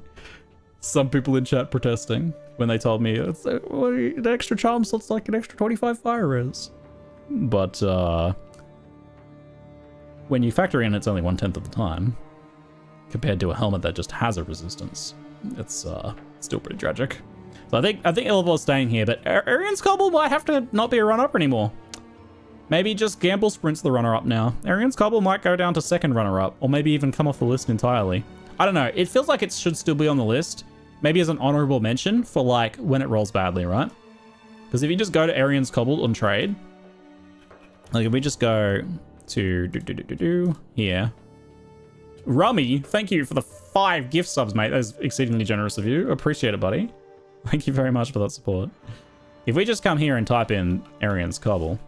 [SPEAKER 1] Some people in chat protesting when they told me it's the extra charm slot's like an extra 25 fire res. But when you factor in it's only 1/10 of the time, compared to a helmet that just has a resistance, it's still pretty tragic. So I think Elevor's staying here, but Arian's Cobble might have to not be a runner-up anymore. Maybe just Gamble Sprint's the runner-up now. Arian's Cobble might go down to second runner-up, or maybe even come off the list entirely. I don't know. It feels like it should still be on the list. Maybe as an honorable mention for like when it rolls badly, right? Because if you just go to Arian's Cobble on trade, like if we just go to here. Rummy, thank you for the 5 gift subs, mate. That is exceedingly generous of you. Appreciate it, buddy. Thank you very much for that support. If we just come here and type in Arian's Cobble,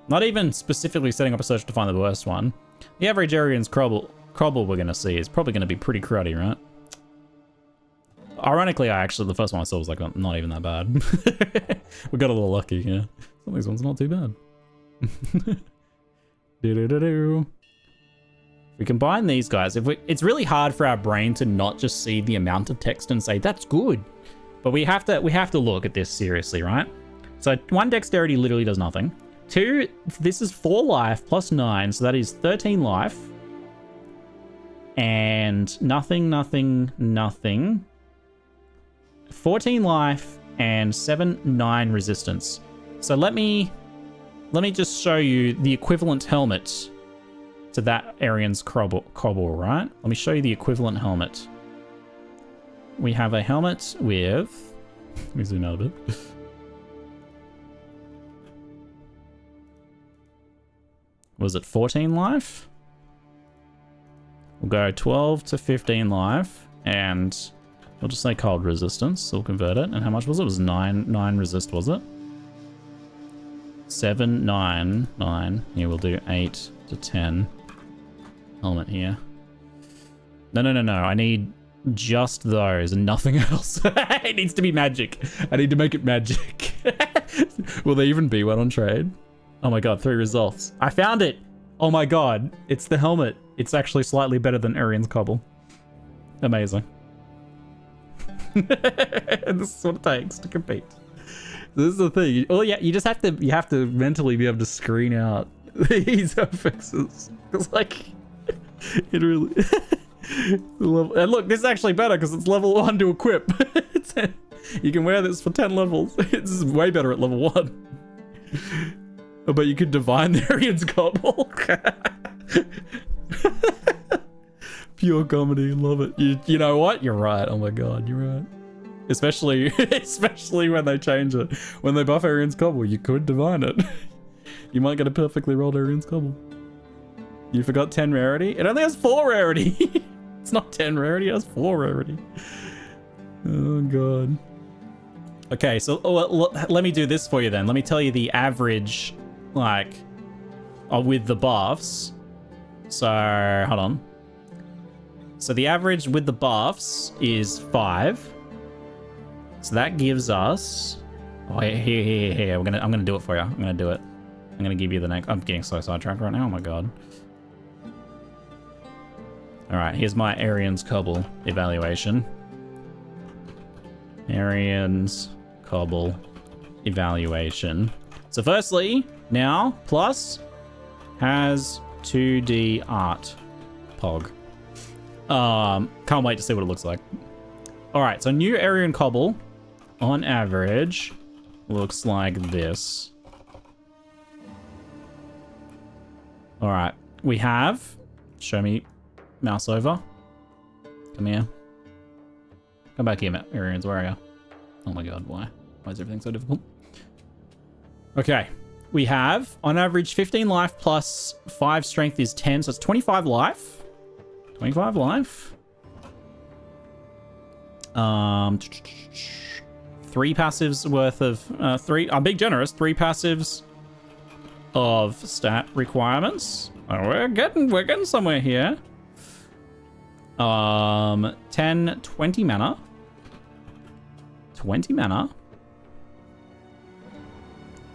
[SPEAKER 1] not even specifically setting up a search to find the worst one, the average Arian's Cobble we're going to see is probably going to be pretty cruddy, right? Ironically, the first one I saw was like not even that bad. We got a little lucky, yeah. Some of these ones are not too bad. We combine these guys. It's really hard for our brain to not just see the amount of text and say that's good, but we have to look at this seriously, right? So 1 dexterity literally does nothing. 2, this is 4 life plus 9, so that is 13 life, and nothing. 14 life and 9 resistance. So let me just show you the equivalent helmet to that Arian's Cobble, right? Let me show you the equivalent helmet. We have a helmet with... Let me zoom out a bit. Was it 14 life? We'll go 12 to 15 life, and we'll just say cold resistance, so we'll convert it. And how much was it? It was 9 resist, was it? 7, 9, 9. Here, we'll do 8 to 10. Helmet here. No. I need just those and nothing else. It needs to be magic. I need to make it magic. Will there even be one on trade? Oh my god, 3 results. I found it! Oh my god, it's the helmet. It's actually slightly better than Arian's Cobble. Amazing. And this is what it takes to compete. This is the thing. Oh yeah, you have to mentally be able to screen out these fixes. It's like it really. And look, this is actually better because it's level 1 to equip. You can wear this for 10 levels. This is way better at level 1. But you could divine the Arian's Cobble. Pure comedy, love it. You know what? You're right. Oh my god, you're right. Especially when they change it. When they buff Arian's Cobble, you could divine it. You might get a perfectly rolled Arian's Cobble. You forgot 10 rarity? It only has 4 rarity. It's not 10 rarity, it has 4 rarity. Oh god. Okay, so let me do this for you then. Let me tell you the average, like, with the buffs. So, hold on. So the average with the buffs is 5. So that gives us... Oh, here. I'm gonna do it for you. I'm gonna do it. I'm gonna give you the next... I'm getting so sidetracked right now. Oh my god. Alright, here's my Arian's Cobble evaluation. Arian's Cobble evaluation. So firstly, now, plus has 2D art. Pog. Can't wait to see what it looks like. Alright, so new Arian Cobble, on average, looks like this. Alright, we have... Show me... Mouse over. Come here. Come back here, Arians. Where are you? Oh my god, why? Why is everything so difficult? Okay. We have, on average, 15 life plus 5 strength is 10, so it's 25 life. 25 life. 3 passives worth of... 3... I'm being generous. 3 passives of stat requirements. Oh, we're getting somewhere here. 10, 20 mana. 20 mana.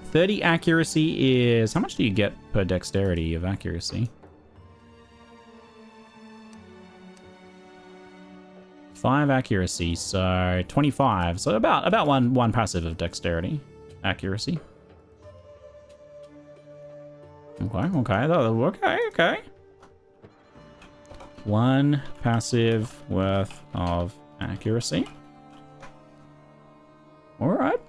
[SPEAKER 1] 30 accuracy is... How much do you get per dexterity of accuracy? 5 accuracy, so 25. So about one passive of dexterity accuracy. Okay. 1 passive worth of accuracy. All right.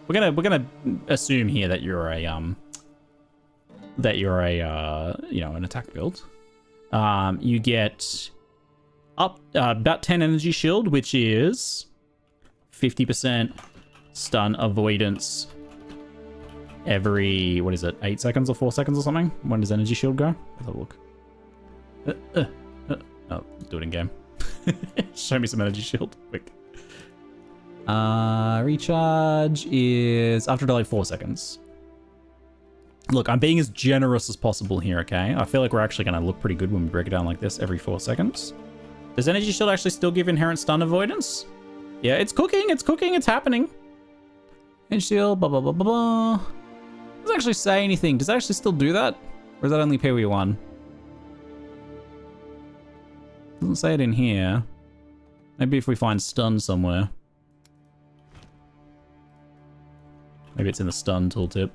[SPEAKER 1] We're gonna assume here that you're a you know, an attack build. You get up about 10 energy shield, which is 50% stun avoidance every, what is it, 8 seconds or 4 seconds or something? When does energy shield go? Let's have a look. Oh, do it in game. Show me some energy shield, quick. Recharge is after delay 4 seconds. Look, I'm being as generous as possible here, okay? I feel like we're actually going to look pretty good when we break it down like this every 4 seconds. Does energy shield actually still give inherent stun avoidance? Yeah, it's cooking, it's happening. Energy shield, blah, blah, blah, blah, blah. Doesn't actually say anything. Does it actually still do that? Or is that only PoE1? Doesn't say it in here. Maybe if we find stun somewhere. Maybe it's in the stun tooltip.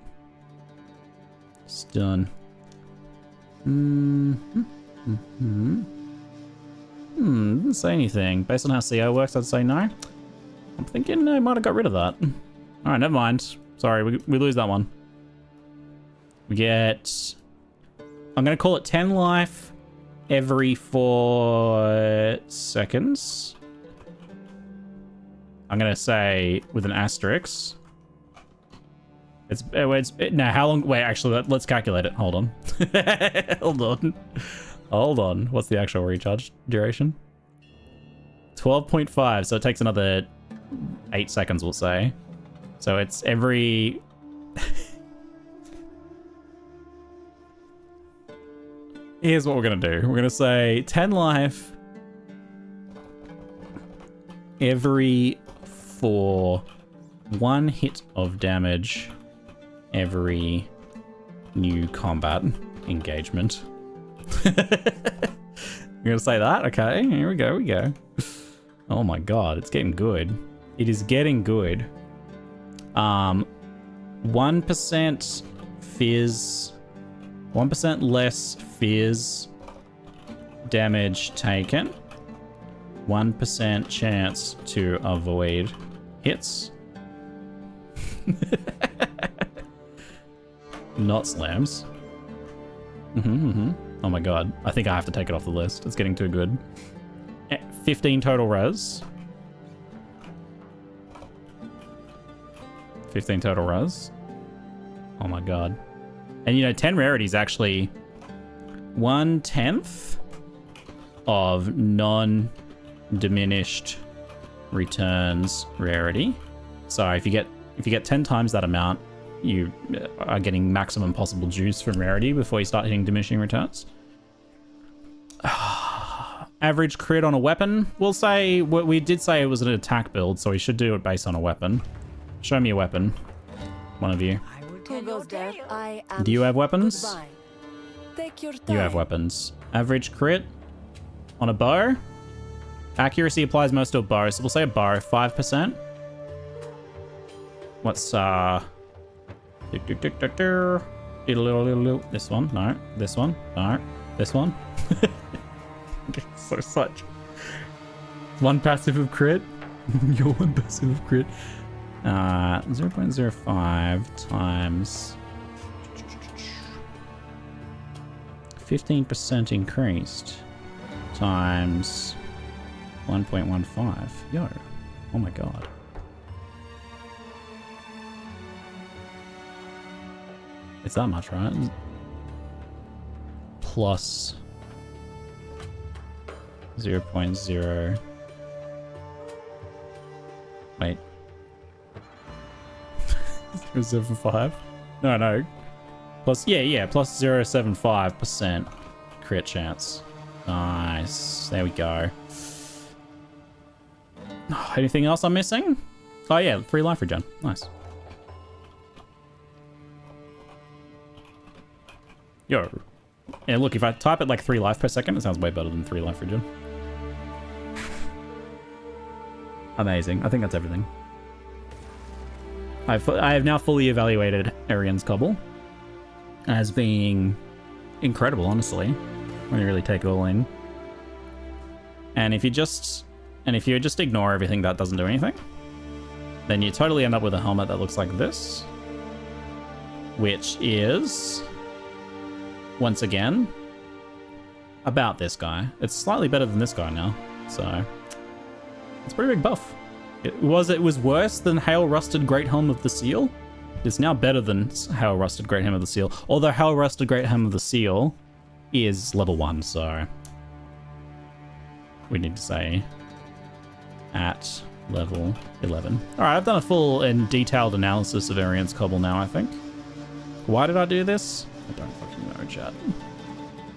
[SPEAKER 1] Stun. Didn't say anything. Based on how CO works, I'd say no. I'm thinking I might have got rid of that. Alright, never mind. Sorry, we lose that one. We get... I'm going to call it 10 life every 4 seconds. I'm going to say with an asterisk. No, how long? Wait, actually, let's calculate it. Hold on. Hold on. What's the actual recharge duration? 12.5. So it takes another 8 seconds, we'll say. So it's every... Here's what we're going to do. We're going to say 10 life every 4, 1 hit of damage every new combat engagement. You're going to say that? Okay, here we go. Oh my god, it's getting good. It is getting good. 1% fizz... 1% less fizz damage taken. 1% chance to avoid hits. Not slams. Oh my god. I think I have to take it off the list. It's getting too good. 15 total res. 15 total res. Oh my god. And you know, 10 rarity is actually 1/10 of non-diminished returns rarity. So if you get 10 times that amount, you are getting maximum possible juice from rarity before you start hitting diminishing returns. Average crit on a weapon. We'll say, we did say it was an attack build, so we should do it based on a weapon. Show me a weapon. One of you.
[SPEAKER 3] Who goes there?
[SPEAKER 1] Do you have weapons?
[SPEAKER 3] Goodbye. Take your time.
[SPEAKER 1] You have weapons. Average crit on a bow. Accuracy applies most to a bow, so we'll say a bow, 5%. What's this one? No. This one? No. This one? So such. One passive of crit. Your one passive of crit. 0.05 times 15% increased times 1.15. Yo. Oh my god. It's that much, right? Plus 0.0. Wait. 0.75? No. Plus, yeah, plus 0.75% crit chance. Nice. There we go. Anything else I'm missing? Oh yeah, free life regen. Nice. Yo. Yeah, look, if I type it like 3 life per second, it sounds way better than 3 life regen. Amazing. I think that's everything. I have now fully evaluated Arian's Cobble as being incredible, honestly, when you really take it all in. And if you just ignore everything that doesn't do anything, then you totally end up with a helmet that looks like this, which is, once again, about this guy. It's slightly better than this guy now, so it's a pretty big buff. It was worse than Hail Rusted Great Helm of the Seal. It's now better than Hail Rusted Great Helm of the Seal, although Hail Rusted Great Helm of the Seal is level 1, so we need to say at level 11. Alright, I've done a full and detailed analysis of Arian's Cobble now, I think. Why did I do this? I don't fucking know, chat.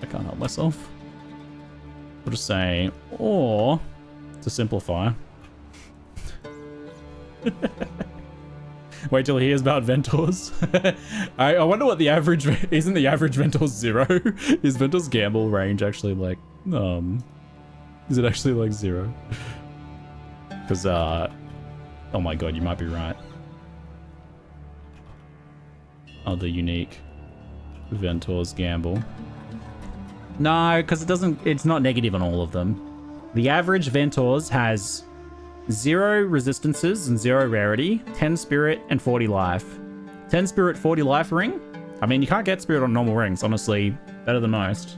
[SPEAKER 1] I can't help myself. We'll just say, or, to simplify. Wait till he hears about Ventors. I wonder what the average... Isn't the average Ventors 0? Is Ventors gamble range actually like... Is it actually like 0? Because, oh my god, you might be right. Other unique Ventors gamble. No, because it's not negative on all of them. The average Ventors has 0 resistances and 0 rarity, 10 spirit and 40 life. 10 spirit, 40 life ring? I mean, you can't get spirit on normal rings, honestly. Better than most.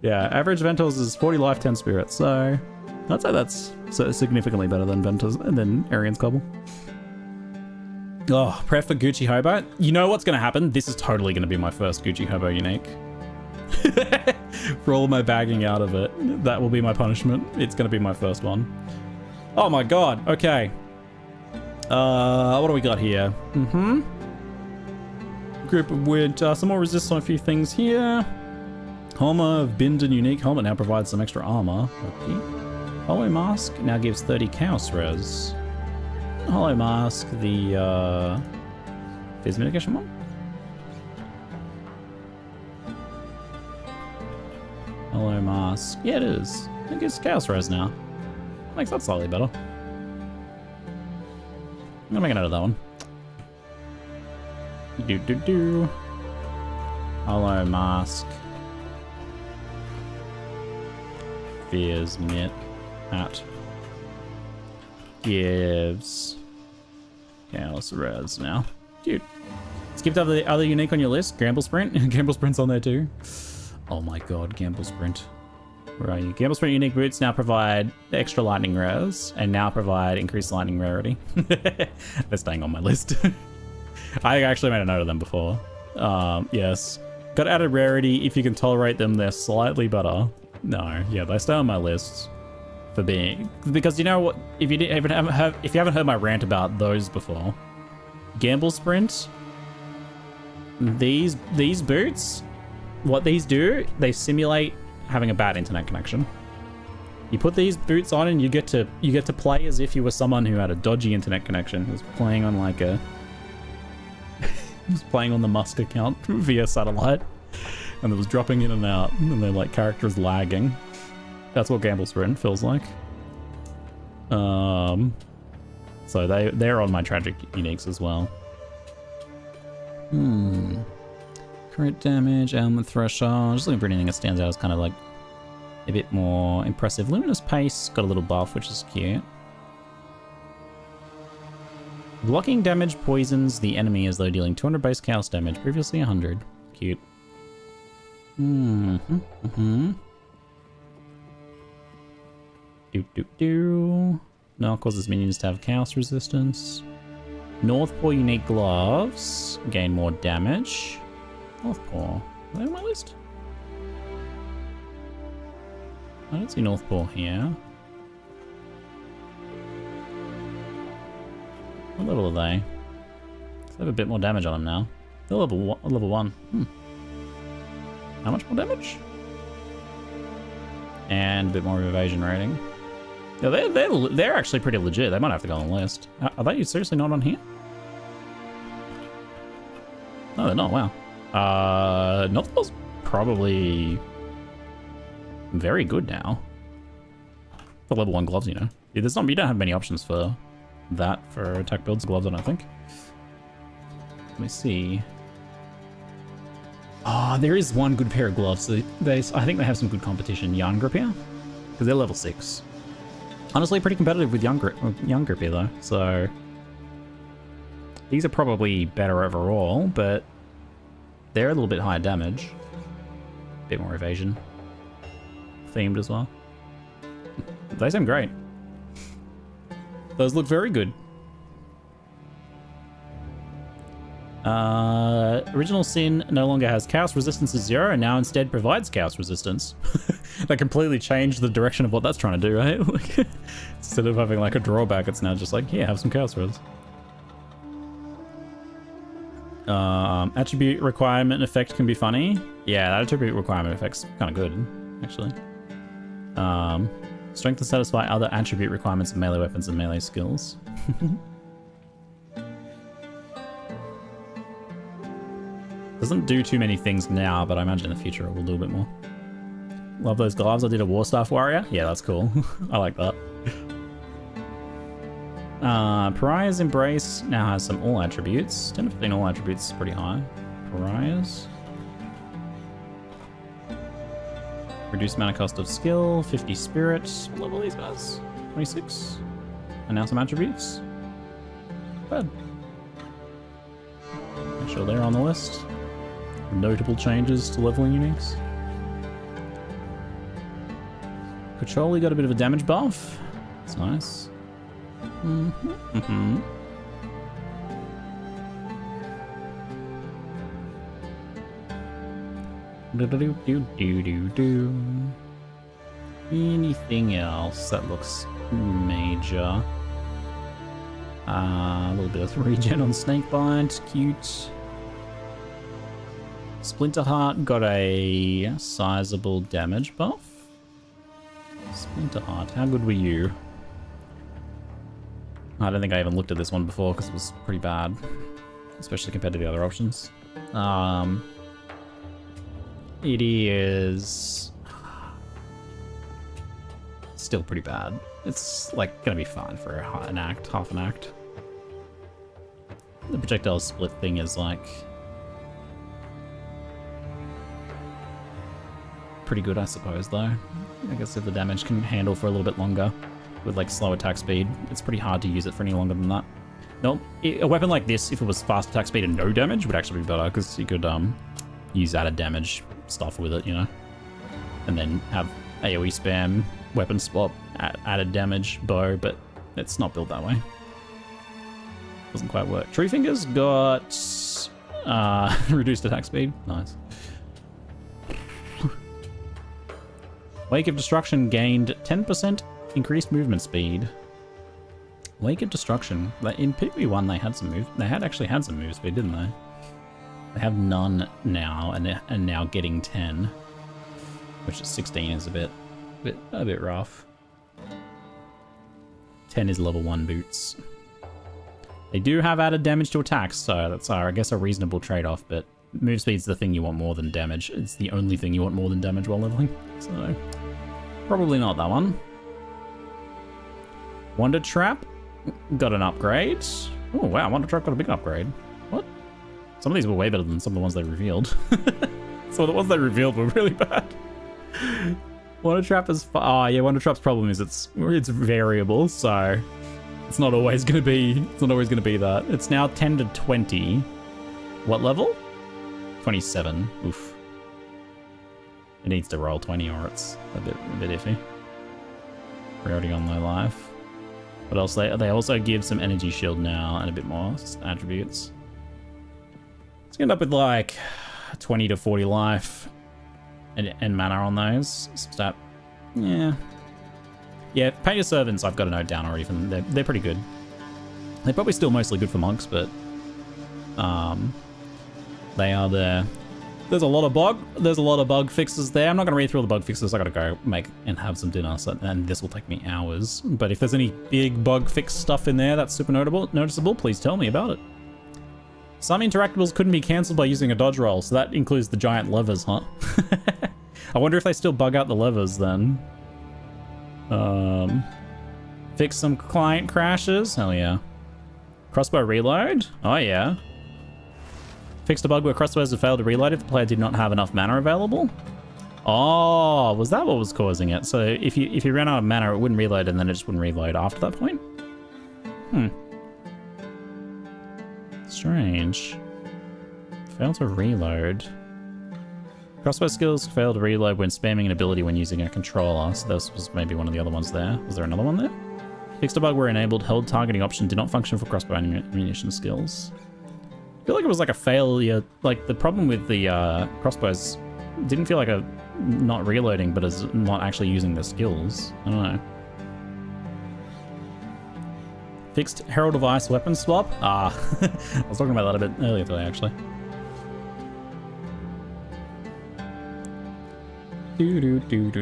[SPEAKER 1] Yeah, average Ventors is 40 life, 10 spirit, so I'd say that's significantly better than Arian's Cobble. Oh, prep for Gucci Hobo. You know what's going to happen? This is totally going to be my first Gucci Hobo unique. For all my bagging out of it, that will be my punishment. It's going to be my first one. Oh my god, okay. What do we got here? Group of Wood, some more resist on a few things here. Helmet of Binden unique helmet now provides some extra armor. Okay. Hollow Mask now gives 30 Chaos Res. Hollow Mask, the Fizz mitigation one? Hollow Mask. Yeah, it is. It gives Chaos Res now. Makes that slightly better. I'm gonna make a note of that one. Hollow Mask. Fizz Mit at gives Chaos Res now. Dude. Skipped over the other unique on your list. Gamble Sprint. Gamble Sprint's on there too. Oh my god, Gamble Sprint. Where are you? Gamble Sprint unique boots now provide extra lightning rares and now provide increased lightning rarity. They're staying on my list. I actually made a note of them before. Yes. Got added rarity. If you can tolerate them, they're slightly better. No, yeah, they stay on my list for being... Because you know what? If you haven't heard my rant about those before, Gamble Sprint, these boots, what these do, they simulate having a bad internet connection. You put these boots on and you get to play as if you were someone who had a dodgy internet connection, who was playing on like a... was playing on the Musk account via satellite. And it was dropping in and out, and their like characters lagging. That's what Gamble Sprint feels like. So they're on my tragic uniques as well. Crit damage, ailment threshold. Just looking for anything that stands out as kind of like a bit more impressive. Luminous Pace got a little buff, which is cute. Blocking damage poisons the enemy as though dealing 200 base chaos damage, previously 100. Cute. Now causes minions to have chaos resistance. North Paw unique gloves gain more damage. North Paw, are they on my list? I don't see North Paw here. What level are they? They have a bit more damage on them now. They're level 1. How much more damage? And a bit more of evasion rating. Yeah, they're actually pretty legit. They might have to go on the list. Are they seriously not on here? No, they're not. Wow. Northwell's probably very good now for level 1 gloves. You know, yeah, there's not. You don't have many options for that for attack builds gloves. I don't think. Let me see. Oh, there is one good pair of gloves. I think they have some good competition. Yarn Grip here, because they're level 6. Honestly, pretty competitive with Yarn Grip here though. So these are probably better overall, but they're a little bit higher damage, a bit more evasion, themed as well. They seem great. Those look very good. Original Sin no longer has chaos resistance is 0 and now instead provides chaos resistance. They completely changed the direction of what that's trying to do, right? Like, instead of having like a drawback, it's now just like, yeah, have some chaos res. Attribute requirement effect can be funny. Yeah, that attribute requirement effect's kind of good, actually. Strength to satisfy other attribute requirements of melee weapons and melee skills. Doesn't do too many things now, but I imagine in the future it will do a bit more. Love those gloves. I did a Warstaff Warrior. Yeah, that's cool. I like that. Pariah's Embrace now has some all attributes. 10 to 15 all attributes is pretty high. Pariah's. Reduced mana cost of skill, 50 spirit. What level are these guys? 26. And now some attributes. Bad. Make sure they're on the list. Notable changes to leveling uniques. Patrolly got a bit of a damage buff. That's nice. Anything else that looks major? A little bit of regen on Snakebite, cute. Splinterheart got a sizable damage buff. Splinterheart, how good were you? I don't think I even looked at this one before because it was pretty bad, especially compared to the other options. It is still pretty bad. It's like gonna be fine for an act, half an act. The projectile split thing is like pretty good, I suppose, though. I guess if the damage can handle for a little bit longer with like slow attack speed, it's pretty hard to use it for any longer than that. Nope. A weapon like this, if it was fast attack speed and no damage, would actually be better because you could use added damage stuff with it, you know, and then have AoE spam, weapon swap, added damage bow, but it's not built that way. Doesn't quite work. Tree Fingers got reduced attack speed. Nice. Wake of Destruction gained 10% increased movement speed. Wake of Destruction. In PvP1 they had some move. They actually had some move speed, didn't they? They have none now, and now getting 10, which is 16 is a bit rough. 10 is level 1 boots. They do have added damage to attacks, so that's I guess a reasonable trade-off. But move speed's the thing you want more than damage. It's the only thing you want more than damage while leveling. So probably not that one. Wonder Trap got an upgrade. Oh wow, Wonder Trap got a big upgrade. What? Some of these were way better than some of the ones they revealed. Some of the ones they revealed were really bad. Wonder Trap is yeah, Wonder Trap's problem is it's variable, so it's not always gonna be that. It's now 10 to 20. What level? 27. Oof. It needs to roll 20 or it's a bit iffy. We're already on low life. What else? They also give some energy shield now and a bit more attributes. Let's end up with like 20 to 40 life and mana on those. Stat. Yeah. Yeah, Pay Your Servants I've got a note down already from them. They're pretty good. They're probably still mostly good for monks, but they are the There's a lot of bug fixes there. I'm not gonna read through all the bug fixes. I gotta go make and have some dinner, and this will take me hours. But if there's any big bug fix stuff in there that's super noticeable, please tell me about it. Some interactables couldn't be cancelled by using a dodge roll, so that includes the giant levers, huh? I wonder if they still bug out the levers then. Fix some client crashes. Hell yeah. Crossbow reload. Oh yeah. Fixed a bug where crossbows had failed to reload if the player did not have enough mana available. Oh, was that what was causing it? So if you ran out of mana, it wouldn't reload, and then it just wouldn't reload after that point? Strange. Failed to reload. Crossbow skills fail to reload when spamming an ability when using a controller. So this was maybe one of the other ones there. Was there another one there? Fixed a bug where enabled held targeting option did not function for crossbow ammunition skills. I feel like it was like a failure. Like the problem with the crossbows didn't feel like a not reloading, but as not actually using the skills. I don't know. Fixed Herald of Ice weapon swap. I was talking about that a bit earlier today, actually.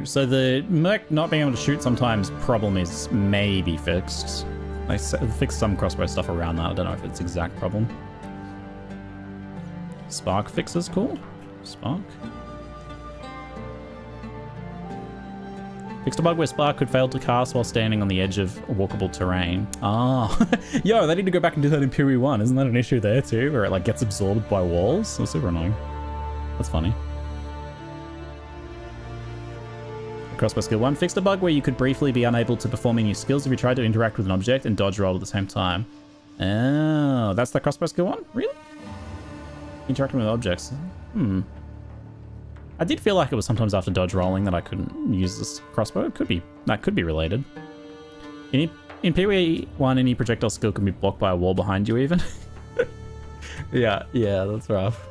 [SPEAKER 1] So the mech not being able to shoot sometimes problem is maybe fixed. I fixed some crossbow stuff around that. I don't know if it's exact problem. Spark fix is cool. Spark. Fixed a bug where Spark could fail to cast while standing on the edge of walkable terrain. Yo, they need to go back and do that in Piri 1. Isn't that an issue there too, where it like gets absorbed by walls? That's super annoying. That's funny. Crossbow skill 1. Fixed a bug where you could briefly be unable to perform any skills if you tried to interact with an object and dodge roll at the same time. Oh, that's the crossbow skill 1? Really? Interacting with objects. I did feel like it was sometimes after dodge rolling that I couldn't use this crossbow. That could be related. In PoE1, any projectile skill can be blocked by a wall behind you even. Yeah, that's rough.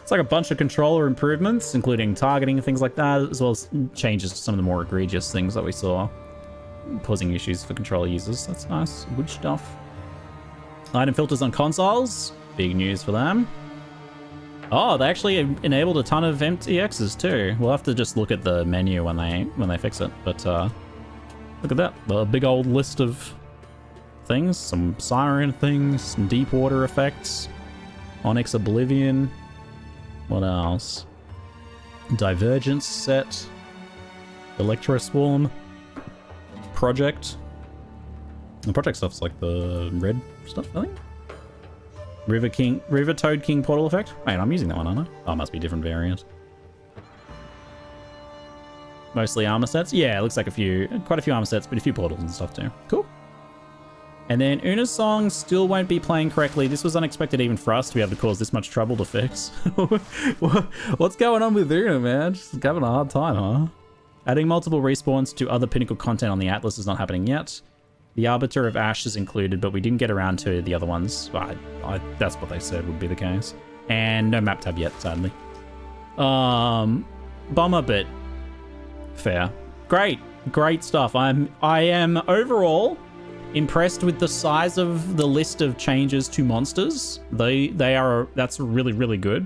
[SPEAKER 1] It's like a bunch of controller improvements, including targeting and things like that, as well as changes to some of the more egregious things that we saw, causing issues for controller users. That's nice. Good stuff. Item filters on consoles. Big news for them. Oh, they actually enabled a ton of MTXs too. We'll have to just look at the menu when they fix it. But look at that. The big old list of things. Some Siren things, some deep water effects. Onyx Oblivion. What else? Divergence set. Electro Swarm. Project. The project stuff's like the red stuff, I think. River Toad King portal effect. Wait, I'm using that one, aren't I? Oh, it must be a different variant. Mostly armor sets. Yeah, it looks like quite a few armor sets, but a few portals and stuff too. Cool. And then Una's song still won't be playing correctly. This was unexpected even for us to be able to cause this much trouble to fix. What's going on with Una, man? Just having a hard time, huh? Adding multiple respawns to other Pinnacle content on the Atlas is not happening yet. The Arbiter of Ash is included, but we didn't get around to the other ones. That's what they said would be the case. And no map tab yet, sadly. Bummer, but fair. Great stuff. I am overall impressed with the size of the list of changes to monsters. That's really, really good.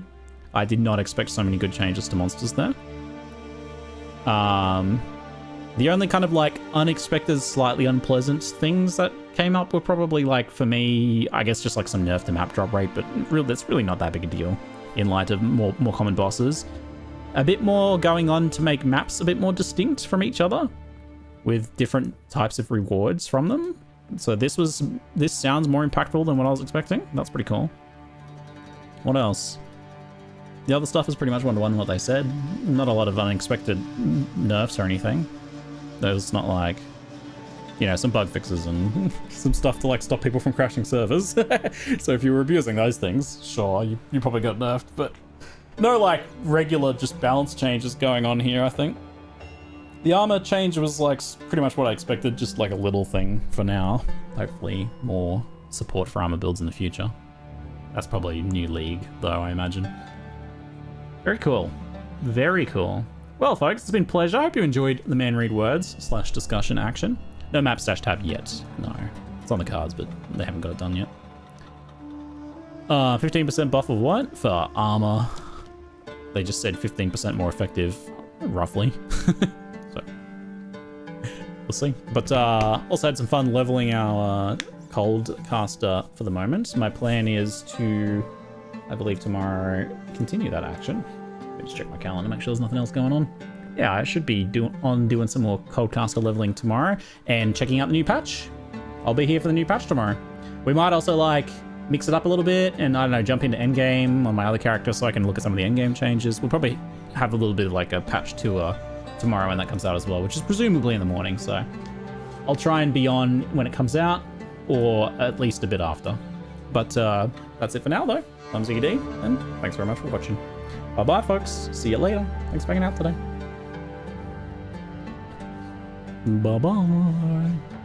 [SPEAKER 1] I did not expect so many good changes to monsters there. The only kind of like unexpected, slightly unpleasant things that came up were probably like, for me, I guess just like some nerf to map drop rate, but that's really not that big a deal in light of more common bosses. A bit more going on to make maps a bit more distinct from each other with different types of rewards from them. So this sounds more impactful than what I was expecting. That's pretty cool. What else? The other stuff is pretty much one-to-one what they said. Not a lot of unexpected nerfs or anything. There's not like, some bug fixes and some stuff to like stop people from crashing servers. So if you were abusing those things, sure, you probably got nerfed, but no like regular just balance changes going on here, I think. The armor change was like pretty much what I expected, just like a little thing for now. Hopefully more support for armor builds in the future. That's probably new league though, I imagine. Very cool. Very cool. Well, folks, it's been a pleasure. I hope you enjoyed the man read words / discussion action. No map stash tab yet. No. It's on the cards, but they haven't got it done yet. 15% buff of what? For armor. They just said 15% more effective, roughly. So, we'll see. But also had some fun leveling our cold caster for the moment. My plan is to, I believe tomorrow, continue that action. Let me just check my calendar, make sure there's nothing else going on. Yeah, I should be doing some more cold caster leveling tomorrow and checking out the new patch. I'll be here for the new patch tomorrow. We might also like mix it up a little bit and I don't know, jump into endgame on my other character so I can look at some of the endgame changes. We'll probably have a little bit of like a patch tour tomorrow when that comes out as well, which is presumably in the morning. So I'll try and be on when it comes out or at least a bit after. But that's it for now though. I'm Ziggy D and thanks very much for watching. Bye bye folks. See you later. Thanks for hanging out today. Bye bye.